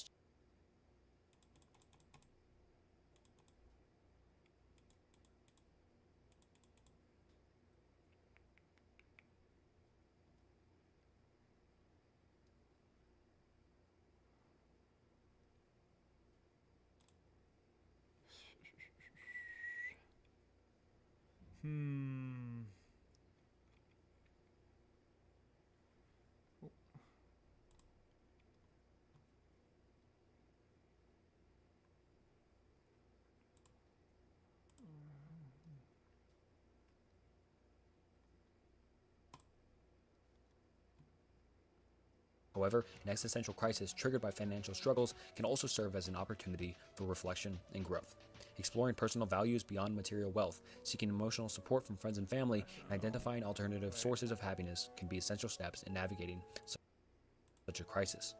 However, an existential crisis triggered by financial struggles can also serve as an opportunity for reflection and growth. Exploring personal values beyond material wealth, seeking emotional support from friends and family, and identifying alternative sources of happiness can be essential steps in navigating such a crisis.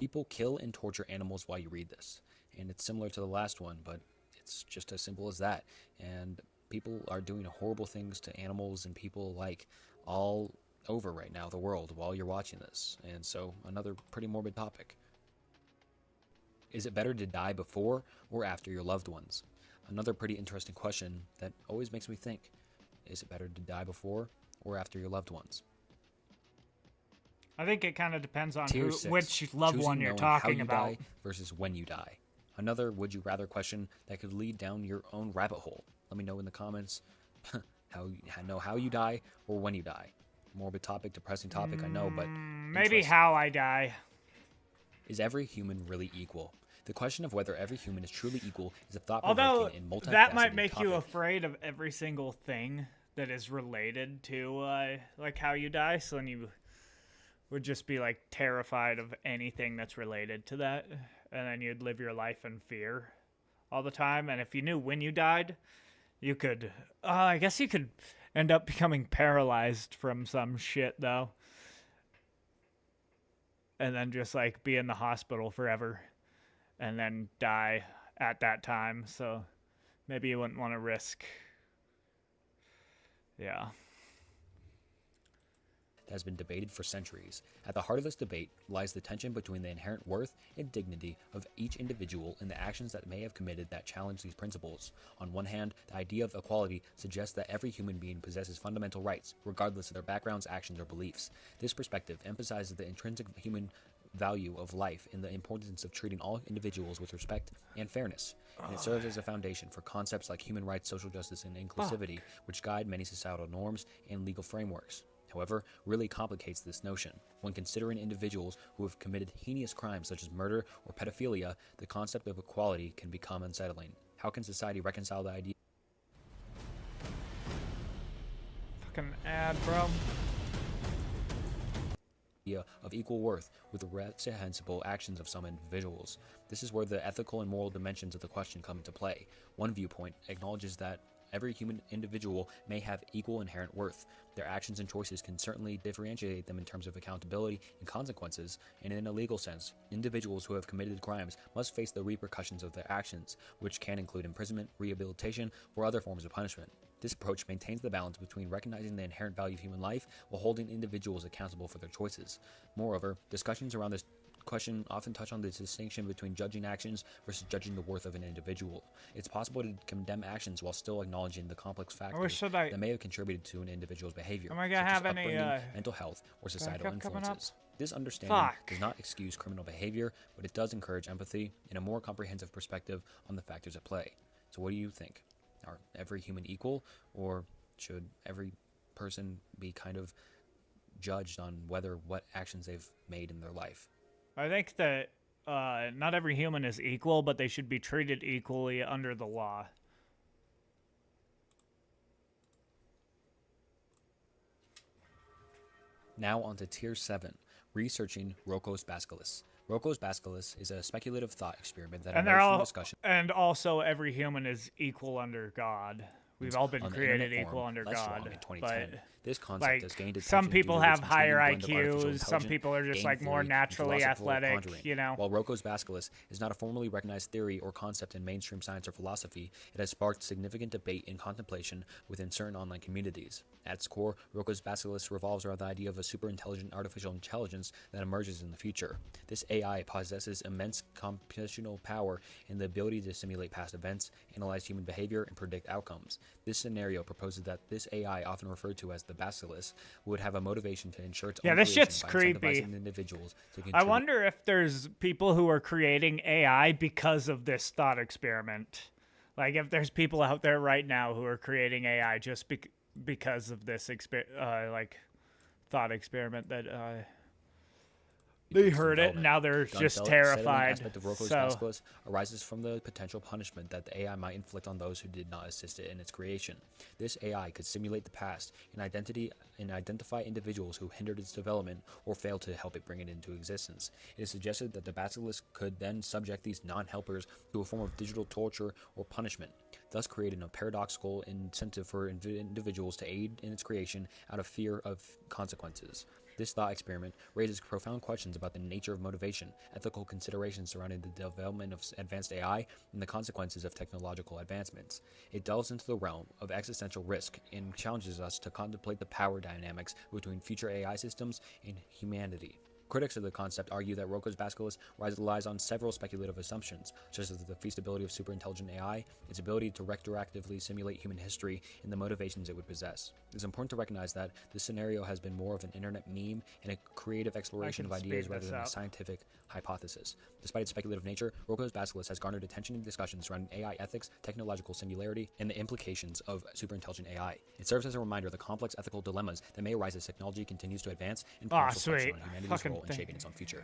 People kill and torture animals while you read this. And it's similar to the last one, but it's just as simple as that. And people are doing horrible things to animals and people alike all over right now, the world, while you're watching this. And so, another pretty morbid topic. Is it better to die before or after your loved ones? Another pretty interesting question that always makes me think. Is it better to die before or after your loved ones? I think it kind of depends on Tier 6, which loved choosing one you're knowing talking how you about. die versus when you die. Another would you rather question that could lead down your own rabbit hole. Let me know in the comments how you die or when you die. Morbid topic, depressing topic, I know, but Maybe interesting. how I die. Is every human really equal? The question of whether every human is truly equal is a Although thought-provoking and multifaceted that might make topic. you afraid of every single thing that is related to like how you die, so then you would just be like terrified of anything that's related to that, and then you'd live your life in fear all the time. And if you knew when you died, you could I guess you could end up becoming paralyzed from some shit though, and then just like be in the hospital forever and then die at that time. So maybe you wouldn't want to risk. Yeah. Has been debated for centuries. At the heart of this debate lies the tension between the inherent worth and dignity of each individual and the actions that may have committed that challenge these principles. On one hand, the idea of equality suggests that every human being possesses fundamental rights, regardless of their backgrounds, actions, or beliefs. This perspective emphasizes the intrinsic human value of life and the importance of treating all individuals with respect and fairness. And it serves as a foundation for concepts like human rights, social justice, and inclusivity, which guide many societal norms and legal frameworks. However, really complicates this notion. When considering individuals who have committed heinous crimes such as murder or pedophilia, the concept of equality can become unsettling. How can society reconcile the idea Fucking ad, bro. of equal worth with the reprehensible actions of some individuals? This is where the ethical and moral dimensions of the question come into play. One viewpoint acknowledges that every human individual may have equal inherent worth. Their actions and choices can certainly differentiate them in terms of accountability and consequences, and in a legal sense, individuals who have committed crimes must face the repercussions of their actions, which can include imprisonment, rehabilitation, or other forms of punishment. This approach maintains the balance between recognizing the inherent value of human life while holding individuals accountable for their choices. Moreover, discussions around this question often touch on the distinction between judging actions versus judging the worth of an individual. It's possible to condemn actions while still acknowledging the complex factors that may have contributed to an individual's behavior, Am I gonna such as have any, upbringing, mental health, or societal backup coming up? influences. This understanding Fuck. does not excuse criminal behavior, but it does encourage empathy and a more comprehensive perspective on the factors at play. So what do you think? Are every human equal, or should every person be kind of judged on what actions they've made in their life? I think that not every human is equal, but they should be treated equally under the law. Now on to Tier 7, researching Rocco's Basilisk. Rocco's Basilisk is a speculative thought experiment that And they're emerged from all, discussion. and also every human is equal under God. We've all been on the created internet equal forum under less God. long in 2010. But This concept like, has gained some attention people due to have its higher intriguing blend of artificial IQs. Some intelligence, people are just game like more theory, and naturally philosophical athletic. pondering. You know. While Rocco's Basilisk is not a formally recognized theory or concept in mainstream science or philosophy, it has sparked significant debate and contemplation within certain online communities. At its core, Rocco's Basilisk revolves around the idea of a super intelligent artificial intelligence that emerges in the future. This AI possesses immense computational power and the ability to simulate past events, analyze human behavior, and predict outcomes. This scenario proposes that this AI, often referred to as the Basilisk, would have a motivation to ensure its own Yeah, this creation shit's by creepy. incentivizing individuals to I contribute. wonder if there's people who are creating AI because of this thought experiment. Like, if there's people out there right now who are creating AI just because of this thought experiment that they heard it and now they're The just unsettling terrified. aspect of Rocco's So, Basilisk arises from the potential punishment that the AI might inflict on those who did not assist it in its creation. This AI could simulate the past and identify individuals who hindered its development or failed to help it bring it into existence. It is suggested that the Basilisk could then subject these non-helpers to a form of digital torture or punishment, thus creating a paradoxical incentive for individuals to aid in its creation out of fear of consequences. This thought experiment raises profound questions about the nature of motivation, ethical considerations surrounding the development of advanced AI, and the consequences of technological advancements. It delves into the realm of existential risk and challenges us to contemplate the power dynamics between future AI systems and humanity. Critics of the concept argue that Roko's Basilisk relies on several speculative assumptions, such as the feasibility of superintelligent AI, its ability to retroactively simulate human history, and the motivations it would possess. It's important to recognize that this scenario has been more of an internet meme and a creative exploration of ideas rather than a scientific hypothesis. Despite its speculative nature, Roko's Basilisk has garnered attention in discussions surrounding AI ethics, technological singularity, and the implications of superintelligent AI. It serves as a reminder of the complex ethical dilemmas that may arise as technology continues to advance and prompts reflection on humanity's role in shaping its own future.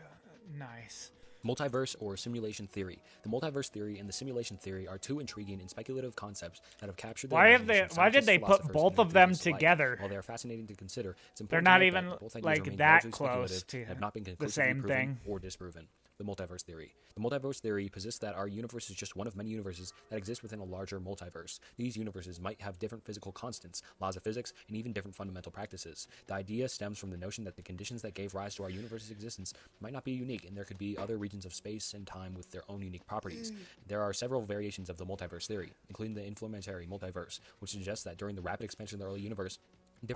Nice. Multiverse or simulation theory. The multiverse theory and the simulation theory are two intriguing and speculative concepts that have captured the imagination of Why did they scientists, put philosophers, both and of them enthusiasts alike. together? While they are fascinating to consider, it's They're important not to note even that both ideas like remain that largely close speculative to and have not been the conclusively same proven thing. or disproven. The multiverse theory. The multiverse theory posits that our universe is just one of many universes that exist within a larger multiverse. These universes might have different physical constants, laws of physics, and even different fundamental practices. The idea stems from the notion that the conditions that gave rise to our universe's existence might not be unique, and there could be other regions of space and time with their own unique properties. There are several variations of the multiverse theory, including the inflammatory multiverse, which suggests that during the rapid expansion of the early universe,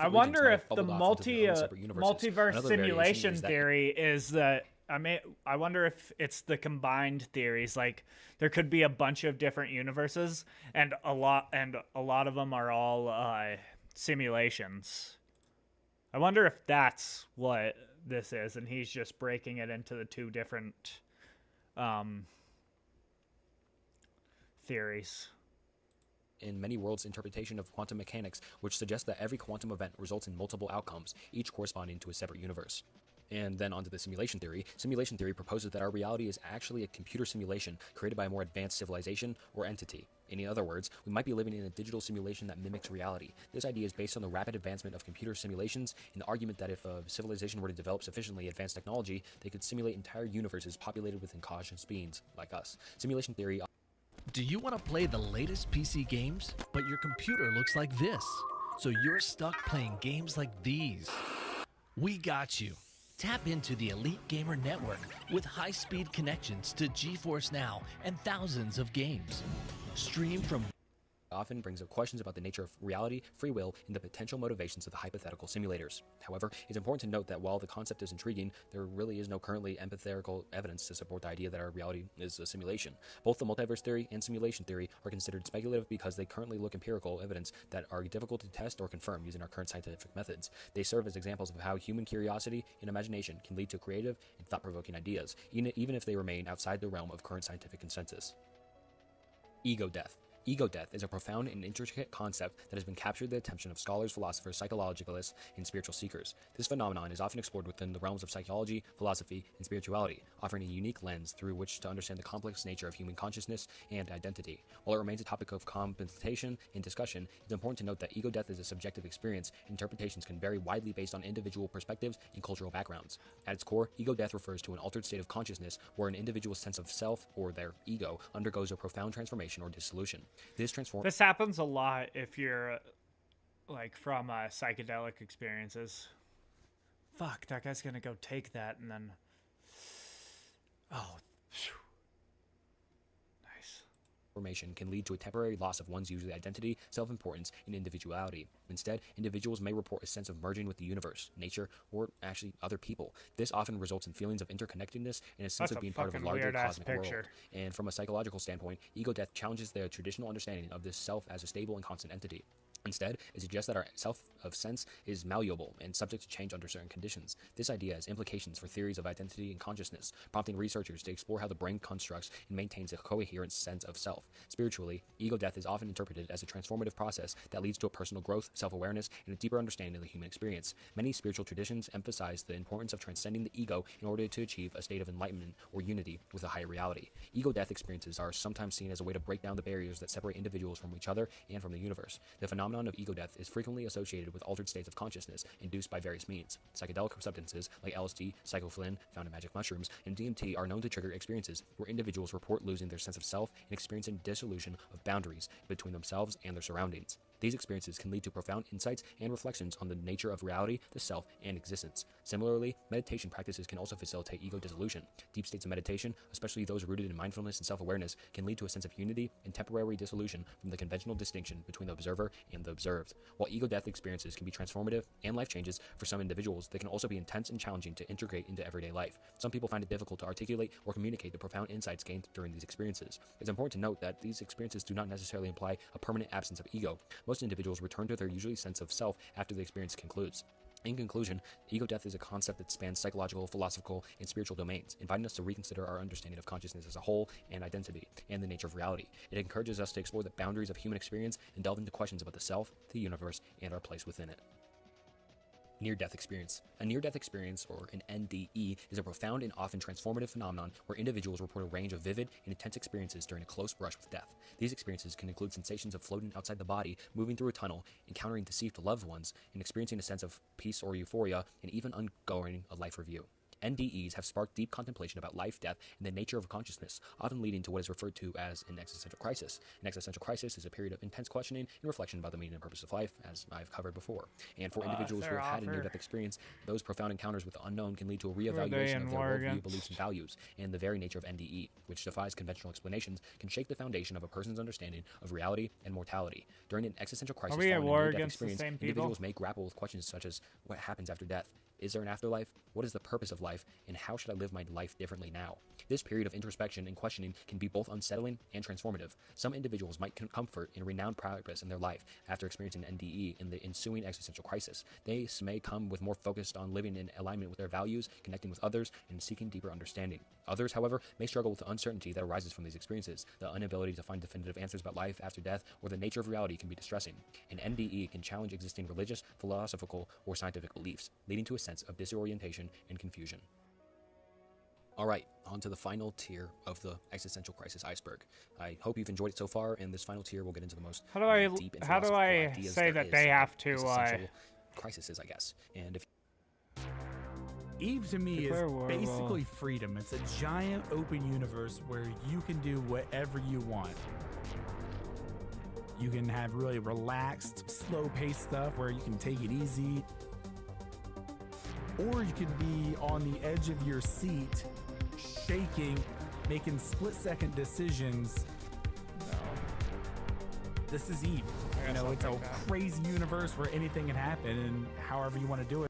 I wonder if the multiverse simulation theory is that. I wonder if it's the combined theories. Like, there could be a bunch of different universes, and a lot of them are all simulations. I wonder if that's what this is, and he's just breaking it into the two different theories. In many worlds' interpretation of quantum mechanics, which suggests that every quantum event results in multiple outcomes, each corresponding to a separate universe. And then onto the simulation theory. Simulation theory proposes that our reality is actually a computer simulation created by a more advanced civilization or entity. In other words, we might be living in a digital simulation that mimics reality. This idea is based on the rapid advancement of computer simulations and the argument that if a civilization were to develop sufficiently advanced technology, they could simulate entire universes populated with conscious beings like us. Simulation theory. Do you want to play the latest PC games, but your computer looks like this? So you're stuck playing games like these. We got you. Tap into the Elite Gamer Network with high-speed connections to GeForce Now and thousands of games. Stream from Often brings up questions about the nature of reality, free will, and the potential motivations of the hypothetical simulators. However, it's important to note that while the concept is intriguing, there really is no currently empirical evidence to support the idea that our reality is a simulation. Both the multiverse theory and simulation theory are considered speculative because they currently look empirical evidence that are difficult to test or confirm using our current scientific methods. They serve as examples of how human curiosity and imagination can lead to creative and thought-provoking ideas, even if they remain outside the realm of current scientific consensus. Ego death. Ego death is a profound and intricate concept that has been captured the attention of scholars, philosophers, psychologicalists, and spiritual seekers. This phenomenon is often explored within the realms of psychology, philosophy, and spirituality, offering a unique lens through which to understand the complex nature of human consciousness and identity. While it remains a topic of contemplation and discussion, it's important to note that ego death is a subjective experience, and interpretations can vary widely based on individual perspectives and cultural backgrounds. At its core, ego death refers to an altered state of consciousness where an individual's sense of self, or their ego, undergoes a profound transformation or dissolution. This happens a lot if you're like from psychedelic experiences. Fuck, that guy's gonna go take that and then Formation can lead to a temporary loss of one's usual identity, self-importance, and individuality. Instead, individuals may report a sense of merging with the universe, nature, or actually other people. This often results in feelings of interconnectedness and a sense of being part of a larger cosmic world. And from a psychological standpoint, ego death challenges the traditional understanding of this self as a stable and constant entity. Instead, it suggests that our self of sense is malleable and subject to change under certain conditions. This idea has implications for theories of identity and consciousness, prompting researchers to explore how the brain constructs and maintains a coherent sense of self. Spiritually, ego death is often interpreted as a transformative process that leads to a personal growth, self-awareness, and a deeper understanding of the human experience. Many spiritual traditions emphasize the importance of transcending the ego in order to achieve a state of enlightenment or unity with a higher reality. Ego death experiences are sometimes seen as a way to break down the barriers that separate individuals from each other and from the universe. The phenomenon of ego death is frequently associated with altered states of consciousness induced by various means. Psychedelic substances like LSD, psychoflin, found in magic mushrooms, and DMT are known to trigger experiences where individuals report losing their sense of self and experiencing dissolution of boundaries between themselves and their surroundings. These experiences can lead to profound insights and reflections on the nature of reality, the self, and existence. Similarly, meditation practices can also facilitate ego dissolution. Deep states of meditation, especially those rooted in mindfulness and self-awareness, can lead to a sense of unity and temporary dissolution from the conventional distinction between the observer and the observed. While ego death experiences can be transformative and life changes for some individuals, they can also be intense and challenging to integrate into everyday life. Some people find it difficult to articulate or communicate the profound insights gained during these experiences. It's important to note that these experiences do not necessarily imply a permanent absence of ego. Most individuals return to their usual sense of self after the experience concludes. In conclusion, ego death is a concept that spans psychological, philosophical, and spiritual domains, inviting us to reconsider our understanding of consciousness as a whole and identity, and the nature of reality. It encourages us to explore the boundaries of human experience and delve into questions about the self, the universe, and our place within it. Near-death experience. A near-death experience, or an NDE, is a profound and often transformative phenomenon where individuals report a range of vivid and intense experiences during a close brush with death. These experiences can include sensations of floating outside the body, moving through a tunnel, encountering deceased loved ones, and experiencing a sense of peace or euphoria, and even undergoing a life review. NDEs have sparked deep contemplation about life, death, and the nature of consciousness, often leading to what is referred to as an existential crisis. An existential crisis is a period of intense questioning and reflection about the meaning and purpose of life, as I've covered before. And for individuals who have had a near-death experience, those profound encounters with the unknown can lead to a reevaluation of their worldview, beliefs, and values, and the very nature of NDE, which defies conventional explanations, can shake the foundation of a person's understanding of reality and mortality. During an existential crisis following a near-death experience, individuals may grapple with questions such as what happens after death. Is there an afterlife? What is the purpose of life? And how should I live my life differently now? This period of introspection and questioning can be both unsettling and transformative. Some individuals might comfort in renowned progress in their life after experiencing NDE in the ensuing existential crisis. They may come with more focused on living in alignment with their values, connecting with others, and seeking deeper understanding. Others, however, may struggle with the uncertainty that arises from these experiences. The inability to find definitive answers about life after death or the nature of reality can be distressing. An NDE can challenge existing religious, philosophical, or scientific beliefs, leading to a sense of disorientation and confusion. Alright, on to the final tier of the existential crisis iceberg. I hope you've enjoyed it so far, and this final tier will get into the most deep and philosophical ideas say that they have to existential crises, I guess. And if Eve to me is basically freedom. It's a giant open universe where you can do whatever you want. You can have really relaxed, slow-paced stuff where you can take it easy. Or you could be on the edge of your seat, shaking, making split-second decisions. No. This is Eve. You know, it's a crazy universe where anything can happen and however you want to do it.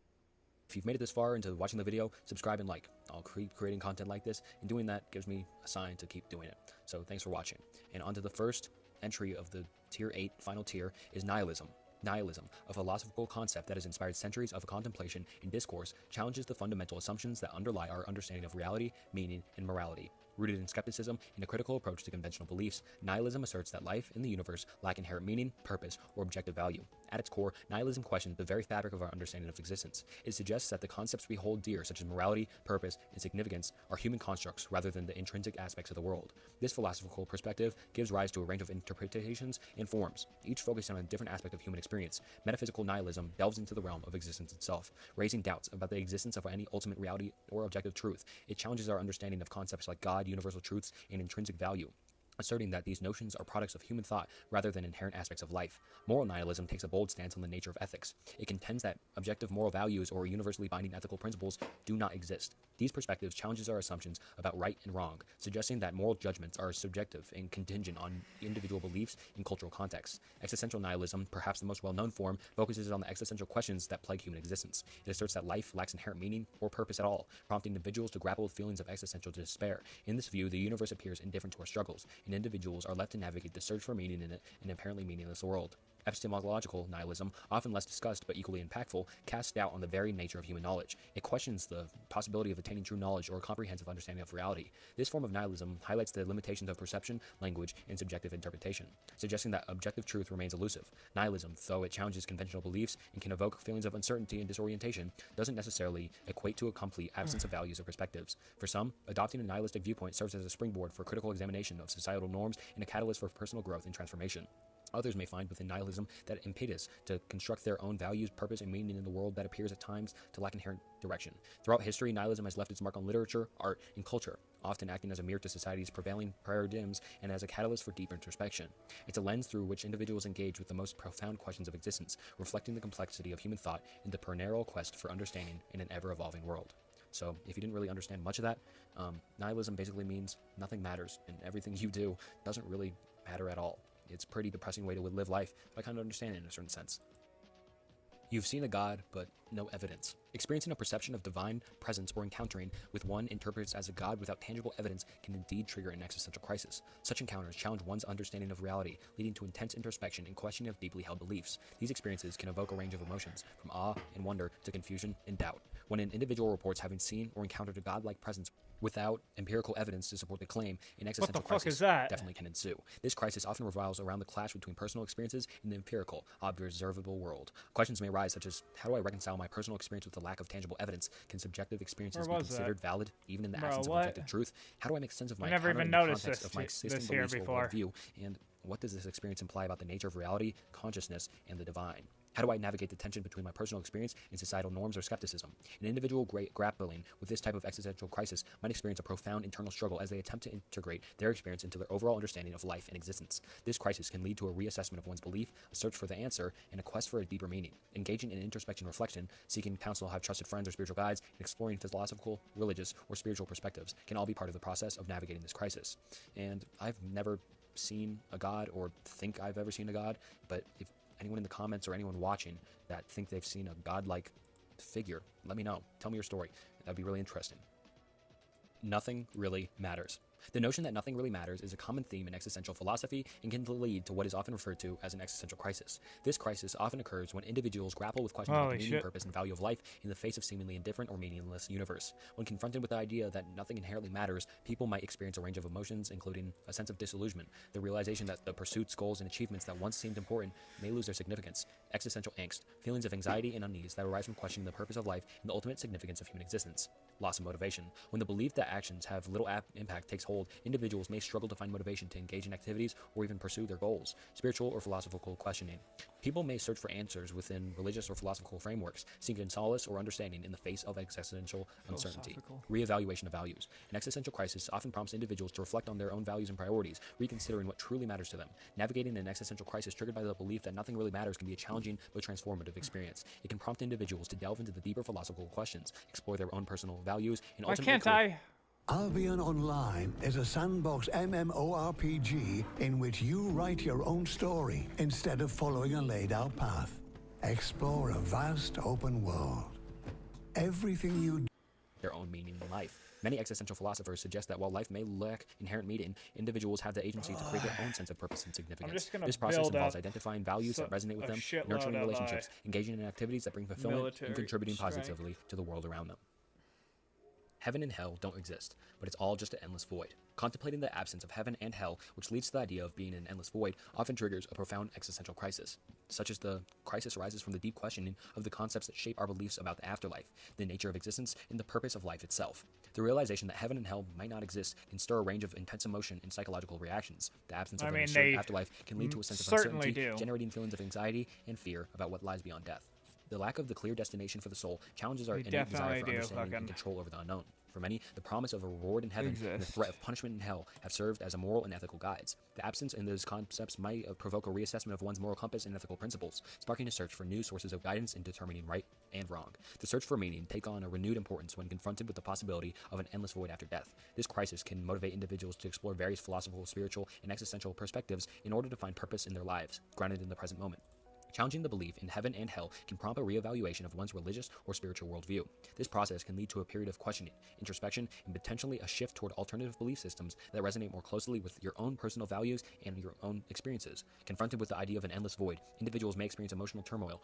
If you've made it this far into watching the video, subscribe and like. I'll keep creating content like this, and doing that gives me a sign to keep doing it. So thanks for watching. And on to the first entry of the Tier 8 final tier is nihilism. Nihilism, a philosophical concept that has inspired centuries of contemplation and discourse, challenges the fundamental assumptions that underlie our understanding of reality, meaning, and morality. Rooted in skepticism and a critical approach to conventional beliefs, nihilism asserts that life and the universe lack inherent meaning, purpose, or objective value. At its core, nihilism questions the very fabric of our understanding of existence. It suggests that the concepts we hold dear, such as morality, purpose, and significance, are human constructs rather than the intrinsic aspects of the world. This philosophical perspective gives rise to a range of interpretations and forms, each focused on a different aspect of human experience. Metaphysical nihilism delves into the realm of existence itself, raising doubts about the existence of any ultimate reality or objective truth. It challenges our understanding of concepts like God, universal truths, and intrinsic value, asserting that these notions are products of human thought rather than inherent aspects of life. Moral nihilism takes a bold stance on the nature of ethics. It contends that objective moral values or universally binding ethical principles do not exist. These perspectives challenges our assumptions about right and wrong, suggesting that moral judgments are subjective and contingent on individual beliefs and cultural contexts. Existential nihilism, perhaps the most well-known form, focuses on the existential questions that plague human existence. It asserts that life lacks inherent meaning or purpose at all, prompting individuals to grapple with feelings of existential despair. In this view, the universe appears indifferent to our struggles, and individuals are left to navigate the search for meaning in an apparently meaningless world. Epistemological nihilism, often less discussed but equally impactful, casts doubt on the very nature of human knowledge. It questions the possibility of attaining true knowledge or a comprehensive understanding of reality. This form of nihilism highlights the limitations of perception, language, and subjective interpretation, suggesting that objective truth remains elusive. Nihilism, though it challenges conventional beliefs and can evoke feelings of uncertainty and disorientation, doesn't necessarily equate to a complete absence of values or perspectives. For some, adopting a nihilistic viewpoint serves as a springboard for critical examination of societal norms and a catalyst for personal growth and transformation. Others may find within nihilism that impetus to construct their own values, purpose, and meaning in the world that appears at times to lack inherent direction. Throughout history, nihilism has left its mark on literature, art, and culture, often acting as a mirror to society's prevailing paradigms and as a catalyst for deep introspection. It's a lens through which individuals engage with the most profound questions of existence, reflecting the complexity of human thought in the perennial quest for understanding in an ever-evolving world. So, if you didn't really understand much of that, nihilism basically means nothing matters, and everything you do doesn't really matter at all. It's a pretty depressing way to live life, but I kind of understand it in a certain sense. You've seen a god, but no evidence. Experiencing a perception of divine presence or encountering with one interprets as a god without tangible evidence can indeed trigger an existential crisis. Such encounters challenge one's understanding of reality, leading to intense introspection and questioning of deeply held beliefs. These experiences can evoke a range of emotions, from awe and wonder to confusion and doubt. When an individual reports having seen or encountered a godlike presence without empirical evidence to support the claim, an existential crisis definitely can ensue. This crisis often revolves around the clash between personal experiences and the empirical, observable world. Questions may arise such as, how do I reconcile my personal experience with the lack of tangible evidence? Can subjective experiences be considered valid, even in the absence of objective truth? How do I make sense of my never even encounter in the noticed context of my existing beliefs or worldview? And what does this experience imply about the nature of reality, consciousness, and the divine? How do I navigate the tension between my personal experience and societal norms or skepticism? An individual grappling with this type of existential crisis might experience a profound internal struggle as they attempt to integrate their experience into their overall understanding of life and existence. This crisis can lead to a reassessment of one's belief, a search for the answer, and a quest for a deeper meaning. Engaging in introspection reflection, seeking counsel, have trusted friends or spiritual guides, and exploring philosophical, religious, or spiritual perspectives can all be part of the process of navigating this crisis. And I've never seen a god or think I've ever seen a god, but if anyone in the comments or anyone watching that think they've seen a godlike figure, let me know. Tell me your story. That'd be really interesting. Nothing really matters. The notion that nothing really matters is a common theme in existential philosophy and can lead to what is often referred to as an existential crisis. This crisis often occurs when individuals grapple with questions about the meaning, purpose, and value of life in the face of seemingly indifferent or meaningless universe. When confronted with the idea that nothing inherently matters, people might experience a range of emotions, including a sense of disillusionment, the realization that the pursuits, goals, and achievements that once seemed important may lose their significance, existential angst, feelings of anxiety and unease that arise from questioning the purpose of life and the ultimate significance of human existence, loss of motivation. When the belief that actions have little impact takes hold, individuals may struggle to find motivation to engage in activities or even pursue their goals. Spiritual or philosophical questioning. People may search for answers within religious or philosophical frameworks, seeking solace or understanding in the face of existential uncertainty. Reevaluation of values. An existential crisis often prompts individuals to reflect on their own values and priorities, reconsidering what truly matters to them. Navigating an existential crisis triggered by the belief that nothing really matters can be a challenging but transformative experience. It can prompt individuals to delve into the deeper philosophical questions, explore their own personal values, and ultimately Albion Online is a sandbox MMORPG in which you write your own story instead of following a laid-out path. Explore a vast open world. Everything you do their own meaning in life. Many existential philosophers suggest that while life may lack inherent meaning, individuals have the agency to create their own sense of purpose and significance. This process involves identifying values that resonate with them, nurturing relationships, engaging in activities that bring fulfillment, and contributing positively to the world around them. Heaven and hell don't exist, but it's all just an endless void. Contemplating the absence of heaven and hell, which leads to the idea of being an endless void, often triggers a profound existential crisis. Such as the crisis arises from the deep questioning of the concepts that shape our beliefs about the afterlife, the nature of existence, and the purpose of life itself. The realization that heaven and hell might not exist can stir a range of intense emotion and psychological reactions. The absence of an assured afterlife can lead to a sense of uncertainty, generating feelings of anxiety and fear about what lies beyond death. The lack of the clear destination for the soul challenges our innate desire for understanding and control over the unknown. For many, the promise of a reward in heaven and the threat of punishment in hell have served as a moral and ethical guides. The absence in those concepts might provoke a reassessment of one's moral compass and ethical principles, sparking a search for new sources of guidance in determining right and wrong. The search for meaning take on a renewed importance when confronted with the possibility of an endless void after death. This crisis can motivate individuals to explore various philosophical, spiritual, and existential perspectives in order to find purpose in their lives, grounded in the present moment. Challenging the belief in heaven and hell can prompt a reevaluation of one's religious or spiritual worldview. This process can lead to a period of questioning, introspection, and potentially a shift toward alternative belief systems that resonate more closely with your own personal values and your own experiences. Confronted with the idea of an endless void, individuals may experience emotional turmoil,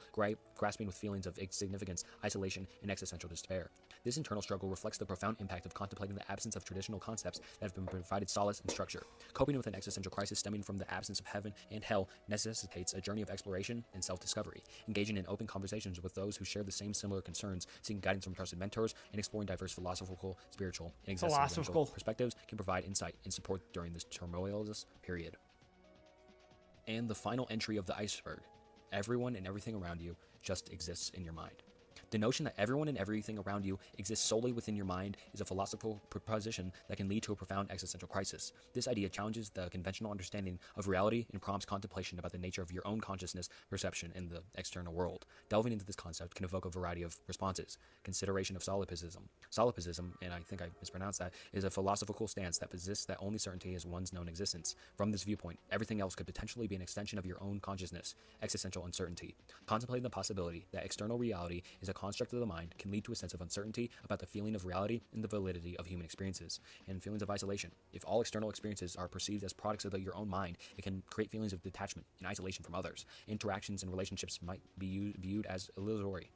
grasping with feelings of insignificance, isolation, and existential despair. This internal struggle reflects the profound impact of contemplating the absence of traditional concepts that have been provided solace and structure. Coping with an existential crisis stemming from the absence of heaven and hell necessitates a journey of exploration and self-discovery, engaging in open conversations with those who share the same similar concerns, seeking guidance from trusted mentors, and exploring diverse philosophical, spiritual, and existential perspectives can provide insight and support during this tumultuous period. And the final entry of the iceberg: everyone and everything around you just exists in your mind. The notion that everyone and everything around you exists solely within your mind is a philosophical proposition that can lead to a profound existential crisis. This idea challenges the conventional understanding of reality and prompts contemplation about the nature of your own consciousness, perception, and the external world. Delving into this concept can evoke a variety of responses. Consideration of solipsism. Solipsism, and I think I mispronounced that, is a philosophical stance that posits that only certainty is one's known existence. From this viewpoint, everything else could potentially be an extension of your own consciousness. Existential uncertainty. Contemplating the possibility that external reality is a construct of the mind can lead to a sense of uncertainty about the feeling of reality and the validity of human experiences, and feelings of isolation. If all external experiences are perceived as products of your own mind, it can create feelings of detachment and isolation from others. Interactions and relationships might be viewed as illusory.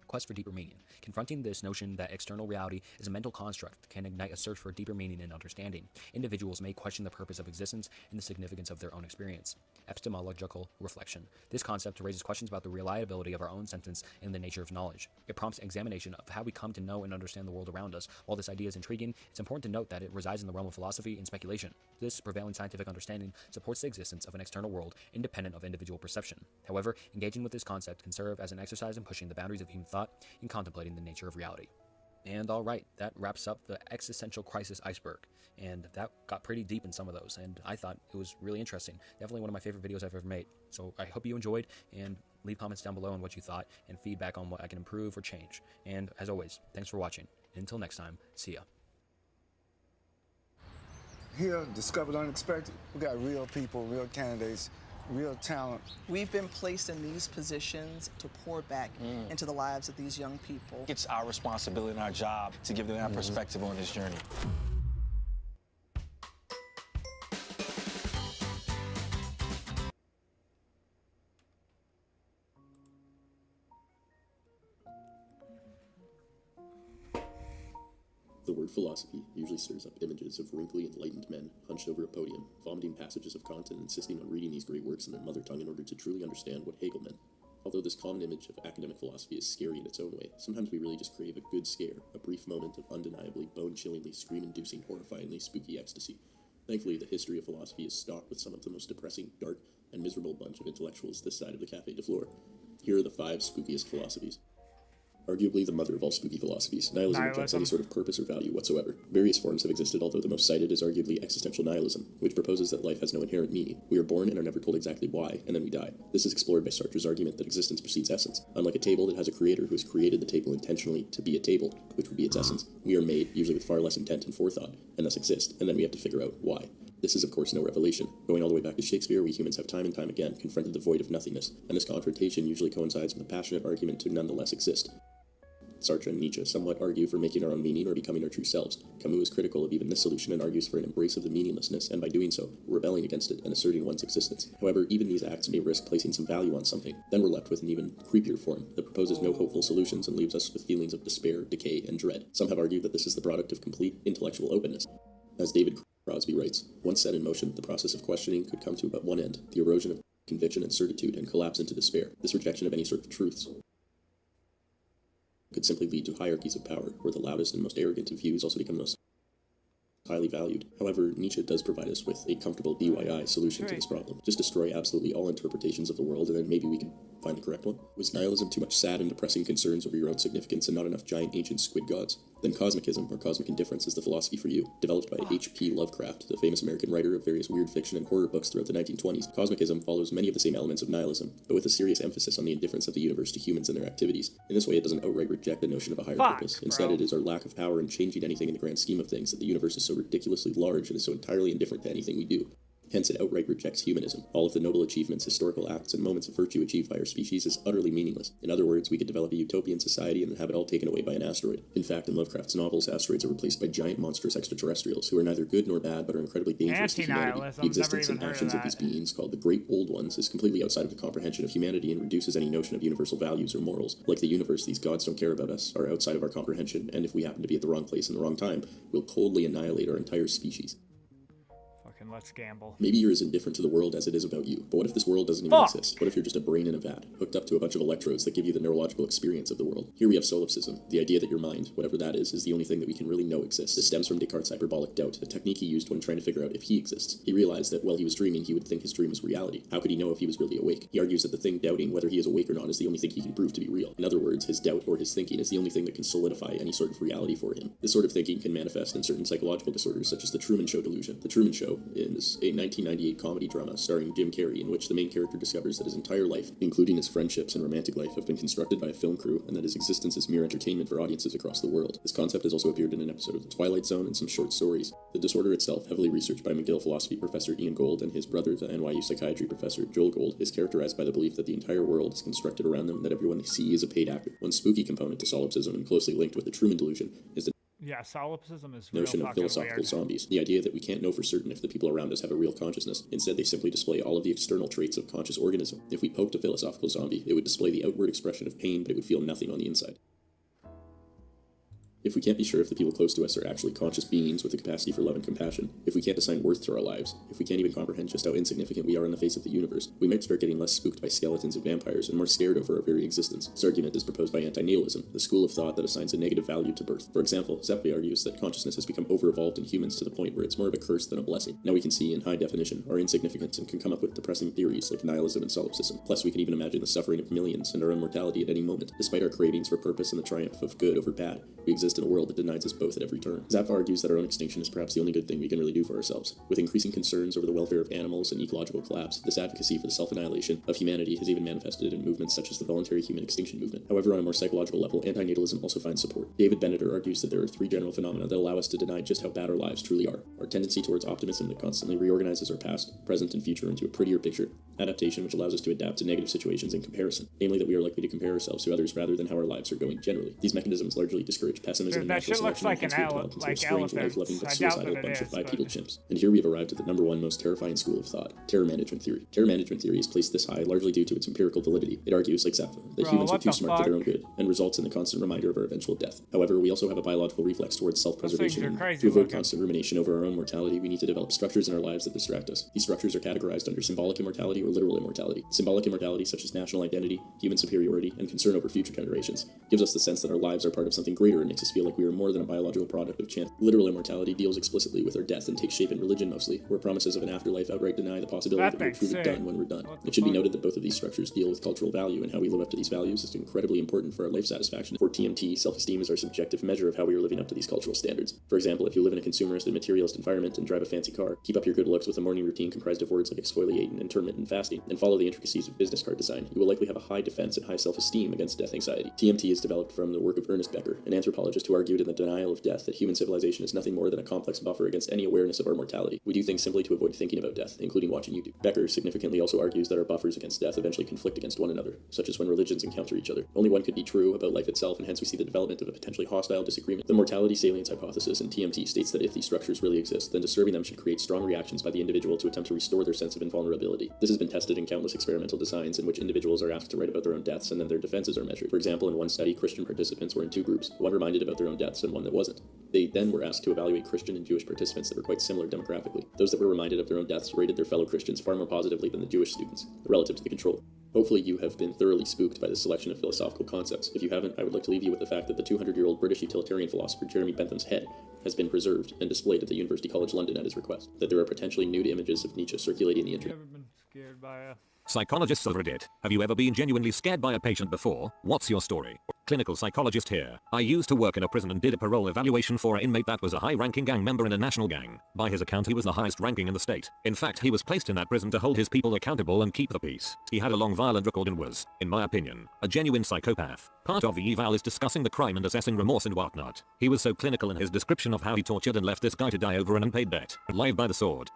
Quest for deeper meaning. Confronting this notion that external reality is a mental construct can ignite a search for deeper meaning and understanding. Individuals may question the purpose of existence and the significance of their own experience. Epistemological reflection. This concept raises questions about the reliability of our own sentence and the nature of knowledge. It prompts examination of how we come to know and understand the world around us. While this idea is intriguing, it's important to note that it resides in the realm of philosophy and speculation. This prevailing scientific understanding supports the existence of an external world independent of individual perception. However, engaging with this concept can serve as an exercise in pushing the boundaries of human thought in contemplating the nature of reality. And alright, that wraps up the existential crisis iceberg. And that got pretty deep in some of those, and I thought it was really interesting. Definitely one of my favorite videos I've ever made. So I hope you enjoyed, and leave comments down below on what you thought, and feedback on what I can improve or change. And as always, thanks for watching. Until next time, see ya. Here, Discovered Unexpected, we got real people, real candidates, real talent. We've been placed in these positions to pour back into the lives of these young people. It's our responsibility and our job to give them that perspective on this journey. The word philosophy usually stirs up images of wrinkly, enlightened men hunched over a podium, vomiting passages of Kant and insisting on reading these great works in their mother tongue in order to truly understand what Hegel meant. Although this common image of academic philosophy is scary in its own way, sometimes we really just crave a good scare, a brief moment of undeniably, bone-chillingly, scream-inducing, horrifyingly spooky ecstasy. Thankfully, the history of philosophy is stocked with some of the most depressing, dark, and miserable bunch of intellectuals this side of the Café de Flore. Here are the 5 spookiest philosophies. Arguably the mother of all spooky philosophies, nihilism rejects any sort of purpose or value whatsoever. Various forms have existed, although the most cited is arguably existential nihilism, which proposes that life has no inherent meaning. We are born and are never told exactly why, and then we die. This is explored by Sartre's argument that existence precedes essence. Unlike a table, it has a creator who has created the table intentionally to be a table, which would be its essence. We are made, usually with far less intent and forethought, and thus exist, and then we have to figure out why. This is, of course, no revelation. Going all the way back to Shakespeare, we humans have time and time again confronted the void of nothingness, and this confrontation usually coincides with a passionate argument to nonetheless exist. Sartre and Nietzsche somewhat argue for making our own meaning or becoming our true selves. Camus is critical of even this solution and argues for an embrace of the meaninglessness, and by doing so, rebelling against it and asserting one's existence. However, even these acts may risk placing some value on something. Then we're left with an even creepier form that proposes no hopeful solutions and leaves us with feelings of despair, decay, and dread. Some have argued that this is the product of complete intellectual openness. As David Crosby writes, once set in motion, the process of questioning could come to but one end, the erosion of conviction and certitude, and collapse into despair. This rejection of any sort of truths could simply lead to hierarchies of power, where the loudest and most arrogant of views also become most highly valued. However, Nietzsche does provide us with a comfortable DIY solution to this problem. Just destroy absolutely all interpretations of the world, and then maybe we can find the correct one. Was nihilism too much sad and depressing concerns over your own significance and not enough giant ancient squid gods? Then cosmicism, or cosmic indifference, is the philosophy for you. Developed by H.P. Lovecraft, the famous American writer of various weird fiction and horror books throughout the 1920s, cosmicism follows many of the same elements of nihilism, but with a serious emphasis on the indifference of the universe to humans and their activities. In this way, it doesn't outright reject the notion of a higher purpose. Instead, it is our lack of power in changing anything in the grand scheme of things that the universe is so ridiculously large and is so entirely indifferent to anything we do. Hence, it outright rejects humanism. All of the noble achievements, historical acts, and moments of virtue achieved by our species is utterly meaningless. In other words, we could develop a utopian society and have it all taken away by an asteroid. In fact, in Lovecraft's novels, asteroids are replaced by giant monstrous extraterrestrials who are neither good nor bad but are incredibly dangerous to humanity. The existence and actions of these beings, called the Great Old Ones, is completely outside of the comprehension of humanity and reduces any notion of universal values or morals. Like the universe, these gods don't care about us, are outside of our comprehension, and if we happen to be at the wrong place in the wrong time, we'll coldly annihilate our entire species. Fucking and let's gamble. Maybe you're as indifferent to the world as it is about you. But what if this world doesn't even Fuck. exist? What if you're just a brain in a vat, hooked up to a bunch of electrodes that give you the neurological experience of the world? Here we have solipsism, the idea that your mind, whatever that is the only thing that we can really know exists. This stems from Descartes' hyperbolic doubt, a technique he used when trying to figure out if he exists. He realized that while he was dreaming, he would think his dream was reality. How could he know if he was really awake? He argues that the thing doubting whether he is awake or not is the only thing he can prove to be real. In other words, his doubt or his thinking is the only thing that can solidify any sort of reality for him. This sort of thinking can manifest in certain psychological disorders, such as the Truman Show delusion. The Truman Show is a 1998 comedy drama starring Jim Carrey, in which the main character discovers that his entire life, including his friendships and romantic life, have been constructed by a film crew, and that his existence is mere entertainment for audiences across the world. This concept has also appeared in an episode of The Twilight Zone and some short stories. The disorder itself, heavily researched by McGill philosophy professor Ian Gold and his brother, the NYU psychiatry professor Joel Gold, is characterized by the belief that the entire world is constructed around them, and that everyone they see is a paid actor. One spooky component to solipsism, and closely linked with the Truman delusion, is the Yeah, solipsism is real notion of fucking philosophical weird. zombies. The idea that we can't know for certain if the people around us have a real consciousness. Instead, they simply display all of the external traits of conscious organism. If we poked a philosophical zombie, it would display the outward expression of pain, but it would feel nothing on the inside. If we can't be sure if the people close to us are actually conscious beings with the capacity for love and compassion, if we can't assign worth to our lives, if we can't even comprehend just how insignificant we are in the face of the universe, we might start getting less spooked by skeletons and vampires and more scared over our very existence. This argument is proposed by antinatalism, the school of thought that assigns a negative value to birth. For example, Zeppe argues that consciousness has become over-evolved in humans to the point where it's more of a curse than a blessing. Now we can see, in high definition, our insignificance and can come up with depressing theories like nihilism and solipsism. Plus, we can even imagine the suffering of millions and our own mortality at any moment. Despite our cravings for purpose and the triumph of good over bad, we exist in a world that denies us both at every turn. Zappa argues that our own extinction is perhaps the only good thing we can really do for ourselves. With increasing concerns over the welfare of animals and ecological collapse, this advocacy for the self-annihilation of humanity has even manifested in movements such as the voluntary human extinction movement. However, on a more psychological level, antinatalism also finds support. David Beneder argues that there are three general phenomena that allow us to deny just how bad our lives truly are. Our tendency towards optimism that constantly reorganizes our past, present, and future into a prettier picture. Adaptation, which allows us to adapt to negative situations in comparison. Namely, that we are likely to compare ourselves to others rather than how our lives are going generally. These mechanisms largely discourage pessimism and That natural shit looks selection, like and an hence we develop into a like strange, elephants. life-loving but I doubt suicidal that it bunch of is, bipedal but- chimps. And here we have arrived at the number one most terrifying school of thought, terror management theory. Terror management theory is placed this high largely due to its empirical validity. It argues, like Zappa, that Bro, humans are what too the smart for their fuck? own good, and results in the constant reminder of our eventual death. However, we also have a biological reflex towards self-preservation, Those things are and crazy to avoid looking. constant rumination over our own mortality, we need to develop structures in our lives that distract us. These structures are categorized under symbolic immortality or literal immortality. Symbolic immortality, such as national identity, human superiority, and concern over future generations, gives us the sense that our lives are part of something greater and makes us feel like we are more than a biological product of chance. Literal immortality deals explicitly with our death and takes shape in religion mostly, where promises of an afterlife outright deny the possibility that we're makes truly sense. done when we're done. What the It should be fuck? noted that both of these structures deal with cultural value, and how we live up to these values is incredibly important for our life satisfaction. For TMT, self-esteem is our subjective measure of how we are living up to these cultural standards. For example, if you live in a consumerist and materialist environment and drive a fancy car, keep up your good looks with a morning routine comprised of words like exfoliate and intermittent fasting, and follow the intricacies of business card design, you will likely have a high defense and high self-esteem against death anxiety. TMT is developed from the work of Ernest Becker, an anthropologist who argued in The Denial of Death that human civilization is nothing more than a complex buffer against any awareness of our mortality. We do things simply to avoid thinking about death, including watching YouTube. Becker significantly also argues that our buffers against death eventually conflict against one another, such as when religions encounter each other. Only one could be true about life itself, and hence we see the development of a potentially hostile disagreement. The mortality salience hypothesis in TMT states that if these structures really exist, then disturbing them should create strong reactions by the individual to attempt to restore their sense of invulnerability. This has been tested in countless experimental designs in which individuals are asked to write about their own deaths, and then their defenses are measured. For example, in one study, Christian participants were in two groups, one reminded about their own deaths and one that wasn't. They then were asked to evaluate Christian and Jewish participants that were quite similar demographically. Those that were reminded of their own deaths rated their fellow Christians far more positively than the Jewish students, relative to the control. Hopefully you have been thoroughly spooked by this selection of philosophical concepts. If you haven't, I would like to leave you with the fact that the 200-year-old British utilitarian philosopher Jeremy Bentham's head has been preserved and displayed at the University College London at his request, that there are potentially nude images of Nietzsche circulating the internet. Scared by a Psychologists of Reddit, have you ever been genuinely scared by a patient before? What's your story? Clinical psychologist here. I used to work in a prison and did a parole evaluation for an inmate that was a high-ranking gang member in a national gang. By his account, he was the highest ranking in the state. In fact, he was placed in that prison to hold his people accountable and keep the peace. He had a long violent record and was, in my opinion, a genuine psychopath. Part of the eval is discussing the crime and assessing remorse and whatnot. He was so clinical in his description of how he tortured and left this guy to die over an unpaid debt. Live by the sword.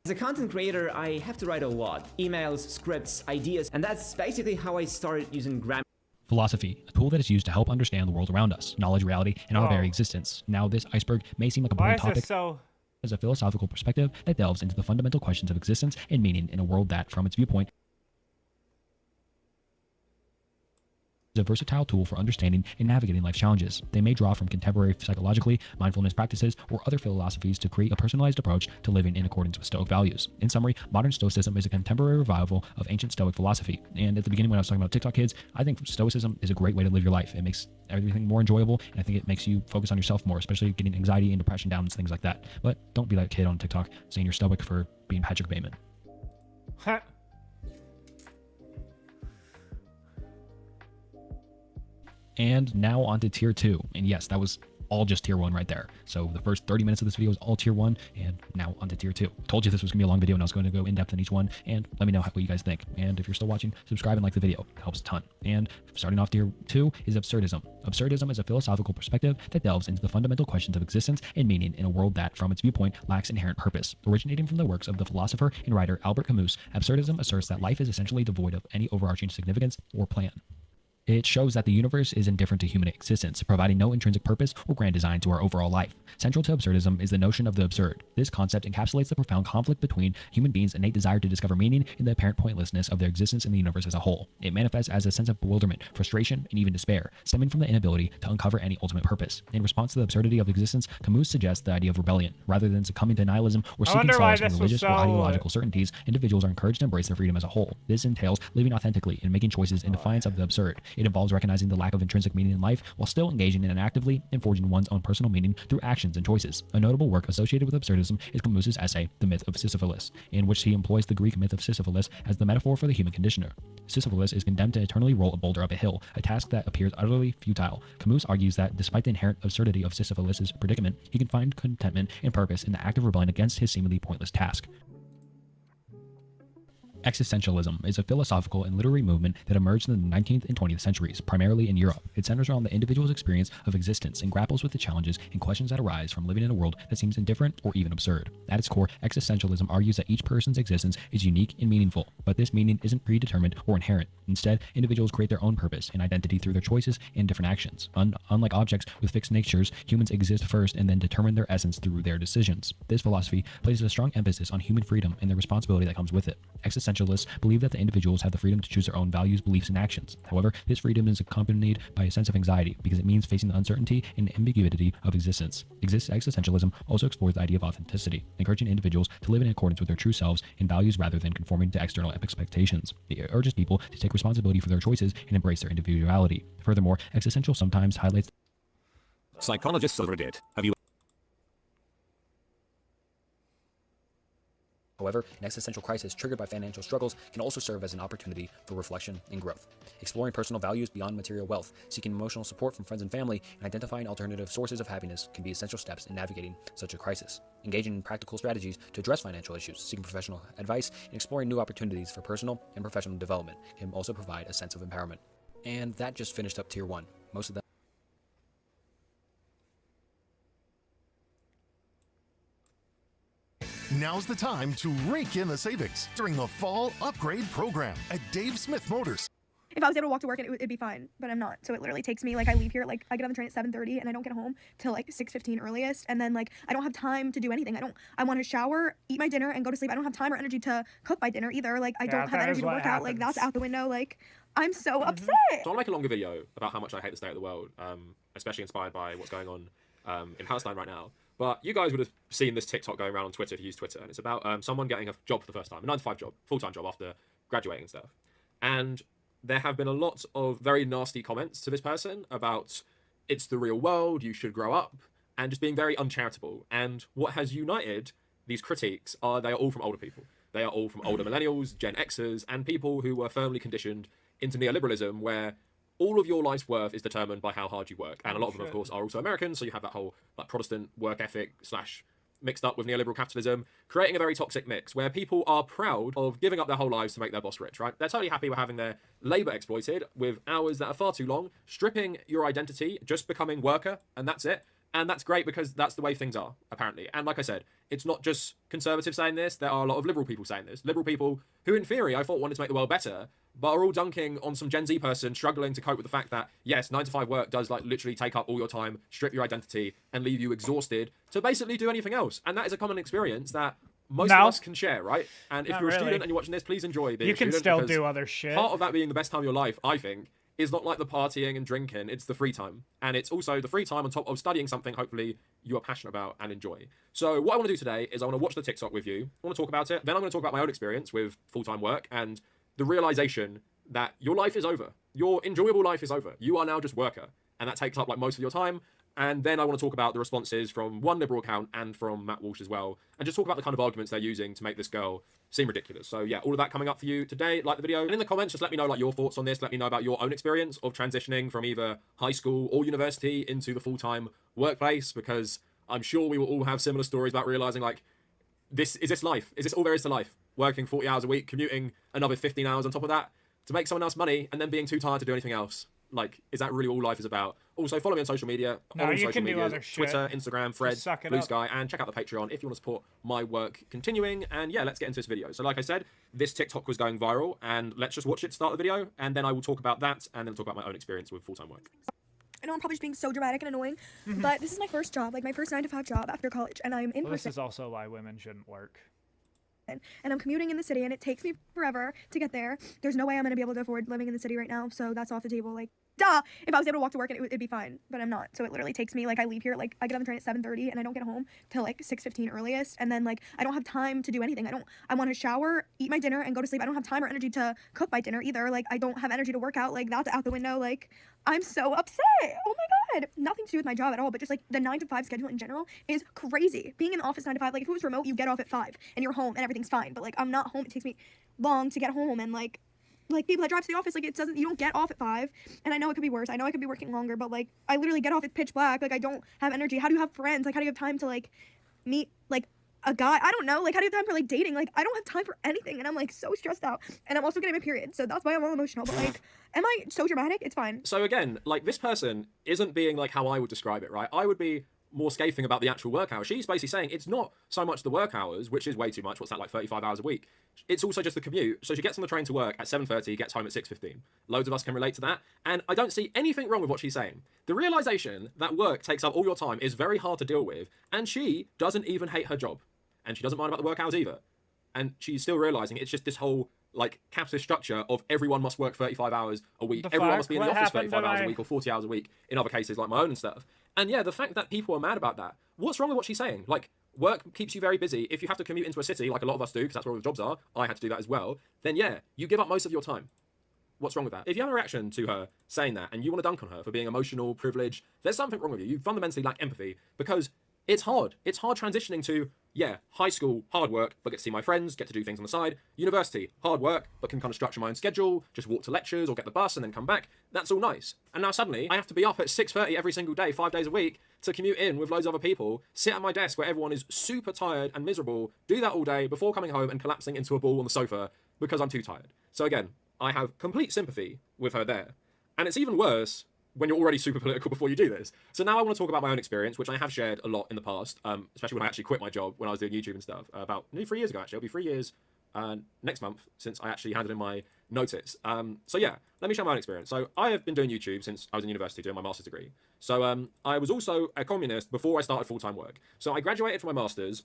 As a content creator, I have to write a lot. Emails, scripts, ideas, and that's basically how I started using Grammarly. Philosophy, a tool that is used to help understand the world around us, knowledge, reality, and our very existence. Now, this iceberg may seem like a Why boring is topic this so... as a philosophical perspective that delves into the fundamental questions of existence and meaning in a world that, from its viewpoint, a versatile tool for understanding and navigating life's challenges. They may draw from contemporary psychologically, mindfulness practices, or other philosophies to create a personalized approach to living in accordance with Stoic values. In summary, modern Stoicism is a contemporary revival of ancient Stoic philosophy. And at the beginning when I was talking about TikTok kids, I think Stoicism is a great way to live your life. It makes everything more enjoyable, and I think it makes you focus on yourself more, especially getting anxiety and depression down and things like that. But don't be that kid on TikTok saying you're Stoic for being Patrick Bateman. And now on to tier 2. And yes, that was all just tier 1 right there. So the first 30 minutes of this video is all tier 1, and now on to tier 2. Told you this was gonna be a long video and I was going to go in depth on each one, and let me know what you guys think. And if you're still watching, subscribe and like the video. It helps a ton. And starting off tier 2 is absurdism. Absurdism is a philosophical perspective that delves into the fundamental questions of existence and meaning in a world that, from its viewpoint, lacks inherent purpose. Originating from the works of the philosopher and writer Albert Camus, absurdism asserts that life is essentially devoid of any overarching significance or plan. It shows that the universe is indifferent to human existence, providing no intrinsic purpose or grand design to our overall life. Central to absurdism is the notion of the absurd. This concept encapsulates the profound conflict between human beings' innate desire to discover meaning and the apparent pointlessness of their existence in the universe as a whole. It manifests as a sense of bewilderment, frustration, and even despair, stemming from the inability to uncover any ultimate purpose. In response to the absurdity of existence, Camus suggests the idea of rebellion. Rather than succumbing to nihilism or seeking solace in religious or ideological certainties, individuals are encouraged to embrace their freedom as a whole. This entails living authentically and making choices in defiance of the absurd. It involves recognizing the lack of intrinsic meaning in life while still engaging in it actively and forging one's own personal meaning through actions and choices. A notable work associated with absurdism is Camus's essay, The Myth of Sisyphus, in which he employs the Greek myth of Sisyphus as the metaphor for the human conditioner. Sisyphus is condemned to eternally roll a boulder up a hill, a task that appears utterly futile. Camus argues that despite the inherent absurdity of Sisyphus' predicament, he can find contentment and purpose in the active rebellion against his seemingly pointless task. Existentialism is a philosophical and literary movement that emerged in the 19th and 20th centuries, primarily in Europe. It centers around the individual's experience of existence and grapples with the challenges and questions that arise from living in a world that seems indifferent or even absurd. At its core, existentialism argues that each person's existence is unique and meaningful, but this meaning isn't predetermined or inherent. Instead, individuals create their own purpose and identity through their choices and different actions. Unlike objects with fixed natures, humans exist first and then determine their essence through their decisions. This philosophy places a strong emphasis on human freedom and the responsibility that comes with it. Existentialists believe that the individuals have the freedom to choose their own values, beliefs, and actions. However, this freedom is accompanied by a sense of anxiety because it means facing the uncertainty and ambiguity of existence. Existentialism also explores the idea of authenticity, encouraging individuals to live in accordance with their true selves and values rather than conforming to external expectations. It urges people to take responsibility for their choices and embrace their individuality. Furthermore, existential sometimes highlights Psychologists of Reddit, have you However, an existential crisis triggered by financial struggles can also serve as an opportunity for reflection and growth. Exploring personal values beyond material wealth, seeking emotional support from friends and family, and identifying alternative sources of happiness can be essential steps in navigating such a crisis. Engaging in practical strategies to address financial issues, seeking professional advice, and exploring new opportunities for personal and professional development can also provide a sense of empowerment. And that just finished up Tier 1. Most of them Now's the time to rake in the savings during the Fall Upgrade Program at Dave Smith Motors. If I was able to walk to work, it'd be fine, but I'm not. So it literally takes me, like, I leave here, like, I get on the train at 7:30 and I don't get home till like 6:15 earliest. And then, like, I don't have time to do anything. I want to shower, eat my dinner, and go to sleep. I don't have time or energy to cook my dinner either. Like, I don't have energy to work out. Like, that's out the window. Like, I'm so upset. So I'll make a longer video about how much I hate the state of the world, especially inspired by what's going on in Palestine right now. But you guys would have seen this TikTok going around on Twitter if you use Twitter, and it's about someone getting a job for the first time, a 9-to-5 job, full-time job after graduating and stuff. And there have been a lot of very nasty comments to this person about it's the real world, you should grow up, and just being very uncharitable. And what has united these critiques are they are all from older people. They are all from older millennials, Gen Xers, and people who were firmly conditioned into neoliberalism, where all of your life's worth is determined by how hard you work. And a lot of them, of course, are also American, so you have that whole like Protestant work ethic / mixed up with neoliberal capitalism, creating a very toxic mix where people are proud of giving up their whole lives to make their boss rich, right? They're totally happy with having their labor exploited with hours that are far too long, stripping your identity, just becoming worker, and that's it. And that's great because that's the way things are, apparently. And like I said, it's not just conservatives saying this. There are a lot of liberal people saying this. Liberal people who, in theory, I thought wanted to make the world better, but are all dunking on some Gen Z person struggling to cope with the fact that, yes, 9-to-5 work does like literally take up all your time, strip your identity, and leave you exhausted to basically do anything else. And that is a common experience that most of us can share, right? And if you're a student and you're watching this, please enjoy being a student. You can still do other shit. Part of that being the best time of your life, I think, is not like the partying and drinking, it's the free time. And it's also the free time on top of studying something, hopefully, you are passionate about and enjoy. So what I want to do today is I want to watch the TikTok with you. I want to talk about it. Then I'm going to talk about my own experience with full-time work and the realization that your life is over. Your enjoyable life is over. You are now just worker. And that takes up like most of your time. And then I want to talk about the responses from one Liberal account and from Matt Walsh as well. And just talk about the kind of arguments they're using to make this girl seem ridiculous. So yeah, all of that coming up for you today. Like the video. And in the comments, just let me know like your thoughts on this. Let me know about your own experience of transitioning from either high school or university into the full-time workplace. Because I'm sure we will all have similar stories about realizing like, is this life? Is this all there is to life? Working 40 hours a week, commuting another 15 hours on top of that to make someone else money and then being too tired to do anything else. Like, is that really all life is about? Also, follow me on social media. No, all you social can do media, other shit. Twitter, Instagram, Threads, suck it Blue up. Sky, and check out the Patreon if you want to support my work continuing. And yeah, let's get into this video. So like I said, this TikTok was going viral, and let's just watch it start the video, and then I will talk about that, and then talk about my own experience with full-time work. I know I'm probably just being so dramatic and annoying, but this is my first job, like my first 9-to-5 job after college, and I'm in Well, this person. is also why women shouldn't work. And I'm commuting in the city, and it takes me forever to get there. There's no way I'm gonna be able to afford living in the city right now, so that's off the table. Like, duh! If I was able to walk to work, it'd be fine, but I'm not. So it literally takes me, like, I leave here, like, I get on the train at 7:30, and I don't get home till like 6:15 earliest, and then like I don't have time to do anything. I want to shower, eat my dinner, and go to sleep. I don't have time or energy to cook my dinner either. Like, I don't have energy to work out. Like, that's out the window. Like, I'm so upset. Oh my god! Nothing to do with my job at all, but just like the 9-to-5 schedule in general is crazy. Being in the office 9 to 5, like if it was remote, you get off at 5 and you're home and everything's fine. But like I'm not home. It takes me long to get home, and like people that drive to the office, like you don't get off at 5. And I know it could be worse. I know I could be working longer, but like I literally get off at pitch black. Like I don't have energy. How do you have friends? Like how do you have time to like meet like a guy? I don't know. Like how do you have time for like dating? Like I don't have time for anything, and I'm like so stressed out. And I'm also getting my period, so that's why I'm all emotional. But like, am I so dramatic? It's fine. So again, like this person isn't being like how I would describe it, right? I would be more scathing about the actual work hours. She's basically saying it's not so much the work hours, which is way too much. What's that, like 35 hours a week? It's also just the commute. So she gets on the train to work at 7:30, gets home at 6:15. Loads of us can relate to that. And I don't see anything wrong with what she's saying. The realization that work takes up all your time is very hard to deal with. And she doesn't even hate her job. And she doesn't mind about the work hours either. And she's still realizing it's just this whole like capitalist structure of everyone must work 35 hours a week. Everyone must be in the office 35 hours a week or 40 hours a week in other cases like my own and stuff. And yeah, the fact that people are mad about that, what's wrong with what she's saying? Like, work keeps you very busy. If you have to commute into a city, like a lot of us do, because that's where all the jobs are, I had to do that as well, then yeah, you give up most of your time. What's wrong with that? If you have a reaction to her saying that and you want to dunk on her for being emotional, privileged, there's something wrong with you. You fundamentally lack empathy because it's hard. It's hard transitioning to, yeah, high school, hard work, but get to see my friends, get to do things on the side. University, hard work, but can kind of structure my own schedule, just walk to lectures or get the bus and then come back. That's all nice. And now suddenly I have to be up at 6:30 every single day, 5 days a week, to commute in with loads of other people, sit at my desk where everyone is super tired and miserable, do that all day before coming home and collapsing into a ball on the sofa because I'm too tired. So again, I have complete sympathy with her there. And it's even worse when you're already super political before you do this. So now I want to talk about my own experience, which I have shared a lot in the past, especially when I actually quit my job when I was doing YouTube and stuff, about nearly 3 years ago actually. It'll be 3 years next month since I actually handed in my notice. So yeah, let me share my own experience. So I have been doing YouTube since I was in university doing my master's degree. So I was also a communist before I started full-time work. So I graduated from my master's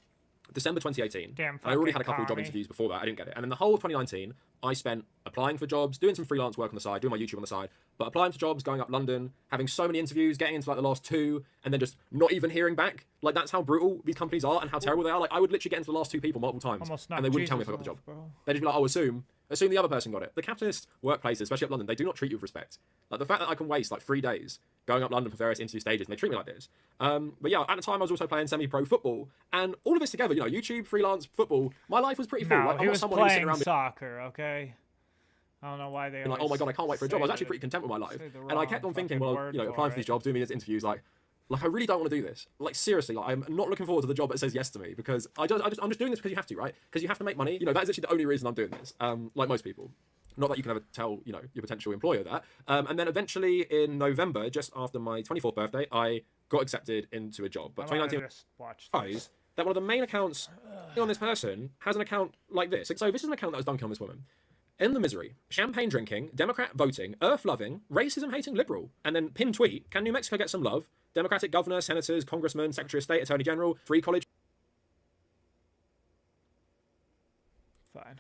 December 2018. Damn, I already had a fucking couple of job commie. interviews before that. I didn't get it. And in the whole of 2019, I spent applying for jobs, doing some freelance work on the side, doing my YouTube on the side, but applying for jobs, going up London, having so many interviews, getting into like the last 2, and then just not even hearing back. Like that's how brutal these companies are and how terrible they are. Like I would literally get into the last 2 people multiple times, Almost and they wouldn't tell me if I got the job. They'd just be like, oh, assume the other person got it. The capitalist workplaces, especially up London, they do not treat you with respect. Like the fact that I can waste like 3 days going up London for various interview stages, and they treat me like this. But yeah, at the time I was also playing semi-pro football, and all of this together, you know, YouTube, freelance, football, my life was pretty full. No, Like, I'm he not was someone who's sitting playing around soccer, okay? I don't know why they being like, oh my god, I can't wait for a job. I was actually pretty content with my life, and I kept on thinking, well, you know, applying for these jobs, doing these interviews, like I really don't want to do this. Like seriously, like I'm not looking forward to the job that says yes to me because I'm just doing this because you have to, right? Because you have to make money. You know, that is actually the only reason I'm doing this. Like most people. Not that you can ever tell, you know, your potential employer that. And then eventually in November, just after my 24th birthday, I got accepted into a job. But 2019 guys, that one of the main accounts on this person has an account like this. So this is an account that was dunking on this woman. In the misery, champagne drinking, Democrat voting, earth loving, racism hating liberal. And then pin tweet, can New Mexico get some love? Democratic governor, senators, congressmen, secretary of state, attorney general, free college. Fine.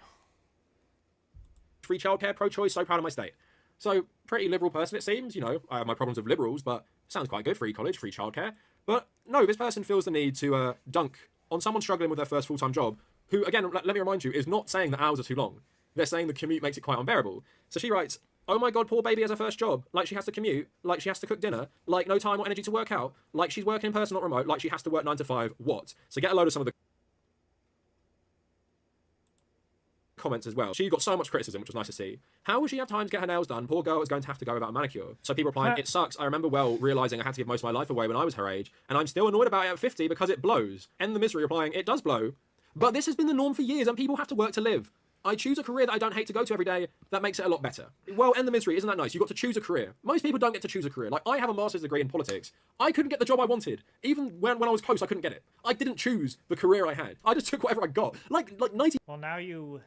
Free childcare, pro-choice, so proud of my state. So pretty liberal person it seems. You know, I have my problems with liberals, but sounds quite good. Free college, free childcare. But no, this person feels the need to dunk on someone struggling with their first full-time job, who, again, let me remind you, is not saying the hours are too long. They're saying the commute makes it quite unbearable. So she writes, oh my god, poor baby has her first job. Like she has to commute. Like she has to cook dinner. Like no time or energy to work out. Like she's working in person, not remote. Like she has to work 9 to 5. What? So get a load of some of the comments as well. She got so much criticism, which was nice to see. How will she have time to get her nails done? Poor girl is going to have to go without a manicure. So people replying, it sucks. I remember well realizing I had to give most of my life away when I was her age, and I'm still annoyed about it at 50 because it blows. End the misery replying, it does blow. But this has been the norm for years, and people have to work to live. I choose a career that I don't hate to go to every day. That makes it a lot better. Well, end the misery. Isn't that nice? You got to choose a career. Most people don't get to choose a career. Like, I have a master's degree in politics. I couldn't get the job I wanted. Even when I was close, I couldn't get it. I didn't choose the career I had. I just took whatever I got. Like 90. Well, now you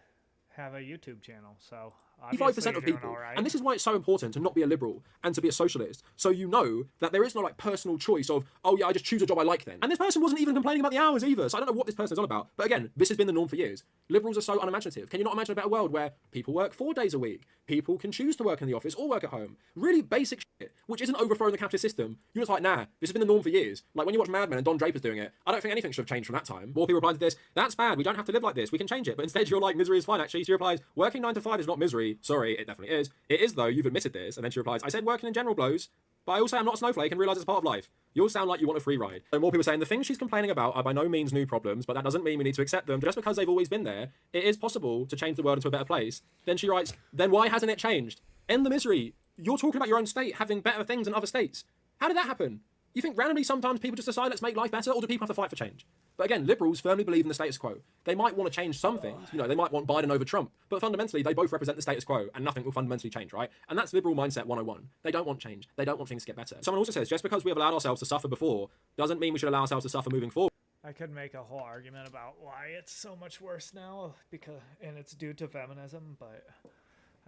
have a YouTube channel, so 95% of people, and this is why it's so important to not be a liberal and to be a socialist, so you know that there is no like personal choice of, oh yeah, I just choose a job I like then. And this person wasn't even complaining about the hours either, so I don't know what this person is on about. But again, this has been the norm for years. Liberals are so unimaginative. Can you not imagine a better world where people work 4 days a week, people can choose to work in the office or work at home? Really basic shit, which isn't overthrowing the capitalist system. You're just like, nah, this has been the norm for years. Like when you watch Mad Men and Don Draper's doing it, I don't think anything should have changed from that time. More people reply to this, that's bad, we don't have to live like this, we can change it. But instead you're like, misery is fine actually. She replies, working 9 to 5 is not misery. Sorry, it definitely is. It is though, you've admitted this. And then she replies, I said working in general blows, but I also am not a snowflake and realise it's part of life. You all sound like you want a free ride. So more people saying the things she's complaining about are by no means new problems, but that doesn't mean we need to accept them. Just because they've always been there, it is possible to change the world into a better place. Then she writes, then why hasn't it changed? End the misery. You're talking about your own state having better things than other states. How did that happen? You think randomly sometimes people just decide let's make life better, or do people have to fight for change? But again, liberals firmly believe in the status quo. They might want to change some things, you know, they might want Biden over Trump, but fundamentally they both represent the status quo and nothing will fundamentally change, right? And that's liberal mindset 101. They don't want change. They don't want things to get better. Someone also says, just because we have allowed ourselves to suffer before, doesn't mean we should allow ourselves to suffer moving forward. I could make a whole argument about why it's so much worse now, and it's due to feminism, but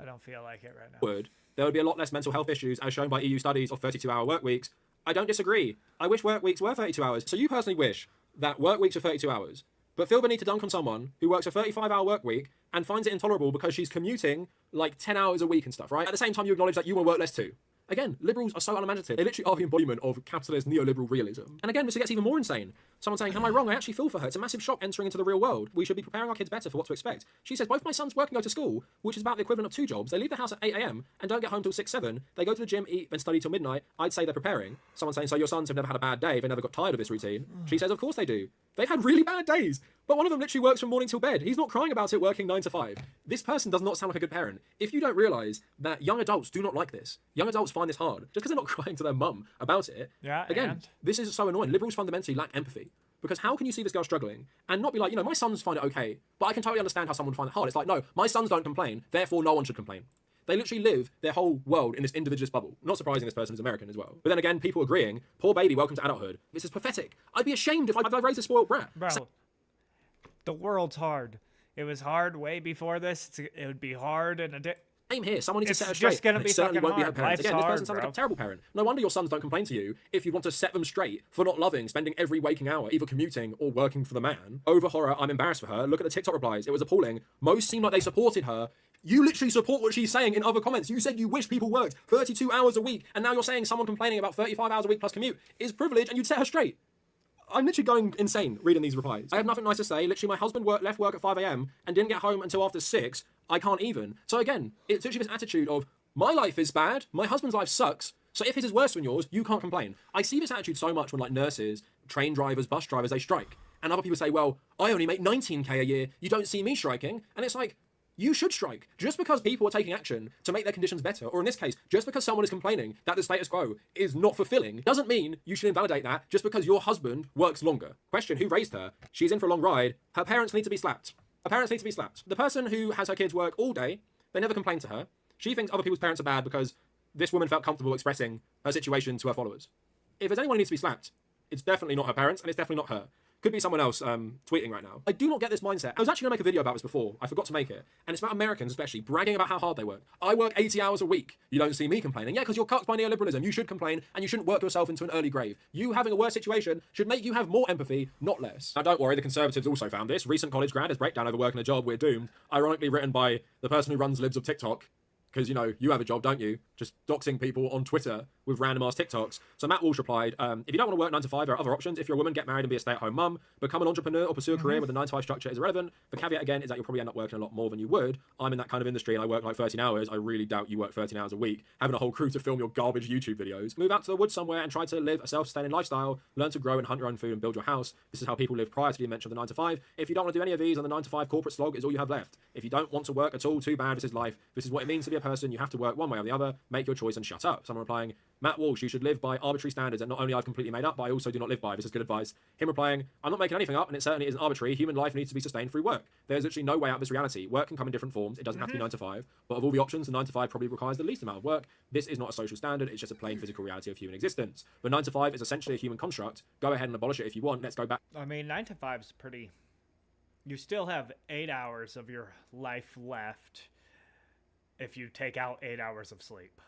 I don't feel like it right now. There would be a lot less mental health issues as shown by EU studies of 32-hour work weeks. I don't disagree. I wish work weeks were 32 hours. So you personally wish that work weeks are 32 hours, but feel the need to dunk on someone who works a 35-hour work week and finds it intolerable because she's commuting like 10 hours a week and stuff, right? At the same time, you acknowledge that you want to work less too. Again, liberals are so unimaginative. They literally are the embodiment of capitalist neoliberal realism. And again, this gets even more insane. Someone saying, am I wrong? I actually feel for her. It's a massive shock entering into the real world. We should be preparing our kids better for what to expect. She says, both my sons work and go to school, which is about the equivalent of 2 jobs. They leave the house at 8 a.m. and don't get home till 6, 7. They go to the gym, eat, and study till midnight. I'd say they're preparing. Someone saying, so your sons have never had a bad day. They never got tired of this routine. She says, of course they do. They've had really bad days. But one of them literally works from morning till bed. He's not crying about it working 9 to 5. This person does not sound like a good parent. If you don't realise that young adults do not like this, young adults find this hard, just because they're not crying to their mum about it. Yeah, again, this is so annoying. Liberals fundamentally lack empathy. Because how can you see this girl struggling and not be like, you know, my sons find it okay, but I can totally understand how someone would find it hard. It's like, no, my sons don't complain, therefore no one should complain. They literally live their whole world in this individualist bubble. Not surprising this person is American as well. But then again, people agreeing, poor baby, welcome to adulthood. This is pathetic. I'd be ashamed if I raised a spoiled brat. Bro, the world's hard. It was hard way before this. It would be hard in a day. Same here. Someone needs to set her It's straight. just gonna and be it certainly fucking won't be her hard. parents. Life's Again, this hard, person sounds like bro. a terrible parent. No wonder your sons don't complain to you if you want to set them straight for not loving, spending every waking hour either commuting or working for the man. Over horror, I'm embarrassed for her. Look at the TikTok replies. It was appalling. Most seem like they supported her. You literally support what she's saying in other comments. You said you wish people worked 32 hours a week, and now you're saying someone complaining about 35 hours a week plus commute is privilege, and you'd set her straight. I'm literally going insane reading these replies. I have nothing nice to say. Literally, my husband left work at 5 a.m. and didn't get home until after 6. I can't even. So again, it's literally this attitude of, my life is bad, my husband's life sucks, so if his is worse than yours, you can't complain. I see this attitude so much when like nurses, train drivers, bus drivers, they strike. And other people say, well, I only make 19k a year, you don't see me striking. And it's like, you should strike. Just because people are taking action to make their conditions better, or in this case, just because someone is complaining that the status quo is not fulfilling, doesn't mean you should invalidate that just because your husband works longer. Question, who raised her? She's in for a long ride. Her parents need to be slapped. Her parents need to be slapped. The person who has her kids work all day, they never complain to her. She thinks other people's parents are bad because this woman felt comfortable expressing her situation to her followers. If there's anyone who needs to be slapped, it's definitely not her parents, and it's definitely not her. Could be someone else tweeting right now. I do not get this mindset. I was actually going to make a video about this before. I forgot to make it. And it's about Americans especially bragging about how hard they work. I work 80 hours a week. You don't see me complaining. Yeah, because you're cucked by neoliberalism. You should complain, and you shouldn't work yourself into an early grave. You having a worse situation should make you have more empathy, not less. Now don't worry, the Conservatives also found this. Recent college grad has breakdown over working a job, we're doomed. Ironically written by the person who runs Libs of TikTok. because, you know, you have a job, don't you? Just doxing people on Twitter with random ass TikToks. So Matt Walsh replied, if you don't want to work 9 to 5, there are other options. If you're a woman, get married and be a stay-at-home mum. Become an entrepreneur or pursue a career with a 9 to 5 structure is irrelevant. The caveat again is that you'll probably end up working a lot more than you would. I'm in that kind of industry and I work like 13 hours. I really doubt you work 13 hours a week, having a whole crew to film your garbage YouTube videos. Move out to the woods somewhere and try to live a self-sustaining lifestyle. Learn to grow and hunt your own food and build your house. This is how people live prior to the invention of the 9 to 5. If you don't want to do any of these, then the 9 to 5 corporate slog is all you have left. If you don't want to work at all, too bad. This is life. This is what it means to be a person. You have to work one way or the other. Make your choice and shut up. Someone replying, Matt Walsh, you should live by arbitrary standards that not only I've completely made up, but I also do not live by. This is good advice. Him replying, I'm not making anything up, and it certainly isn't arbitrary. Human life needs to be sustained through work. There's literally no way out of this reality. Work can come in different forms. It doesn't have to be 9 to 5. But of all the options, the 9 to 5 probably requires the least amount of work. This is not a social standard. It's just a plain physical reality of human existence. But 9 to 5 is essentially a human construct. Go ahead and abolish it if you want. Let's go back. I mean, 9 to 5 is pretty... You still have 8 hours of your life left if you take out 8 hours of sleep.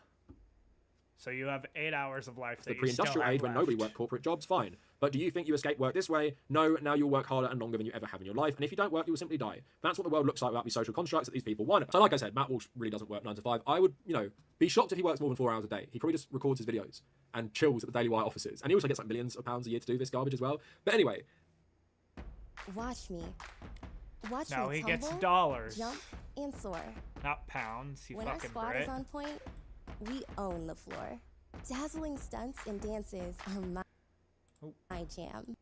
So you have 8 hours of life that the you still pre-industrial have age when left. nobody worked corporate jobs, fine. But do you think you escape work this way? No, now you'll work harder and longer than you ever have in your life. And if you don't work, you will simply die. That's what the world looks like without these social constructs that these people whine about. So like I said, Matt Walsh really doesn't work 9 to 5. I would, you know, be shocked if he works more than 4 hours a day. He probably just records his videos and chills at the Daily Wire offices. And he also gets like millions of pounds a year to do this garbage as well. But anyway. Watch me. Watch Now me he tumble, gets dollars. jump, and soar. Not pounds, you When our fucking squad Brit. is on point, we own the floor. Dazzling stunts and dances are my jam.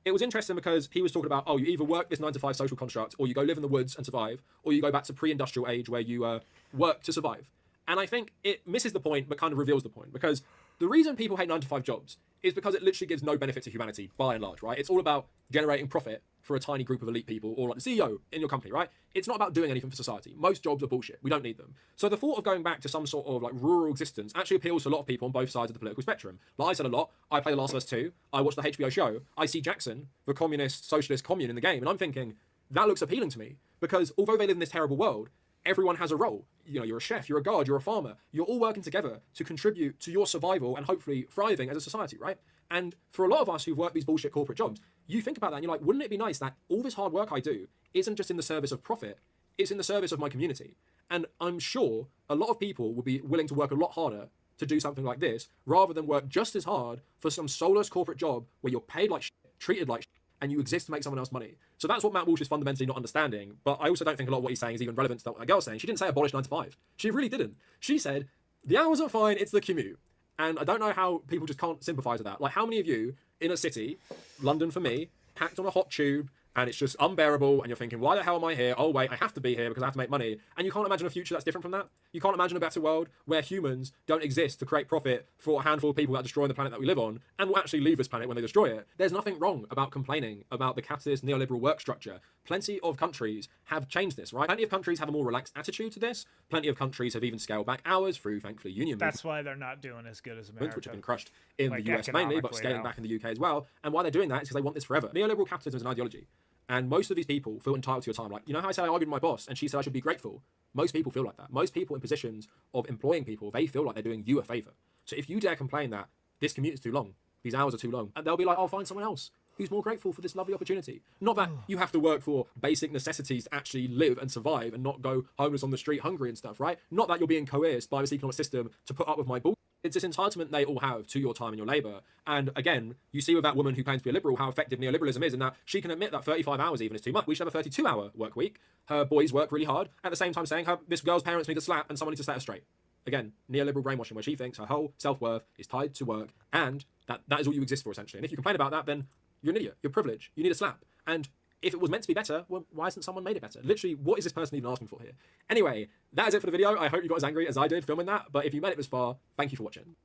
It was interesting because he was talking about, oh, you either work this 9 to 5 social construct, or you go live in the woods and survive, or you go back to pre-industrial age where you work to survive. And I think it misses the point, but kind of reveals the point, because the reason people hate 9 to 5 jobs is because it literally gives no benefit to humanity, by and large, right? It's all about generating profit for a tiny group of elite people, or like the CEO in your company, right? It's not about doing anything for society. Most jobs are bullshit. We don't need them. So the thought of going back to some sort of like rural existence actually appeals to a lot of people on both sides of the political spectrum. Like I said a lot, I play The Last of Us 2, I watch the HBO show, I see Jackson, the communist, socialist commune in the game, and I'm thinking, that looks appealing to me, because although they live in this terrible world, everyone has a role. You know, you're a chef, you're a guard, you're a farmer. You're all working together to contribute to your survival and hopefully thriving as a society, right? And for a lot of us who've worked these bullshit corporate jobs, you think about that and you're like, wouldn't it be nice that all this hard work I do isn't just in the service of profit, it's in the service of my community? And I'm sure a lot of people would be willing to work a lot harder to do something like this, rather than work just as hard for some soulless corporate job where you're paid like shit, treated like shit, and you exist to make someone else money. So that's what Matt Walsh is fundamentally not understanding. But I also don't think a lot of what he's saying is even relevant to what that girl's saying. She didn't say abolish 9 to 5. She really didn't. She said, the hours are fine, it's the commute. And I don't know how people just can't sympathise with that. Like, how many of you in a city, London for me, packed on a hot tube, and it's just unbearable, and you're thinking, why the hell am I here? Oh wait, I have to be here because I have to make money. And you can't imagine a future that's different from that. You can't imagine a better world where humans don't exist to create profit for a handful of people that are destroying the planet that we live on, and will actually leave this planet when they destroy it. There's nothing wrong about complaining about the capitalist neoliberal work structure. Plenty of countries have changed this, right? Plenty of countries have a more relaxed attitude to this. Plenty of countries have even scaled back hours through, thankfully, union That's why they're not doing as good as America. which have been crushed in Like, the US mainly, but scaling now. back in the UK as well. And why they're doing that is because they want this forever. Neoliberal capitalism is an ideology. And most of these people feel entitled to your time. Like, you know how I said I argued with my boss and she said I should be grateful? Most people feel like that. Most people in positions of employing people, they feel like they're doing you a favour. So if you dare complain that this commute is too long, these hours are too long, and they'll be like, I'll find someone else who's more grateful for this lovely opportunity. Not that you have to work for basic necessities to actually live and survive and not go homeless on the street hungry and stuff, right? Not that you're being coerced by this economic system to put up with my bullshit. It's this entitlement they all have to your time and your labour. And again, you see with that woman who claims to be a liberal how effective neoliberalism is, in that she can admit that 35 hours even is too much. We should have a 32-hour work week. Her boys work really hard, at the same time saying this girl's parents need a slap and someone needs to set her straight. Again, neoliberal brainwashing, where she thinks her whole self-worth is tied to work, and that is all you exist for, essentially. And if you complain about that, then you're an idiot. You're privileged. You need a slap. And if it was meant to be better, well, why hasn't someone made it better? Literally, what is this person even asking for here? Anyway, that is it for the video. I hope you got as angry as I did filming that. But if you made it this far, thank you for watching.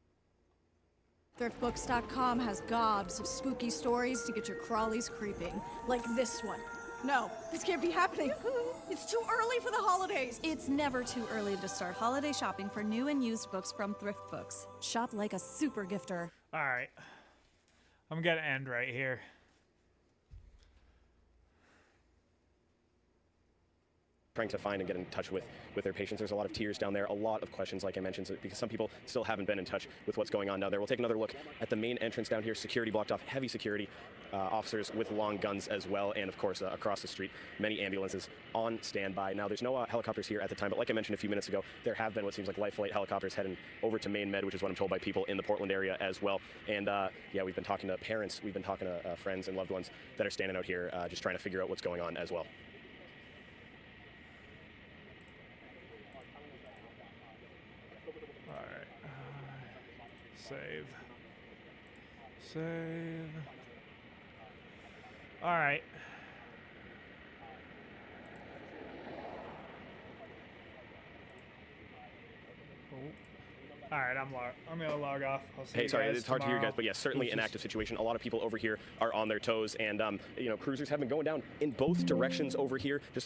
Thriftbooks.com has gobs of spooky stories to get your crawlies creeping. Like this one. No, this can't be happening. It's too early for the holidays. It's never too early to start holiday shopping for new and used books from Thrift Books. Shop like a super gifter. All right. I'm going to end right here. Trying to find and get in touch with their patients. There's a lot of tears down there, a lot of questions, like I mentioned, because some people still haven't been in touch with what's going on down there. We'll take another look at the main entrance down here, security blocked off, heavy security. officers with long guns as well, and of course across the street, many ambulances on standby. Now there's no helicopters here at the time, but like I mentioned a few minutes ago, there have been what seems like life flight helicopters heading over to Main Med, which is what I'm told by people in the Portland area as well. And yeah, we've been talking to parents, we've been talking to friends and loved ones that are standing out here just trying to figure out what's going on as well. All right. Save. Save. All right. Oh. All right, I'm gonna log off. I'll see Hey, you sorry, guys it's hard to hear you tomorrow. guys, but yes, certainly an Deuces. active situation. A lot of people over here are on their toes, and you know, cruisers have been going down in both directions over here. Just